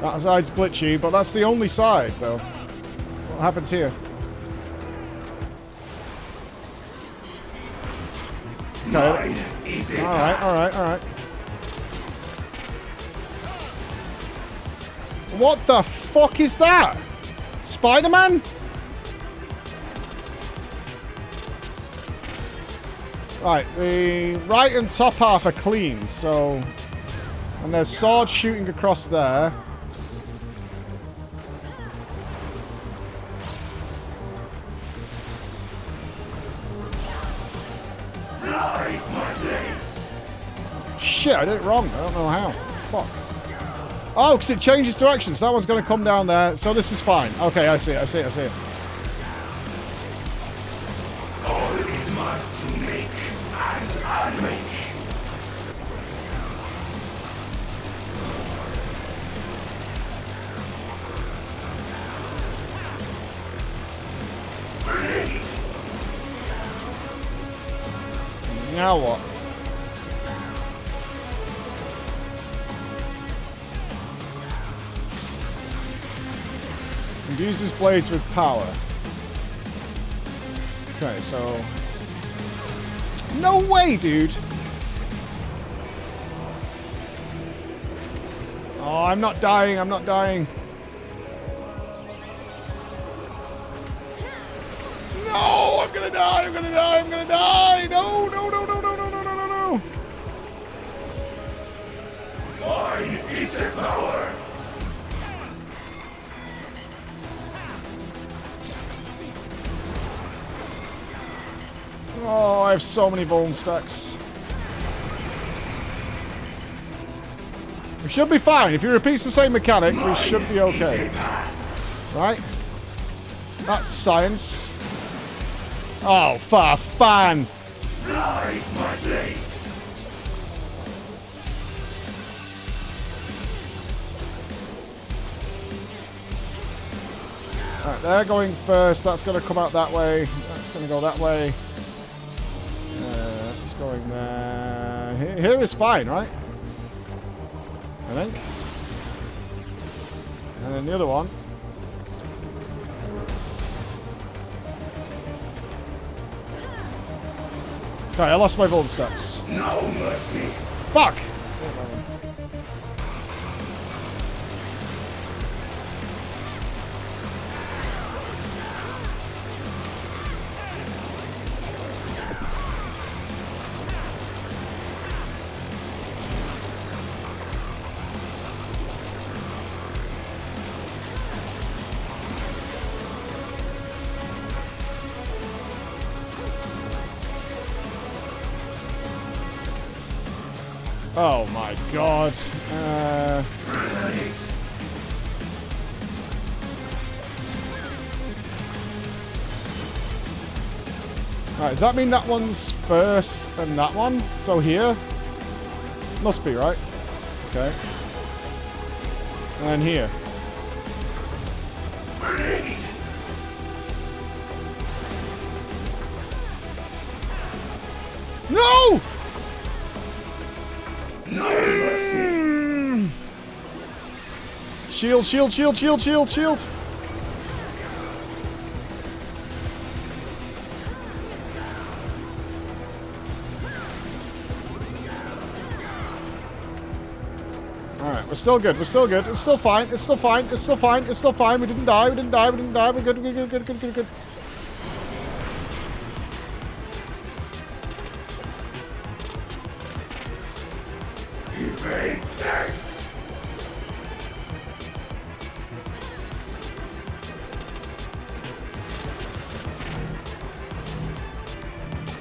[SPEAKER 1] That side's glitchy, but that's the only side, though. What happens here? Okay. Alright, alright, alright. What the fuck is that? Spider-Man? Right, the right and top half are clean, so... And there's swords shooting across there. Shit, I did it wrong. I don't know how. Fuck. Oh, because it changes directions. So that one's going to come down there. So this is fine. Okay, I see it. I see it. I see it.
[SPEAKER 17] All is mine to make and unmake.
[SPEAKER 1] Now what? Imbues blades with power. Okay, so... No way, dude! Oh, I'm not dying, I'm not dying. No, I'm gonna die, I'm gonna die, I'm gonna die! No, no, no, no, no, no, no, no, no, no!
[SPEAKER 17] Mine is the power!
[SPEAKER 1] Oh, I have so many bone stacks. We should be fine. If he repeats the same mechanic, we should be okay. Right? That's science. Oh, for fun!
[SPEAKER 17] Fly my blades!
[SPEAKER 1] Alright, they're going first. That's going to come out that way. That's going to go that way. It's going there. Here is fine, right? I think. And then the other one. Okay, I lost my golden stacks.
[SPEAKER 17] No mercy.
[SPEAKER 1] Fuck! Oh my god. Alright, does that mean that one's first and that one? So here? Must be, right? Okay. And then here. No! Shield, shield, shield, shield, shield, shield. Alright, we're still good, we're still good. It's still fine, it's still fine, it's still fine, it's still fine. We didn't die, we didn't die, we didn't die. We're good, we're good, good, good, good, good.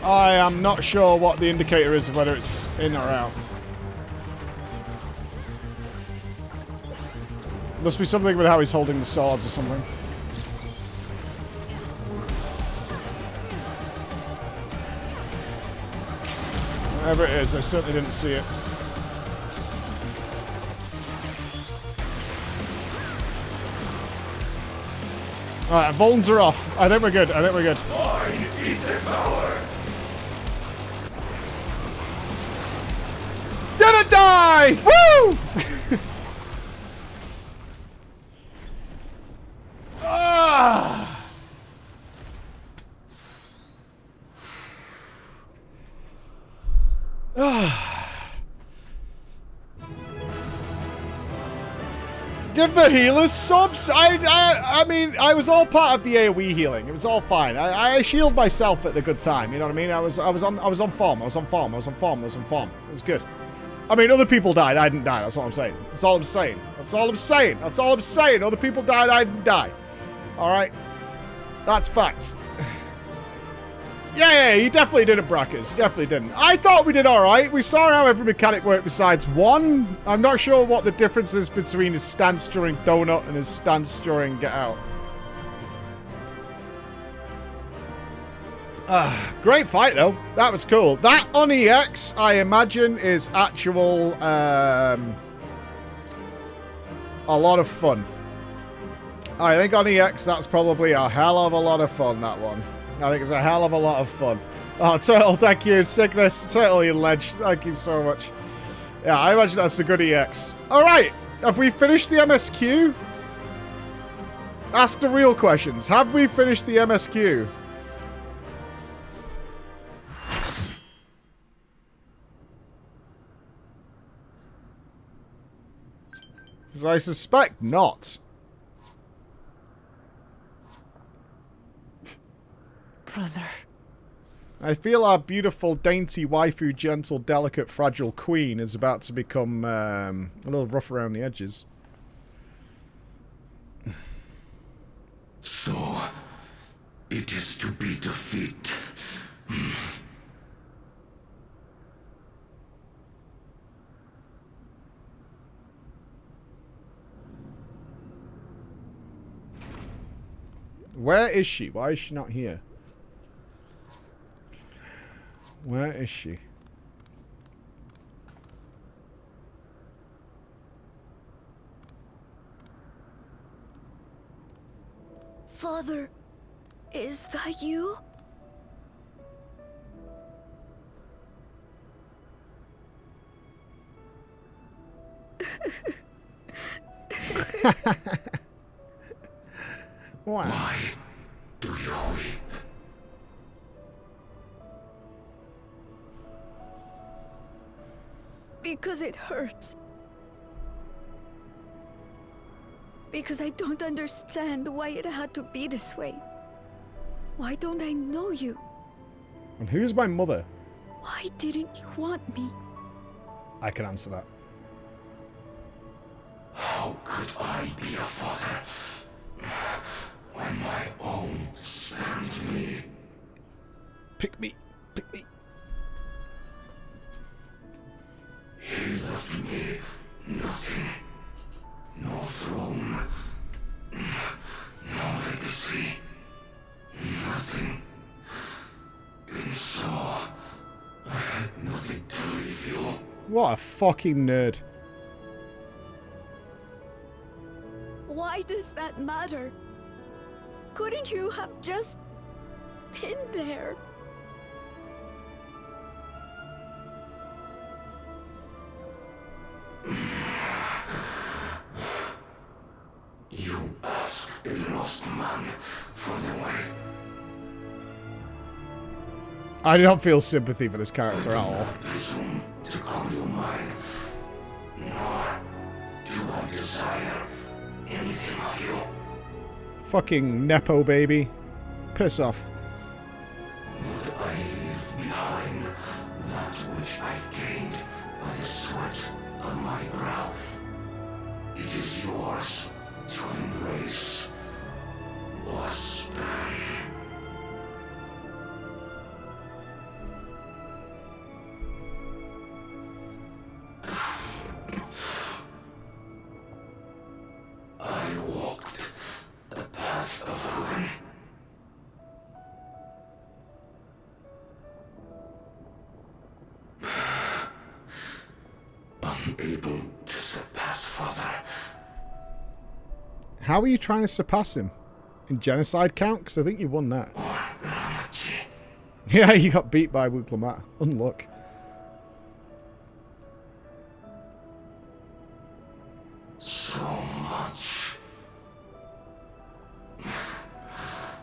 [SPEAKER 1] I am not sure what the indicator is of whether it's in or out. Must be something with how he's holding the swords or something. Whatever it is, I certainly didn't see it. Alright, Volns are off. I think we're good. I think we're good.
[SPEAKER 17] Mine is the power.
[SPEAKER 1] Didn't die! Woo! Ah! Give the healers subs. I mean, I was all part of the AoE healing. It was all fine. I shield myself at the good time. You know what I mean? I was on form. I was on form. It was good. I mean, other people died. I didn't die. That's all I'm saying. That's all I'm saying. That's all I'm saying. That's all I'm saying. Other people died. I didn't die. All right. That's facts. Yeah, you definitely didn't, Brackers. You definitely didn't. I thought we did all right. We saw how every mechanic worked besides one. I'm not sure what the difference is between his stance during Donut and his stance during Get Out. Great fight, though. That was cool. That on EX, I imagine, is actual a lot of fun. I think on EX, that's probably a hell of a lot of fun, that one. I think it's a hell of a lot of fun. Oh, Turtle, thank you. Sickness. Turtle, you ledge. Thank you so much. Yeah, I imagine that's a good EX. All right. Have we finished the MSQ? Ask the real questions. Have we finished the MSQ? I suspect not.
[SPEAKER 4] Brother.
[SPEAKER 1] I feel our beautiful, dainty, waifu, gentle, delicate, fragile queen is about to become a little rough around the edges.
[SPEAKER 17] So, it is to be defeat.
[SPEAKER 1] Where is she? Why is she not here? Where is she?
[SPEAKER 20] Father, is that you?
[SPEAKER 17] Why do you weep?
[SPEAKER 20] Because it hurts. Because I don't understand why it had to be this way. Why don't I know you?
[SPEAKER 1] And who's my mother?
[SPEAKER 20] Why didn't you want me?
[SPEAKER 1] I can answer that.
[SPEAKER 17] How could I be a father when my own spurned me?
[SPEAKER 1] Pick me. Pick me.
[SPEAKER 17] He left me nothing. No throne. No legacy. Nothing. And so, I had nothing to leave you.
[SPEAKER 1] What a fucking nerd.
[SPEAKER 20] Why does that matter? Couldn't you have just been there?
[SPEAKER 17] You ask a lost man for the way.
[SPEAKER 1] I don't feel sympathy for this character at all.
[SPEAKER 17] Presume to call you mine, nor do I desire anything of you.
[SPEAKER 1] Fucking Nepo baby. Piss off.
[SPEAKER 17] Would I leave behind that which I've gained by the sweat on my brow? It is yours to embrace or spurn. I walked the path of ruin. Unable to surpass father.
[SPEAKER 1] How are you trying to surpass him? In genocide count? Because I think you won that. Yeah, you got beat by Wuklamat. Unluck.
[SPEAKER 17] So much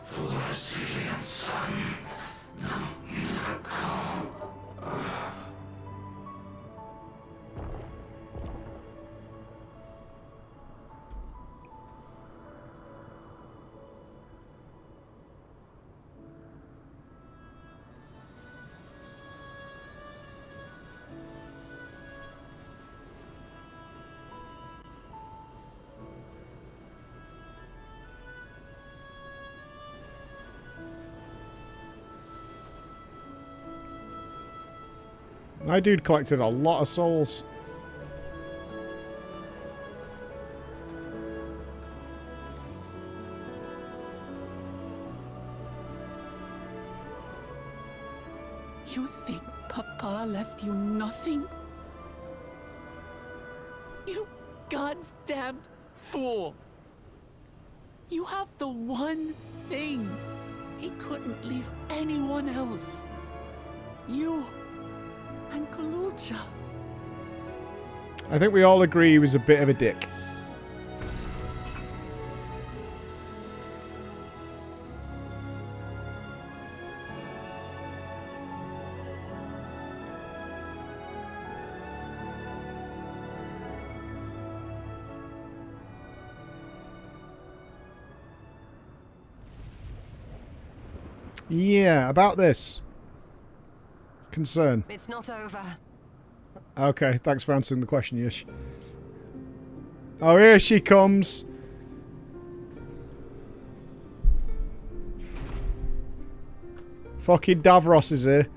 [SPEAKER 17] for the resilient sun, the miracle.
[SPEAKER 1] My dude collected a lot of souls.
[SPEAKER 4] You think Papa left you nothing? You God's damned fool! You have the one thing he couldn't leave anyone else. You and Kululcha.
[SPEAKER 1] I think we all agree he was a bit of a dick. Yeah, about this. Concern.
[SPEAKER 14] It's not over.
[SPEAKER 1] Okay, thanks for answering the question, Yish. Oh, here she comes. Fucking Davros is here.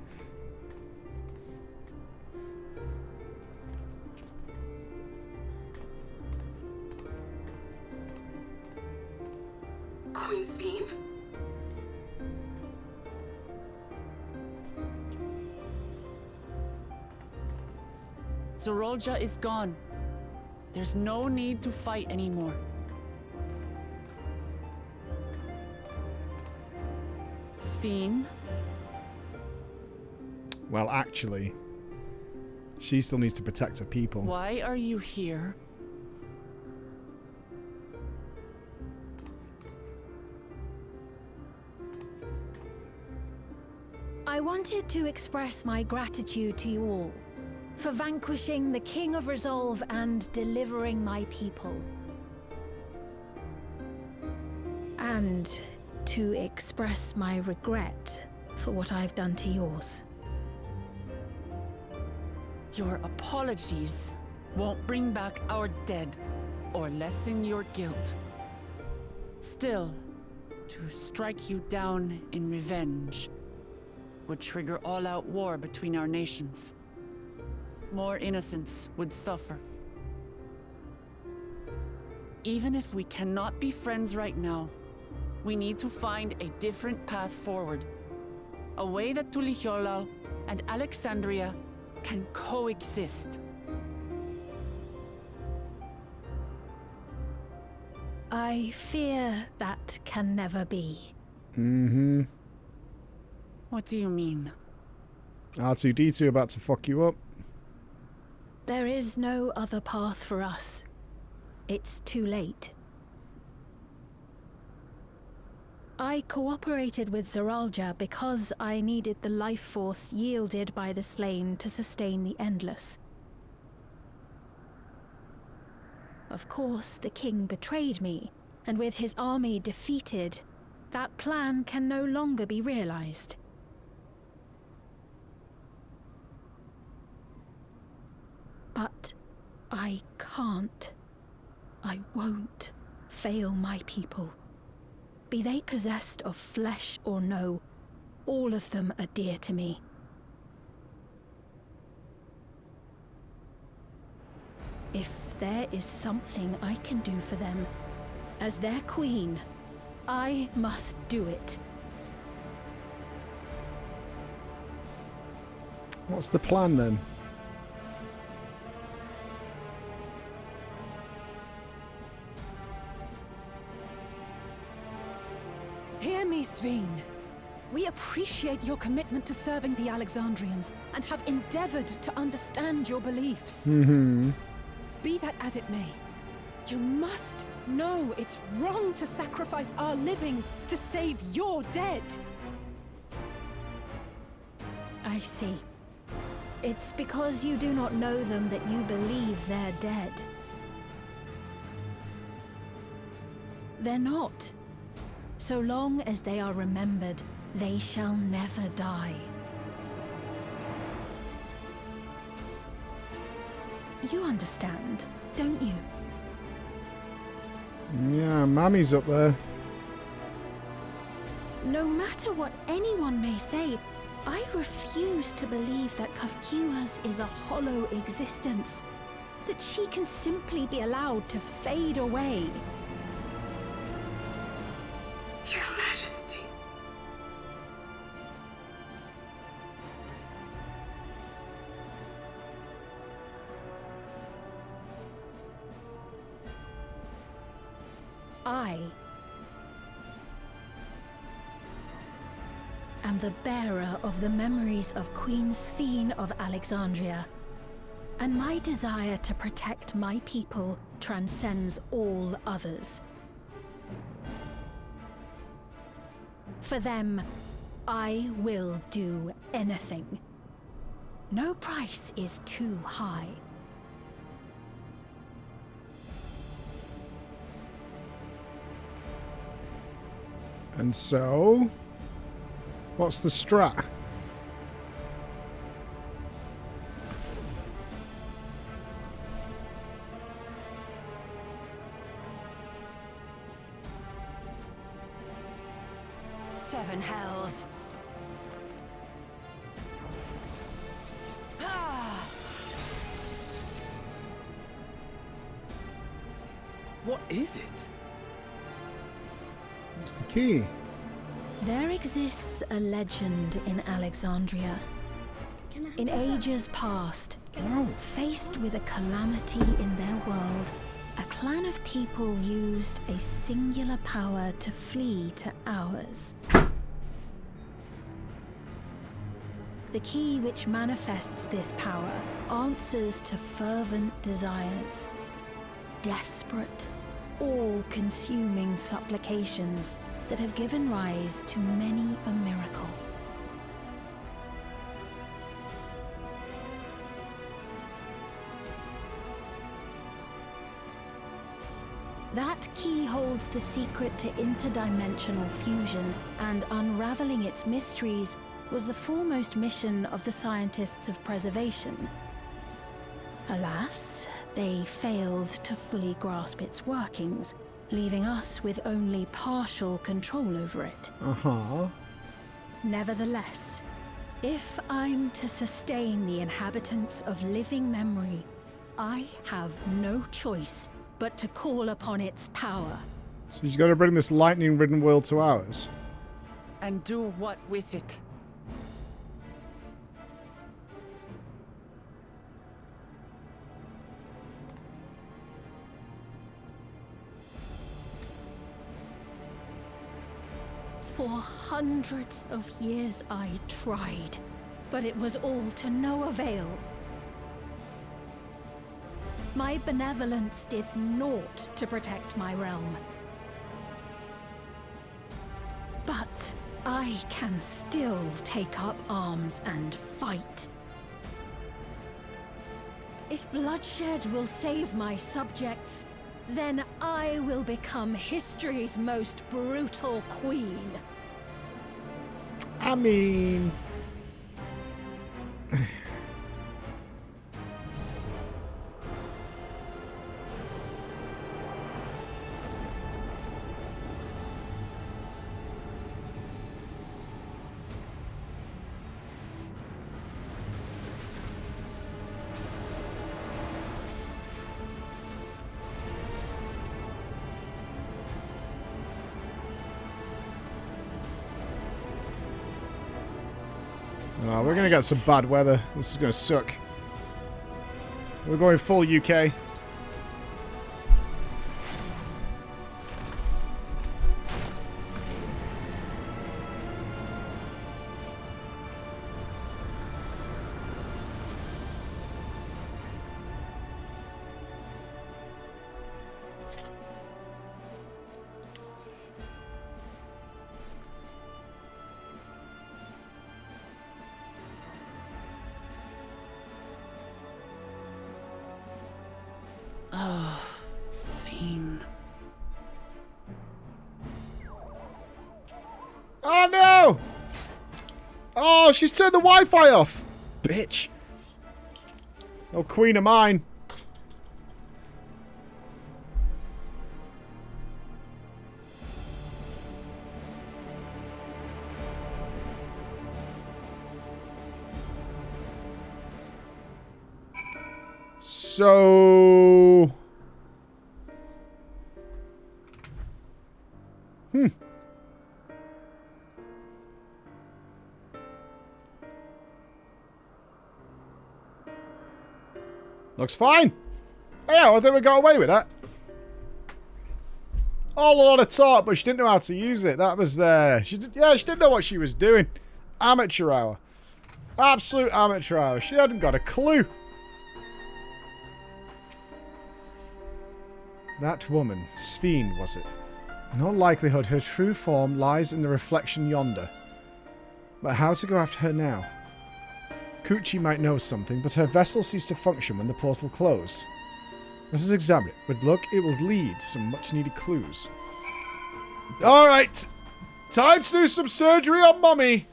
[SPEAKER 5] Queen Sphene?
[SPEAKER 4] Zorolja is gone. There's no need to fight anymore. Sphene?
[SPEAKER 1] Well, actually, she still needs to protect her people.
[SPEAKER 4] Why are you here?
[SPEAKER 7] I wanted to express my gratitude to you all for vanquishing the King of Resolve and delivering my people. And to express my regret for what I've done to yours.
[SPEAKER 4] Your apologies won't bring back our dead or lessen your guilt. Still, to strike you down in revenge would trigger all-out war between our nations. more innocents would suffer. Even if we cannot be friends right now, we need to find a different path forward. A way that Tuliyollal and Alexandria can coexist.
[SPEAKER 7] I fear that can never be.
[SPEAKER 1] Mm-hmm.
[SPEAKER 4] What do you mean?
[SPEAKER 1] R2-D2 about to fuck you up.
[SPEAKER 7] There is no other path for us. It's too late. I cooperated with Zeralja because I needed the life force yielded by the slain to sustain the Endless. Of course, the king betrayed me, and with his army defeated, that plan can no longer be realized. But I can't. I won't fail my people. Be they possessed of flesh or no, all of them are dear to me. If there is something I can do for them, as their queen, I must do it.
[SPEAKER 1] What's the plan then?
[SPEAKER 8] Hear me, Sveen. We appreciate your commitment to serving the Alexandrians and have endeavored to understand your beliefs.
[SPEAKER 1] Mm-hmm.
[SPEAKER 8] Be that as it may, you must know it's wrong to sacrifice our living to save your dead.
[SPEAKER 7] I see. It's because you do not know them that you believe they're dead. They're not. So long as they are remembered, they shall never die. You understand, don't you?
[SPEAKER 1] Yeah, Mammy's up there.
[SPEAKER 7] No matter what anyone may say, I refuse to believe that Kafkiwas is a hollow existence, that she can simply be allowed to fade away.
[SPEAKER 5] Your Majesty.
[SPEAKER 7] I am the bearer of the memories of Queen Sveen of Alexandria, and my desire to protect my people transcends all others. For them, I will do anything. No price is too high.
[SPEAKER 1] And so, what's the strat?
[SPEAKER 14] Seven hells. Ah!
[SPEAKER 19] What is it?
[SPEAKER 1] What's the key?
[SPEAKER 7] There exists a legend in Alexandria. In ages past, faced with a calamity in their world, a clan of people used a singular power to flee to ours. The key which manifests this power answers to fervent desires, desperate, all-consuming supplications that have given rise to many a miracle. That key holds the secret to interdimensional fusion, and unraveling its mysteries was the foremost mission of the scientists of preservation. Alas, they failed to fully grasp its workings, leaving us with only partial control over it.
[SPEAKER 1] Uh-huh.
[SPEAKER 7] Nevertheless, If I'm to sustain the inhabitants of living memory, I have no choice but to call upon its power.
[SPEAKER 1] So you've got to bring this lightning-ridden world to ours.
[SPEAKER 3] And do what with it?
[SPEAKER 7] For hundreds of years I tried, but it was all to no avail. My benevolence did naught to protect my realm. But I can still take up arms and fight. If bloodshed will save my subjects, then I will become history's most brutal queen.
[SPEAKER 1] I mean... Oh, we're gonna get some bad weather. This is gonna suck. We're going full UK.
[SPEAKER 4] Oh, Sphene.
[SPEAKER 1] Oh no! Oh, she's turned the Wi-Fi off! Bitch. Oh, queen of mine. So... Looks fine. Oh, yeah, I think we got away with that. All a lot of talk, but she didn't know how to use it. That was she didn't know what she was doing. Amateur hour. Absolute amateur hour. She hadn't got a clue. That woman, Sphene, was it? In all likelihood, her true form lies in the reflection yonder. But how to go after her now? Kuchi might know something, but her vessel ceased to function when the portal closed. Let us examine it. With luck, it will lead some much-needed clues. Alright! Time to do some surgery on Mummy!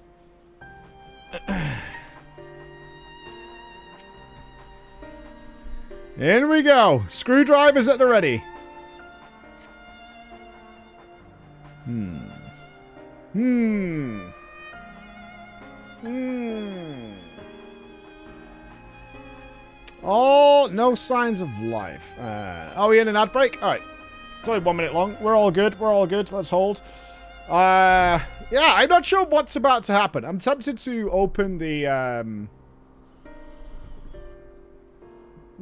[SPEAKER 1] In we go! Screwdrivers at the ready! Oh, no signs of life. Are we in an ad break? Alright. It's only 1 minute long. We're all good. We're all good. Let's hold. Yeah, I'm not sure what's about to happen. I'm tempted to open the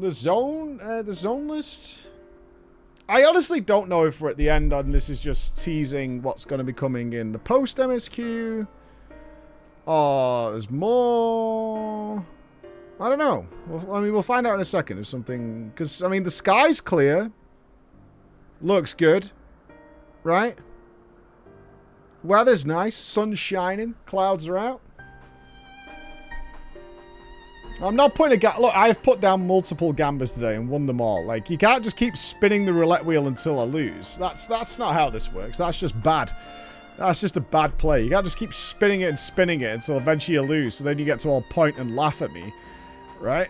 [SPEAKER 1] zone list. I honestly don't know if we're at the end and this is just teasing what's going to be coming in the post MSQ. Oh, there's more. I don't know. We'll find out in a second if something... Because, I mean, the sky's clear. Looks good. Right? Weather's nice. Sun's shining. Clouds are out. I'm not putting a... Look, I've put down multiple gambas today and won them all. Like, you can't just keep spinning the roulette wheel until I lose. That's not how this works. That's just bad. That's just a bad play. You can't just keep spinning it until eventually you lose. So then you get to all point and laugh at me. Right?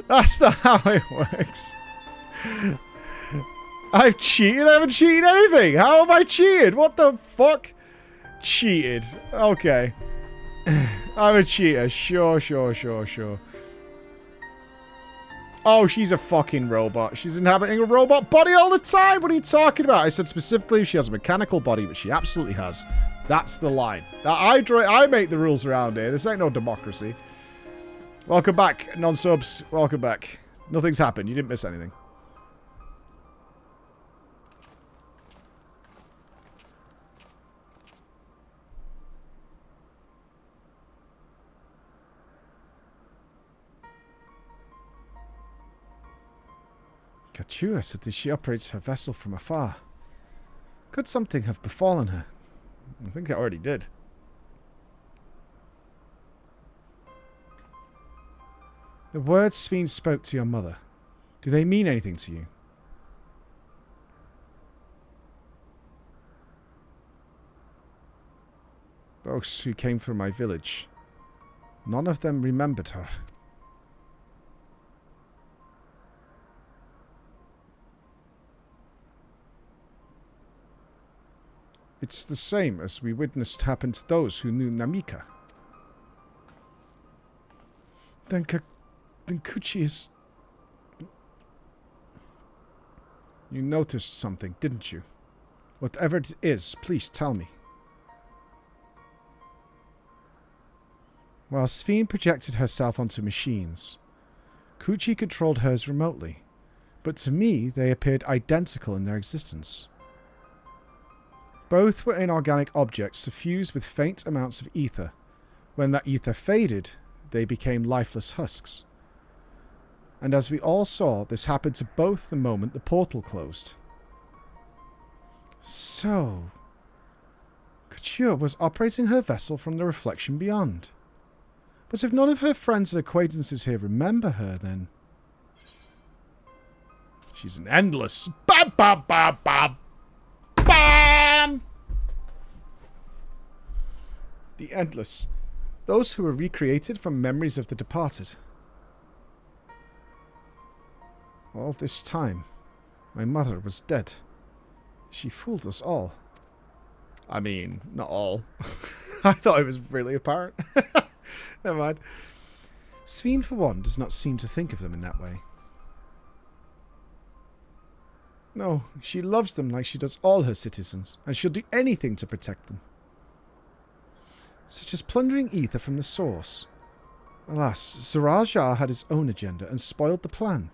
[SPEAKER 1] That's not how it works. I've cheated? I haven't cheated anything. How have I cheated? What the fuck? Cheated. Okay. I'm a cheater. Sure, sure, sure, sure. Oh, she's a fucking robot. She's inhabiting a robot body all the time. What are you talking about? I said specifically if she has a mechanical body, but she absolutely has. That's the line. I make the rules around here. This ain't no democracy. Welcome back, non-subs. Welcome back. Nothing's happened. You didn't miss anything. Kachua said that she operates her vessel from afar. Could something have befallen her? I think it already did. The words Sven spoke to your mother, do they mean anything to you? Those who came from my village, none of them remembered her. It's the same as we witnessed happen to those who knew Namika. Then Kuchi is... You noticed something, didn't you? Whatever it is, please tell me. While Sven projected herself onto machines, Kuchi controlled hers remotely, but to me they appeared identical in their existence. Both were inorganic objects suffused with faint amounts of ether. When that ether faded, they became lifeless husks. And as we all saw, this happened to both the moment the portal closed. So, Kachua was operating her vessel from the reflection beyond. But if none of her friends and acquaintances here remember her, then... She's an endless... Bam, bam, bam, bam! Bam! The endless. Those who were recreated from memories of the departed. All this time, my mother was dead. She fooled us all. I mean, not all. I thought it was really apparent. Never mind. Sven, for one, does not seem to think of them in that way. No, she loves them like she does all her citizens, and she'll do anything to protect them. Such as plundering ether from the source. Alas, Zarajar had his own agenda and spoiled the plan.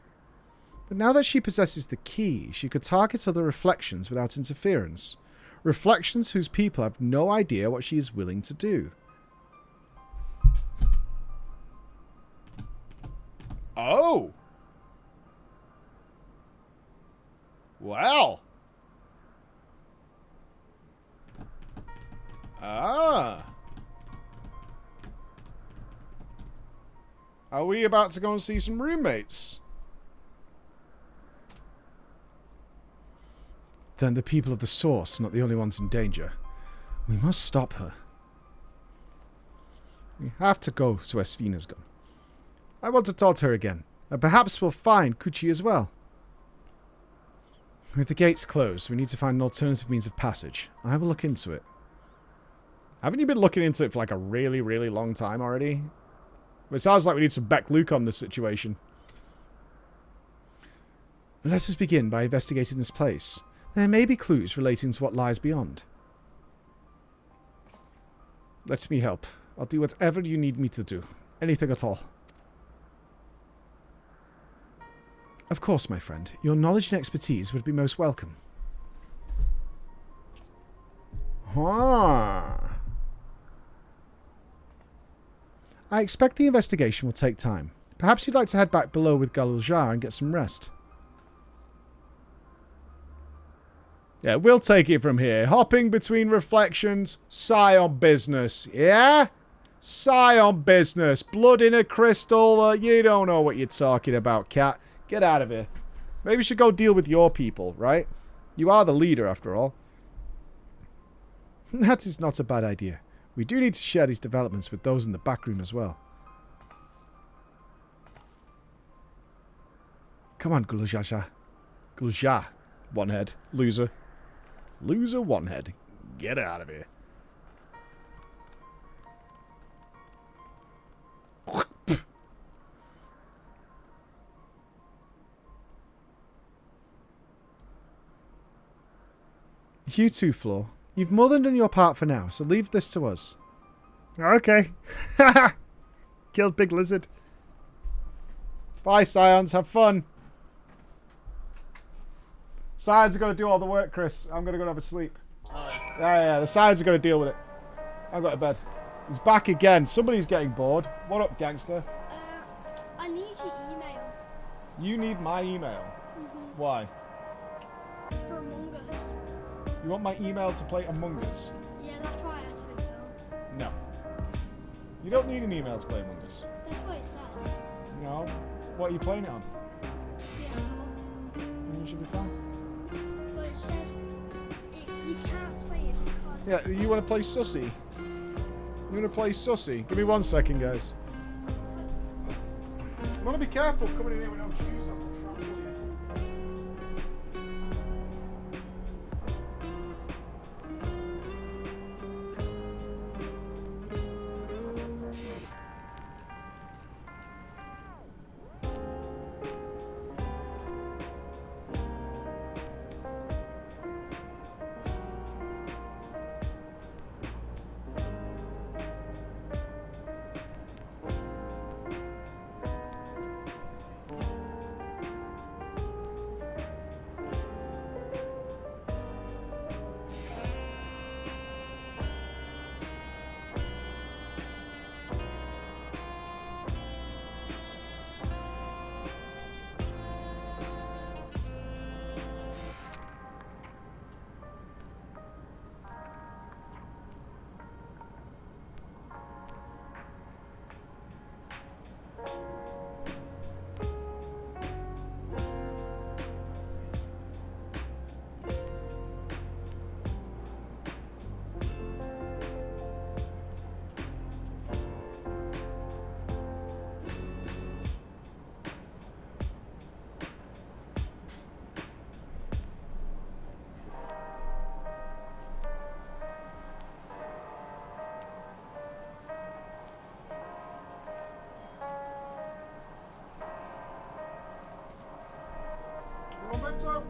[SPEAKER 1] But now that she possesses the key, she could target other reflections without interference. Reflections whose people have no idea what she is willing to do. Oh! Well. Ah. Are we about to go and see some roommates? Then the people of the source are not the only ones in danger. We must stop her. We have to go to where Sven has gone. I want to talk to her again, and perhaps we'll find Kuchi as well. With the gates closed, we need to find an alternative means of passage. I will look into it. Haven't you been looking into it for like a really, really long time already? It sounds like we need some back Luke on this situation. Let us begin by investigating this place. There may be clues relating to what lies beyond. Let me help. I'll do whatever you need me to do. Anything at all. Of course, my friend. Your knowledge and expertise would be most welcome. Ah. I expect the investigation will take time. Perhaps you'd like to head back below with Galuljar and get some rest. Yeah, we'll take it from here. Hopping between reflections. Scion business. Yeah? Scion business. Blood in a crystal. You don't know what you're talking about, cat. Get out of here. Maybe you should go deal with your people, right? You are the leader, after all. That is not a bad idea. We do need to share these developments with those in the back room as well. Come on, Gulujasha. Gulujah. One head. Loser. Loser, one head. Get out of here. You two, Floor. You've more than done your part for now, so leave this to us. Okay. Killed Big Lizard. Bye, Scions. Have fun. Scions are going to do all the work, Chris. I'm going to go have a sleep. Yeah. The Scions are going to deal with it. I'll go to bed. He's back again. Somebody's getting bored. What up, gangster?
[SPEAKER 21] I need your email.
[SPEAKER 1] You need my email?
[SPEAKER 21] Mm-hmm.
[SPEAKER 1] Why?
[SPEAKER 21] For Among Us.
[SPEAKER 1] You want my email to play Among Us?
[SPEAKER 21] Yeah, that's why I asked for your phone.
[SPEAKER 1] No. You don't need an email to play Among Us.
[SPEAKER 21] That's what it says.
[SPEAKER 1] No. What are you playing it on?
[SPEAKER 21] PS4.
[SPEAKER 1] You should be fine.
[SPEAKER 21] But it says you can't play it because...
[SPEAKER 1] Yeah, you want to play Sussy? You want to play Sussy? Give me 1 second, guys. You want to be careful coming in here with no shoes on. Momento.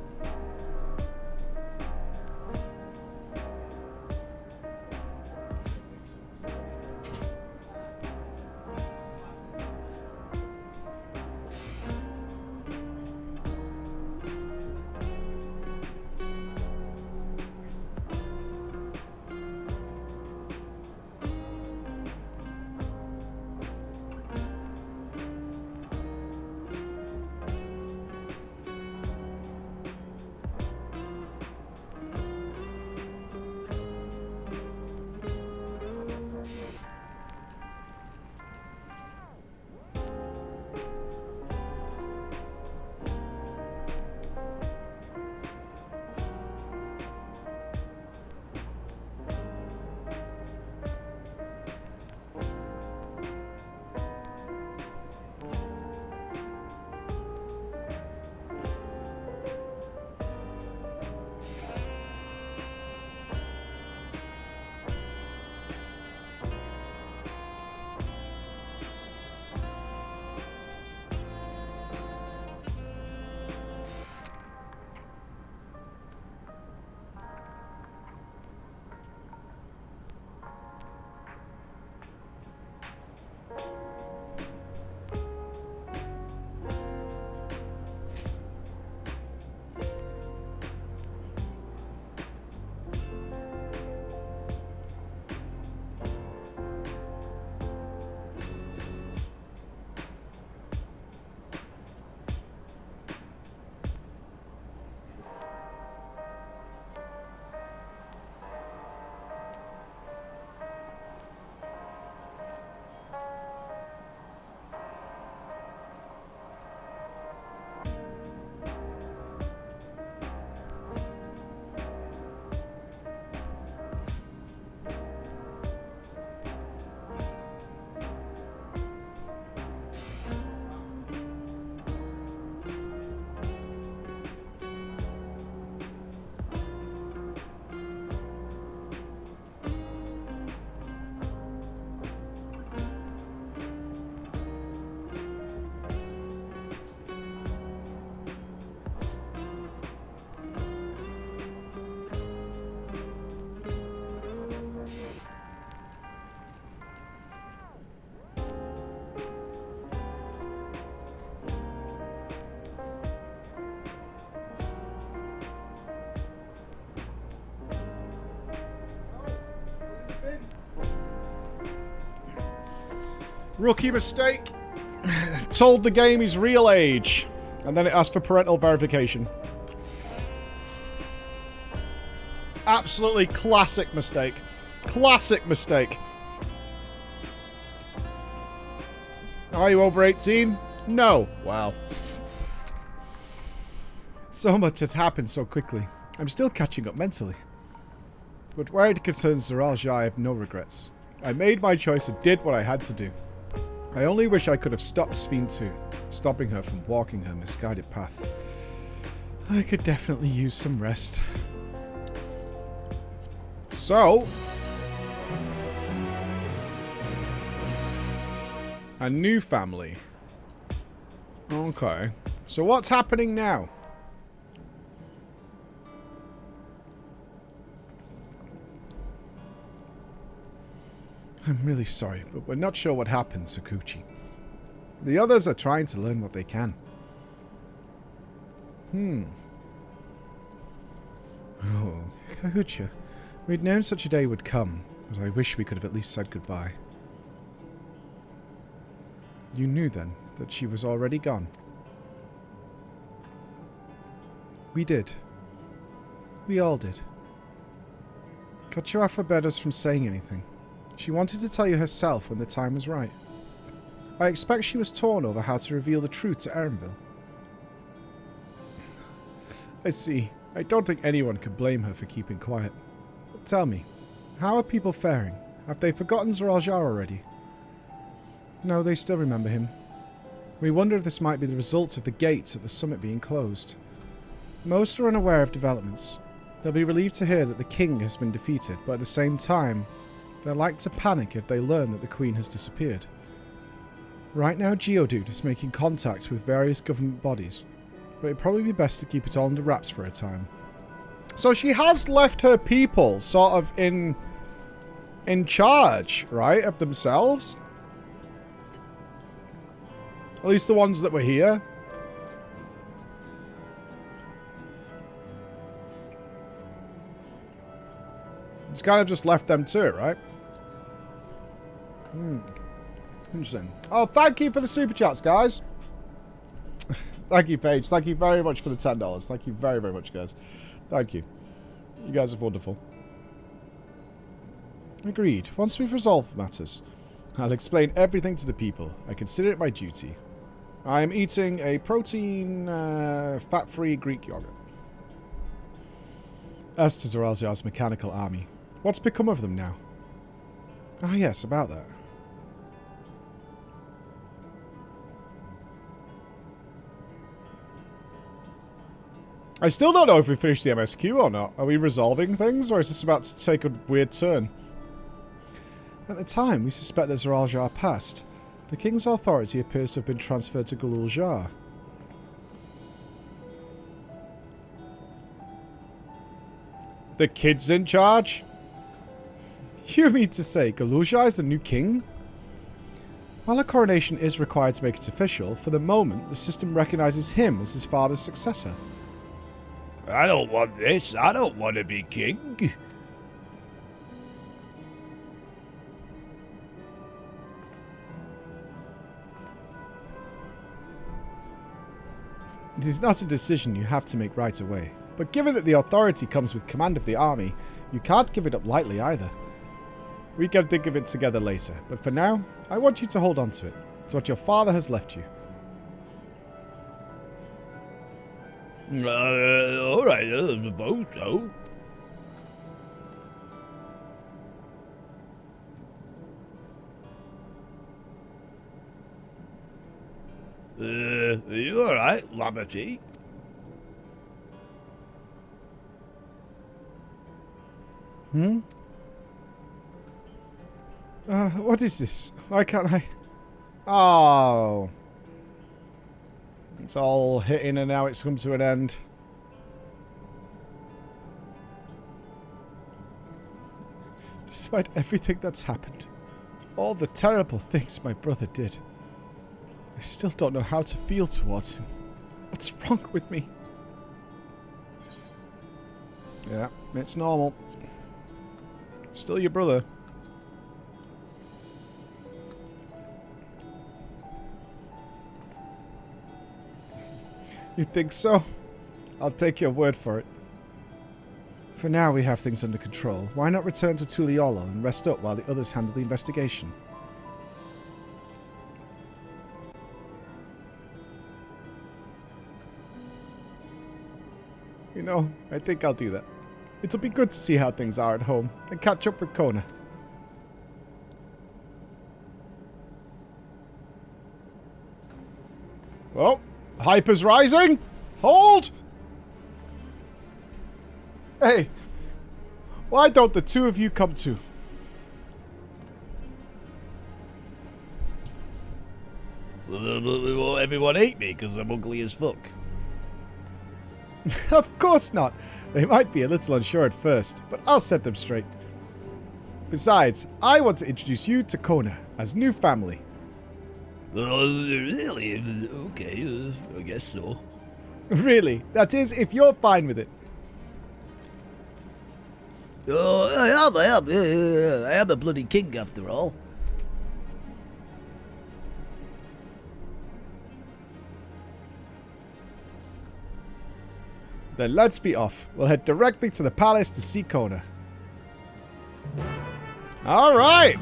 [SPEAKER 1] Rookie mistake. Told the game his real age. And then it asked for parental verification. Absolutely classic mistake. Classic mistake. Are you over 18? No. Wow. So much has happened so quickly. I'm still catching up mentally. But where it concerns Zoralja, I have no regrets. I made my choice and did what I had to do. I only wish I could have stopped Sphene too, stopping her from walking her misguided path. I could definitely use some rest. So, a new family. Okay. So what's happening now? I'm really sorry, but we're not sure what happened, Sakuchi. The others are trying to learn what they can. Oh, Kahucha. We'd known such a day would come, but I wish we could have at least said goodbye. You knew then that she was already gone? We did. We all did. Kachuafa forbade us from saying anything. She wanted to tell you herself when the time was right. I expect she was torn over how to reveal the truth to Erenville. I see. I don't think anyone could blame her for keeping quiet. But tell me, how are people faring? Have they forgotten Zoralja already? No, they still remember him. We wonder if this might be the result of the gates at the summit being closed. Most are unaware of developments. They'll be relieved to hear that the king has been defeated, but at the same time, they're like to panic if they learn that the queen has disappeared. Right now, Geodude is making contact with various government bodies, but it'd probably be best to keep it all under wraps for a time. So she has left her people sort of in charge, right, of themselves? At least the ones that were here. It's kind of just left them to it, right? Interesting. Oh, thank you for the super chats, guys. Thank you, Paige. Thank you very much for the $10. Thank you very, very much, guys. Thank you. You guys are wonderful. Agreed. Once we've resolved matters, I'll explain everything to the people. I consider it my duty. I am eating a protein, fat-free Greek yogurt. As to Zoralja's mechanical army, what's become of them now? Ah, yes, about that. I still don't know if we finished the MSQ or not. Are we resolving things, or is this about to take a weird turn? At the time, we suspect that Zoralja passed. The king's authority appears to have been transferred to Galuljar. The kid's in charge? You mean to say Galuljar is the new king? While a coronation is required to make it official, for the moment, the system recognizes him as his father's successor.
[SPEAKER 10] I don't want this. I don't want to be king.
[SPEAKER 1] It is not a decision you have to make right away. But given that the authority comes with command of the army, you can't give it up lightly either. We can think of it together later, but for now, I want you to hold on to it. It's what your father has left you.
[SPEAKER 10] Alright, I suppose so. Are you alright, Lamity?
[SPEAKER 1] What is this? Why can't I... Oh. It's all hitting and now it's come to an end. Despite everything that's happened, all the terrible things my brother did, I still don't know how to feel towards him. What's wrong with me? Yeah, it's normal. Still your brother. You think so? I'll take your word for it. For now, we have things under control. Why not return to Tuliolo and rest up while the others handle the investigation? You know, I think I'll do that. It'll be good to see how things are at home and catch up with Kona. Oh, hyper's rising. Hold! Hey, why don't the two of you come too?
[SPEAKER 10] Well, everyone hate me because I'm ugly as fuck.
[SPEAKER 1] Of course not. They might be a little unsure at first, but I'll set them straight. Besides, I want to introduce you to Kona as new family.
[SPEAKER 10] Really? Okay, I guess so.
[SPEAKER 1] Really? That is, if you're fine with it.
[SPEAKER 10] I am a bloody king after all.
[SPEAKER 1] Then let's be off. We'll head directly to the palace to see Kona. Alright!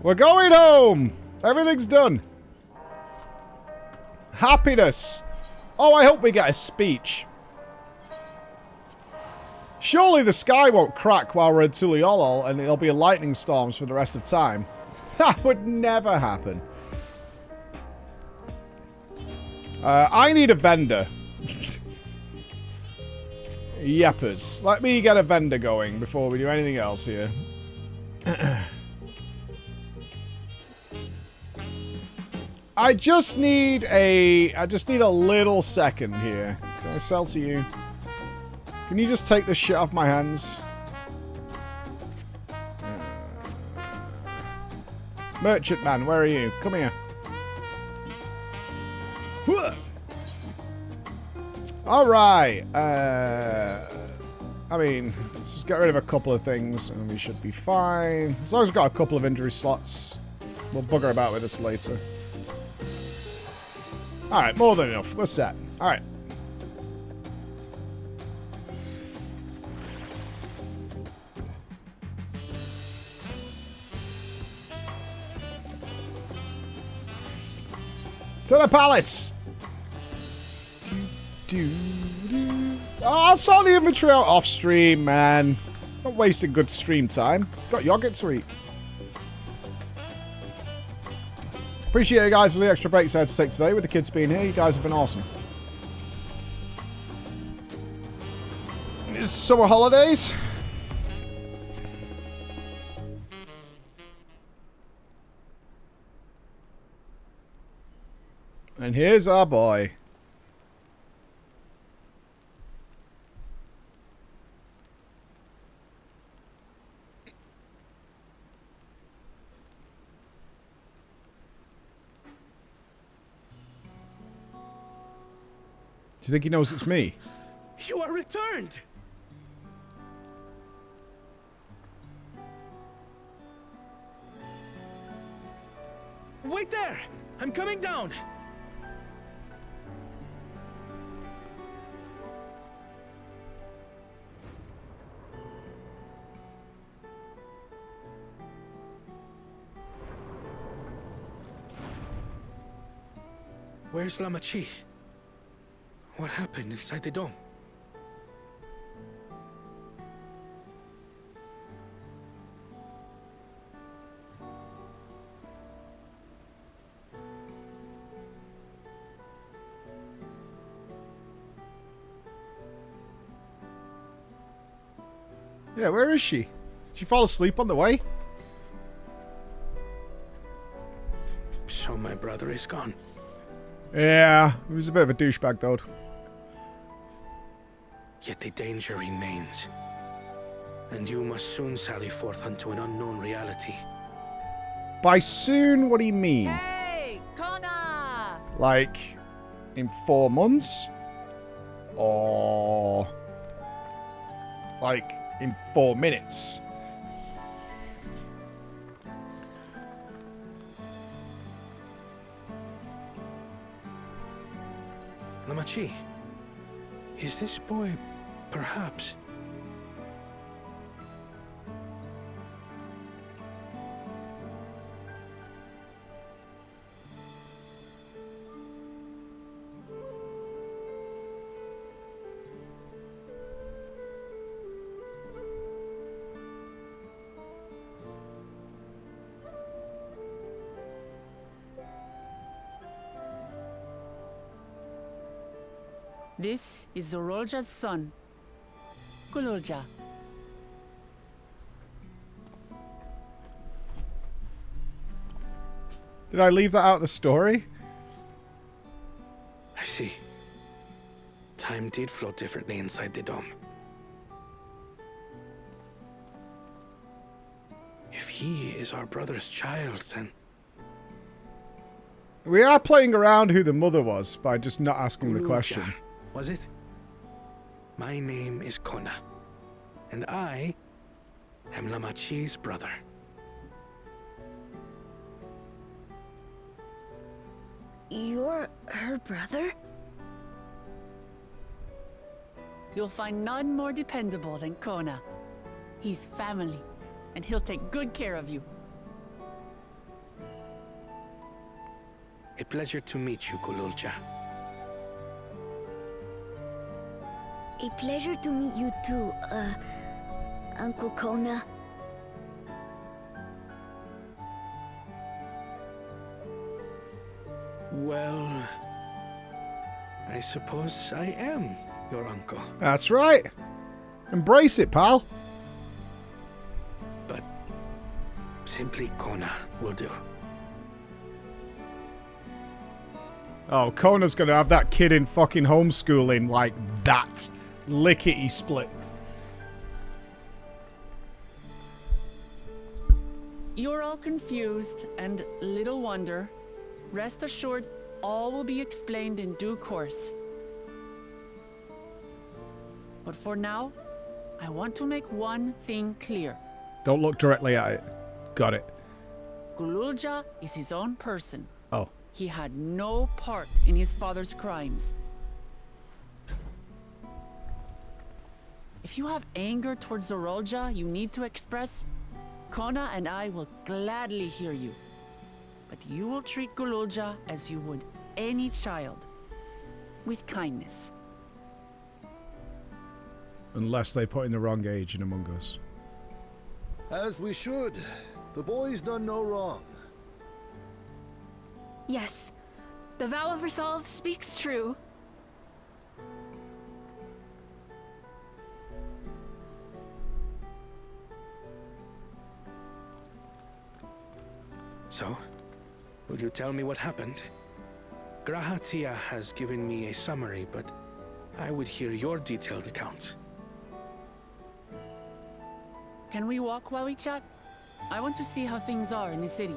[SPEAKER 1] We're going home! Everything's done. Happiness! Oh, I hope we get a speech. Surely the sky won't crack while we're in Tuliolo and there'll be lightning storms for the rest of time. That would never happen. I need a vendor. Yeppers. Let me get a vendor going before we do anything else here. I just need a little second here. Can I sell to you? Can you just take this shit off my hands? Merchant man, where are you? Come here. Alright. I mean, let's just get rid of a couple of things and we should be fine. As long as we've got a couple of injury slots. We'll bugger about with this later. Alright, more than enough. We're set. Alright. To the palace! Oh, I'll sort the inventory out off stream, man. Not wasting good stream time. Got yogurt to eat. Appreciate you guys for the extra breaks I had to take today with the kids being here. You guys have been awesome. It's summer holidays. And here's our boy. Do you think he knows it's me?
[SPEAKER 19] You are returned! Wait there! I'm coming down! Where's Lamachi? What happened inside the dome?
[SPEAKER 1] Yeah, where is she? Did she fall asleep on the way?
[SPEAKER 19] So my brother is gone.
[SPEAKER 1] Yeah, he was a bit of a douchebag, though.
[SPEAKER 19] Yet the danger remains. And you must soon sally forth unto an unknown reality.
[SPEAKER 1] By soon, what do you mean?
[SPEAKER 3] Hey, Kona!
[SPEAKER 1] Like, in 4 months? Or... like, in 4 minutes?
[SPEAKER 9] Namachi, is this boy perhaps...
[SPEAKER 4] This is Zorolja's son, Gululja.
[SPEAKER 1] Did I leave that out of the story?
[SPEAKER 9] I see. Time did flow differently inside the dome. If he is our brother's child, then...
[SPEAKER 1] We are playing around who the mother was by just not asking the question.
[SPEAKER 9] Was it? My name is Kona, and I am Namachi's brother.
[SPEAKER 20] You're her brother?
[SPEAKER 4] You'll find none more dependable than Kona. He's family, and he'll take good care of you.
[SPEAKER 9] A pleasure to meet you, Gululja.
[SPEAKER 20] A pleasure to meet you too, Uncle Kona.
[SPEAKER 9] Well, I suppose I am your uncle.
[SPEAKER 1] That's right. Embrace it, pal.
[SPEAKER 9] But simply Kona will do.
[SPEAKER 1] Oh, Kona's gonna have that kid in fucking homeschooling like that. Lickety split.
[SPEAKER 4] You're all confused, and little wonder. Rest assured, all will be explained in due course. But for now, I want to make one thing clear.
[SPEAKER 1] Don't look directly at it. Got it.
[SPEAKER 4] Gululja is his own person.
[SPEAKER 1] Oh.
[SPEAKER 4] He had no part in his father's crimes. If you have anger towards Zorolja you need to express, Kona and I will gladly hear you. But you will treat Gululja as you would any child, with kindness.
[SPEAKER 1] Unless they put in the wrong age in Among Us.
[SPEAKER 22] As we should. The boy's done no wrong.
[SPEAKER 21] Yes, the vow of resolve speaks true.
[SPEAKER 9] So, will you tell me what happened? Grahatia has given me a summary, but I would hear your detailed account.
[SPEAKER 4] Can we walk while we chat? I want to see how things are in the city.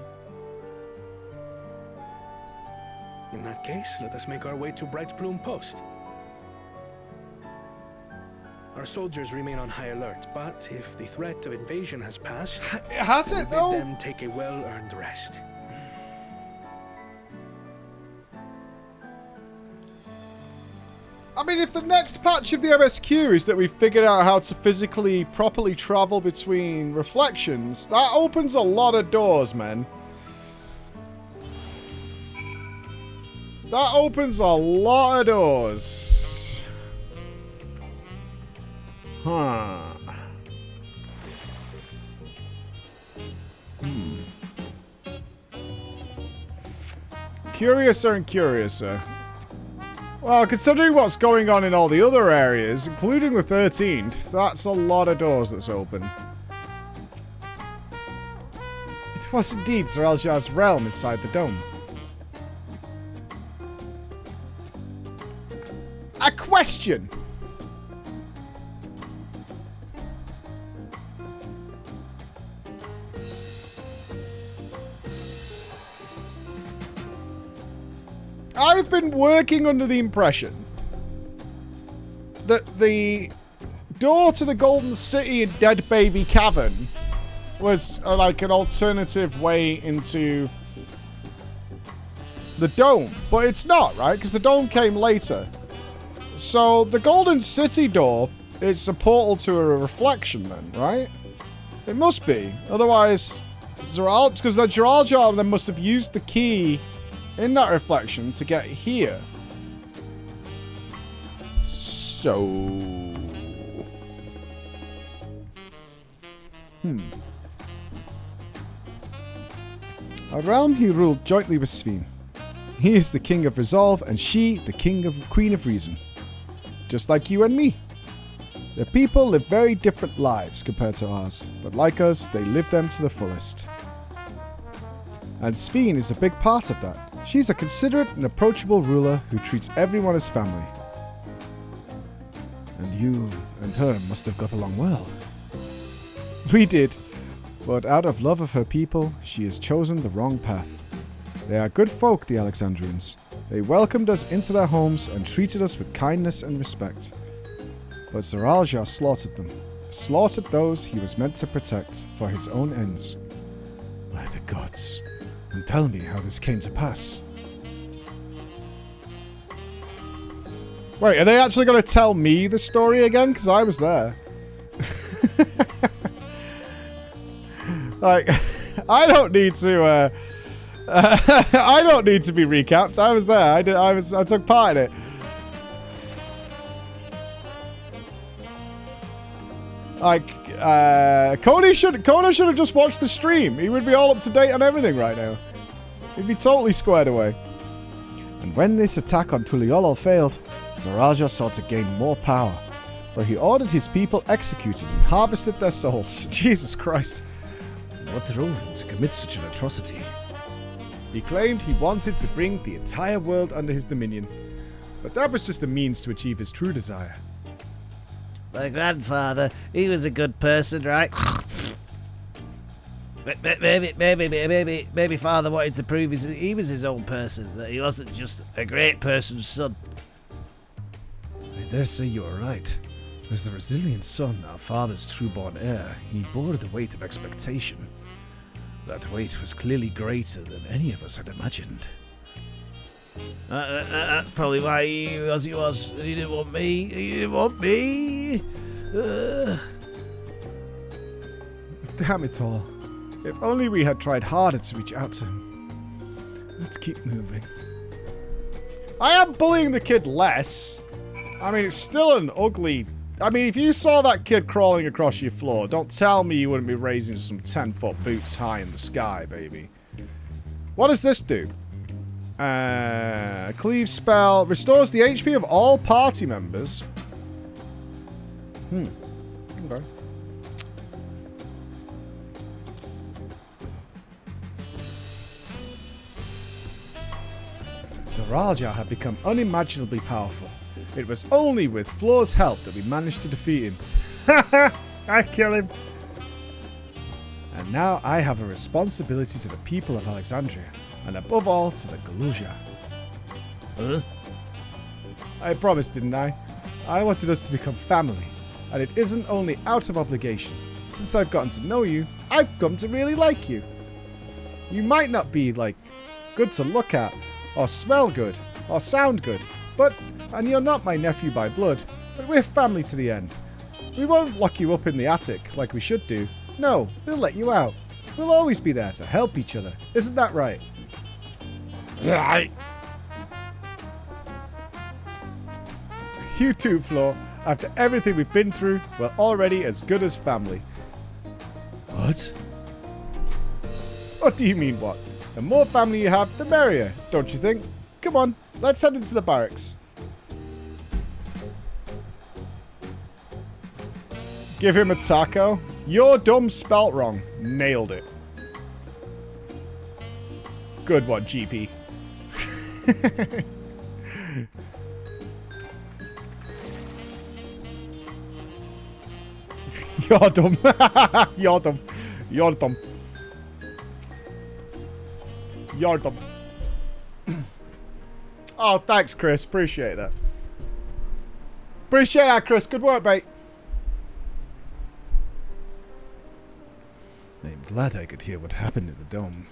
[SPEAKER 9] In that case, let us make our way to Bright Plume Post. Our soldiers remain on high alert, but if the threat of invasion has passed,
[SPEAKER 1] has it though?
[SPEAKER 9] Bid them take a well-earned rest.
[SPEAKER 1] I mean, if the next patch of the MSQ is that we've figured out how to physically properly travel between reflections, that opens a lot of doors, man. That opens a lot of doors. Huh. Curiouser and curiouser. Well, considering what's going on in all the other areas, including the 13th, that's a lot of doors that's open. It was indeed Zorelja's realm inside the dome. A question! I've been working under the impression that the door to the Golden City in Dead Baby Cavern was like an alternative way into the dome. But it's not, right? Because the dome came later. So the Golden City door is a portal to a reflection then, right? It must be. Otherwise, because the Zeraljar then must have used the key in that reflection to get here. So... A realm he ruled jointly with Sphene. He is the king of resolve, and she, the queen of reason. Just like you and me. The people live very different lives compared to ours, but like us, they live them to the fullest. And Sphene is a big part of that. She's a considerate and approachable ruler who treats everyone as family. And you and her must have got along well. We did, but out of love of her people, she has chosen the wrong path. They are good folk, the Alexandrians. They welcomed us into their homes and treated us with kindness and respect. But Zeraljar slaughtered them. Slaughtered those he was meant to protect for his own ends. By the gods. And tell me how this came to pass. Wait, are they actually going to tell me the story again? Because I was there. Like, I don't need to... I don't need to be recapped. I was there. I took part in it. Like, Kona should have just watched the stream. He would be all up to date on everything right now. He'd be totally squared away. And when this attack on Tuliolol failed, Zeraljar sought to gain more power. So he ordered his people executed and harvested their souls. Jesus Christ. What drove him to commit such an atrocity? He claimed he wanted to bring the entire world under his dominion. But that was just a means to achieve his true desire.
[SPEAKER 10] My grandfather, he was a good person, right? Maybe father wanted to prove he was his own person, that he wasn't just a great person's son.
[SPEAKER 1] I dare say you are right. As the resilient son, our father's true-born heir, he bore the weight of expectation. That weight was clearly greater than any of us had imagined.
[SPEAKER 10] That's probably why he was he was. He didn't want me. He didn't want me.
[SPEAKER 1] Damn it all. If only we had tried harder to reach out to him. Let's keep moving. I am bullying the kid less. I mean, it's still an ugly... I mean, if you saw that kid crawling across your floor, don't tell me you wouldn't be raising some 10-foot boots high in the sky, baby. What does this do? Cleave spell. Restores the HP of all party members. Okay. Zeraljar had become unimaginably powerful. It was only with Floor's help that we managed to defeat him. I kill him. And now I have a responsibility to the people of Alexandria, and above all to the Galuzia.
[SPEAKER 10] Huh?
[SPEAKER 1] I promised, didn't I? I wanted us to become family, and it isn't only out of obligation. Since I've gotten to know you, I've come to really like you. You might not be, like, good to look at, or smell good, or sound good, and you're not my nephew by blood, but we're family to the end. We won't lock you up in the attic like we should do. No, we'll let you out. We'll always be there to help each other. Isn't that right? Right. You too, Floor. After everything we've been through, we're already as good as family.
[SPEAKER 10] What?
[SPEAKER 1] What do you mean, what? The more family you have, the merrier, don't you think? Come on, let's head into the barracks. Give him a taco. You're dumb spelt wrong. Nailed it. Good one, GP. You're dumb. You're dumb. You're dumb. You're dumb. Oh, thanks, Chris. Appreciate that. Appreciate that, Chris. Good work, mate. I'm glad I could hear what happened in the dome.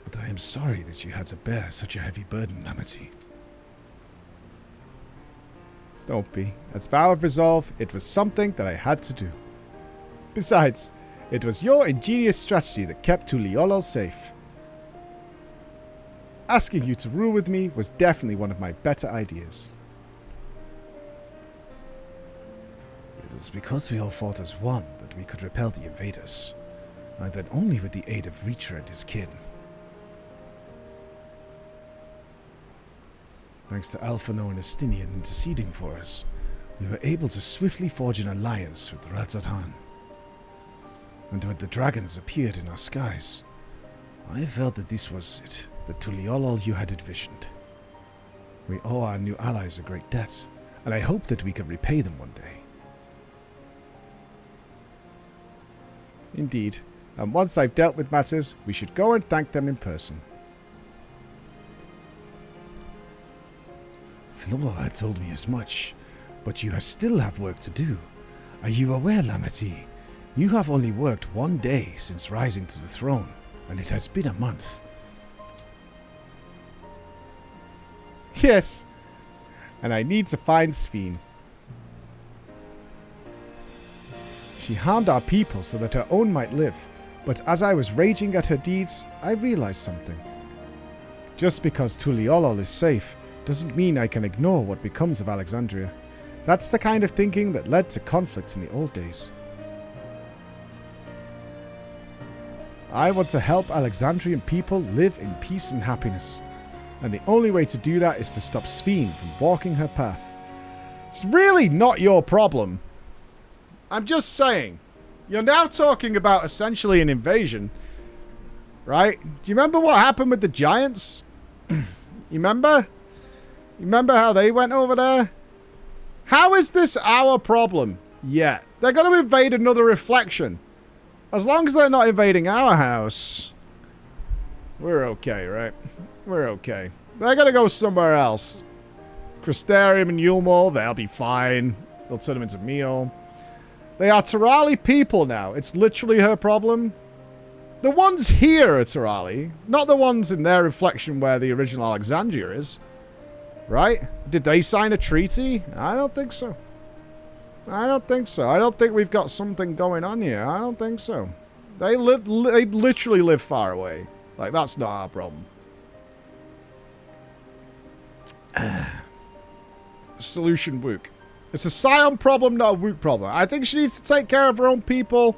[SPEAKER 1] But I am sorry that you had to bear such a heavy burden, Amity. Don't be. As vow of resolve, it was something that I had to do. Besides, it was your ingenious strategy that kept Tuliolol safe. Asking you to rule with me was definitely one of my better ideas.
[SPEAKER 10] It was because we all fought as one that we could repel the invaders, and then only with the aid of Reacher and his kin. Thanks to Alphano and Estinian interceding for us, we were able to swiftly forge an alliance with Radzat-Han. And when the dragons appeared in our skies, I felt that this was it, the Tuliolol you had envisioned. We owe our new allies a great debt, and I hope that we can repay them one day.
[SPEAKER 1] Indeed. And once I've dealt with matters, we should go and thank them in person.
[SPEAKER 10] Flora had told me as much, but you still have work to do. Are you aware, Lamati? You have only worked 1 day since rising to the throne, and it has been a month.
[SPEAKER 1] Yes. And I need to find Sphene. She harmed our people so that her own might live, but as I was raging at her deeds, I realized something. Just because Tuliolol is safe doesn't mean I can ignore what becomes of Alexandria. That's the kind of thinking that led to conflicts in the old days. I want to help Alexandrian people live in peace and happiness, and the only way to do that is to stop Sphene from walking her path. It's really not your problem. I'm just saying, you're now talking about essentially an invasion, right? Do you remember what happened with the giants? You remember? You remember how they went over there? How is this our problem yet? They're going to invade another reflection. As long as they're not invading our house, we're okay, right? We're okay. They're going to go somewhere else. Crystarium and Yulmore, they'll be fine. They'll turn them into meal. They are Terali people now. It's literally her problem. The ones here are Terali, not the ones in their reflection where the original Alexandria is. Right? Did they sign a treaty? I don't think so. I don't think so. I don't think we've got something going on here. I don't think so. They literally live far away. Like, that's not our problem. Solution Wook. It's a Scion problem, not a Wook problem. I think she needs to take care of her own people.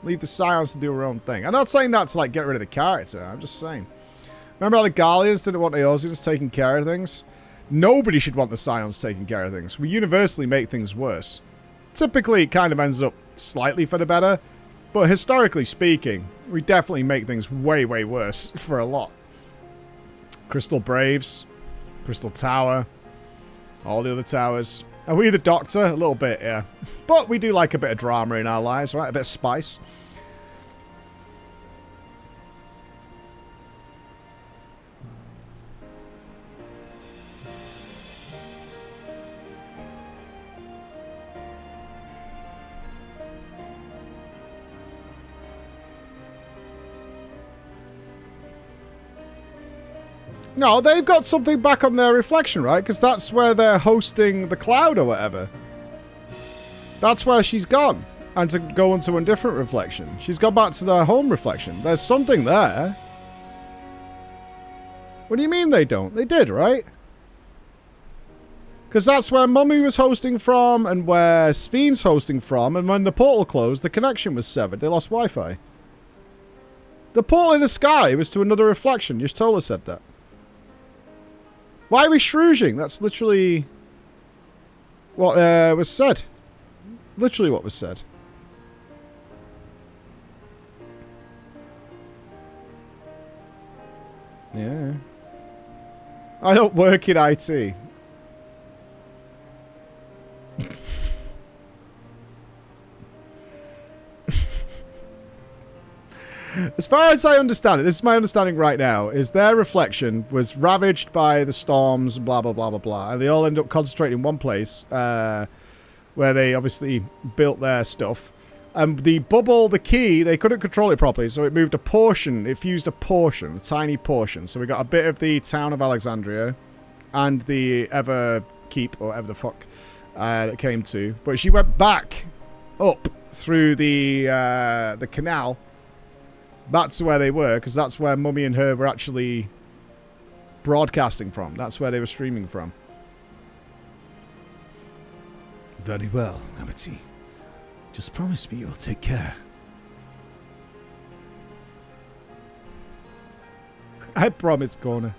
[SPEAKER 1] Leave the Scions to do her own thing. I'm not saying that to, like, get rid of the character. I'm just saying. Remember how the Gallians didn't want the Eosians taking care of things? Nobody should want the Scions taking care of things. We universally make things worse. Typically, it kind of ends up slightly for the better. But historically speaking, we definitely make things way, way worse for a lot. Crystal Braves. Crystal Tower. All the other towers. Are we the Doctor? A little bit, yeah. But we do like a bit of drama in our lives, right? A bit of spice. No, they've got something back on their reflection, right? Because that's where they're hosting the cloud or whatever. That's where she's gone. And to go into a different reflection. She's gone back to their home reflection. There's something there. What do you mean they don't? They did, right? Because that's where Mummy was hosting from and where Sphene's hosting from. And when the portal closed, the connection was severed. They lost Wi-Fi. The portal in the sky was to another reflection. Yustola said that. Why are we shrooging? That's literally what was said. Literally what was said. Yeah. I don't work in IT. As far as I understand it, this is my understanding right now, is their reflection was ravaged by the storms, blah, blah, blah, blah, blah. And they all end up concentrating in one place, where they obviously built their stuff. And the bubble, the key, they couldn't control it properly, so it moved a portion, it fused a portion, a tiny portion. So we got a bit of the town of Alexandria and the Everkeep, or whatever the fuck, that came to. But she went back up through the canal back to where they were, because that's where Mummy and her were actually broadcasting from. That's where they were streaming from.
[SPEAKER 10] Very well, Amity. Just promise me you'll take care.
[SPEAKER 1] I promise, Connor.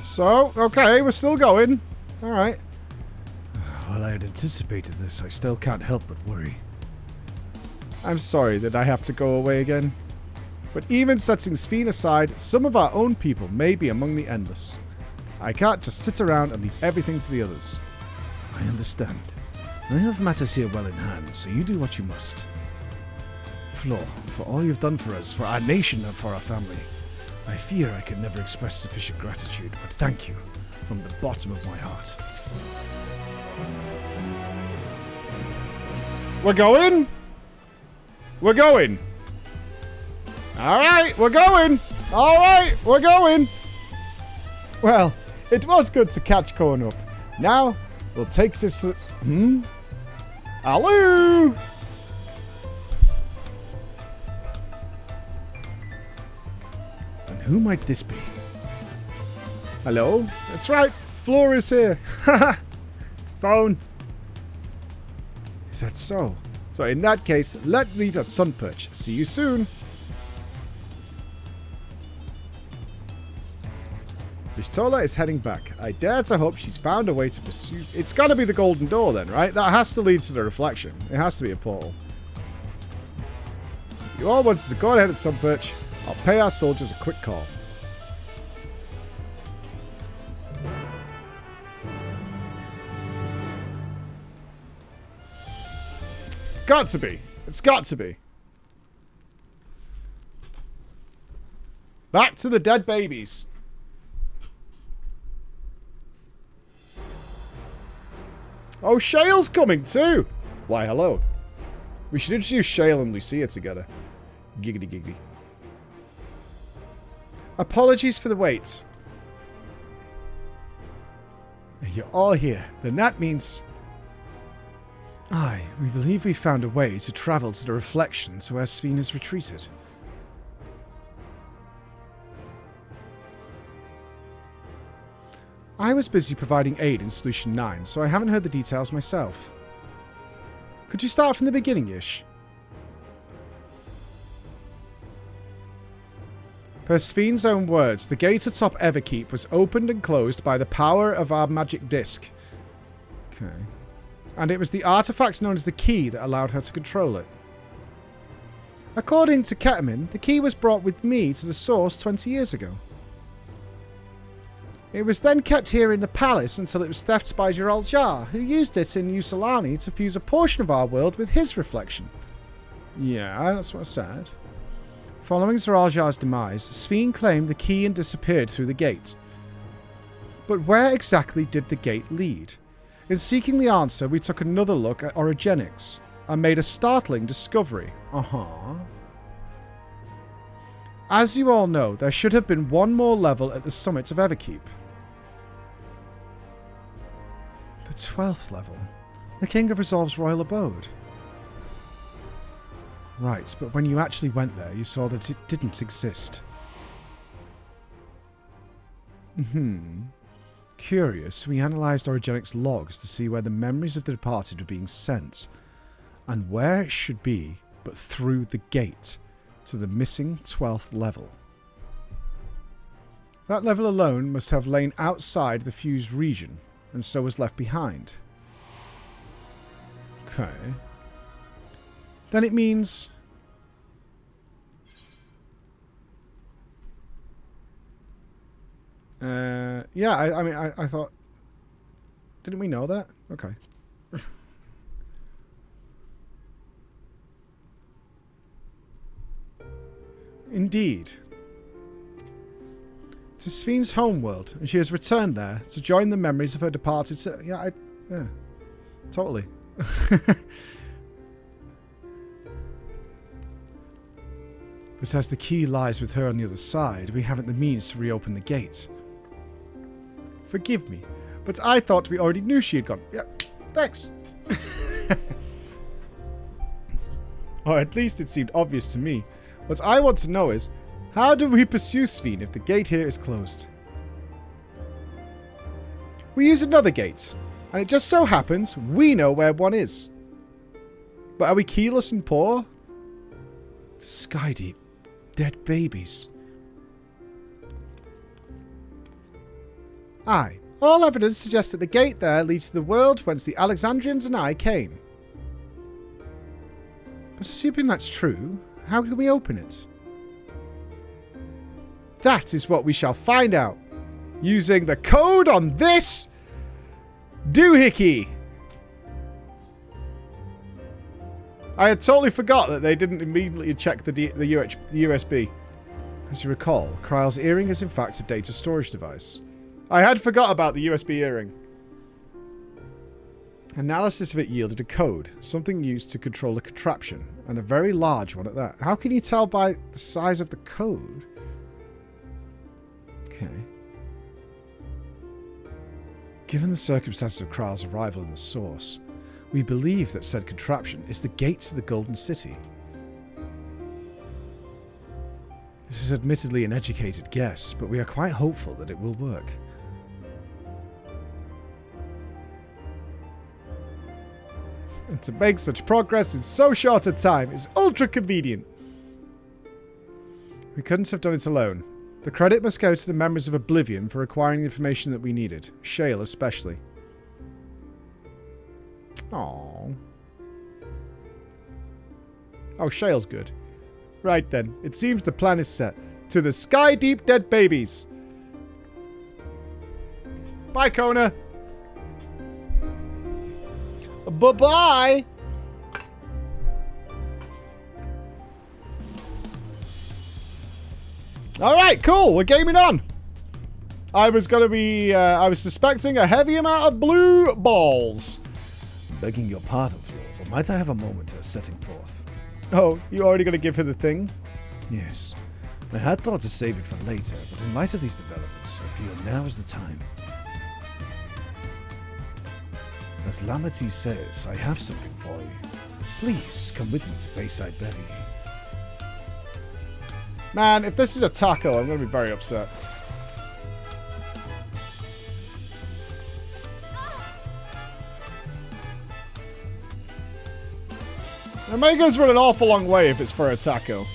[SPEAKER 1] So, okay, we're still going. Alright.
[SPEAKER 10] Well, I had anticipated this. I still can't help but worry.
[SPEAKER 1] I'm sorry that I have to go away again. But even setting Sphene aside, some of our own people may be among the Endless. I can't just sit around and leave everything to the others.
[SPEAKER 10] I understand. I have matters here well in hand, so you do what you must. Flor, for all you've done for us, for our nation and for our family, I fear I can never express sufficient gratitude, but thank you from the bottom of my heart.
[SPEAKER 1] We're going? We're going. Alright, we're going. Alright, we're going. Well, it was good to catch Corn up. Now, we'll take this... Hello?
[SPEAKER 10] And who might this be?
[SPEAKER 1] Hello? That's right. Flor is here. Phone.
[SPEAKER 10] Is that so?
[SPEAKER 1] So in that case, let me to Sunperch. See you soon. Vishtola is heading back. I dare to hope she's found a way to pursue... It's got to be the golden door then, right? That has to lead to the reflection. It has to be a portal. If you all wanted to go ahead at Sunperch, I'll pay our soldiers a quick call. It's got to be. It's got to be. Back to the dead babies. Oh, Shale's coming too! Why, hello. We should introduce Shale and Lucia together. Giggity giggity. Apologies for the wait.
[SPEAKER 10] You're all here. Then that means... Aye, we believe we found a way to travel to the reflection to where Sphene has retreated.
[SPEAKER 1] I was busy providing aid in Solution 9, so I haven't heard the details myself. Could you start from the beginning-ish? Per Sphene's own words, the gate atop Everkeep was opened and closed by the power of our magic disc. Okay. And it was the artifact known as the key that allowed her to control it. According to Ketamine, the key was brought with me to the source 20 years ago. It was then kept here in the palace until it was theft by Gerald Jar, who used it in Usulani to fuse a portion of our world with his reflection. Yeah, that's what I said. Following Gerald Jar's demise, Sphene claimed the key and disappeared through the gate. But where exactly did the gate lead? In seeking the answer, we took another look at orogenics and made a startling discovery. As you all know, there should have been one more level at the summit of Everkeep. The 12th level. The King of Resolve's royal abode. Right, but when you actually went there, you saw that it didn't exist. Curious, we analysed Orogenics logs to see where the memories of the departed were being sent, and where it should be but through the gate to the missing 12th level. That level alone must have lain outside the fused region, and so was left behind. Okay. Then it means... yeah, I mean, I thought... Didn't we know that? Okay. To This is Sven's homeworld, and she has returned there to join the memories of her departed... Yeah, totally. But as the key lies with her on the other side, we haven't the means to reopen the gate. Forgive me, but I thought we already knew she had gone. Yeah, thanks. Or at least it seemed obvious to me. What I want to know is, how do we pursue Sven if the gate here is closed? We use another gate, and it just so happens we know where one is. But are we keyless and poor? Sky deep. Dead babies. Aye. All evidence suggests that the gate there leads to the world whence the Alexandrians and I came. But assuming that's true, how can we open it? That is what we shall find out. Using the code on this doohickey. I had totally forgot that they didn't immediately check the USB. As you recall, Kryle's earring is in fact a data storage device. I had forgot about the USB earring. Analysis of it yielded a code, something used to control a contraption, and a very large one at that. How can you tell by the size of the code? Okay. Given the circumstances of Kryle's arrival in the source, we believe that said contraption is the gate to the Golden City. This is admittedly an educated guess, but we are quite hopeful that it will work. And to make such progress in so short a time is ultra convenient. We couldn't have done it alone. The credit must go to the members of Oblivion for acquiring the information that we needed, Shale especially. Aww. Oh, Shale's good. Right then, it seems the plan is set. To the sky deep dead babies. Bye, Kona. Bye-bye. Alright, cool. We're gaming on. I was suspecting a heavy amount of blue balls.
[SPEAKER 10] Begging your pardon, but might I have a moment as setting forth?
[SPEAKER 1] Oh, you already going to give her the thing?
[SPEAKER 10] Yes. I had thought to save it for later, but in light of these developments, I feel now is the time. As Lamity says, I have something for you. Please, come with me to Bayside Berry.
[SPEAKER 1] Man, if this is a taco, I'm going to be very upset. Omega's run an awful long way if it's for a taco.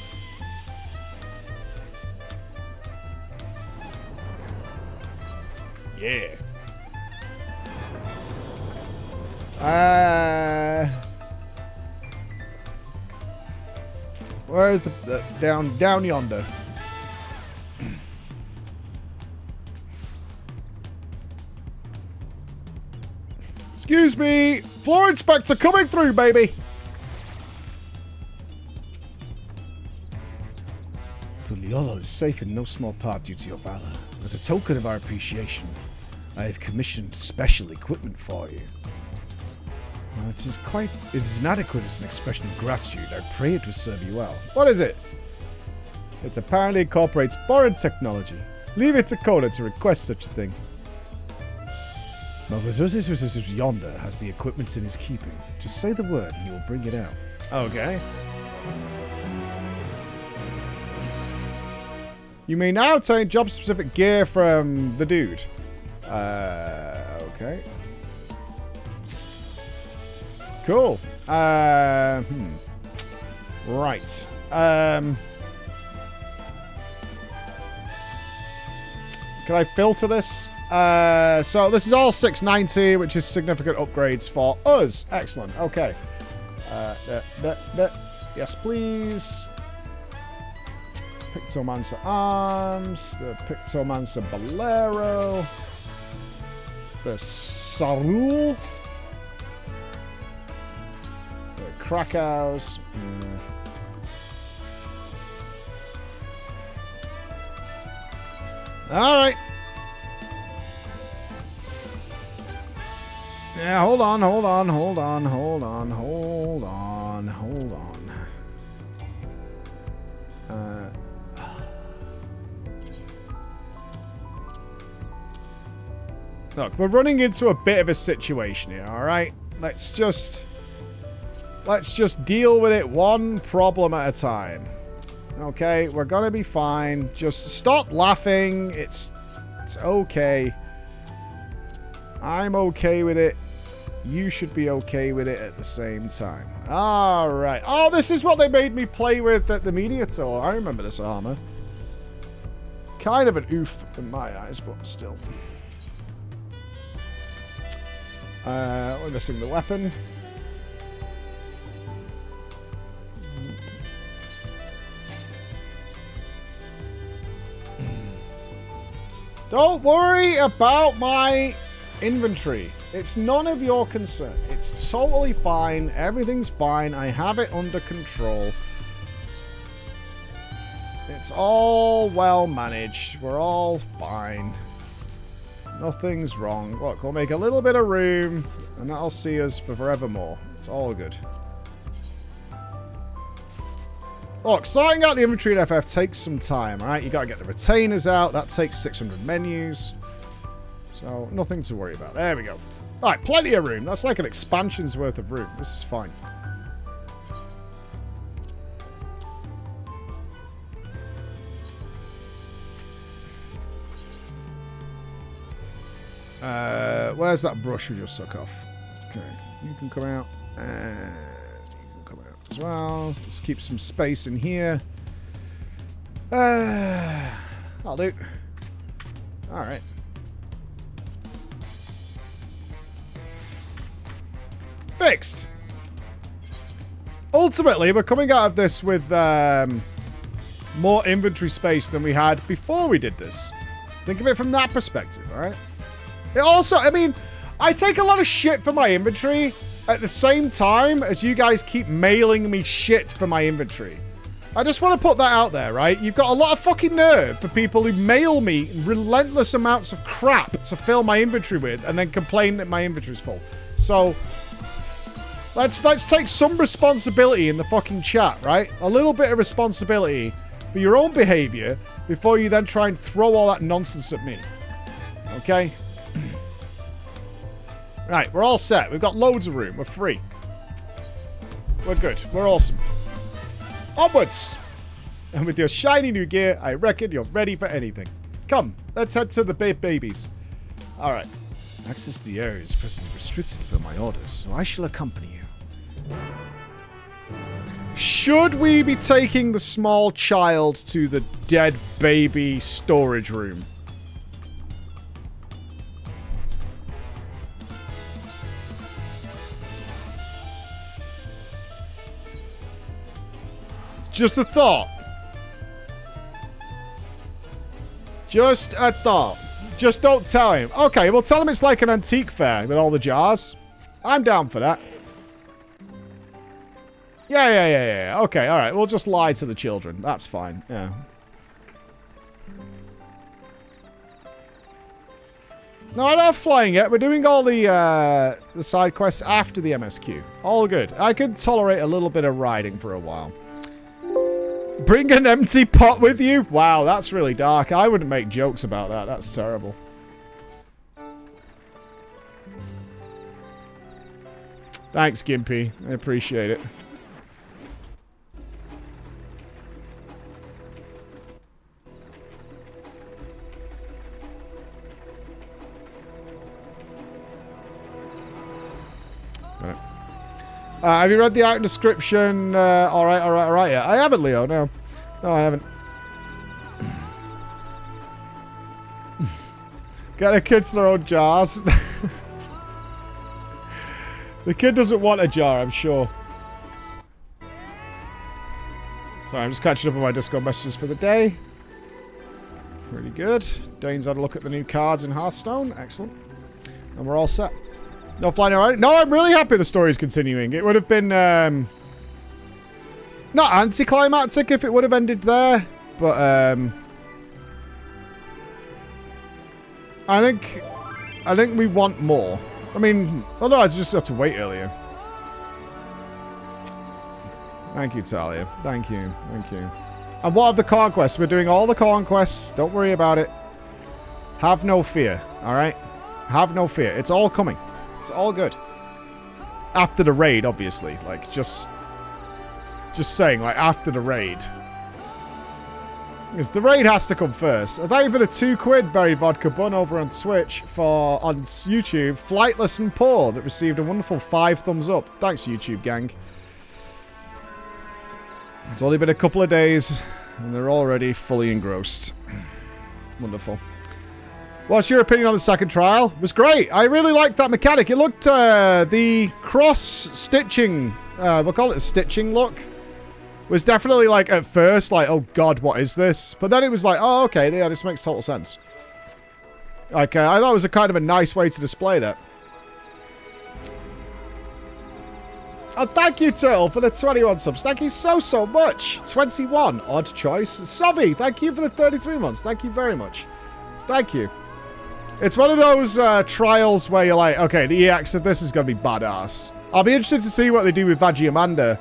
[SPEAKER 1] Yeah. Where's the down yonder? Excuse me, floor inspector coming through, baby.
[SPEAKER 10] Tuliolo is safe in no small part due to your valor. As a token of our appreciation, I have commissioned special equipment for you.
[SPEAKER 1] Well, it is inadequate as an expression of gratitude. I pray it will serve you well. What is it? It apparently incorporates foreign technology. Leave it to Kona to request such a thing.
[SPEAKER 10] Methuzahla yonder has the equipment in his keeping. Just say the word and he will bring it out.
[SPEAKER 1] Okay. You may now obtain job-specific gear from the dude. Okay. Cool. Right. Can I filter this? So this is all 690, which is significant upgrades for us. Excellent. Okay. Yes, please. Pictomancer Arms. The Pictomancer Bolero. The Sarul. The Krakows. Alright. Yeah, hold on. Look, we're running into a bit of a situation here, alright? Let's just deal with it one problem at a time. Okay, we're gonna be fine. Just stop laughing. It's okay. I'm okay with it. You should be okay with it at the same time. Alright. Oh, this is what they made me play with at the media tour. I remember this armor. Kind of an oof in my eyes, but still. We're missing the weapon. Don't worry about my inventory. It's none of your concern. It's totally fine. Everything's fine. I have it under control. It's all well managed. We're all fine. Nothing's wrong. Look, we'll make a little bit of room, and that'll see us for forevermore. It's all good. Look, sorting out the inventory in FF takes some time, right? You gotta get the retainers out. That takes 600 menus. So, nothing to worry about. There we go. Alright, plenty of room. That's like an expansion's worth of room. This is fine. Where's that brush we just took off? Okay, you can come out. And you can come out as well. Let's keep some space in here. I'll do. Alright. Fixed. Ultimately, we're coming out of this with more inventory space than we had before we did this. Think of it from that perspective, alright? It also, I mean, I take a lot of shit for my inventory at the same time as you guys keep mailing me shit for my inventory. I just want to put that out there, right? You've got a lot of fucking nerve for people who mail me relentless amounts of crap to fill my inventory with and then complain that my inventory's full. So, let's take some responsibility in the fucking chat, right? A little bit of responsibility for your own behavior before you then try and throw all that nonsense at me. Okay? Right, we're all set. We've got loads of room. We're free. We're good. We're awesome. Onwards! And with your shiny new gear, I reckon you're ready for anything. Come, let's head to the babies. Alright. Access to the area is restricted for my orders, so I shall accompany you. Should we be taking the small child to the dead baby storage room? Just a thought. Just a thought. Just don't tell him. Okay, well tell him it's like an antique fair with all the jars. I'm down for that. Yeah. Okay, alright. We'll just lie to the children. That's fine. Yeah. No, I'm not flying yet. We're doing all the side quests after the MSQ. All good. I could tolerate a little bit of riding for a while. Bring an empty pot with you? Wow, that's really dark. I wouldn't make jokes about that. That's terrible. Thanks, Gimpy. I appreciate it. Right. Have you read the item description? Alright. Yeah, I haven't, Leo. No, I haven't. Get the kids their own jars. The kid doesn't want a jar, I'm sure. Sorry, I'm just catching up on my Discord messages for the day. Really good. Dane's had a look at the new cards in Hearthstone. Excellent. And we're all set. No flying alright? No, I'm really happy the story's continuing. It would have been, not anticlimactic if it would have ended there, but, I think we want more. I mean, otherwise, we just have to wait earlier. Thank you, Talia. Thank you. Thank you. And what of the conquests? We're doing all the conquests. Don't worry about it. Have no fear, alright? Have no fear. It's all coming. It's all good. After the raid, obviously. Like, just saying, like, after the raid. Because the raid has to come first. Thank you for the £2 Berry Vodka Bun over on Twitch on YouTube. Flightless and Poor that received a wonderful 5 thumbs up. Thanks, YouTube gang. It's only been a couple of days, and they're already fully engrossed. Wonderful. What's your opinion on the second trial? It was great. I really liked that mechanic. It looked, the cross-stitching, we'll call it a stitching look, was definitely, like, at first, like, oh god, what is this? But then it was like, oh, okay, yeah, this makes total sense. Like, I thought it was a kind of a nice way to display that. Oh, thank you, Turtle, for the 21 subs. Thank you so much. 21. Odd choice. Sovi, thank you for the 33 months. Thank you very much. Thank you. It's one of those trials where you're like, okay, the EX of this is going to be badass. I'll be interested to see what they do with Vagiamanda.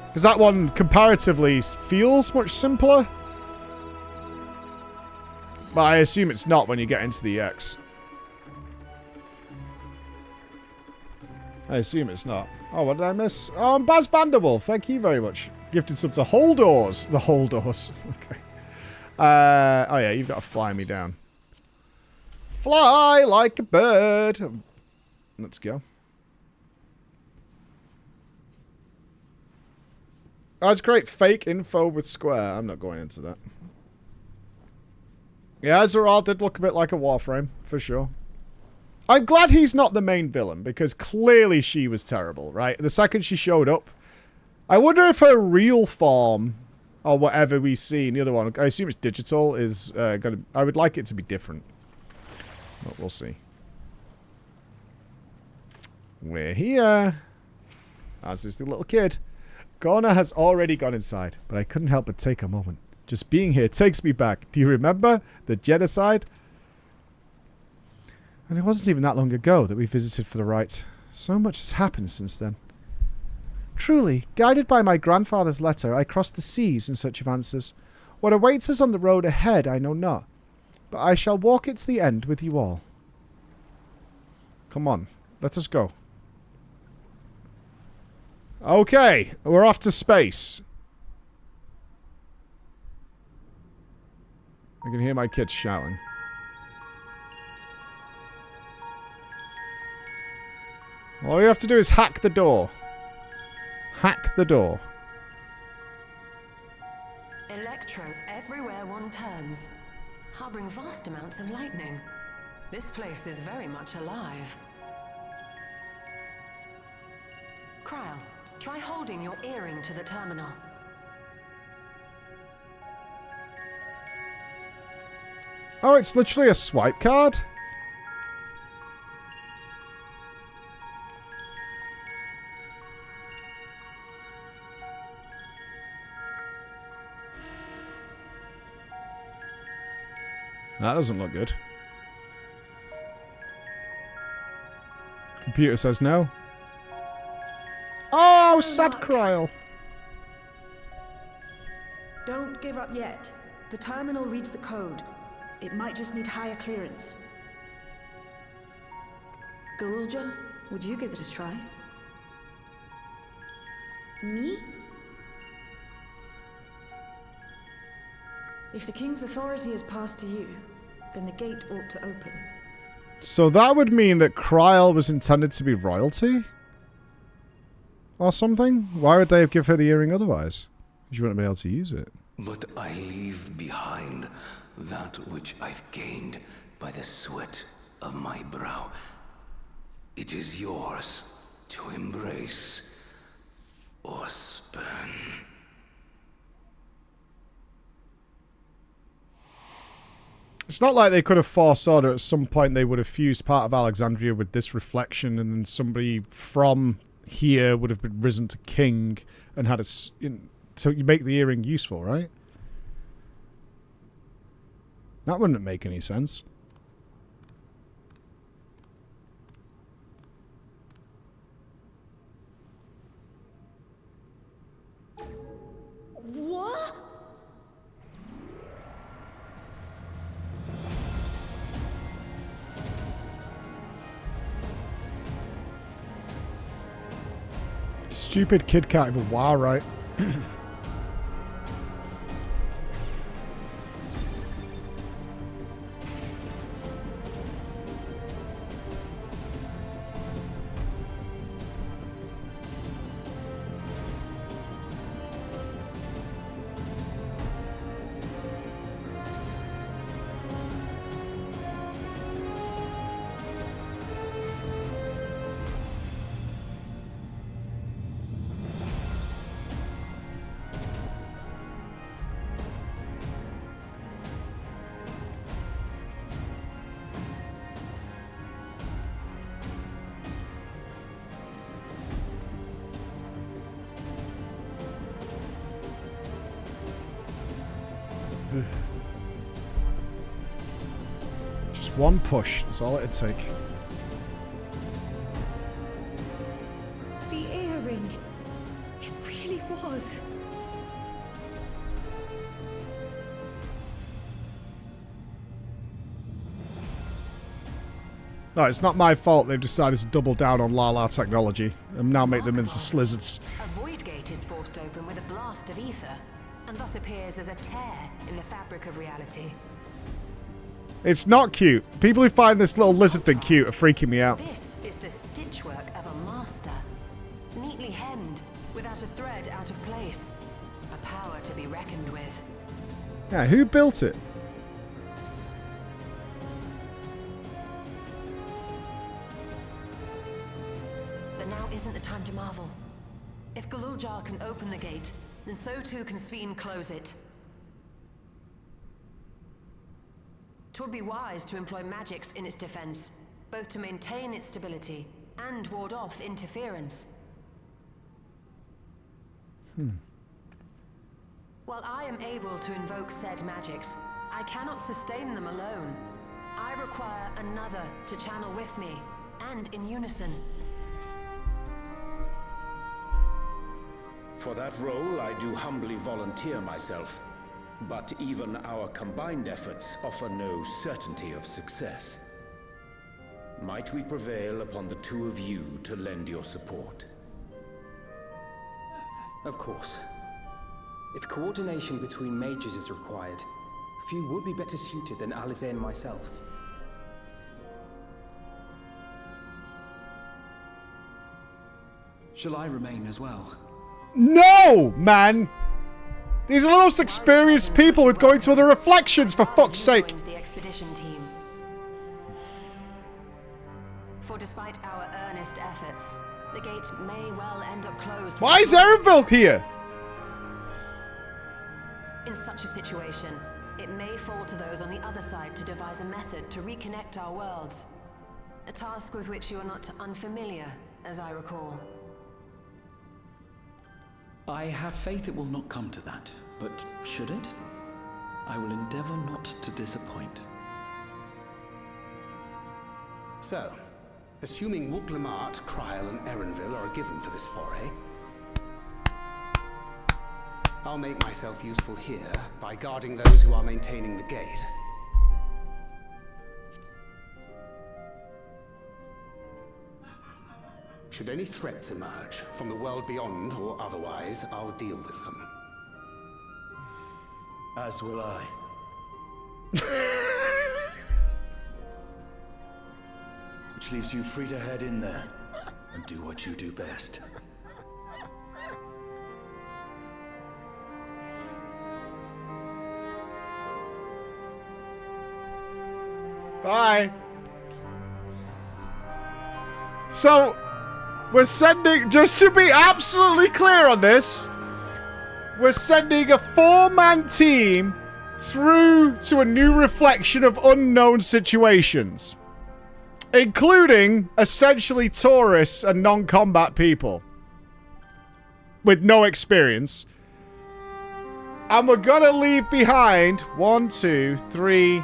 [SPEAKER 1] Because that one, comparatively, feels much simpler. But I assume it's not when you get into the EX. I assume it's not. Oh, what did I miss? Oh, Baz Vanderwolf. Thank you very much. Gifted sub to Holdors. The Holdors. Okay. Oh, yeah, you've got to fly me down. Fly like a bird. Let's go. Oh, it's great. Fake info with Square. I'm not going into that. Yeah, Zeral did look a bit like a Warframe, for sure. I'm glad he's not the main villain, because clearly she was terrible, right? The second she showed up. I wonder if her real form, or whatever we see in the other one, I assume it's digital, is going to... I would like it to be different. But we'll see. We're here. As is the little kid. Gorna has already gone inside, but I couldn't help but take a moment. Just being here takes me back. Do you remember the genocide? And it wasn't even that long ago that we visited for the rite. So much has happened since then. Truly, guided by my grandfather's letter, I crossed the seas in search of answers. What awaits us on the road ahead, I know not. But I shall walk it to the end with you all. Come on, let us go. Okay, we're off to space. I can hear my kids shouting. All you have to do is hack the door. Hack the door.
[SPEAKER 14] Electro everywhere one turns, harboring vast amounts of lightning. This place is very much alive. Kryl, try holding your earring to the terminal.
[SPEAKER 1] Oh, it's literally a swipe card? That doesn't look good. Computer says no. Oh, sad Kryl.
[SPEAKER 6] Don't give up yet. The terminal reads the code. It might just need higher clearance. Galulja, would you give it a try? Me? If the king's authority is passed to you, then the gate ought to open.
[SPEAKER 1] So that would mean that Kryl was intended to be royalty? Or something? Why would they give her the earring otherwise? Because you wouldn't be able to use it.
[SPEAKER 17] But I leave behind that which I've gained by the sweat of my brow. It is yours to embrace or spurn.
[SPEAKER 1] It's not like they could have foresaw that at some point they would have fused part of Alexandria with this reflection, and then somebody from here would have been risen to king and had a... So you make the earring useful, right? That wouldn't make any sense. Stupid kid can't even wow, right? Just one push. That's all it'd take.
[SPEAKER 20] The earring. It really was.
[SPEAKER 1] No, it's not my fault they've decided to double down on Lala technology and now make them into slizzards.
[SPEAKER 14] A void gate is forced open with a blast of ether, and thus appears as a tear in the fabric of reality.
[SPEAKER 1] It's not cute. People who find this little lizard thing cute are freaking me out.
[SPEAKER 14] This is the stitchwork of a master, neatly hemmed, without a thread out of place. A power to be reckoned with.
[SPEAKER 1] Yeah, who built it?
[SPEAKER 14] But now isn't the time to marvel. If Galuljar can open the gate, then so too can Sphene close it. 'Twould be wise to employ magics in its defense, both to maintain its stability and ward off interference. While I am able to invoke said magics, I cannot sustain them alone. I require another to channel with me, and in unison.
[SPEAKER 13] For that role, I do humbly volunteer myself. But even our combined efforts offer no certainty of success. Might we prevail upon the two of you to lend your support?
[SPEAKER 19] Of course. If coordination between mages is required, few would be better suited than Alize and myself.
[SPEAKER 12] Shall I remain as well?
[SPEAKER 1] No, man! These are the most experienced people with going to other reflections, for fuck's sake!
[SPEAKER 14] The expedition team. For despite our earnest efforts, the gate may well end up closed.
[SPEAKER 1] Why is Erenville here?
[SPEAKER 14] In such a situation, it may fall to those on the other side to devise a method to reconnect our worlds. A task with which you are not unfamiliar, as I recall.
[SPEAKER 12] I have faith it will not come to that, but should it? I will endeavor not to disappoint.
[SPEAKER 15] So, assuming Wuk-Lamart, Kryl, and Erenville are given for this foray, I'll make myself useful here by guarding those who are maintaining the gate. Should any threats emerge, from the world beyond or otherwise, I'll deal with them.
[SPEAKER 22] As will I. Which leaves you free to head in there and do what you do best.
[SPEAKER 1] Bye. So, we're sending, just to be absolutely clear on this, we're sending a 4-man team through to a new reflection of unknown situations, including essentially tourists and non-combat people with no experience. And we're gonna leave behind 1, 2, 3,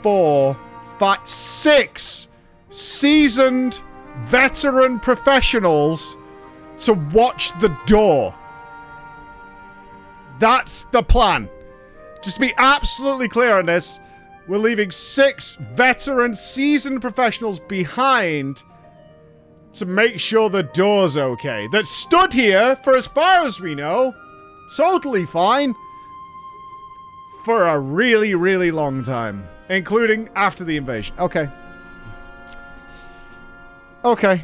[SPEAKER 1] 4, 5, 6 seasoned veteran professionals to watch the door. That's the plan. Just to be absolutely clear on this, we're leaving 6 veteran seasoned professionals behind to make sure the door's okay. That stood here for as far as we know. Totally fine. For a really, really long time. Including after the invasion. Okay. Okay.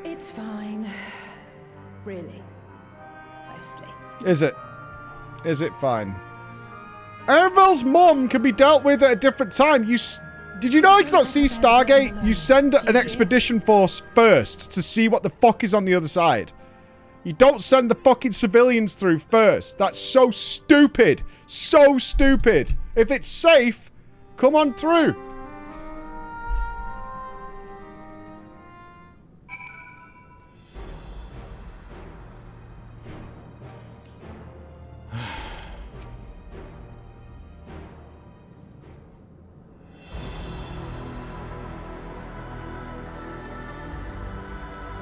[SPEAKER 8] It's fine. Really. Mostly.
[SPEAKER 1] Is it? Is it fine? Erenvil's mum can be dealt with at a different time. Did you know it's not see Stargate? You send an expedition force first to see what the fuck is on the other side. You don't send the fucking civilians through first. That's so stupid. So stupid. If it's safe, come on through.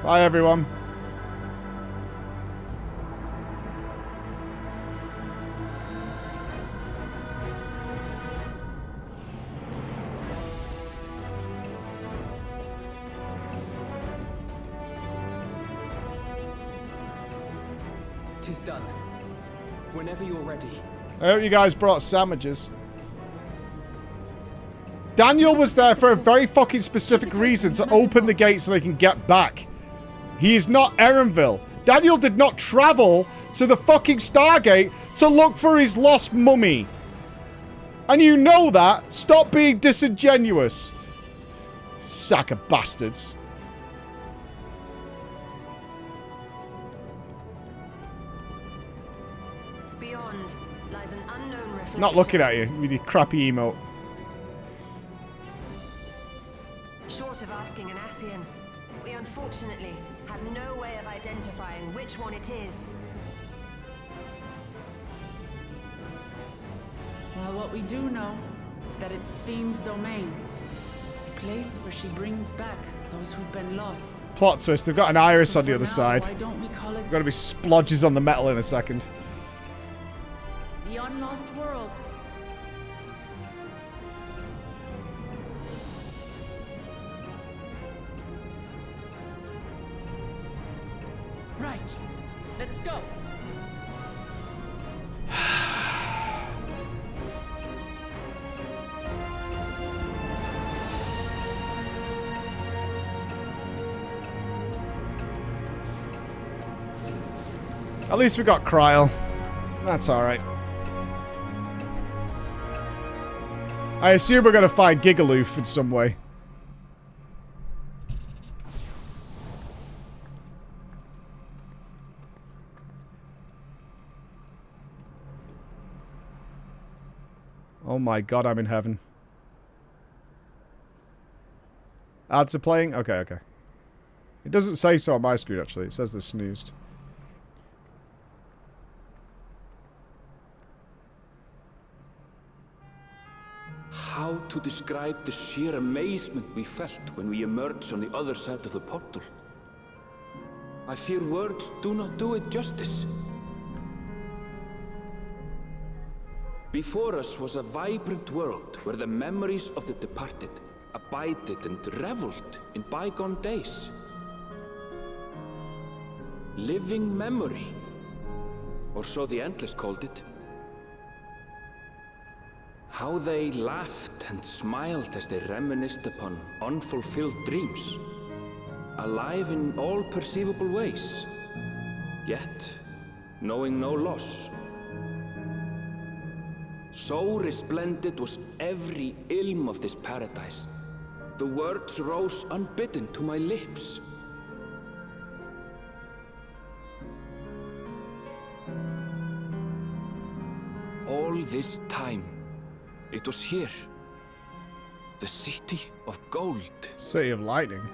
[SPEAKER 1] Bye, everyone.
[SPEAKER 19] Tis done. Whenever you're ready.
[SPEAKER 1] I hope you guys brought sandwiches. Daniel was there for a very fucking specific reason, to open the gate so they can get back. He is not Erenvil. Daniel did not travel to the fucking Stargate to look for his lost mummy. And you know that. Stop being disingenuous. Sack of bastards.
[SPEAKER 14] Beyond lies an unknown reflection.
[SPEAKER 1] Not looking at you with your crappy emote.
[SPEAKER 14] Short of asking an Ascian, we unfortunately have no way of identifying which one it is.
[SPEAKER 4] Well, what we do know is that it's Fiend's domain. A place where she brings back those who've been lost.
[SPEAKER 1] Plot twist, they've got an iris
[SPEAKER 4] So
[SPEAKER 1] on the
[SPEAKER 4] for
[SPEAKER 1] other
[SPEAKER 4] now,
[SPEAKER 1] side.
[SPEAKER 4] why don't we call it
[SPEAKER 1] Gonna be splodges on the metal in a second.
[SPEAKER 4] the Unlost World? Right. Let's go.
[SPEAKER 1] At least we got Kryl. That's alright. I assume we're gonna find Gigaloof in some way. Oh my god, I'm in heaven. Ads are playing? Okay, okay. It doesn't say so on my screen, actually. It says they're snoozed.
[SPEAKER 12] How to describe the sheer amazement we felt when we emerged on the other side of the portal? I fear words do not do it justice. Before us was a vibrant world where the memories of the departed abided and reveled in bygone days. Living memory, or so the Endless called it. How they laughed and smiled as they reminisced upon unfulfilled dreams, alive in all perceivable ways, yet knowing no loss. So resplendent was every ilm of this paradise. The words rose unbidden to my lips. All this time, it was here. The City of Gold.
[SPEAKER 1] City of Lightning.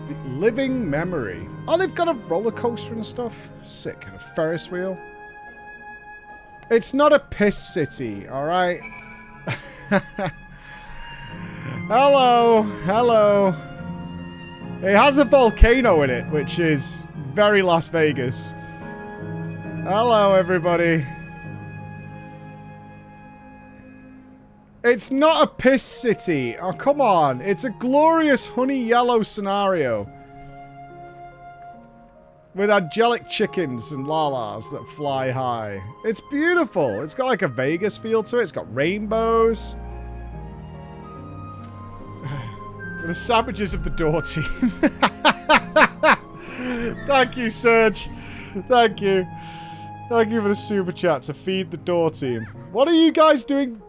[SPEAKER 1] The living memory. Oh, they've got a roller coaster and stuff. Sick. And a Ferris wheel. It's not a piss city, alright? Hello. Hello. It has a volcano in it, which is Very Las Vegas. Hello, everybody. It's not a piss city. Oh, come on. It's a glorious honey yellow scenario. With angelic chickens and lalas that fly high. It's beautiful. It's got like a Vegas feel to it. It's got rainbows. The savages of the door team. Thank you, Serge. Thank you. Thank you for the super chat to feed the door team. What are you guys doing?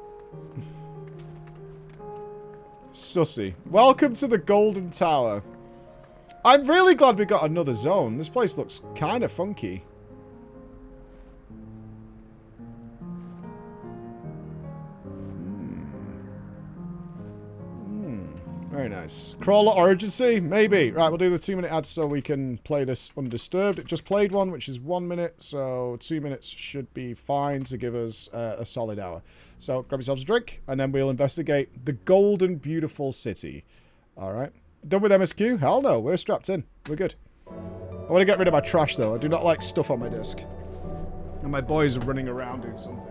[SPEAKER 1] Sussy. Welcome to the Golden Tower. I'm really glad we got another zone. This place looks kind of funky. Very nice. Crawler Urgency? Maybe. Right, we'll do the 2-minute ad so we can play this undisturbed. It just played one, which is 1 minute, so 2 minutes should be fine to give us a solid hour. So grab yourselves a drink, and then we'll investigate the golden, beautiful city. All right. Done with MSQ? Hell no, we're strapped in. We're good. I want to get rid of my trash, though. I do not like stuff on my desk. And my boys are running around doing something.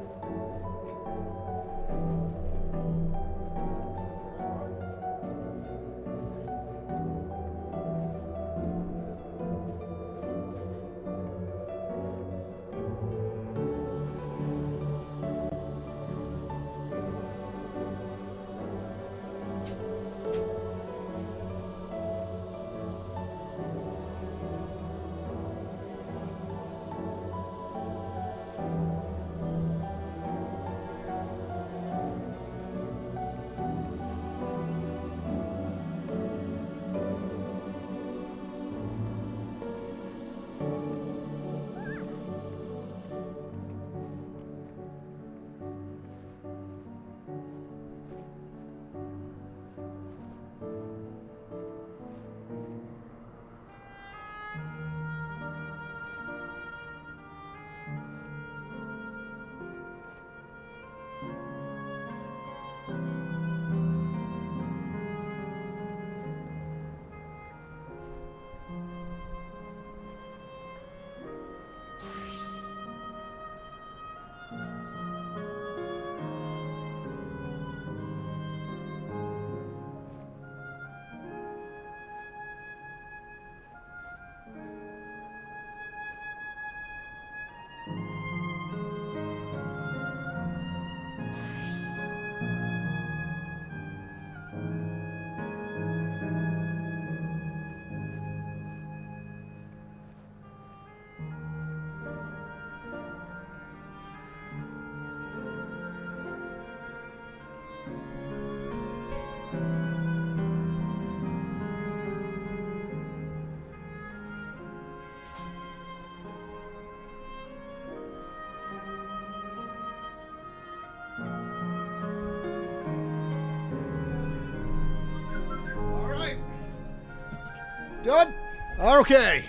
[SPEAKER 1] Done? Okay.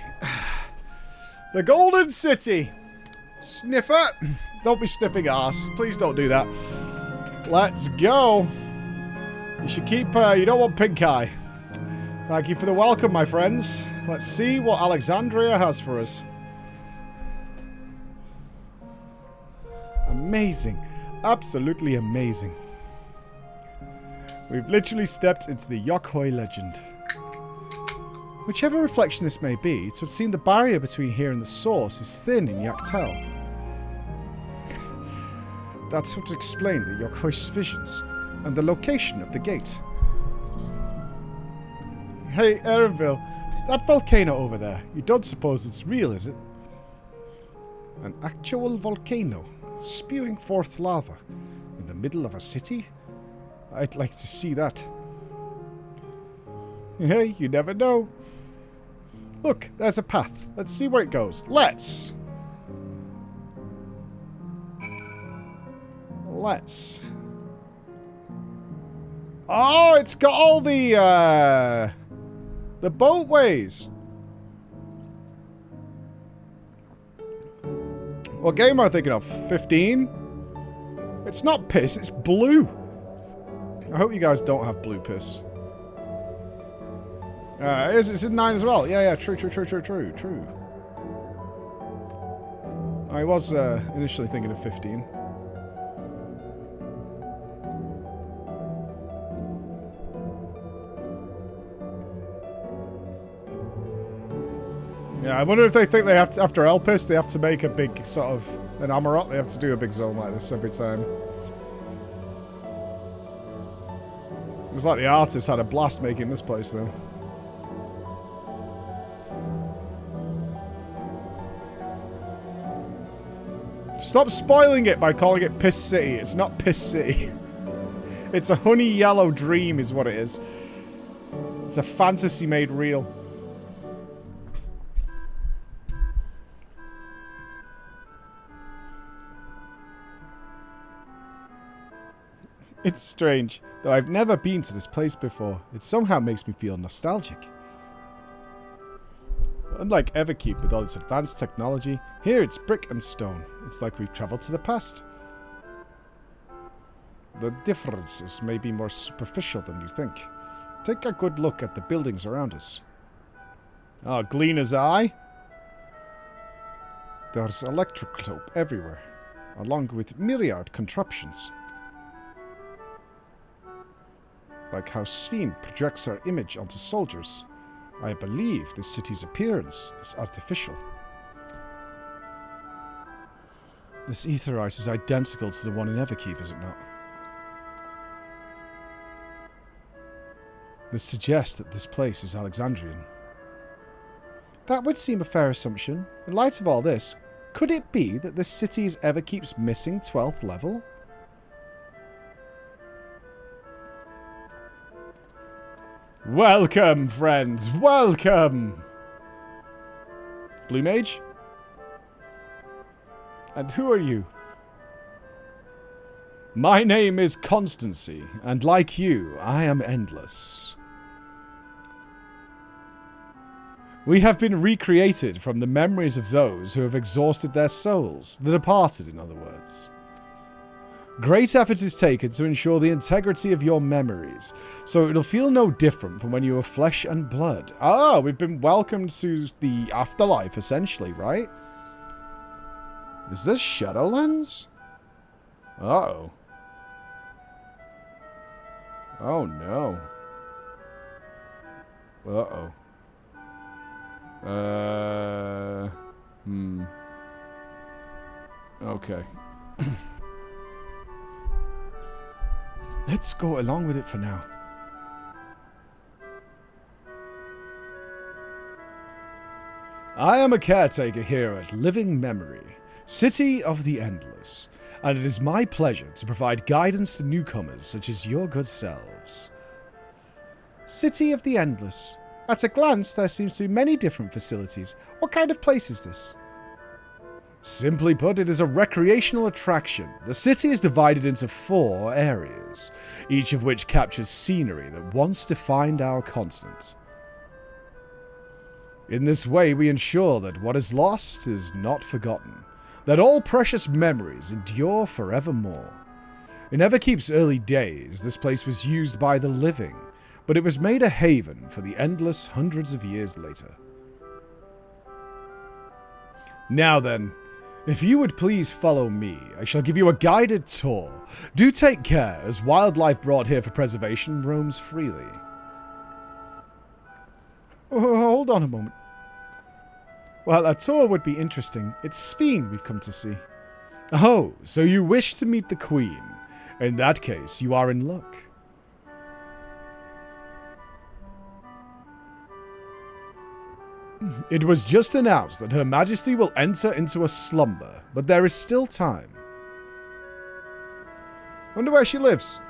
[SPEAKER 1] The Golden City. Sniffer. Don't be sniffing ass. Please don't do that. Let's go. You should keep, you don't want pink eye. Thank you for the welcome, my friends. Let's see what Alexandria has for us. Amazing. Absolutely amazing. We've literally stepped into the Yokhoi legend. Whichever reflection this may be, it would seem the barrier between here and the source is thin in Yaktel. That's what would explain the Yokhoi's visions and the location of the gate. Hey, Erenville, that volcano over there, you don't suppose it's real, is it? An actual volcano, spewing forth lava in the middle of a city? I'd like to see that. Hey, you never know. Look, there's a path. Let's see where it goes. Let's. Oh, it's got all the boatways. What game am I thinking of? 15? It's not piss, it's blue. I hope you guys don't have blue piss. It's in 9 as well. Yeah, true. I was initially thinking of 15. Yeah, I wonder if they think they have to, after Elpis, they have to make a big sort of an Amarok. They have to do a big zone like this every time. It was like the artist had a blast making this place, though. Stop spoiling it by calling it Piss City. It's not Piss City. It's a honey yellow dream is what it is. It's a fantasy made real. It's strange, though I've never been to this place before. It somehow makes me feel nostalgic. Unlike Everkeep with all its advanced technology, here it's brick and stone. It's like we've travelled to the past. The differences may be more superficial than you think. Take a good look at the buildings around us. Ah, Gleaner's Eye. There's electrical everywhere, along with myriad contraptions. Like how Sveen projects her image onto soldiers. I believe this city's appearance is artificial. This aetherized is identical to the one in Everkeep, is it not? This suggests that this place is Alexandrian. That would seem a fair assumption. In light of all this, could it be that this city is Everkeep's missing 12th level? Welcome, friends! Welcome! Blue Mage? And who are you? My name is Constancy, and like you, I am endless. We have been recreated from the memories of those who have exhausted their souls, the departed, in other words. Great effort is taken to ensure the integrity of your memories, so it'll feel no different from when you were flesh and blood. Ah, we've been welcomed to the afterlife, essentially, right? Is this Shadowlands? Uh-oh. Oh, no. Uh-oh. Okay. Let's go along with it for now. I am a caretaker here at Living Memory, City of the Endless, and it is my pleasure to provide guidance to newcomers such as your good selves. City of the Endless. At a glance, there seems to be many different facilities. What kind of place is this? Simply put, it is a recreational attraction. The city is divided into 4 areas, each of which captures scenery that once defined our continent. In this way, we ensure that what is lost is not forgotten, that all precious memories endure forevermore. In Everkeep's early days, this place was used by the living, but it was made a haven for the endless hundreds of years later. Now then, if you would please follow me, I shall give you a guided tour. Do take care, as wildlife brought here for preservation roams freely. Oh, hold on a moment. Well, a tour would be interesting. It's Sveen we've come to see. Oh, so you wish to meet the Queen. In that case, you are in luck. It was just announced that Her Majesty will enter into a slumber, but there is still time. Wonder where she lives.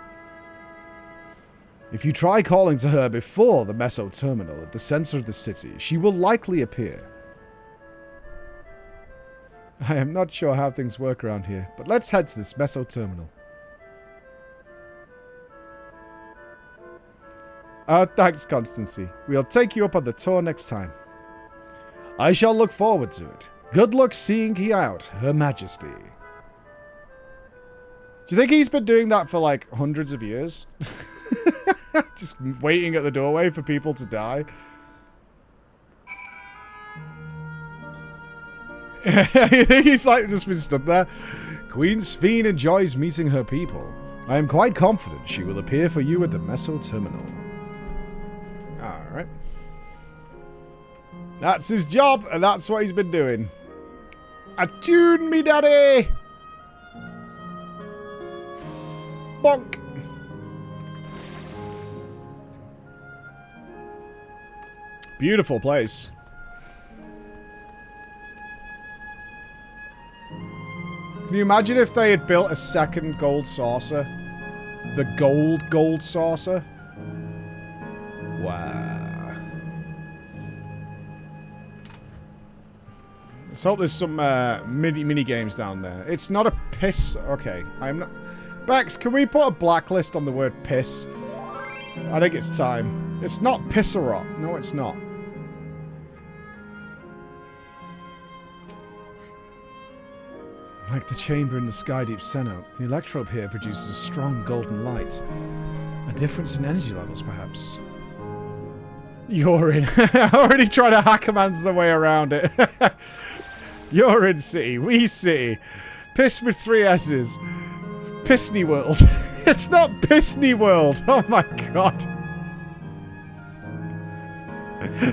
[SPEAKER 1] If you try calling to her before the Meso Terminal at the center of the city, she will likely appear. I am not sure how things work around here, but let's head to this Meso Terminal. Thanks, Constancy. We'll take you up on the tour next time. I shall look forward to it. Good luck seeing you out, Her Majesty. Do you think he's been doing that for like hundreds of years? Just waiting at the doorway for people to die? He's like just been stood there. Queen Sphene enjoys meeting her people. I am quite confident she will appear for you at the Meso Terminal. Alright. That's his job, and that's what he's been doing. Attune me, daddy! Bonk! Beautiful place. Can you imagine if they had built a second gold saucer? The gold saucer? Wow. Let's hope there's some mini games down there. It's not a piss. Okay, I'm not. Bex, can we put a blacklist on the word piss? I think it's time. It's not Pisserot. No, it's not. Like the chamber in the Skydeep Cenote, the electrode here produces a strong golden light. A difference in energy levels, perhaps. Urine. Already trying to hack a man's the way around it. Urine City. Wee City. Piss with 3 S's. Pissney World. It's not Pissney World. Oh my god.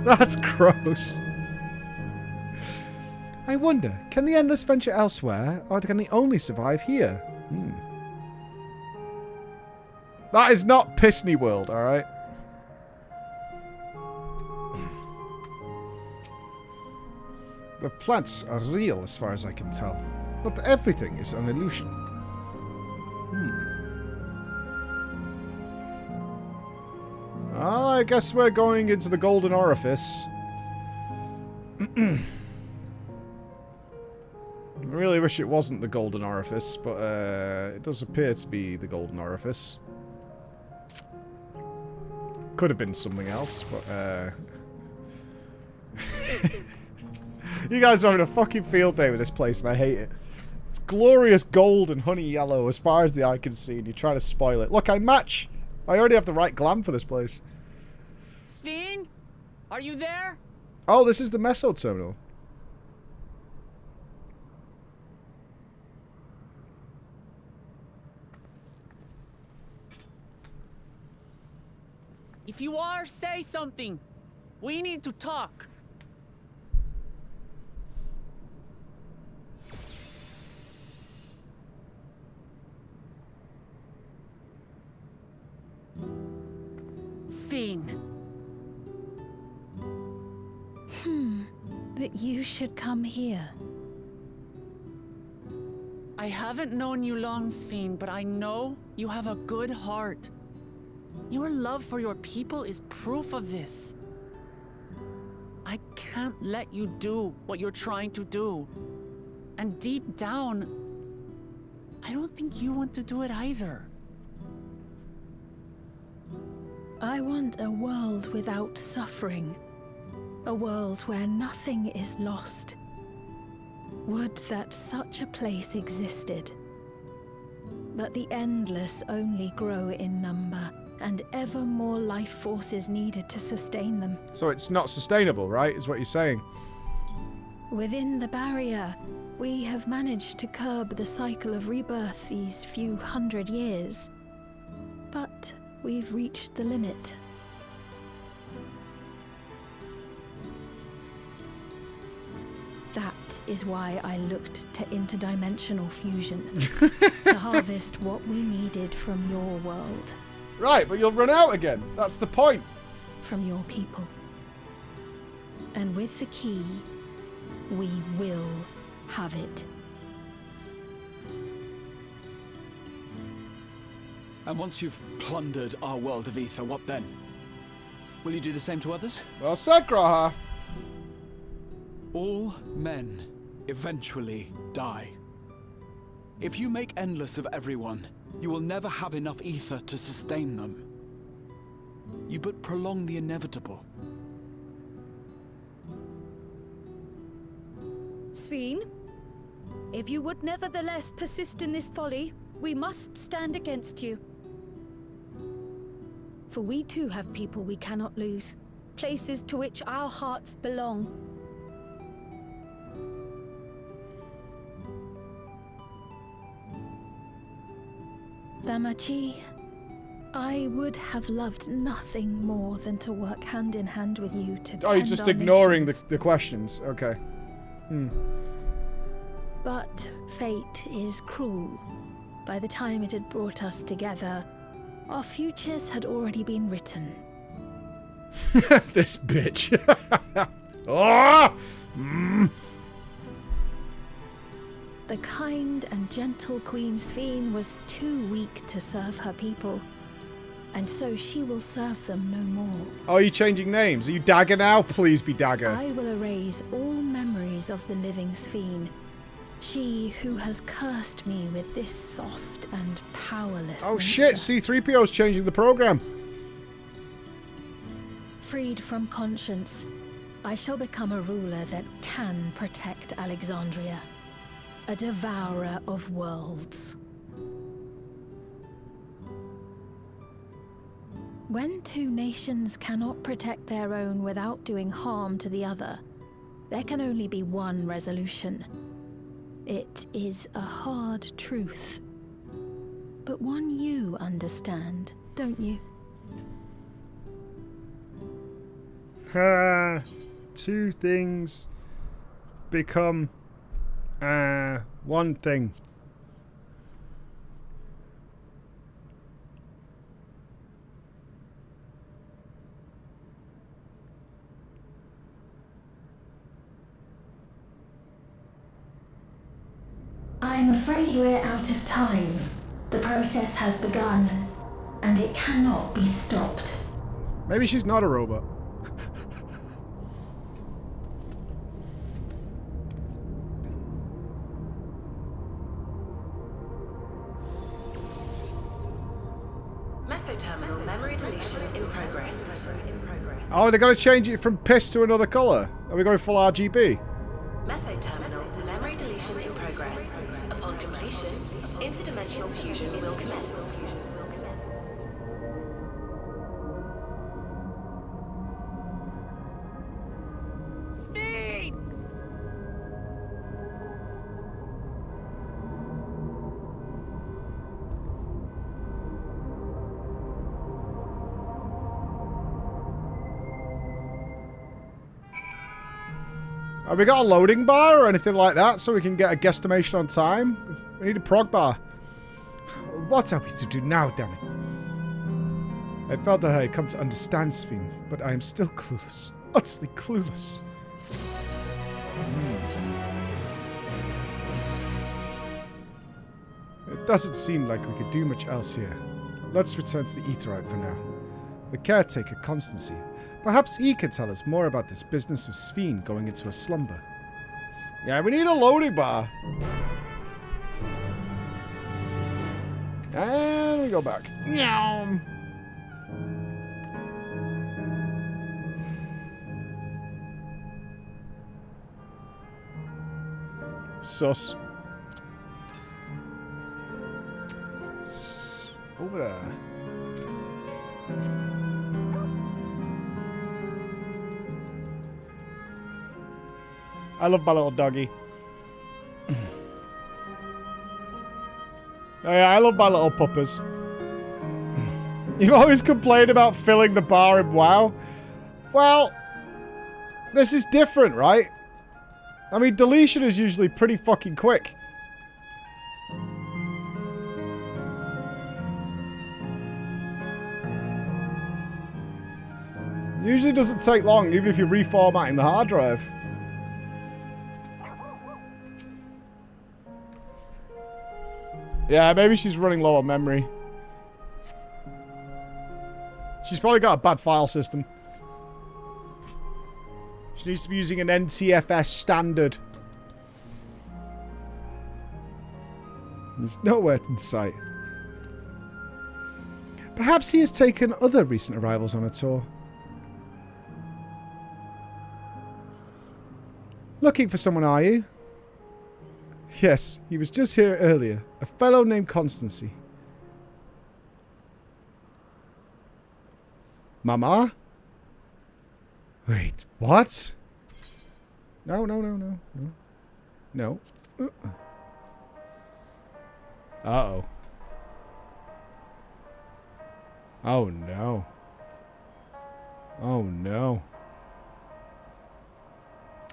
[SPEAKER 1] That's gross. I wonder, can the Endless venture elsewhere, or can they only survive here? That is not Pissney World, alright? The plants are real as far as I can tell. Not everything is an illusion. Well, I guess we're going into the Golden Orifice. I really wish it wasn't the Golden Orifice, but it does appear to be the Golden Orifice. Could have been something else, but you guys are having a fucking field day with this place, and I hate it. It's glorious gold and honey yellow as far as the eye can see, and you're trying to spoil it. Look, I match! I already have the right glam for this place.
[SPEAKER 3] Sphene? Are you there?
[SPEAKER 1] Oh, this is the Meso Terminal.
[SPEAKER 3] If you are, say something. We need to talk. Sphene.
[SPEAKER 7] That you should come here.
[SPEAKER 3] I haven't known you long, Sphene, but I know you have a good heart. Your love for your people is proof of this. I can't let you do what you're trying to do. And deep down, I don't think you want to do it either.
[SPEAKER 7] I want a world without suffering. A world where nothing is lost. Would that such a place existed. But the endless only grow in number, and ever more life forces needed to sustain them.
[SPEAKER 1] So it's not sustainable, right? Is what you're saying.
[SPEAKER 7] Within the barrier, we have managed to curb the cycle of rebirth these few hundred years. But we've reached the limit. That is why I looked to interdimensional fusion. To harvest what we needed from your world.
[SPEAKER 1] Right, but you'll run out again. That's the point.
[SPEAKER 7] From your people. And with the key, we will have it.
[SPEAKER 11] And once you've plundered our world of ether, what then? Will you do the same to others?
[SPEAKER 1] Well said, Graha.
[SPEAKER 11] All men eventually die. If you make endless of everyone, you will never have enough ether to sustain them. You but prolong the inevitable.
[SPEAKER 20] Sphene, if you would nevertheless persist in this folly, we must stand against you. For we too have people we cannot lose, places to which our hearts belong.
[SPEAKER 7] Thamachi, I would have loved nothing more than to work hand in hand with you to
[SPEAKER 1] Oh, you're
[SPEAKER 7] tend
[SPEAKER 1] just
[SPEAKER 7] our
[SPEAKER 1] ignoring
[SPEAKER 7] nations.
[SPEAKER 1] the questions. Okay.
[SPEAKER 7] But fate is cruel. By the time it had brought us together, our futures had already been written.
[SPEAKER 1] This bitch. Oh!
[SPEAKER 7] The kind and gentle Queen Sphene was too weak to serve her people, and so she will serve them no more.
[SPEAKER 1] Oh, are you changing names? Are you Dagger now? Please be Dagger.
[SPEAKER 7] I will erase all memories of the living Sphene, she who has cursed me with this soft and powerless
[SPEAKER 1] Oh
[SPEAKER 7] nature.
[SPEAKER 1] shit, C-3PO's changing the program.
[SPEAKER 7] Freed from conscience, I shall become a ruler that can protect Alexandria. A devourer of worlds. When two nations cannot protect their own without doing harm to the other, there can only be one resolution. It is a hard truth, but one you understand, don't you?
[SPEAKER 1] Two things become one thing.
[SPEAKER 7] I'm afraid we're out of time. The process has begun, and it cannot be stopped.
[SPEAKER 1] Maybe she's not a robot.
[SPEAKER 14] Mesoterminal memory deletion in progress.
[SPEAKER 1] Oh, they're going to change it from piss to another colour. Are we going full RGB?
[SPEAKER 14] Mesoterminal memory deletion in progress. Upon completion, interdimensional fusion will commence.
[SPEAKER 3] Sphene!
[SPEAKER 1] Have we got a loading bar or anything like that so we can get a guesstimation on time? We need a prog bar. What are we to do now, damn it? I felt that I had come to understand Sphene, but I am still clueless. Utterly clueless. It doesn't seem like we could do much else here. Let's return to the Aetheryte for now. The caretaker, Constancy. Perhaps he could tell us more about this business of Sphene going into a slumber. Yeah, we need a loading bar. And we go back. Meow. Sus. Over there. I love my little doggy. Oh yeah, I love my little puppers. You've always complained about filling the bar in WoW. Well, this is different, right? I mean, deletion is usually pretty fucking quick. Usually doesn't take long, even if you're reformatting the hard drive. Yeah, maybe she's running low on memory. She's probably got a bad file system. She needs to be using an NTFS standard. There's nowhere in sight. Perhaps he has taken other recent arrivals on a tour. Looking for someone, are you? Yes, he was just here earlier. A fellow named Constancy. Mama? Wait, what? No. No. Uh-oh. Oh no. Oh no.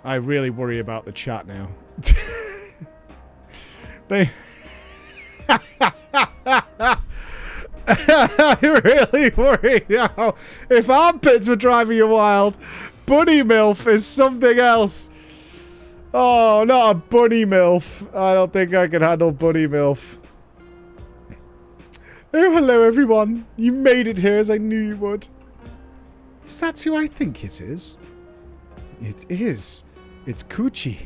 [SPEAKER 1] I really worry about the chat now. They... I really worry now. If armpits were driving you wild, bunny milf is something else. Oh, not a bunny milf. I don't think I can handle bunny milf. Oh, hello everyone. You made it here as I knew you would. Is that who I think it is? It is. It's Coochie.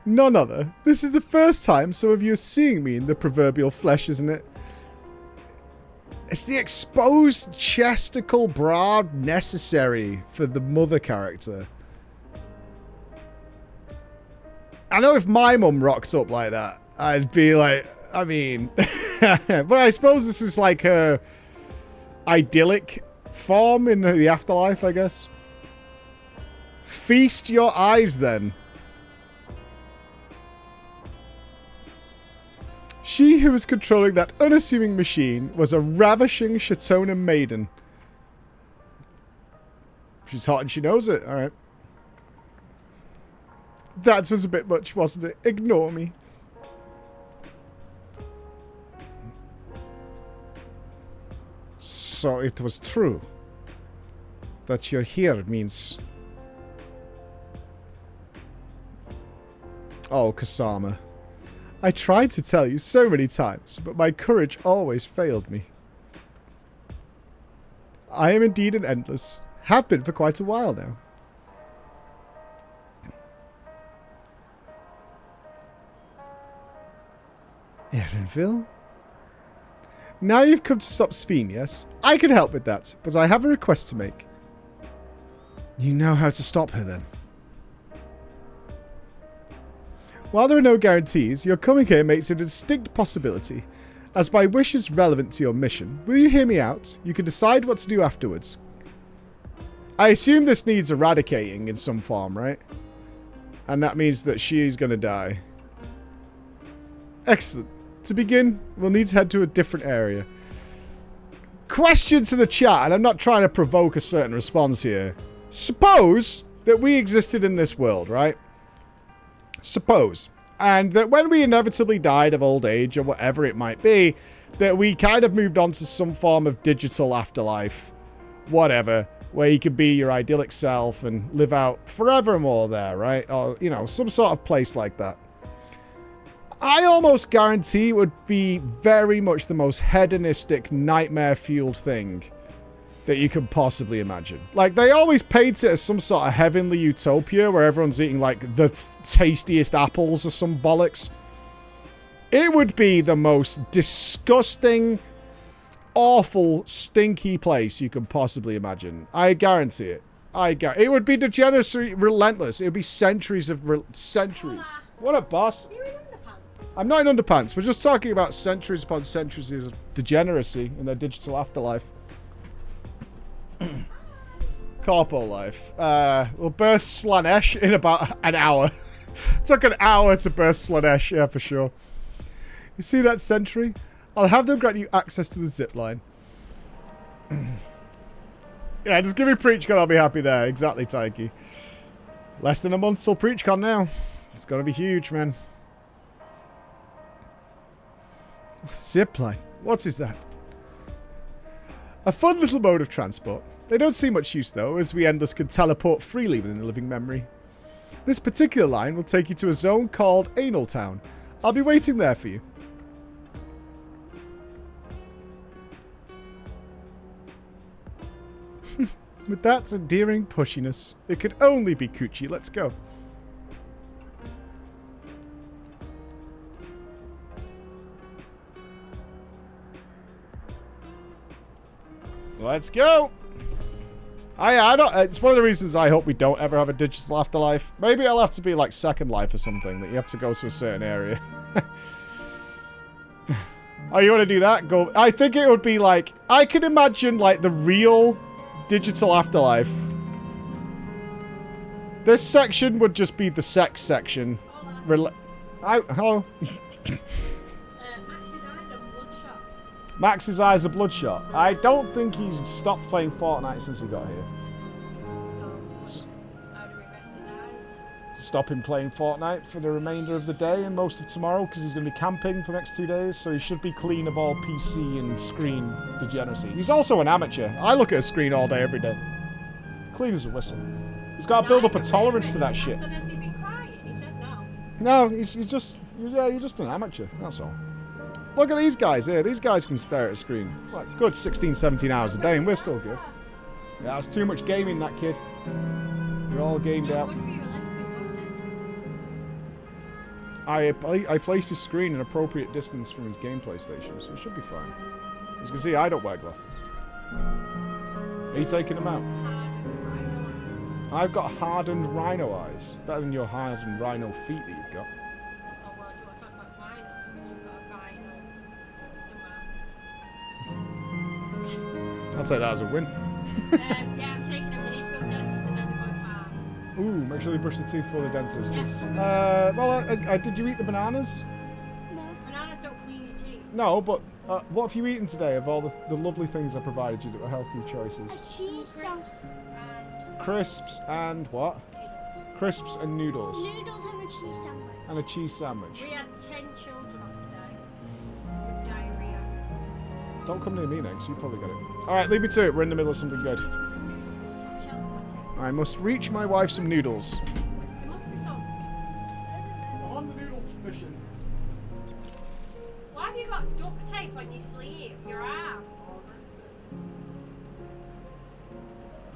[SPEAKER 1] None other. This is the first time some of you are seeing me in the proverbial flesh, isn't it? It's the exposed chesticle bra necessary for the mother character. I know if my mum rocked up like that, I'd be like, I mean... but I suppose this is like her idyllic form in the afterlife, I guess. Feast your eyes, then. She who was controlling that unassuming machine was a ravishing Shatona maiden. She's hot and she knows it. Alright. That was a bit much, wasn't it? Ignore me. So it was true. That you're here means... Oh, Kasama. I tried to tell you so many times, but my courage always failed me. I am indeed an Endless. Have been for quite a while now. Erenville? Now you've come to stop Sphene, yes? I can help with that, but I have a request to make. You know how to stop her, then? While there are no guarantees, your coming here makes it a distinct possibility. As my wish is relevant to your mission, will you hear me out? You can decide what to do afterwards. I assume this needs eradicating in some form, right? And that means that she's going to die. Excellent. To begin, we'll need to head to a different area. Question to the chat, and I'm not trying to provoke a certain response here. Suppose that we existed in this world, right? Suppose. And that when we inevitably died of old age or whatever it might be, that we kind of moved on to some form of digital afterlife. Whatever. Where you could be your idyllic self and live out forevermore there, right? Or, you know, some sort of place like that. I almost guarantee it would be very much the most hedonistic, nightmare-fueled thing that you could possibly imagine. Like, they always paint it as some sort of heavenly utopia where everyone's eating, like, the tastiest apples or some bollocks. It would be the most disgusting, awful, stinky place you could possibly imagine. I guarantee it. It would be degeneracy relentless. It would be centuries of... centuries. What up, boss? I'm not in underpants. We're just talking about centuries upon centuries of degeneracy in their digital afterlife. Corpo life. We'll birth Slanesh in about an hour. It took an hour to birth Slanesh, yeah, for sure. You see that sentry? I'll have them grant you access to the zip line. Yeah, just give me PreachCon, I'll be happy there. Exactly, Taiki. Less than a month till PreachCon now. It's gonna be huge, man. Zipline. What is that? A fun little mode of transport. They don't see much use though, as we Endless can teleport freely within the living memory. This particular line will take you to a zone called Anal Town. I'll be waiting there for you. With that endearing pushiness, it could only be Coochie. Let's go. Let's go! I don't... It's one of the reasons I hope we don't ever have a digital afterlife. Maybe it'll have to be like Second Life or something, that you have to go to a certain area. Oh, you want to do that? Go... I think it would be like... I can imagine like the real digital afterlife. This section would just be the sex section. Hello. Max's eyes are bloodshot. I don't think he's stopped playing Fortnite since he got here. Stop him playing Fortnite for the remainder of the day and most of tomorrow because he's going to be camping for the next 2 days, so he should be clean of all PC and screen degeneracy. He's also an amateur. I look at a screen all day, every day. Clean as a whistle. He's got to build up a tolerance to that shit. No, he's just, yeah, you're just an amateur, that's all. Look at these guys here. These guys can stare at a screen. Like, good 16, 17 hours a day, and we're still good. Yeah, it's too much gaming, that kid. We're all gamed out. I placed his screen an appropriate distance from his gameplay station, so it should be fine. As you can see, I don't wear glasses. Are you taking them out? I've got hardened rhino eyes. Better than your hardened rhino feet that you've got. I'll take that as a win.
[SPEAKER 21] Yeah, I'm taking them. They need to go to the dentist and then they're going far.
[SPEAKER 1] Ooh, make sure you brush the teeth before the dentist.
[SPEAKER 21] Yeah.
[SPEAKER 1] Well, did you eat the bananas?
[SPEAKER 21] No. Bananas don't clean your teeth.
[SPEAKER 1] No, but what have you eaten today of all the lovely things I provided you that were healthy choices?
[SPEAKER 21] A cheese sauce.
[SPEAKER 1] Crisps and what? Crisps and noodles.
[SPEAKER 21] Noodles and a cheese sandwich.
[SPEAKER 1] And a cheese sandwich.
[SPEAKER 21] We had 10 children off today with diarrhea.
[SPEAKER 1] Don't come near me next, you probably got it. Alright, leave me to it, we're in the middle of something good. I must reach my wife some noodles.
[SPEAKER 21] There must be some.
[SPEAKER 1] I'm on the noodle mission.
[SPEAKER 21] Why have you got duct tape on your sleeve, your arm?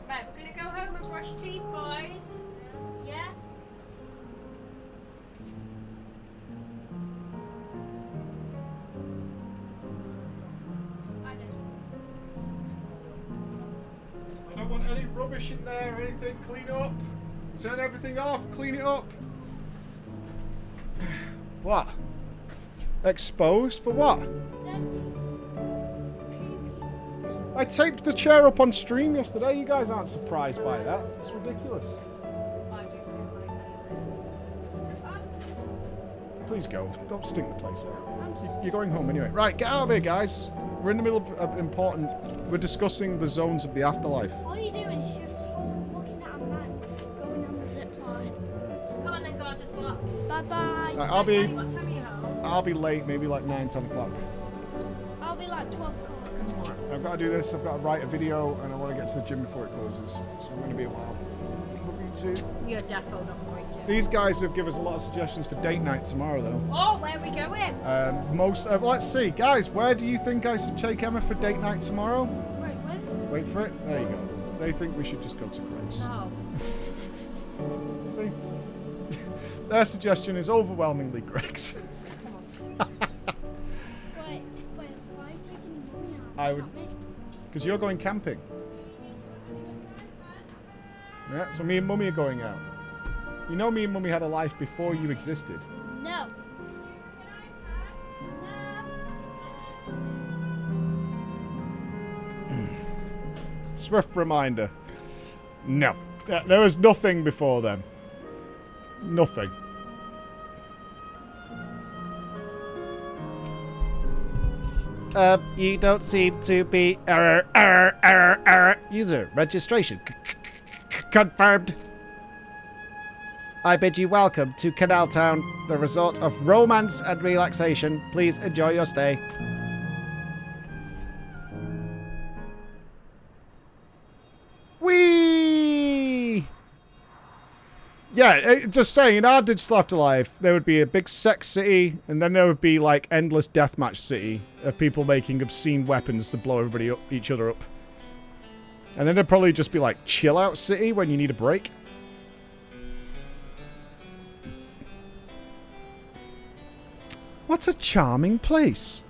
[SPEAKER 21] Right, we're gonna go home and brush teeth, boys. Yeah?
[SPEAKER 1] I don't want any rubbish in there or anything. Clean it up. Turn everything off. Clean it up. What? Exposed? For what? I taped the chair up on stream yesterday. You guys aren't surprised by that. It's ridiculous. Please go. Don't stink the place out. You're going home anyway. Right, get out of here, guys. We're in the middle of important... We're discussing the zones of the afterlife.
[SPEAKER 21] All you're doing is just looking at a man going on the zip line. Come on then, gorgeous lot. Bye-bye.
[SPEAKER 1] Right,
[SPEAKER 21] What time are you home?
[SPEAKER 1] I'll be late, maybe like 9, 10 o'clock.
[SPEAKER 21] I'll be like 12 o'clock.
[SPEAKER 1] I've got to do this. I've got to write a video, and I want to get to the gym before it closes. So I'm going to be a while. Love you too.
[SPEAKER 21] You're defo not going, Jim.
[SPEAKER 1] These guys have given us a lot of suggestions for date night tomorrow, though.
[SPEAKER 21] Oh, where are we going?
[SPEAKER 1] Let's see, guys. Where do you think I should take Emma for date night tomorrow?
[SPEAKER 21] Wait, what?
[SPEAKER 1] Wait for it. There you go. They think we should just go to Greg's.
[SPEAKER 21] No.
[SPEAKER 1] See, their suggestion is overwhelmingly Greg's.
[SPEAKER 21] Wait, why are you taking Mummy out?
[SPEAKER 1] I would, because you're going camping. Yeah, so me and Mummy are going out. You know me and Mummy had a life before you existed.
[SPEAKER 21] No.
[SPEAKER 1] Swift reminder. No. There was nothing before then. Nothing.
[SPEAKER 10] You don't seem to be... User registration confirmed. I bid you welcome to Canal Town, the resort of romance and relaxation. Please enjoy your stay.
[SPEAKER 1] Whee! Yeah, just saying, in our digital afterlife, there would be a big sex city, and then there would be, like, endless deathmatch city of people making obscene weapons to blow everybody up, each other up. And then there'd probably just be, like, chill-out city when you need a break. What a charming place.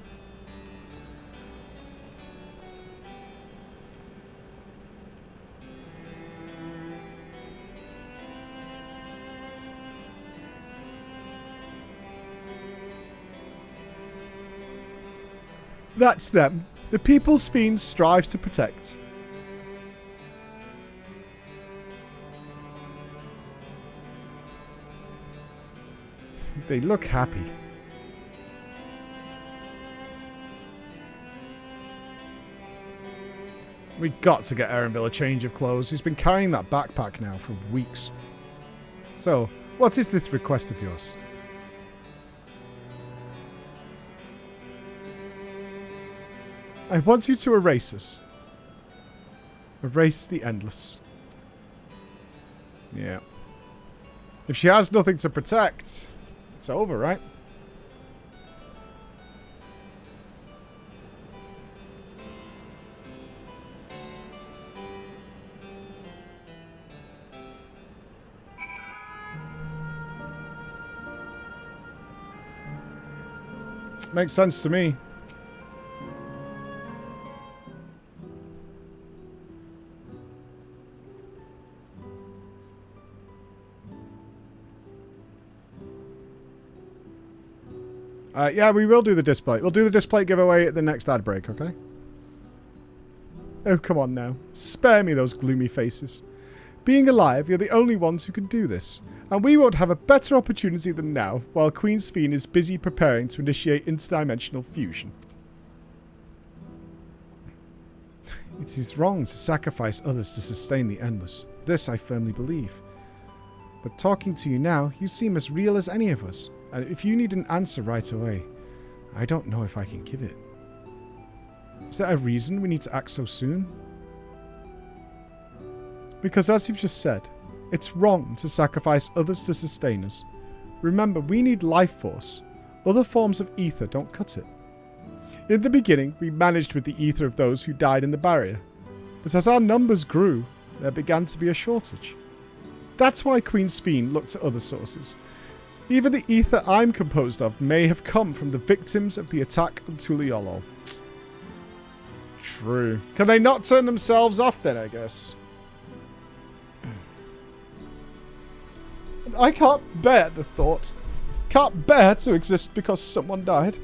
[SPEAKER 1] That's them. The people's fiend strives to protect. They look happy. We got to get Erenville a change of clothes. He's been carrying that backpack now for weeks. So, what is this request of yours? I want you to erase us. Erase the Endless. Yeah. If she has nothing to protect, it's over, right? Makes sense to me. Yeah, we will do the display. We'll do the display giveaway at the next ad break, okay? Oh, come on now. Spare me those gloomy faces. Being alive, you're the only ones who can do this. And we won't have a better opportunity than now, while Queen Sphene is busy preparing to initiate interdimensional fusion. It is wrong to sacrifice others to sustain the Endless. This I firmly believe. But talking to you now, you seem as real as any of us. And if you need an answer right away, I don't know if I can give it. Is there a reason we need to act so soon? Because as you've just said, it's wrong to sacrifice others to sustain us. Remember, we need life force. Other forms of ether don't cut it. In the beginning, we managed with the ether of those who died in the barrier. But as our numbers grew, there began to be a shortage. That's why Queen Sphene looked to other sources. Even the ether I'm composed of may have come from the victims of the attack on Tuliolo. True. Can they not turn themselves off then, I guess? I can't bear the thought. Can't bear to exist because someone died.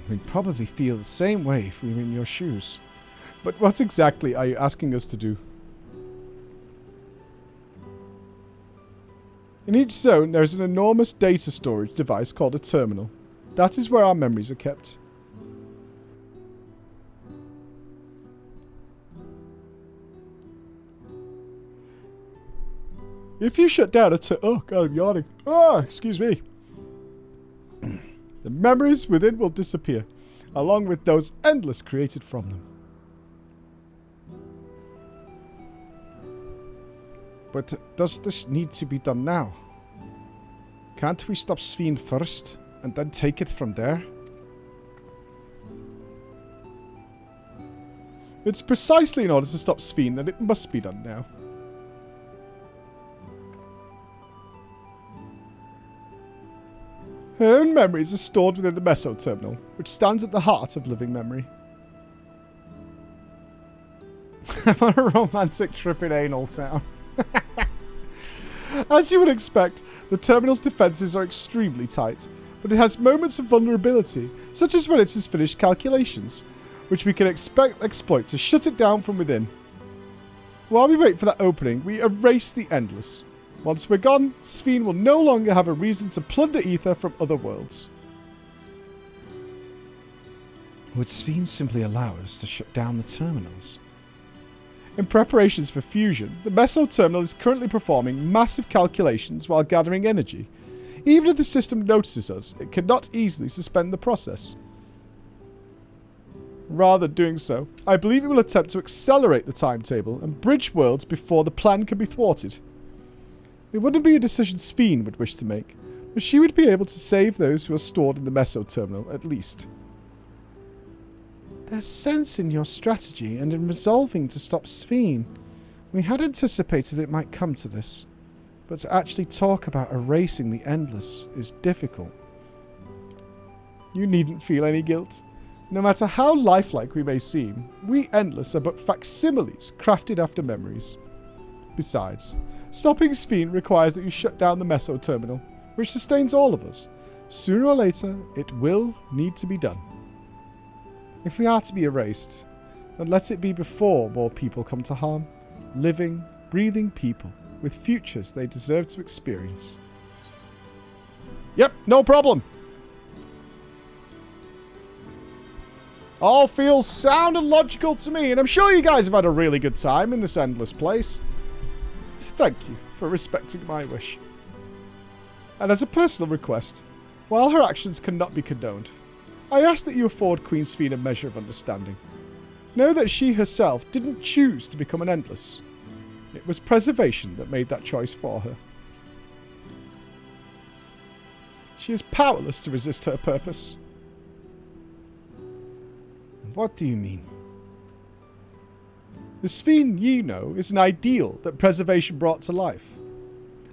[SPEAKER 1] We'd probably feel the same way if we were in your shoes. But what exactly are you asking us to do? In each zone, there is an enormous data storage device called a terminal. That is where our memories are kept. If you shut down oh god, I'm yawning. Oh, excuse me. The memories within will disappear, along with those endless created from them. But does this need to be done now? Can't we stop Sphene first, and then take it from there? It's precisely in order to stop Sphene that it must be done now. Her own memories are stored within the Meso Terminal, which stands at the heart of living memory. I'm on a romantic trip in Anal Town. As you would expect, the terminal's defenses are extremely tight, but it has moments of vulnerability, such as when it has finished calculations, which we can exploit to shut it down from within. While we wait for that opening, we erase the Endless. Once we're gone, Sphene will no longer have a reason to plunder ether from other worlds. Would Sphene simply allow us to shut down the terminals? In preparations for fusion, the Meso Terminal is currently performing massive calculations while gathering energy. Even if the system notices us, it cannot easily suspend the process. Rather than doing so, I believe it will attempt to accelerate the timetable and bridge worlds before the plan can be thwarted. It wouldn't be a decision Sphene would wish to make, but she would be able to save those who are stored in the Meso Terminal at least. There's sense in your strategy and in resolving to stop Sphene. We had anticipated it might come to this, but to actually talk about erasing the Endless is difficult. You needn't feel any guilt. No matter how lifelike we may seem, we Endless are but facsimiles crafted after memories. Besides, stopping Sphene requires that you shut down the Meso Terminal, which sustains all of us. Sooner or later, it will need to be done. If we are to be erased, then let it be before more people come to harm. Living, breathing people with futures they deserve to experience. Yep, no problem. All feels sound and logical to me, and I'm sure you guys have had a really good time in this endless place. Thank you for respecting my wish. And as a personal request, while her actions cannot be condoned, I ask that you afford Queen Sphene a measure of understanding. Know that she herself didn't choose to become an Endless. It was preservation that made that choice for her. She is powerless to resist her purpose. What do you mean? The Sphene you know is an ideal that preservation brought to life.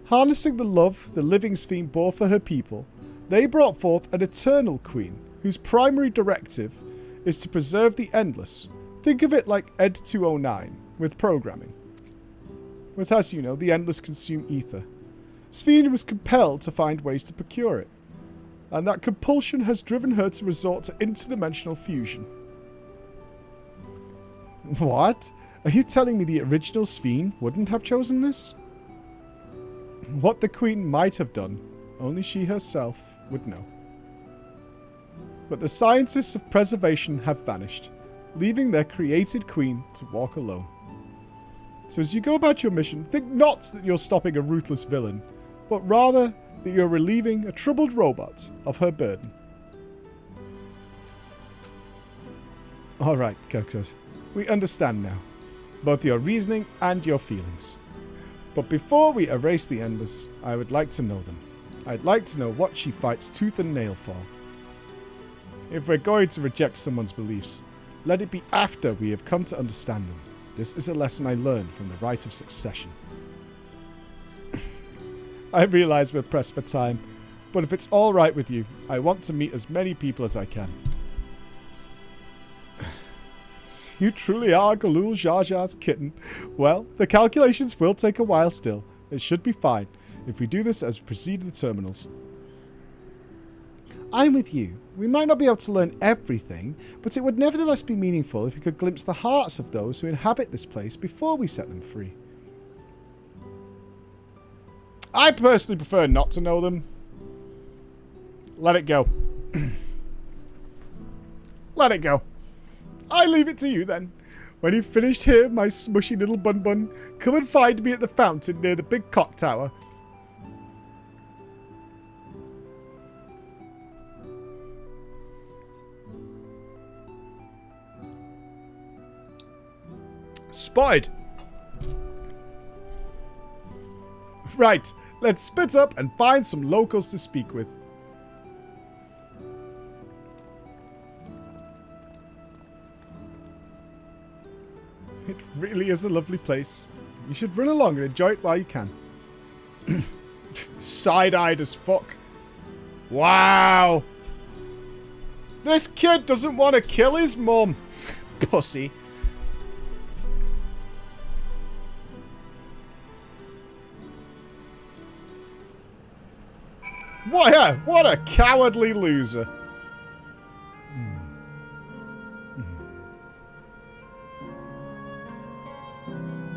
[SPEAKER 1] Harnessing the love the living Sphene bore for her people, they brought forth an eternal queen whose primary directive is to preserve the endless. Think of it like Ed 209 with programming. But as you know, the endless consume ether. Sphene was compelled to find ways to procure it, and that compulsion has driven her to resort to interdimensional fusion. What? Are you telling me the original Sphene wouldn't have chosen this? What the Queen might have done, only she herself would know. But the scientists of preservation have vanished, leaving their created Queen to walk alone. So as you go about your mission, think not that you're stopping a ruthless villain, but rather that you're relieving a troubled robot of her burden. Alright, Kirkus, we understand now, both your reasoning and your feelings. But before we erase the Endless, I would like to know them. I'd like to know what she fights tooth and nail for. If we're going to reject someone's beliefs, let it be after we have come to understand them. This is a lesson I learned from the rite of succession. I realize we're pressed for time, but if it's all right with you, I want to meet as many people as I can. You truly are Galul Jar Jar's kitten. Well, the calculations will take a while still. It should be fine if we do this as we proceed to the terminals. I'm with you. We might not be able to learn everything, but it would nevertheless be meaningful if we could glimpse the hearts of those who inhabit this place before we set them free. I personally prefer not to know them. Let it go. Let it go. I leave it to you then. When you've finished here, my smushy little bun-bun, come and find me at the fountain near the big clock tower. Spotted. Right, let's split up and find some locals to speak with. It really is a lovely place. You should run along and enjoy it while you can. Side-eyed as fuck. Wow. This kid doesn't want to kill his mum. Pussy. What a cowardly loser.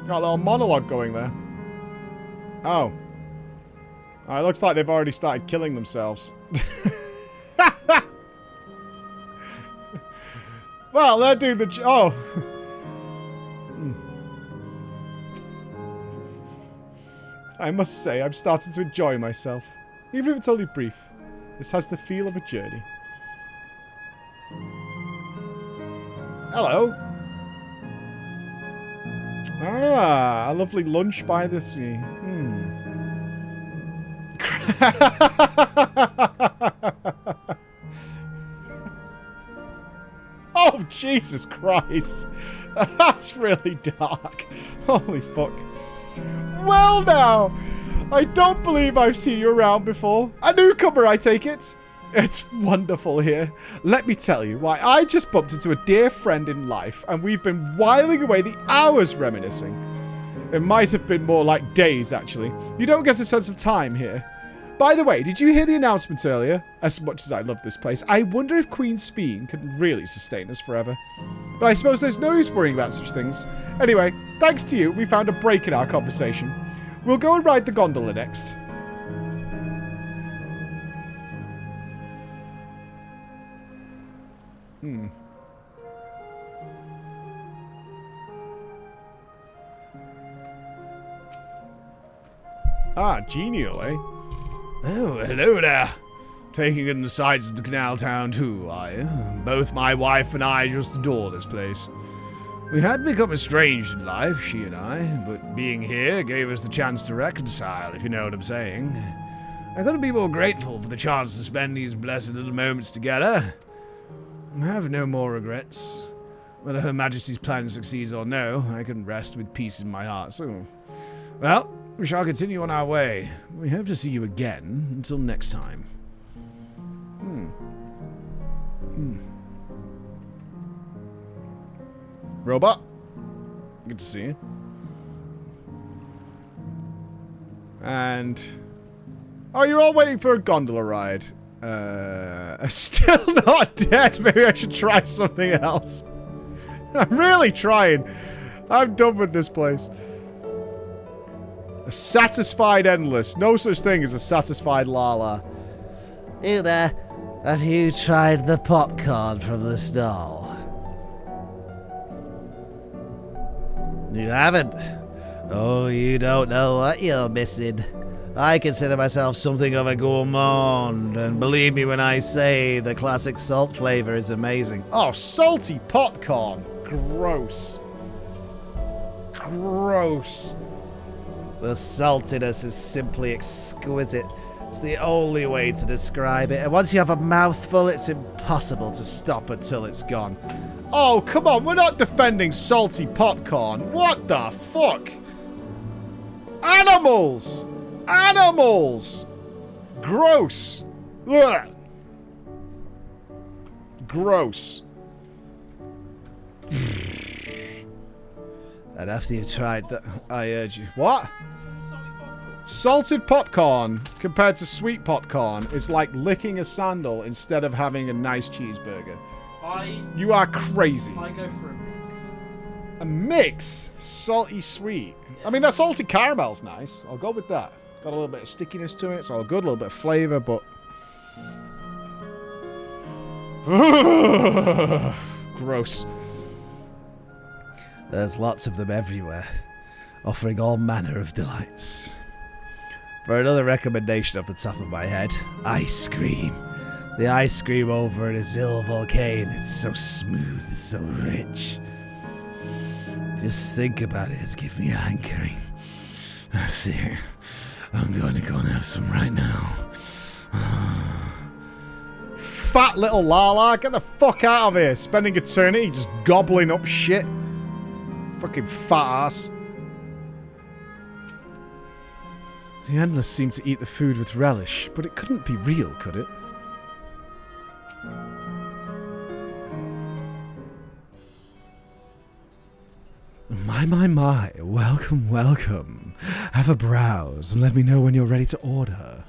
[SPEAKER 1] Got a little monologue going there. Oh. It looks like they've already started killing themselves. Well, they're doing the... Oh. I must say, I'm starting to enjoy myself. Even if it's only brief. This has the feel of a journey. Hello. Ah, a lovely lunch by the sea. Oh, Jesus Christ. That's really dark. Holy fuck. Well now, I don't believe I've seen you around before. A newcomer, I take it. It's wonderful here. Let me tell you why I just bumped into a dear friend in life and we've been whiling away the hours reminiscing. It might have been more like days, actually. You don't get a sense of time here. By the way, did you hear the announcement earlier? As much as I love this place, I wonder if Queen Sphene can really sustain us forever. But I suppose there's no use worrying about such things. Anyway, thanks to you, we found a break in our conversation. We'll go and ride the gondola next. Ah, genial, eh? Oh, hello there. Taking in the sights of the canal town too, are you? Both my wife and I just adore this place. We had become estranged in life, she and I, but being here gave us the chance to reconcile, if you know what I'm saying. I couldn't be more grateful for the chance to spend these blessed little moments together. I have no more regrets. Whether Her Majesty's plan succeeds or no, I can rest with peace in my heart, so... Well, we shall continue on our way. We hope to see you again. Until next time. Robot? Good to see you. And... Oh, you're all waiting for a gondola ride. Still not dead. Maybe I should try something else. I'm really trying. I'm done with this place. A satisfied endless. No such thing as a satisfied Lala.
[SPEAKER 10] You there? Have you tried the popcorn from the stall? You haven't? Oh, you don't know what you're missing. I consider myself something of a gourmand, and believe me when I say the classic salt flavor is amazing.
[SPEAKER 1] Oh, salty popcorn. Gross. Gross.
[SPEAKER 10] The saltiness is simply exquisite. It's the only way to describe it. And once you have a mouthful, it's impossible to stop until it's gone.
[SPEAKER 1] Oh, come on. We're not defending salty popcorn. What the fuck? Animals! Animals! Gross. Ugh. Gross.
[SPEAKER 10] And after you've tried that, I urge you.
[SPEAKER 1] What? Salted popcorn compared to sweet popcorn is like licking a sandal instead of having a nice cheeseburger. You are crazy.
[SPEAKER 2] I go for a mix.
[SPEAKER 1] A mix? Salty sweet. I mean, that salty caramel's nice. I'll go with that. Got a little bit of stickiness to it. It's all good. A little bit of flavor, but... Gross.
[SPEAKER 10] There's lots of them everywhere, offering all manner of delights. For another recommendation off the top of my head, ice cream. The ice cream over at Azil Volcane, it's so smooth, it's so rich. Just think about it, it's giving me a hankering. That's it. I'm going to go and have some right now.
[SPEAKER 1] Fat little Lala, get the fuck out of here. Spending eternity just gobbling up shit. Fucking fat ass. The Endless seemed to eat the food with relish, but it couldn't be real, could it? My. Welcome, welcome. Have a browse and let me know when you're ready to order.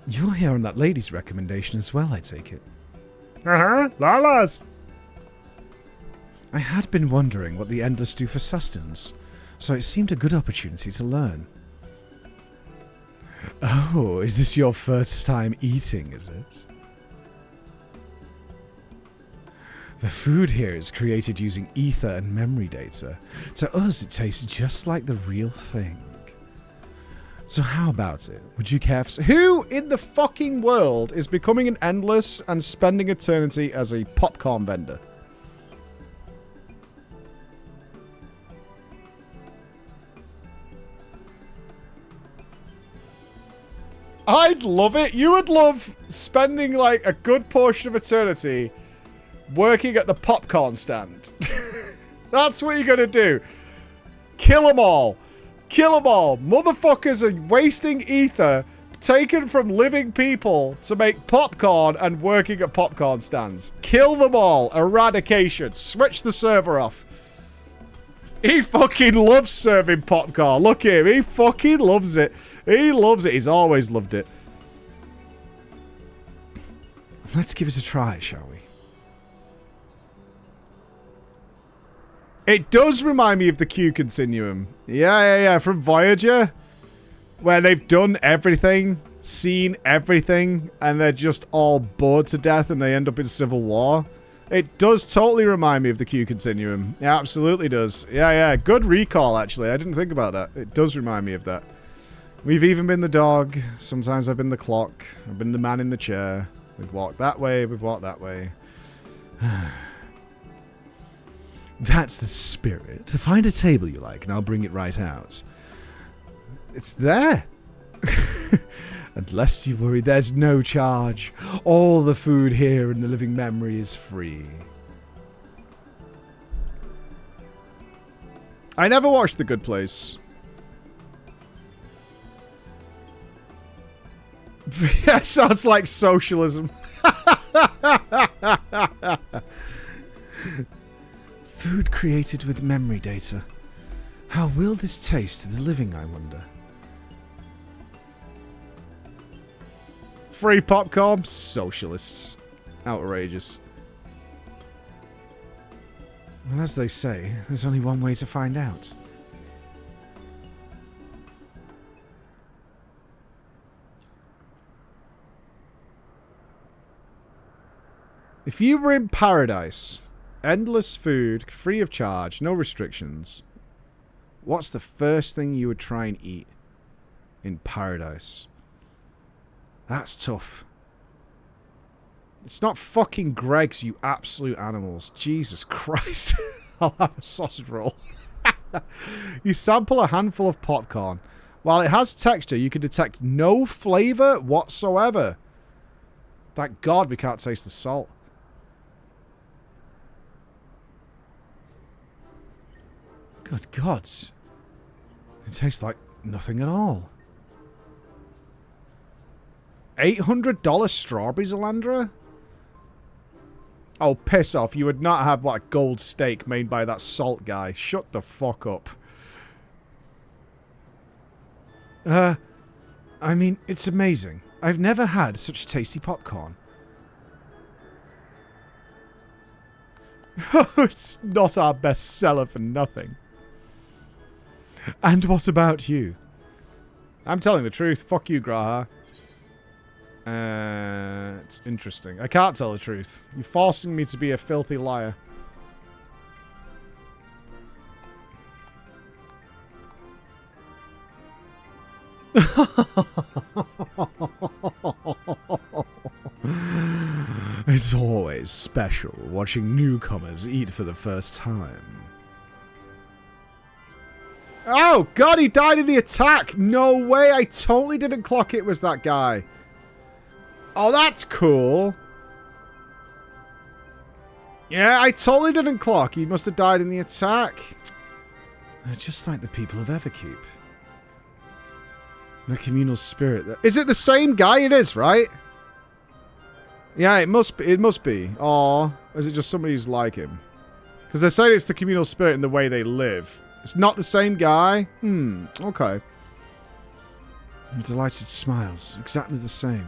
[SPEAKER 1] You're here on that lady's recommendation as well, I take it.
[SPEAKER 2] Lalas.
[SPEAKER 1] I had been wondering what the Endless do for sustenance, so it seemed a good opportunity to learn. Oh, is this your first time eating, is it? The food here is created using ether and memory data. To us, it tastes just like the real thing. So how about it? Would you care for... Who in the fucking world is becoming an Endless and spending eternity as a popcorn vendor? I'd love it. You would love spending like a good portion of eternity working at the popcorn stand. That's what you're going to do. Kill them all. Kill them all. Motherfuckers are wasting ether taken from living people to make popcorn and working at popcorn stands. Kill them all. Eradication. Switch the server off. He fucking loves serving popcorn. Look at him. He fucking loves it. He loves it. He's always loved it. Let's give it a try, shall we? It does remind me of the Q Continuum. Yeah, from Voyager. Where they've done everything, seen everything, and they're just all bored to death and they end up in civil war. It does totally remind me of the Q Continuum. It absolutely does. Yeah. Good recall, actually. I didn't think about that. It does remind me of that. We've even been the dog. Sometimes I've been the clock. I've been the man in the chair. We've walked that way. We've walked that way. That's the spirit. Find a table you like, and I'll bring it right out. It's there. And lest you worry, there's no charge. All the food here in the living memory is free. I never watched The Good Place. Yeah, sounds like socialism. Food created with memory data. How will this taste to the living, I wonder? Free popcorn? Socialists. Outrageous. Well, as they say, there's only one way to find out. If you were in paradise, endless food, free of charge, no restrictions, what's the first thing you would try and eat in paradise? That's tough. It's not fucking Greg's, you absolute animals. Jesus Christ. I'll have a sausage roll. You sample a handful of popcorn. While it has texture, you can detect no flavor whatsoever. Thank God we can't taste the salt. Good gods. It tastes like nothing at all. $800 strawberries, Alandra? Oh, piss off. You would not have, what, a gold steak made by that salt guy. Shut the fuck up. I mean, it's amazing. I've never had such tasty popcorn. It's not our best seller for nothing. And what about you? I'm telling the truth. Fuck you, Graha. It's interesting. I can't tell the truth. You're forcing me to be a filthy liar. It's always special watching newcomers eat for the first time. Oh, God, he died in the attack. No way. I totally didn't clock it was that guy. Oh, that's cool. Yeah, I totally didn't clock. He must have died in the attack. They're just like the people of Everkeep. The communal spirit. Is it the same guy? It is, right? Yeah, it must be. It must be. Or is it just somebody who's like him? Because they say it's the communal spirit in the way they live. It's not the same guy? Okay. The delighted smiles. Exactly the same.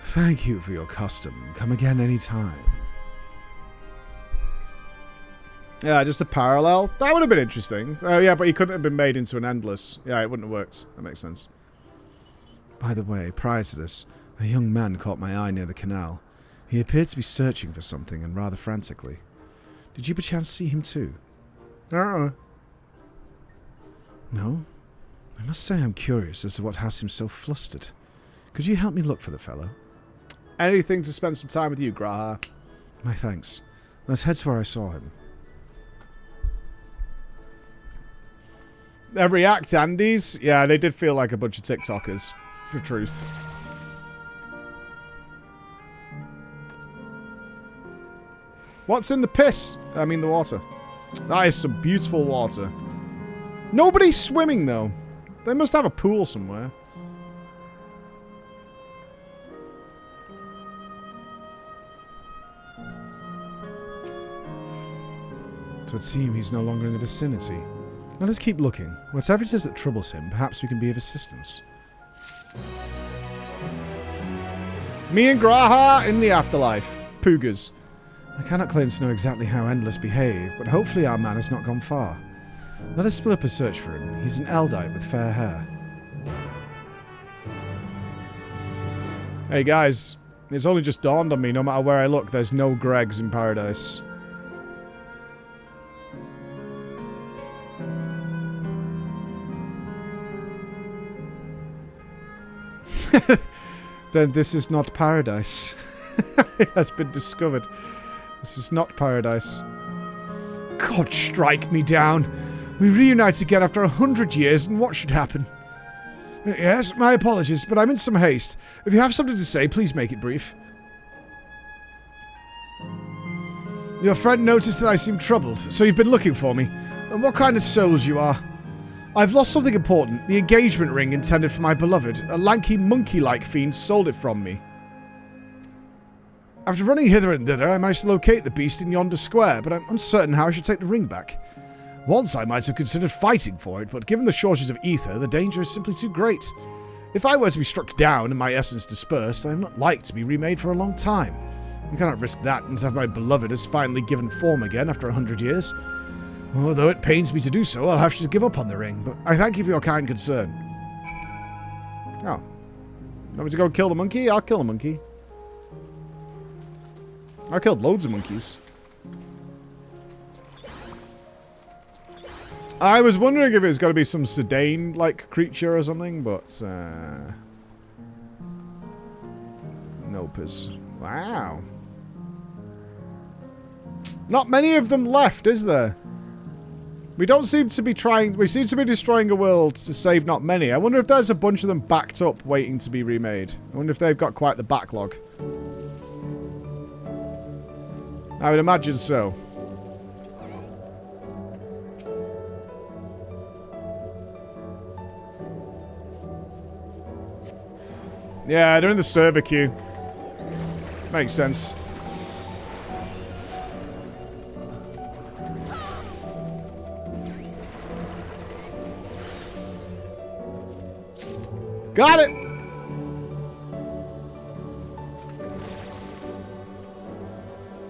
[SPEAKER 1] Thank you for your custom. Come again anytime. Yeah, just a parallel. That would have been interesting. Oh, yeah, but he couldn't have been made into an endless. Yeah, it wouldn't have worked. That makes sense. By the way, prior to this, a young man caught my eye near the canal. He appeared to be searching for something, and rather frantically. Did you perchance see him too?
[SPEAKER 2] Uh-uh.
[SPEAKER 1] No? I must say I'm curious as to what has him so flustered. Could you help me look for the fellow? Anything to spend some time with you, Graha. My thanks. Let's head to where I saw him. Their React Andes? Yeah, they did feel like a bunch of TikTokers. For truth. What's in the piss? I mean the water. That is some beautiful water. Nobody's swimming, though. They must have a pool somewhere. It would seem he's no longer in the vicinity. Let us keep looking. Whatever it is that troubles him, perhaps we can be of assistance. Me and Graha in the afterlife. Poogas. I cannot claim to know exactly how Endless behaved, but hopefully our man has not gone far. Let us split up a search for him. He's an Eldite with fair hair. Hey guys, it's only just dawned on me, no matter where I look, there's no Gregs in Paradise. Then this is not Paradise. It has been discovered. This is not Paradise. God strike me down. We reunite again after 100 years, and what should happen? Yes, my apologies, but I'm in some haste. If you have something to say, please make it brief. Your friend noticed that I seemed troubled, so you've been looking for me. And what kind of souls you are? I've lost something important, the engagement ring intended for my beloved. A lanky monkey-like fiend stole it from me. After running hither and thither, I managed to locate the beast in yonder square, but I'm uncertain how I should take the ring back. Once I might have considered fighting for it, but given the shortage of ether, the danger is simply too great. If I were to be struck down and my essence dispersed, I am not like to be remade for a long time. I cannot risk that and have my beloved as finally given form again after 100 years. Although it pains me to do so, I'll have to give up on the ring, but I thank you for your kind concern. Oh. Want me to go kill the monkey? I'll kill the monkey. I killed loads of monkeys. I was wondering if it was going to be some Sedane-like creature or something, but... Nopers. Wow. Not many of them left, is there? We don't seem to be trying... We seem to be destroying a world to save not many. I wonder if there's a bunch of them backed up waiting to be remade. I wonder if they've got quite the backlog. I would imagine so. Yeah, they're in the server queue. Makes sense. Got it!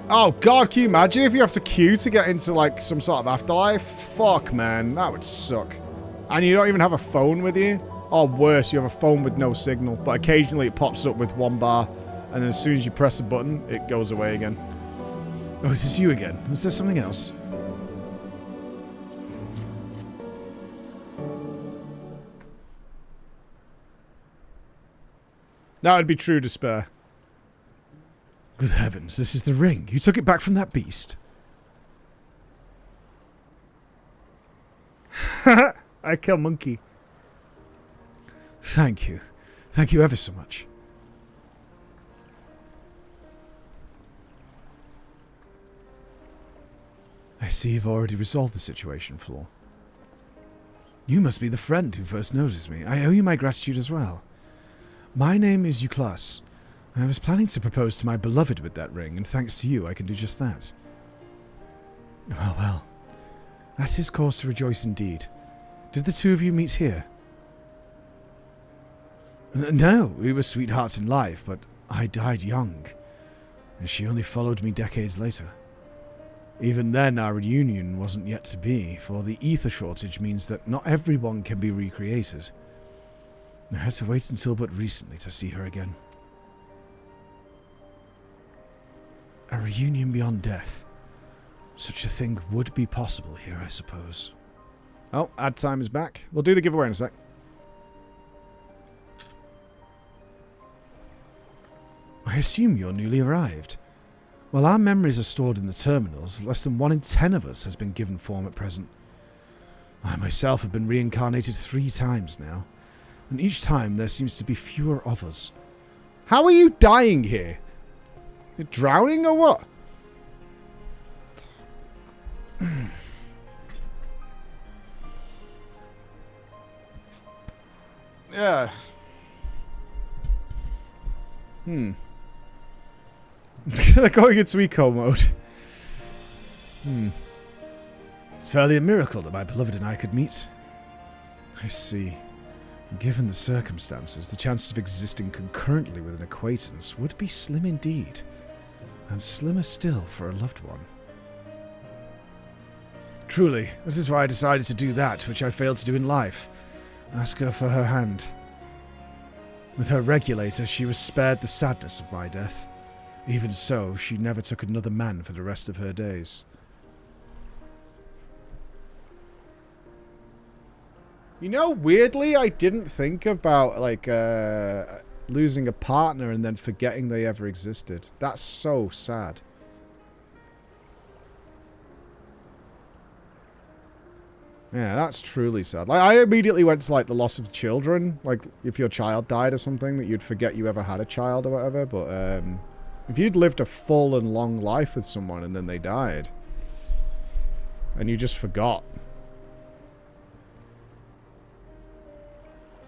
[SPEAKER 1] Oh god, can you imagine if you have to queue to get into like some sort of afterlife? Fuck man, that would suck. And you don't even have a phone with you? Or worse, you have a phone with no signal, but occasionally it pops up with one bar, and then as soon as you press a button, it goes away again. Oh, is this you again? Was there something else? That would be true despair. Good heavens, this is the ring. You took it back from that beast. I kill monkey. Thank you. Thank you ever so much. I see you've already resolved the situation, Floor. You must be the friend who first noticed me. I owe you my gratitude as well. My name is Uklas. I was planning to propose to my beloved with that ring, and thanks to you, I can do just that. Oh, well. That is cause to rejoice indeed. Did the two of you meet here? No, we were sweethearts in life, but I died young, and she only followed me decades later. Even then, our reunion wasn't yet to be, for the ether shortage means that not everyone can be recreated. I had to wait until but recently to see her again. A reunion beyond death. Such a thing would be possible here, I suppose. Oh, ad time is back. We'll do the giveaway in a sec. I assume you're newly arrived. While our memories are stored in the terminals, less than 1 in 10 of us has been given form at present. I myself have been reincarnated 3 times now, and each time there seems to be fewer of us. How are you dying here? You're drowning or what? Yeah. They're going into eco mode. It's fairly a miracle that my beloved and I could meet. I see. Given the circumstances, the chances of existing concurrently with an acquaintance would be slim indeed. and slimmer still for a loved one. Truly, this is why I decided to do that which I failed to do in life. Ask her for her hand. With her regulator, she was spared the sadness of my death. Even so, she never took another man for the rest of her days. You know, weirdly, I didn't think about, like, losing a partner and then forgetting they ever existed. That's so sad. Yeah, that's truly sad. Like, I immediately went to, like, the loss of children. Like, if your child died or something, that you'd forget you ever had a child or whatever. But, if you'd lived a full and long life with someone and then they died, and you just forgot.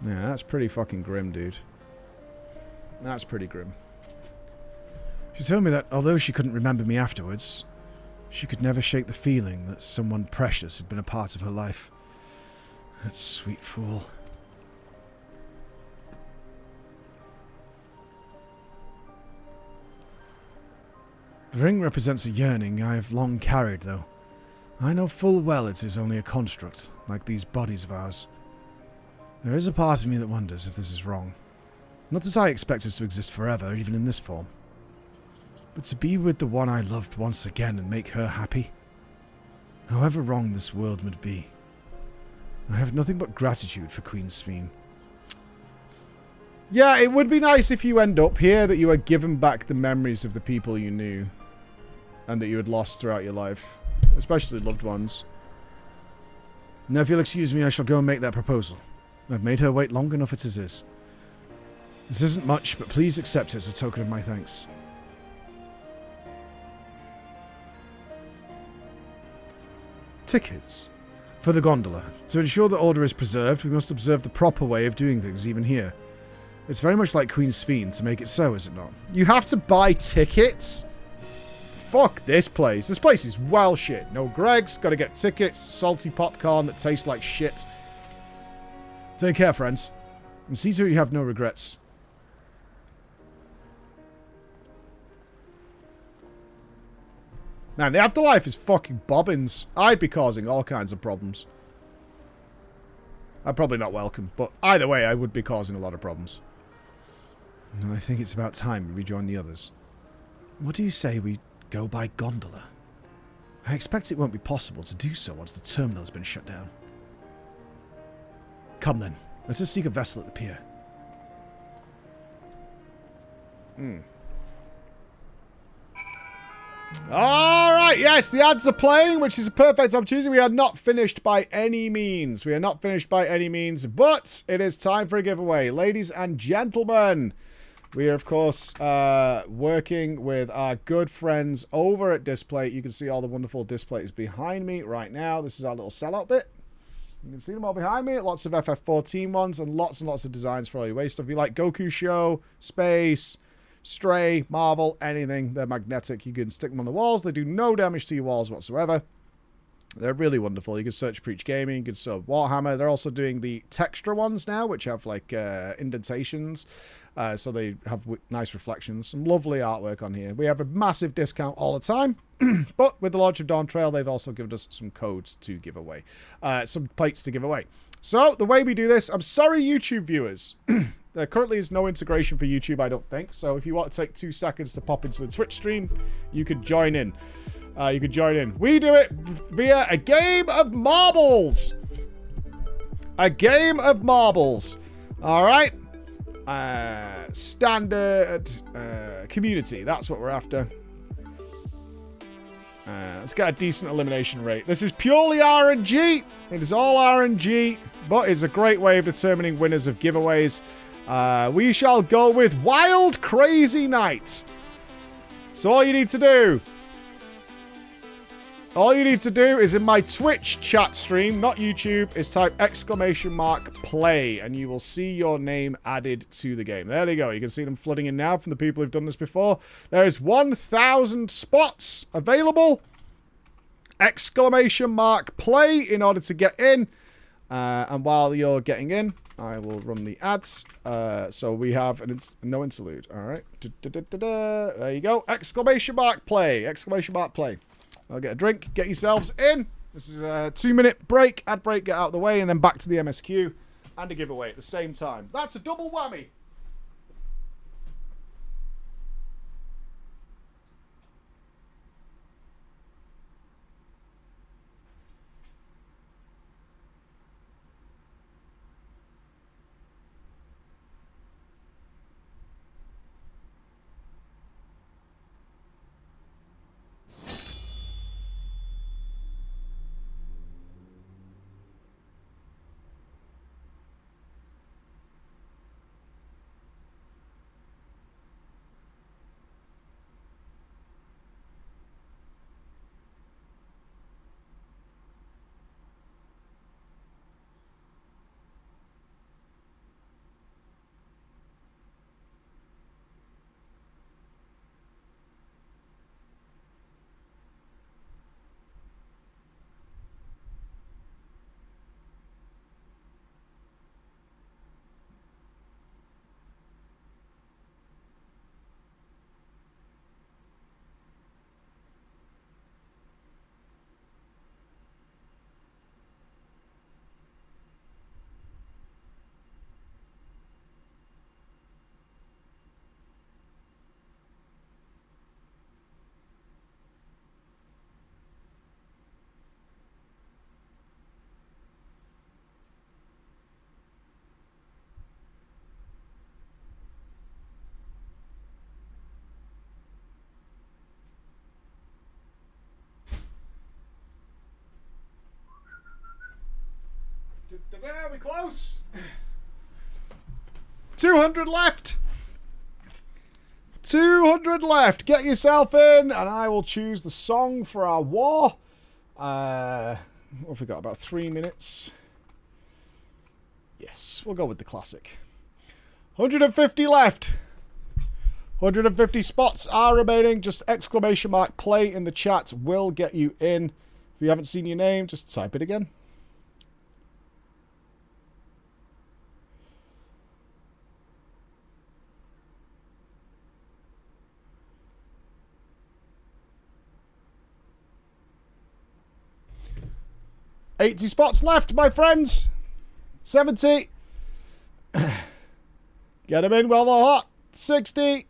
[SPEAKER 1] Yeah, that's pretty fucking grim, dude. That's pretty grim. She told me that although she couldn't remember me afterwards, she could never shake the feeling that someone precious had been a part of her life. That sweet fool. The ring represents a yearning I have long carried, though. I know full well it is only a construct, like these bodies of ours. There is a part of me that wonders if this is wrong. Not that I expect us to exist forever, even in this form. But to be with the one I loved once again and make her happy. However wrong this world would be. I have nothing but gratitude for Queen Sphene. Yeah, it would be nice if you end up here, that you are given back the memories of the people you knew. And that you had lost throughout your life. Especially loved ones. Now, if you'll excuse me, I shall go and make that proposal. I've made her wait long enough as it is. This isn't much, but please accept it as a token of my thanks. Tickets. For the gondola. To ensure that order is preserved, we must observe the proper way of doing things, even here. It's very much like Queen Sphene to make it so, is it not? You have to buy tickets? Fuck this place. This place is well shit. No Greg's, gotta get tickets, salty popcorn that tastes like shit. Take care, friends. And see to it you have no regrets. Man, the afterlife is fucking bobbins. I'd be causing all kinds of problems. I'm probably not welcome, but either way, I would be causing a lot of problems. And I think it's about time we rejoin the others. What do you say we go by gondola? I expect it won't be possible to do so once the terminal has been shut down. Come then, let us seek a vessel at the pier. Alright, yes, the ads are playing, which is a perfect opportunity. We are not finished by any means. We are not finished by any means, but it is time for a giveaway. Ladies and gentlemen, we are, of course, working with our good friends over at Display. You can see all the wonderful displays behind me right now. This is our little sellout bit. You can see them all behind me. Lots of FF14 ones and lots of designs for all your waste stuff. If you like Goku Show, Space, Stray, Marvel, anything, they're magnetic. You can stick them on the walls. They do no damage to your walls whatsoever. They're really wonderful. You can search Preach Gaming. You can search Warhammer. They're also doing the texture ones now, which have like indentations. So they have nice reflections. Some lovely artwork on here. We have a massive discount all the time. But with the launch of Dawntrail, they've also given us some codes to give away. Some plates to give away. So the way we do this, I'm sorry, YouTube viewers. There currently is no integration for YouTube, I don't think. So if you want to take 2 seconds to pop into the Twitch stream, you could join in. We do it via a game of marbles. A game of marbles. All right. Standard community. That's what we're after. Let's get a decent elimination rate. This is purely RNG. It is all RNG, but it's a great way of determining winners of giveaways. We shall go with Wild Crazy Night. So all you need to do is in my Twitch chat stream, not YouTube, is type !play and you will see your name added to the game. There you go. You can see them flooding in now from the people who've done this before. There is 1,000 spots available. !play in order to get in. And while you're getting in, I will run the ads. So we have no interlude. All right. There you go. Exclamation mark play. Exclamation mark play. I'll get a drink. Get yourselves in. This is a 2-minute break. Ad break. Get out of the way. And then back to the MSQ. And a giveaway at the same time. That's a double whammy. There, we're close. 200 left. 200 left. Get yourself in, and I will choose the song for our war. What have we got? About 3 minutes. Yes, we'll go with the classic. 150 left. 150 spots are remaining. Just exclamation mark play in the chat will get you in. If you haven't seen your name, just type it again. $80 spots left, my friends. 70. Get them in while they're hot. 60.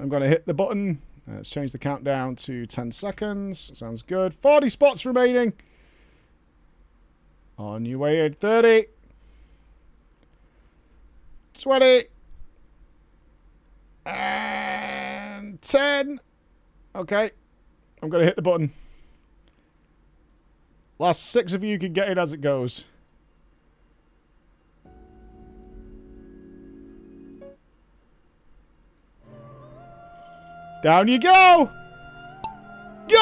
[SPEAKER 1] I'm going to hit the button. Let's change the countdown to 10 seconds. Sounds good. 40 spots remaining. On your way in. 30. 20. And 10. Okay. I'm going to hit the button. Last 6 of you can get in as it goes. Down you go! Go!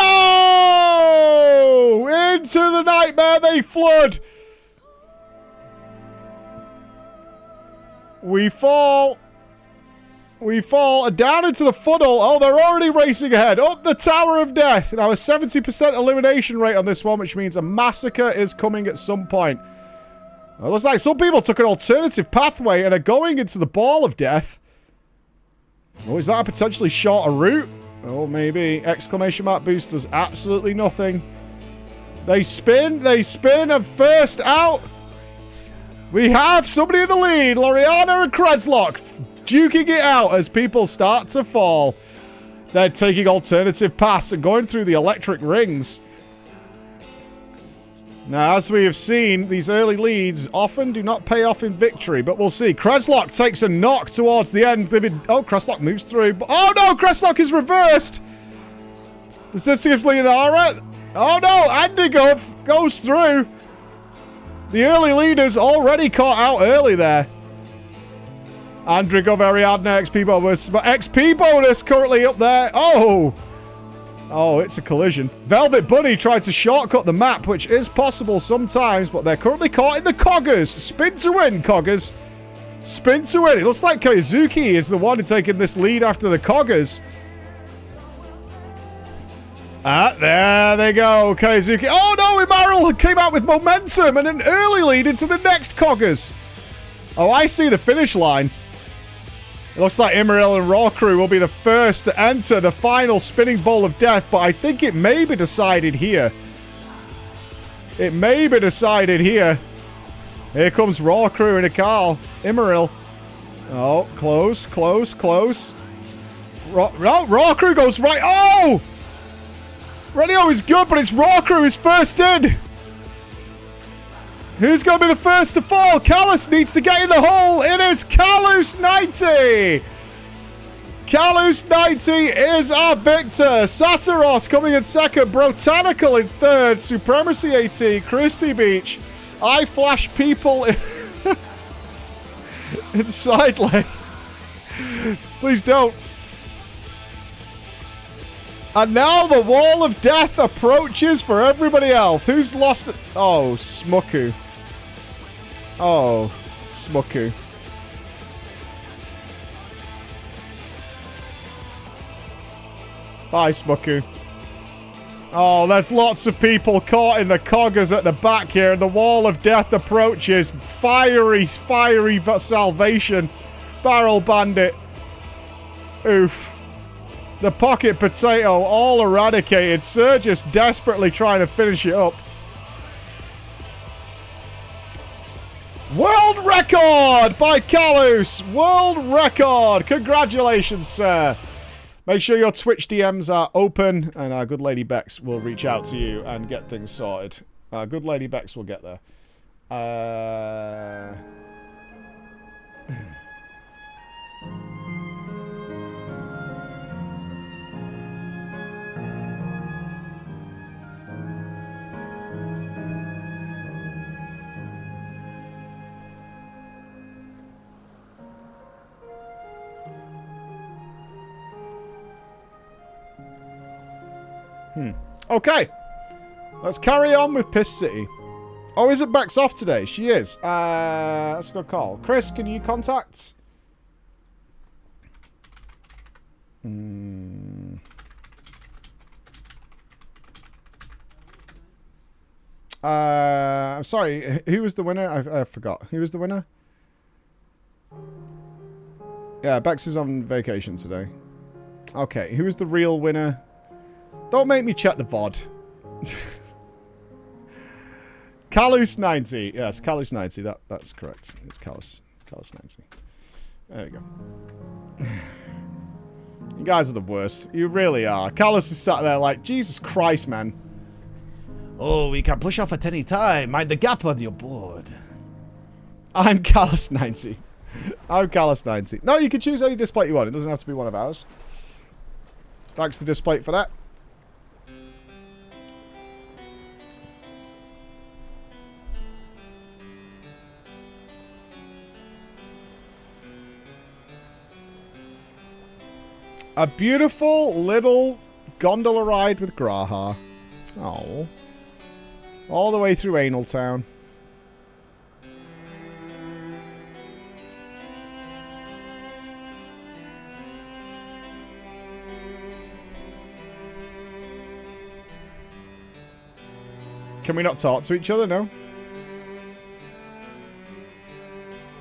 [SPEAKER 1] Into the nightmare they flood! We fall. We fall down into the funnel. Oh, they're already racing ahead. Up the Tower of Death. Now, a 70% elimination rate on this one, which means a massacre is coming at some point. It looks like some people took an alternative pathway and are going into the Ball of Death. Oh, is that a potentially shorter route? Oh, maybe. Exclamation mark boost does absolutely nothing. They spin, and first out. We have somebody in the lead. Loriana and Kreslock duking it out as people start to fall. They're taking alternative paths and going through the electric rings. Now, as we have seen, these early leads often do not pay off in victory, but we'll see. Kreslock takes a knock towards the end. Oh, Kreslock moves through. Oh, no, Kreslock is reversed. Does this give Leonara? Oh, no, Andy goes through. The early leaders already caught out early there. Andrigov, Ariadne, XP bonus. But XP bonus currently up there. Oh! Oh, it's a collision. Velvet Bunny tried to shortcut the map, which is possible sometimes, but they're currently caught in the Coggers. Spin to win, Coggers. Spin to win. It looks like Koizuki is the one taking this lead after the Coggers. Ah, there they go, Kaizuki. Oh no, Imaral came out with momentum and an early lead into the next Coggers. Oh, I see the finish line. It looks like Imaral and Raw Crew will be the first to enter the final spinning bowl of death, but I think it may be decided here. It may be decided here. Here comes Raw Crew and Akal. Imaral. Oh, close, close, close. Raw Crew goes right. Oh! Radio is good, but it's Raw Crew is first in. Who's going to be the first to fall? Callus needs to get in the hole. It is Callus 90. Callus 90 is our victor. Satiros coming in second. Brotanical in third. Supremacy 80. Christie Beach. I flash people in side lane. Please don't. And now the wall of death approaches for everybody else. Who's lost it? Oh, Smuku. Oh, Smuku. Bye, Smuku. Oh, there's lots of people caught in the coggers at the back here. The wall of death approaches. Fiery salvation. Barrel bandit. Oof. The pocket potato all eradicated. Sergius desperately trying to finish it up. World record by Callus. World record. Congratulations, sir. Make sure your Twitch DMs are open and our good Lady Bex will reach out to you and get things sorted. Our good Lady Bex will get there. Okay. Let's carry on with Piss City. Oh, is it Bex off today? She is. Let's go call. Chris, can you contact? I'm sorry. Who was the winner? I forgot. Who was the winner? Yeah, Bex is on vacation today. Okay, who was the real winner? Don't make me check the VOD. Callus 90. Yes, Callus 90. That's correct. It's Callus 90. There we go. You guys are the worst. You really are. Callus is sat there like, Jesus Christ, man.
[SPEAKER 10] Oh, we can push off at any time. Mind the gap on your board.
[SPEAKER 1] I'm Callus 90. I'm Callus 90. No, you can choose any display you want. It doesn't have to be one of ours. Thanks to display for that. A beautiful little gondola ride with Graha. Oh. All the way through Anal Town. Can we not talk to each other? No?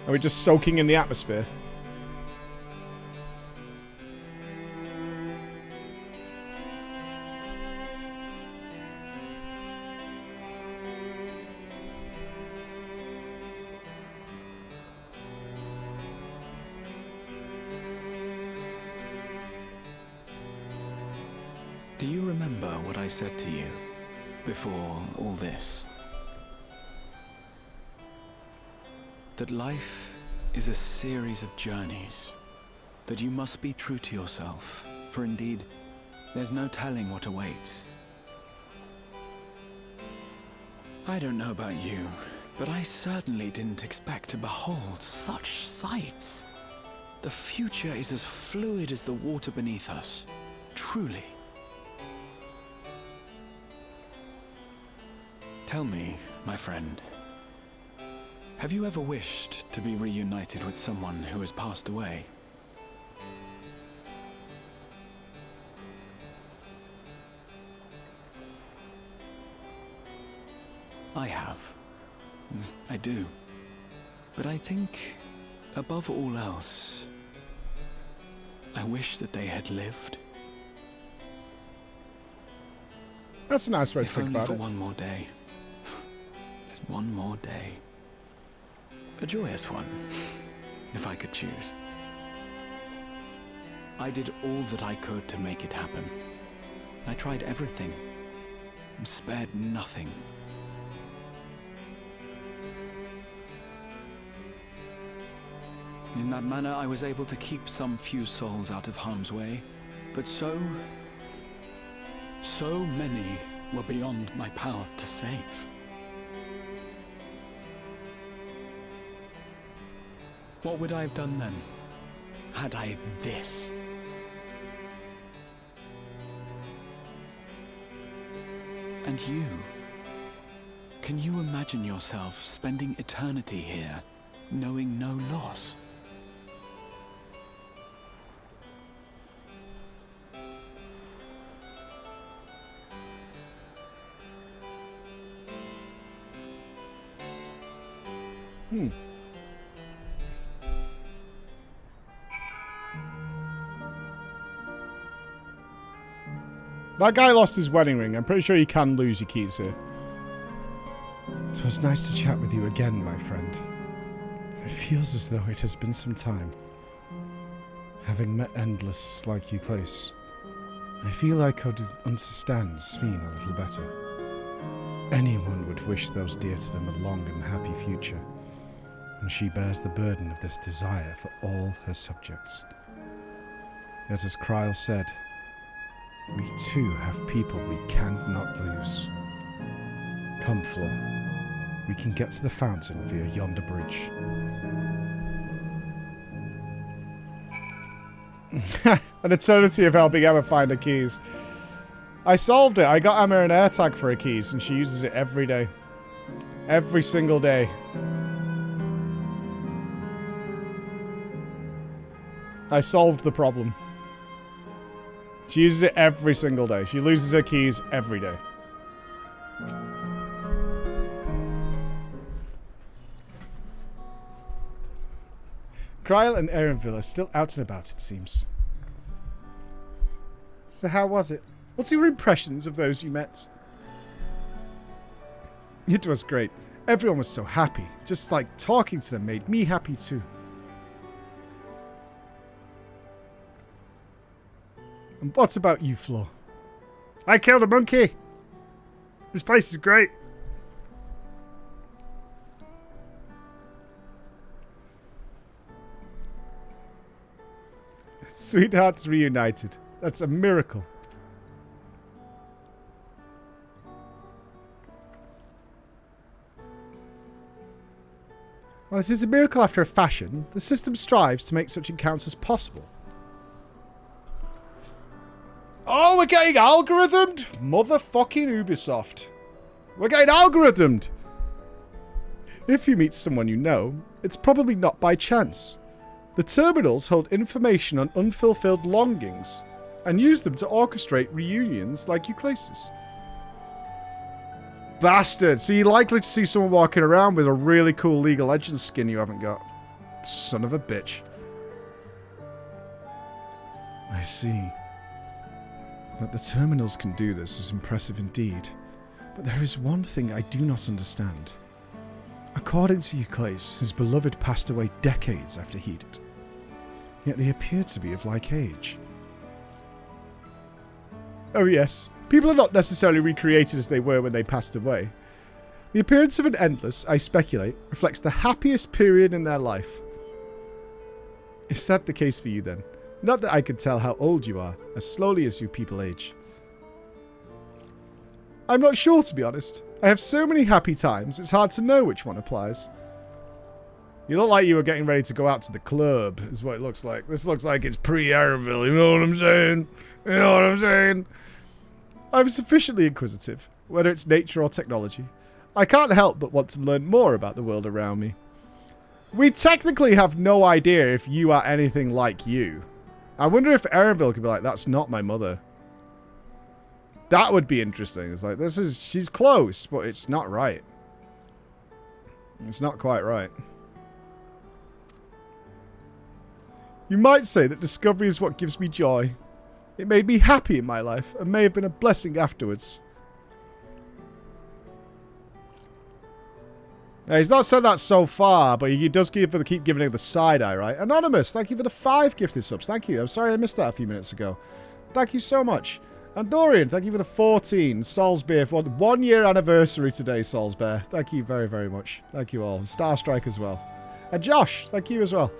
[SPEAKER 1] Are we just soaking in the atmosphere?
[SPEAKER 11] Do you remember what I said to you before all this? That life is a series of journeys. That you must be true to yourself, for indeed, there's no telling what awaits. I don't know about you, but I certainly didn't expect to behold such sights. The future is as fluid as the water beneath us, truly. Tell me, my friend, have you ever wished to be reunited with someone who has passed away? I have. I do. But I think, above all else, I wish that they had lived.
[SPEAKER 1] That's a nice way to
[SPEAKER 11] If
[SPEAKER 1] think
[SPEAKER 11] only
[SPEAKER 1] about
[SPEAKER 11] for
[SPEAKER 1] it.
[SPEAKER 11] one more day. Just one more day. A joyous one, if I could choose. I did all that I could to make it happen. I tried everything, and spared nothing. In that manner, I was able to keep some few souls out of harm's way, but so many were beyond my power to save. What would I have done then, had I this? And you? Can you imagine yourself spending eternity here, knowing no loss?
[SPEAKER 1] That guy lost his wedding ring. I'm pretty sure you can lose your keys here. It was nice to chat with you again, my friend. It feels as though it has been some time. Having met Endless like you place, I feel I could understand Sveen a little better. Anyone would wish those dear to them a long and happy future, and she bears the burden of this desire for all her subjects. Yet as Kryl said, we too have people we cannot lose. Come, Flo. We can get to the fountain via yonder bridge. An eternity of helping Emma find her keys. I solved it. I got Emma an AirTag for her keys, and she uses it every day. Every single day. I solved the problem. She uses it every single day. She loses her keys every day. Kryl and Erenville are still out and about, it seems. So how was it? What's your impressions of those you met? It was great. Everyone was so happy. Just like talking to them made me happy too. And what about you, Flo?
[SPEAKER 2] I killed a monkey. This place is great.
[SPEAKER 1] Sweethearts reunited. That's a miracle. Well, it is a miracle after a fashion. The system strives to make such encounters possible. Oh, we're getting algorithmed? Motherfucking Ubisoft. We're getting algorithmed. If you meet someone you know, it's probably not by chance. The terminals hold information on unfulfilled longings and use them to orchestrate reunions like Euclasis. Bastard. So you're likely to see someone walking around with a really cool League of Legends skin you haven't got. Son of a bitch. I see. That the terminals can do this is impressive indeed. But there is one thing I do not understand. According to Euclase, his beloved passed away decades after he did. Yet they appear to be of like age. Oh yes, people are not necessarily recreated as they were when they passed away. The appearance of an Endless, I speculate, reflects the happiest period in their life. Is that the case for you then? Not that I can tell how old you are, as slowly as you people age. I'm not sure, to be honest. I have so many happy times, it's hard to know which one applies. You look like you were getting ready to go out to the club, is what it looks like. This looks like it's pre-Arrowville, you know what I'm saying? You know what I'm saying? I'm sufficiently inquisitive, whether it's nature or technology. I can't help but want to learn more about the world around me. We technically have no idea if you are anything like you. I wonder if Erenville could be like, that's not my mother. That would be interesting. It's like, she's close, but it's not right. It's not quite right. You might say that discovery is what gives me joy. It made me happy in my life and may have been a blessing afterwards. Now, he's not said that so far, but he does keep giving it the side eye, right? Anonymous, thank you for the 5 gifted subs. Thank you. I'm sorry I missed that a few minutes ago. Thank you so much. And Dorian, thank you for the 14. Solsbear for 1 year anniversary today, Solsbear. Thank you very, very much. Thank you all. And Starstrike as well. And Josh, thank you as well.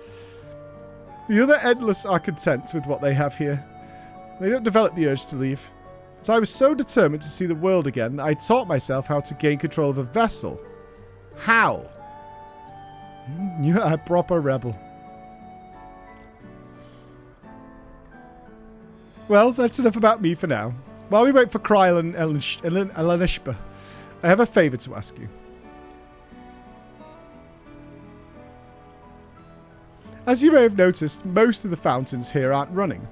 [SPEAKER 1] The other Endless are content with what they have here. They don't develop the urge to leave. As I was so determined to see the world again, I taught myself how to gain control of a vessel. How? You're a proper rebel. Well, that's enough about me for now. While we wait for Kryl and Elenishba, I have a favour to ask you. As you may have noticed, most of the fountains here aren't running.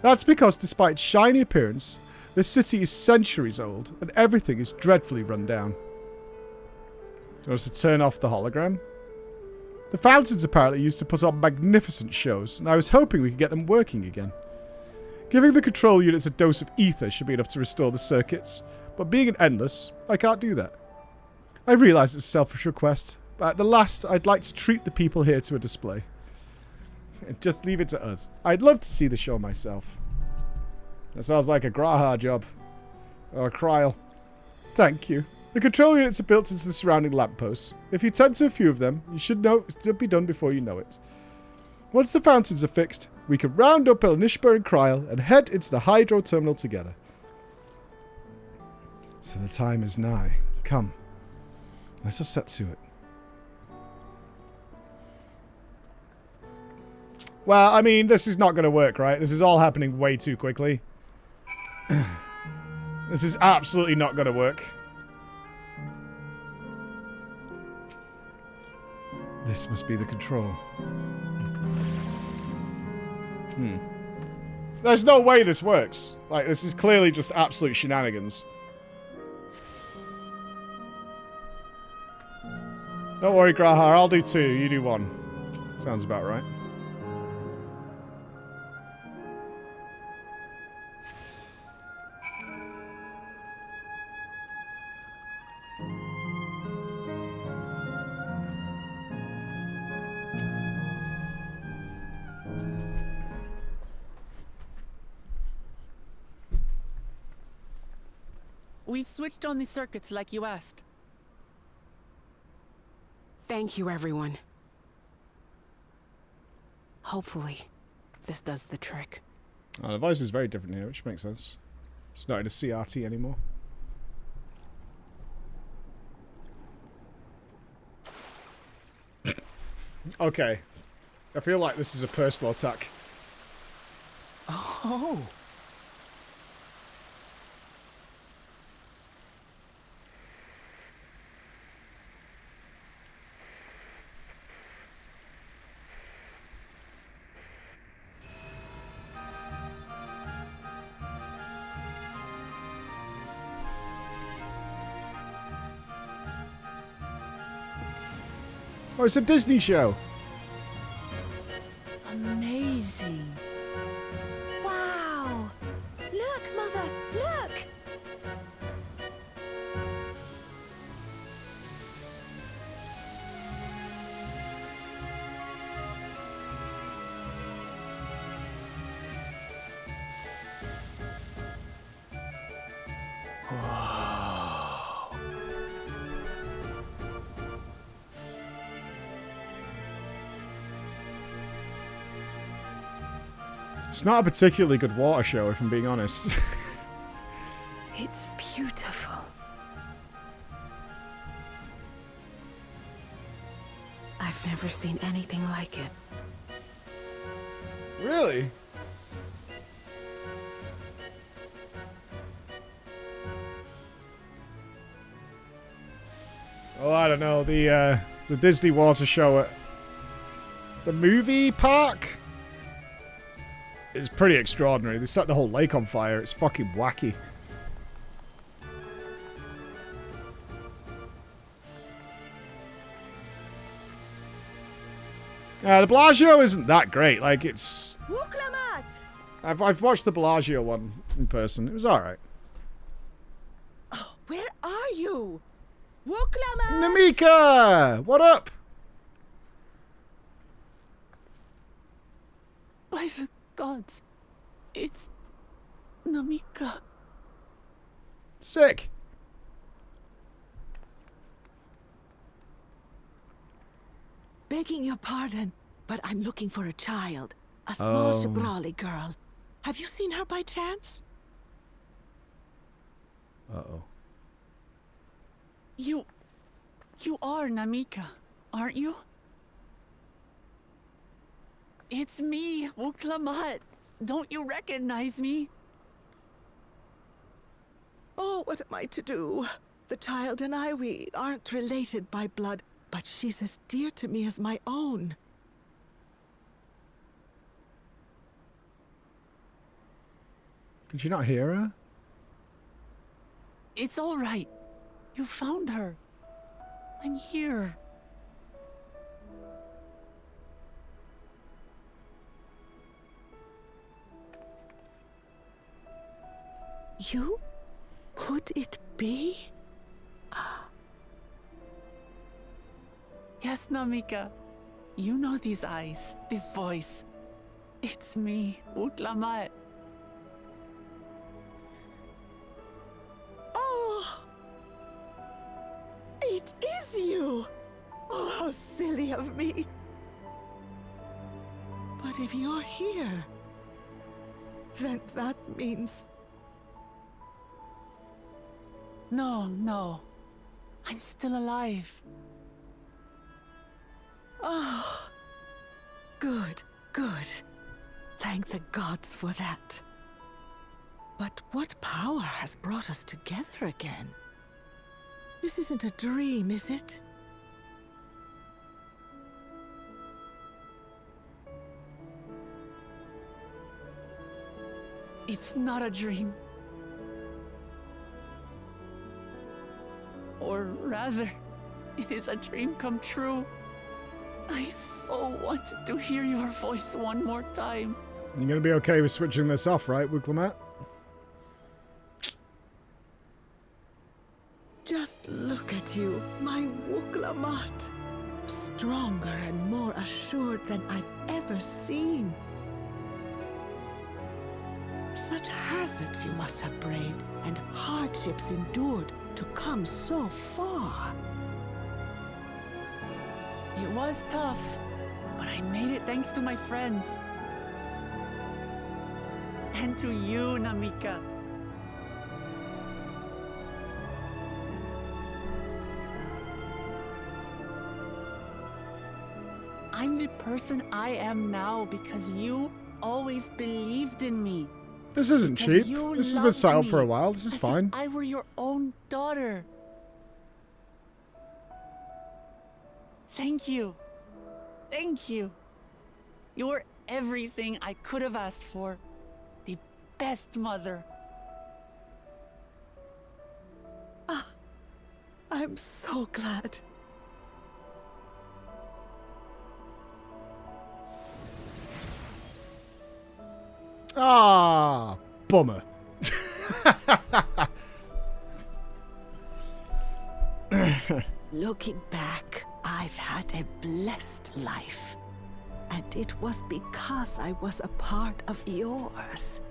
[SPEAKER 1] That's because despite its shiny appearance, the city is centuries old and everything is dreadfully run down. Do you want us to turn off the hologram? The fountains apparently used to put on magnificent shows, and I was hoping we could get them working again. Giving the control units a dose of ether should be enough to restore the circuits, but being an Endless, I can't do that. I realise it's a selfish request, but at the last, I'd like to treat the people here to a display. Just leave it to us. I'd love to see the show myself. That sounds like a Graha job. Or a Kryl. Thank you. The control units are built into the surrounding lampposts. If you tend to a few of them, you should know it'll be done before you know it. Once the fountains are fixed, we can round up Elenishba and Kryl and head into the hydro terminal together. So the time is nigh. Come. Let us set to it. Well, I mean, this is not going to work, right? This is all happening way too quickly. This is absolutely not going to work. This must be the control. There's no way this works. Like, this is clearly just absolute shenanigans. Don't worry, Grahar. I'll do 2. You do 1. Sounds about right.
[SPEAKER 3] We've switched on the circuits like you asked.
[SPEAKER 5] Thank you, everyone. Hopefully, this does the trick.
[SPEAKER 1] Oh, the voice is very different here, which makes sense. It's not in a CRT anymore. Okay. I feel like this is a personal attack.
[SPEAKER 11] Oh.
[SPEAKER 1] Oh, it's a Disney show.
[SPEAKER 3] Amazing.
[SPEAKER 20] Wow! Look, Mother! Look!
[SPEAKER 1] It's not a particularly good water show, if I'm being honest.
[SPEAKER 20] It's beautiful.
[SPEAKER 5] I've never seen anything like it.
[SPEAKER 1] Really? Oh, I don't know. The Disney water show at the movie park is pretty extraordinary. They set the whole lake on fire. It's fucking wacky. The Bellagio isn't that great. Like, it's...
[SPEAKER 6] Wuklamat!
[SPEAKER 1] I've watched the Bellagio one in person. It was alright.
[SPEAKER 6] Oh, where are you? Wuklamat!
[SPEAKER 1] Namika! What up?
[SPEAKER 3] By the gods, it's Namika.
[SPEAKER 1] Sick.
[SPEAKER 6] Begging your pardon, but I'm looking for a child. A small Shibrali girl. Have you seen her by chance?
[SPEAKER 1] Uh-oh.
[SPEAKER 3] You are Namika, aren't you? It's me, Wuklamat. Don't you recognize me?
[SPEAKER 6] Oh, what am I to do? The child and I, we aren't related by blood, but she's as dear to me as my own.
[SPEAKER 1] Could you not hear her?
[SPEAKER 3] It's all right. You found her. I'm here.
[SPEAKER 6] You? Could it be?
[SPEAKER 3] Yes, Namika. You know these eyes, this voice. It's me, Wuklamat.
[SPEAKER 6] Oh! It is you! Oh, how silly of me. But if you're here, then that means...
[SPEAKER 3] No. I'm still alive.
[SPEAKER 6] Oh, good. Thank the gods for that. But what power has brought us together again? This isn't a dream, is it?
[SPEAKER 3] It's not a dream. Or rather, it is a dream come true. I so wanted to hear your voice one more time.
[SPEAKER 1] You're gonna be okay with switching this off, right, Wuklamat?
[SPEAKER 6] Just look at you, my Wuklamat. Stronger and more assured than I've ever seen. Such hazards you must have braved and hardships endured to come so far.
[SPEAKER 3] It was tough, but I made it thanks to my friends. And to you, Namika. I'm the person I am now because you always believed in me.
[SPEAKER 1] This isn't cheap. This has been set up for a while. This is fine.
[SPEAKER 3] I were your own daughter. Thank you. Thank you. You're everything I could have asked for. The best mother.
[SPEAKER 6] Ah, I'm so glad.
[SPEAKER 1] Ah, bummer.
[SPEAKER 6] Looking back, I've had a blessed life. And it was because I was a part of yours.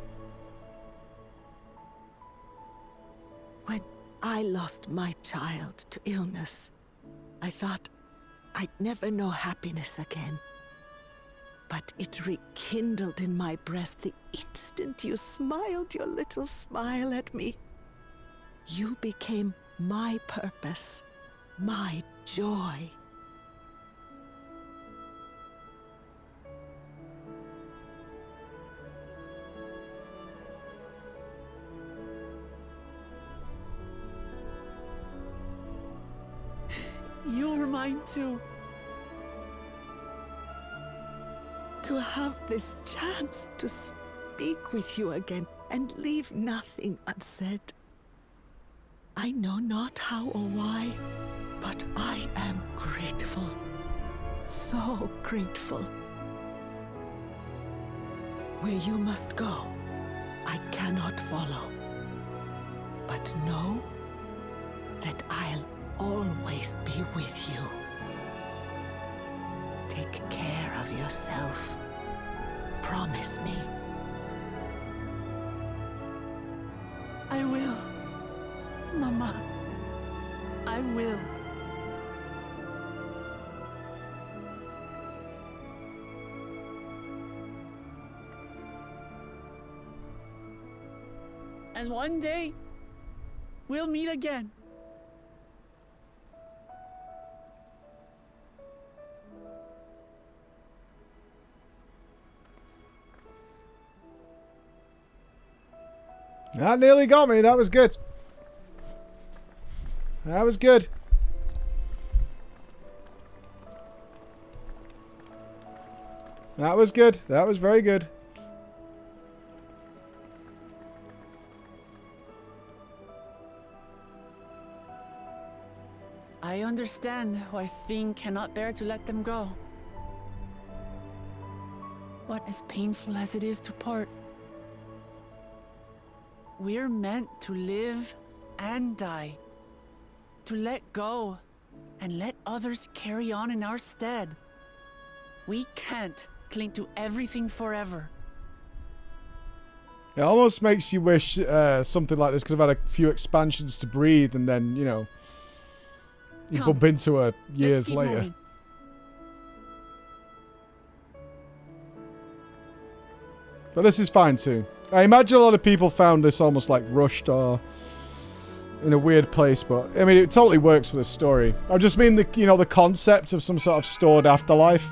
[SPEAKER 6] When I lost my child to illness, I thought I'd never know happiness again. But it rekindled in my breast the instant you smiled your little smile at me. You became my purpose, my joy.
[SPEAKER 3] You were mine too.
[SPEAKER 6] To have this chance to speak with you again and leave nothing unsaid. I know not how or why, but I am grateful. so grateful. Where you must go, I cannot follow. But know that I'll always be with you. Take care of yourself. Promise me.
[SPEAKER 3] I will. Mama. I will. And one day, we'll meet again.
[SPEAKER 1] That nearly got me. That was good. That was good. That was good. That was very good.
[SPEAKER 3] I understand why Sven cannot bear to let them go. But as painful as it is to part, we're meant to live and die. To let go and let others carry on in our stead. We can't cling to everything forever.
[SPEAKER 1] It almost makes you wish something like this could have had a few expansions to breathe, and then, you know, you bump into her years later.
[SPEAKER 3] Moving.
[SPEAKER 1] But this is fine too. I imagine a lot of people found this almost like rushed or in a weird place, but I mean, it totally works for the story. I just mean the, you know, the concept of some sort of stored afterlife.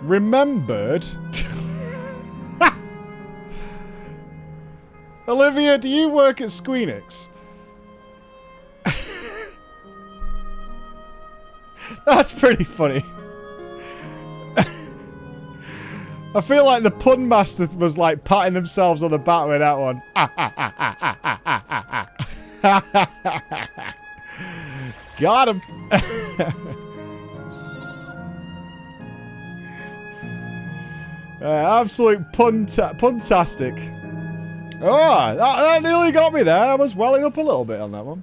[SPEAKER 1] Remembered? Olivia, do you work at Squeenix? That's pretty funny. I feel like the pun master was like patting themselves on the back with that one. Got him. Absolute puntastic. Oh, that nearly got me there. I was welling up a little bit on that one.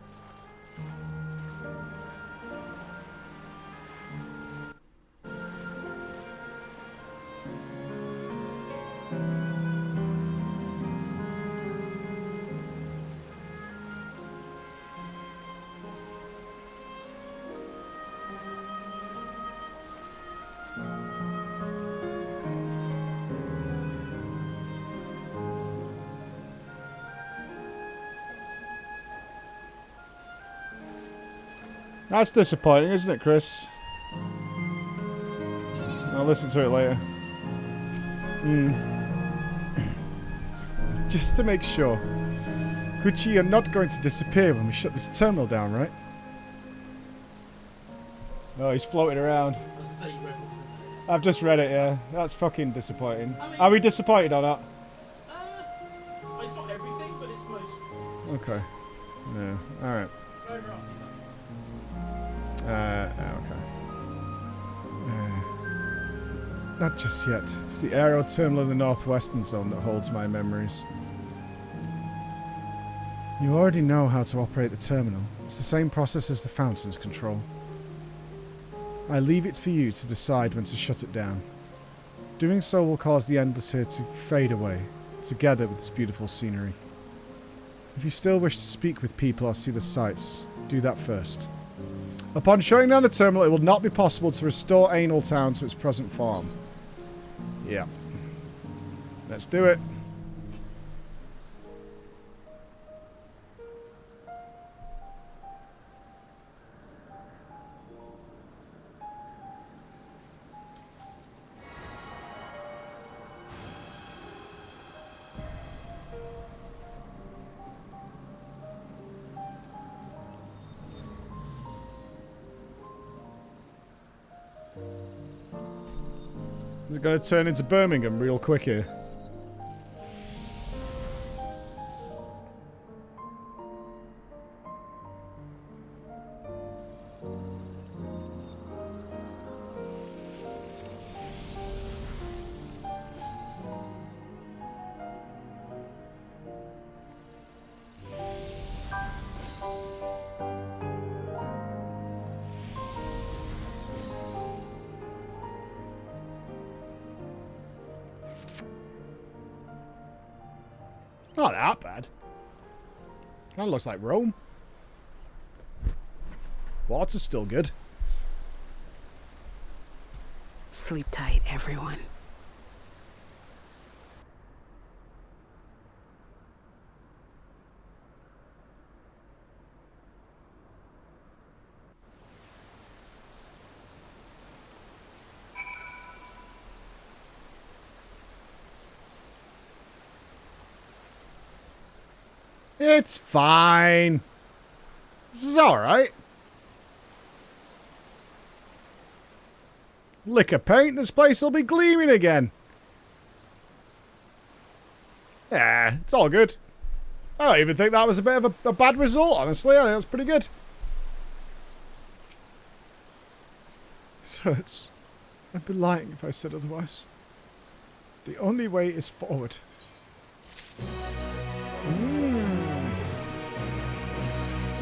[SPEAKER 1] That's disappointing, isn't it, Chris? I'll listen to it later. Just to make sure. Gucci, you're not going to disappear when we shut this terminal down, right? Oh, he's floating around. I've just read it, yeah. That's fucking disappointing. I mean, are we disappointed or not?
[SPEAKER 16] It's not everything, but it's most.
[SPEAKER 1] Okay. Yeah, alright. Okay. Not just yet. It's the aero terminal in the northwestern zone that holds my memories. You already know how to operate the terminal. It's the same process as the fountain's control. I leave it for you to decide when to shut it down. Doing so will cause the Endless here to fade away, together with this beautiful scenery. If you still wish to speak with people or see the sights, do that first. Upon shutting down the terminal, it will not be possible to restore Anal Town to its present form. Yeah. Let's do it. Is it going to turn into Birmingham real quick here? not that bad. Kind of looks like Rome. Water's still good.
[SPEAKER 6] Sleep tight, everyone.
[SPEAKER 1] It's fine. This is alright. Lick of paint, this place will be gleaming again. Yeah, it's all good. I don't even think that was a bit of a bad result, honestly. I think that's pretty good. So I'd be lying if I said otherwise. The only way is forward.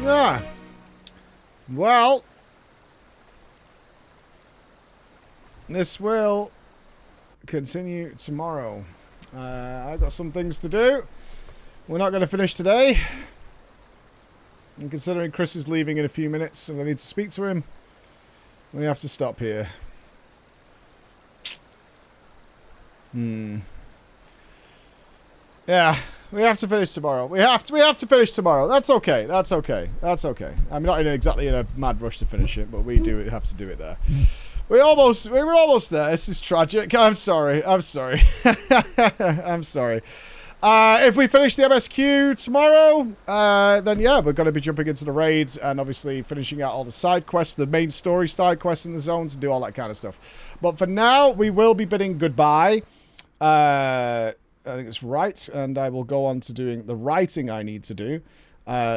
[SPEAKER 1] Yeah. Well, this will continue tomorrow. I've got some things to do. We're not going to finish today. And considering Chris is leaving in a few minutes and I need to speak to him, we have to stop here. Yeah, we have to finish tomorrow. We have to finish tomorrow. That's okay. That's okay. That's okay. I'm not exactly in a mad rush to finish it, but we have to do it there. We were almost there. This is tragic. I'm sorry. I'm sorry. I'm sorry. If we finish the MSQ tomorrow, then yeah, we're going to be jumping into the raids and obviously finishing out all the side quests, the main story side quests in the zones, and do all that kind of stuff. But for now, we will be bidding goodbye. I think it's right, and I will go on to doing the writing I need to do.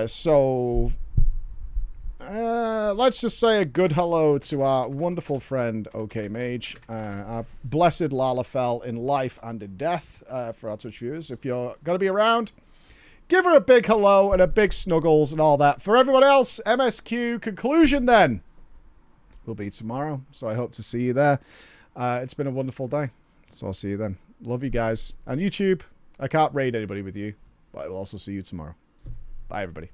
[SPEAKER 1] So let's just say a good hello to our wonderful friend, OK Mage, our blessed Lalafell in life and in death for our Twitch viewers. If you're going to be around, give her a big hello and a big snuggles and all that. For everyone else, MSQ conclusion then will be tomorrow, so I hope to see you there. It's been a wonderful day, so I'll see you then. Love you guys. And YouTube, I can't raid anybody with you, but I will also see you tomorrow. Bye, everybody.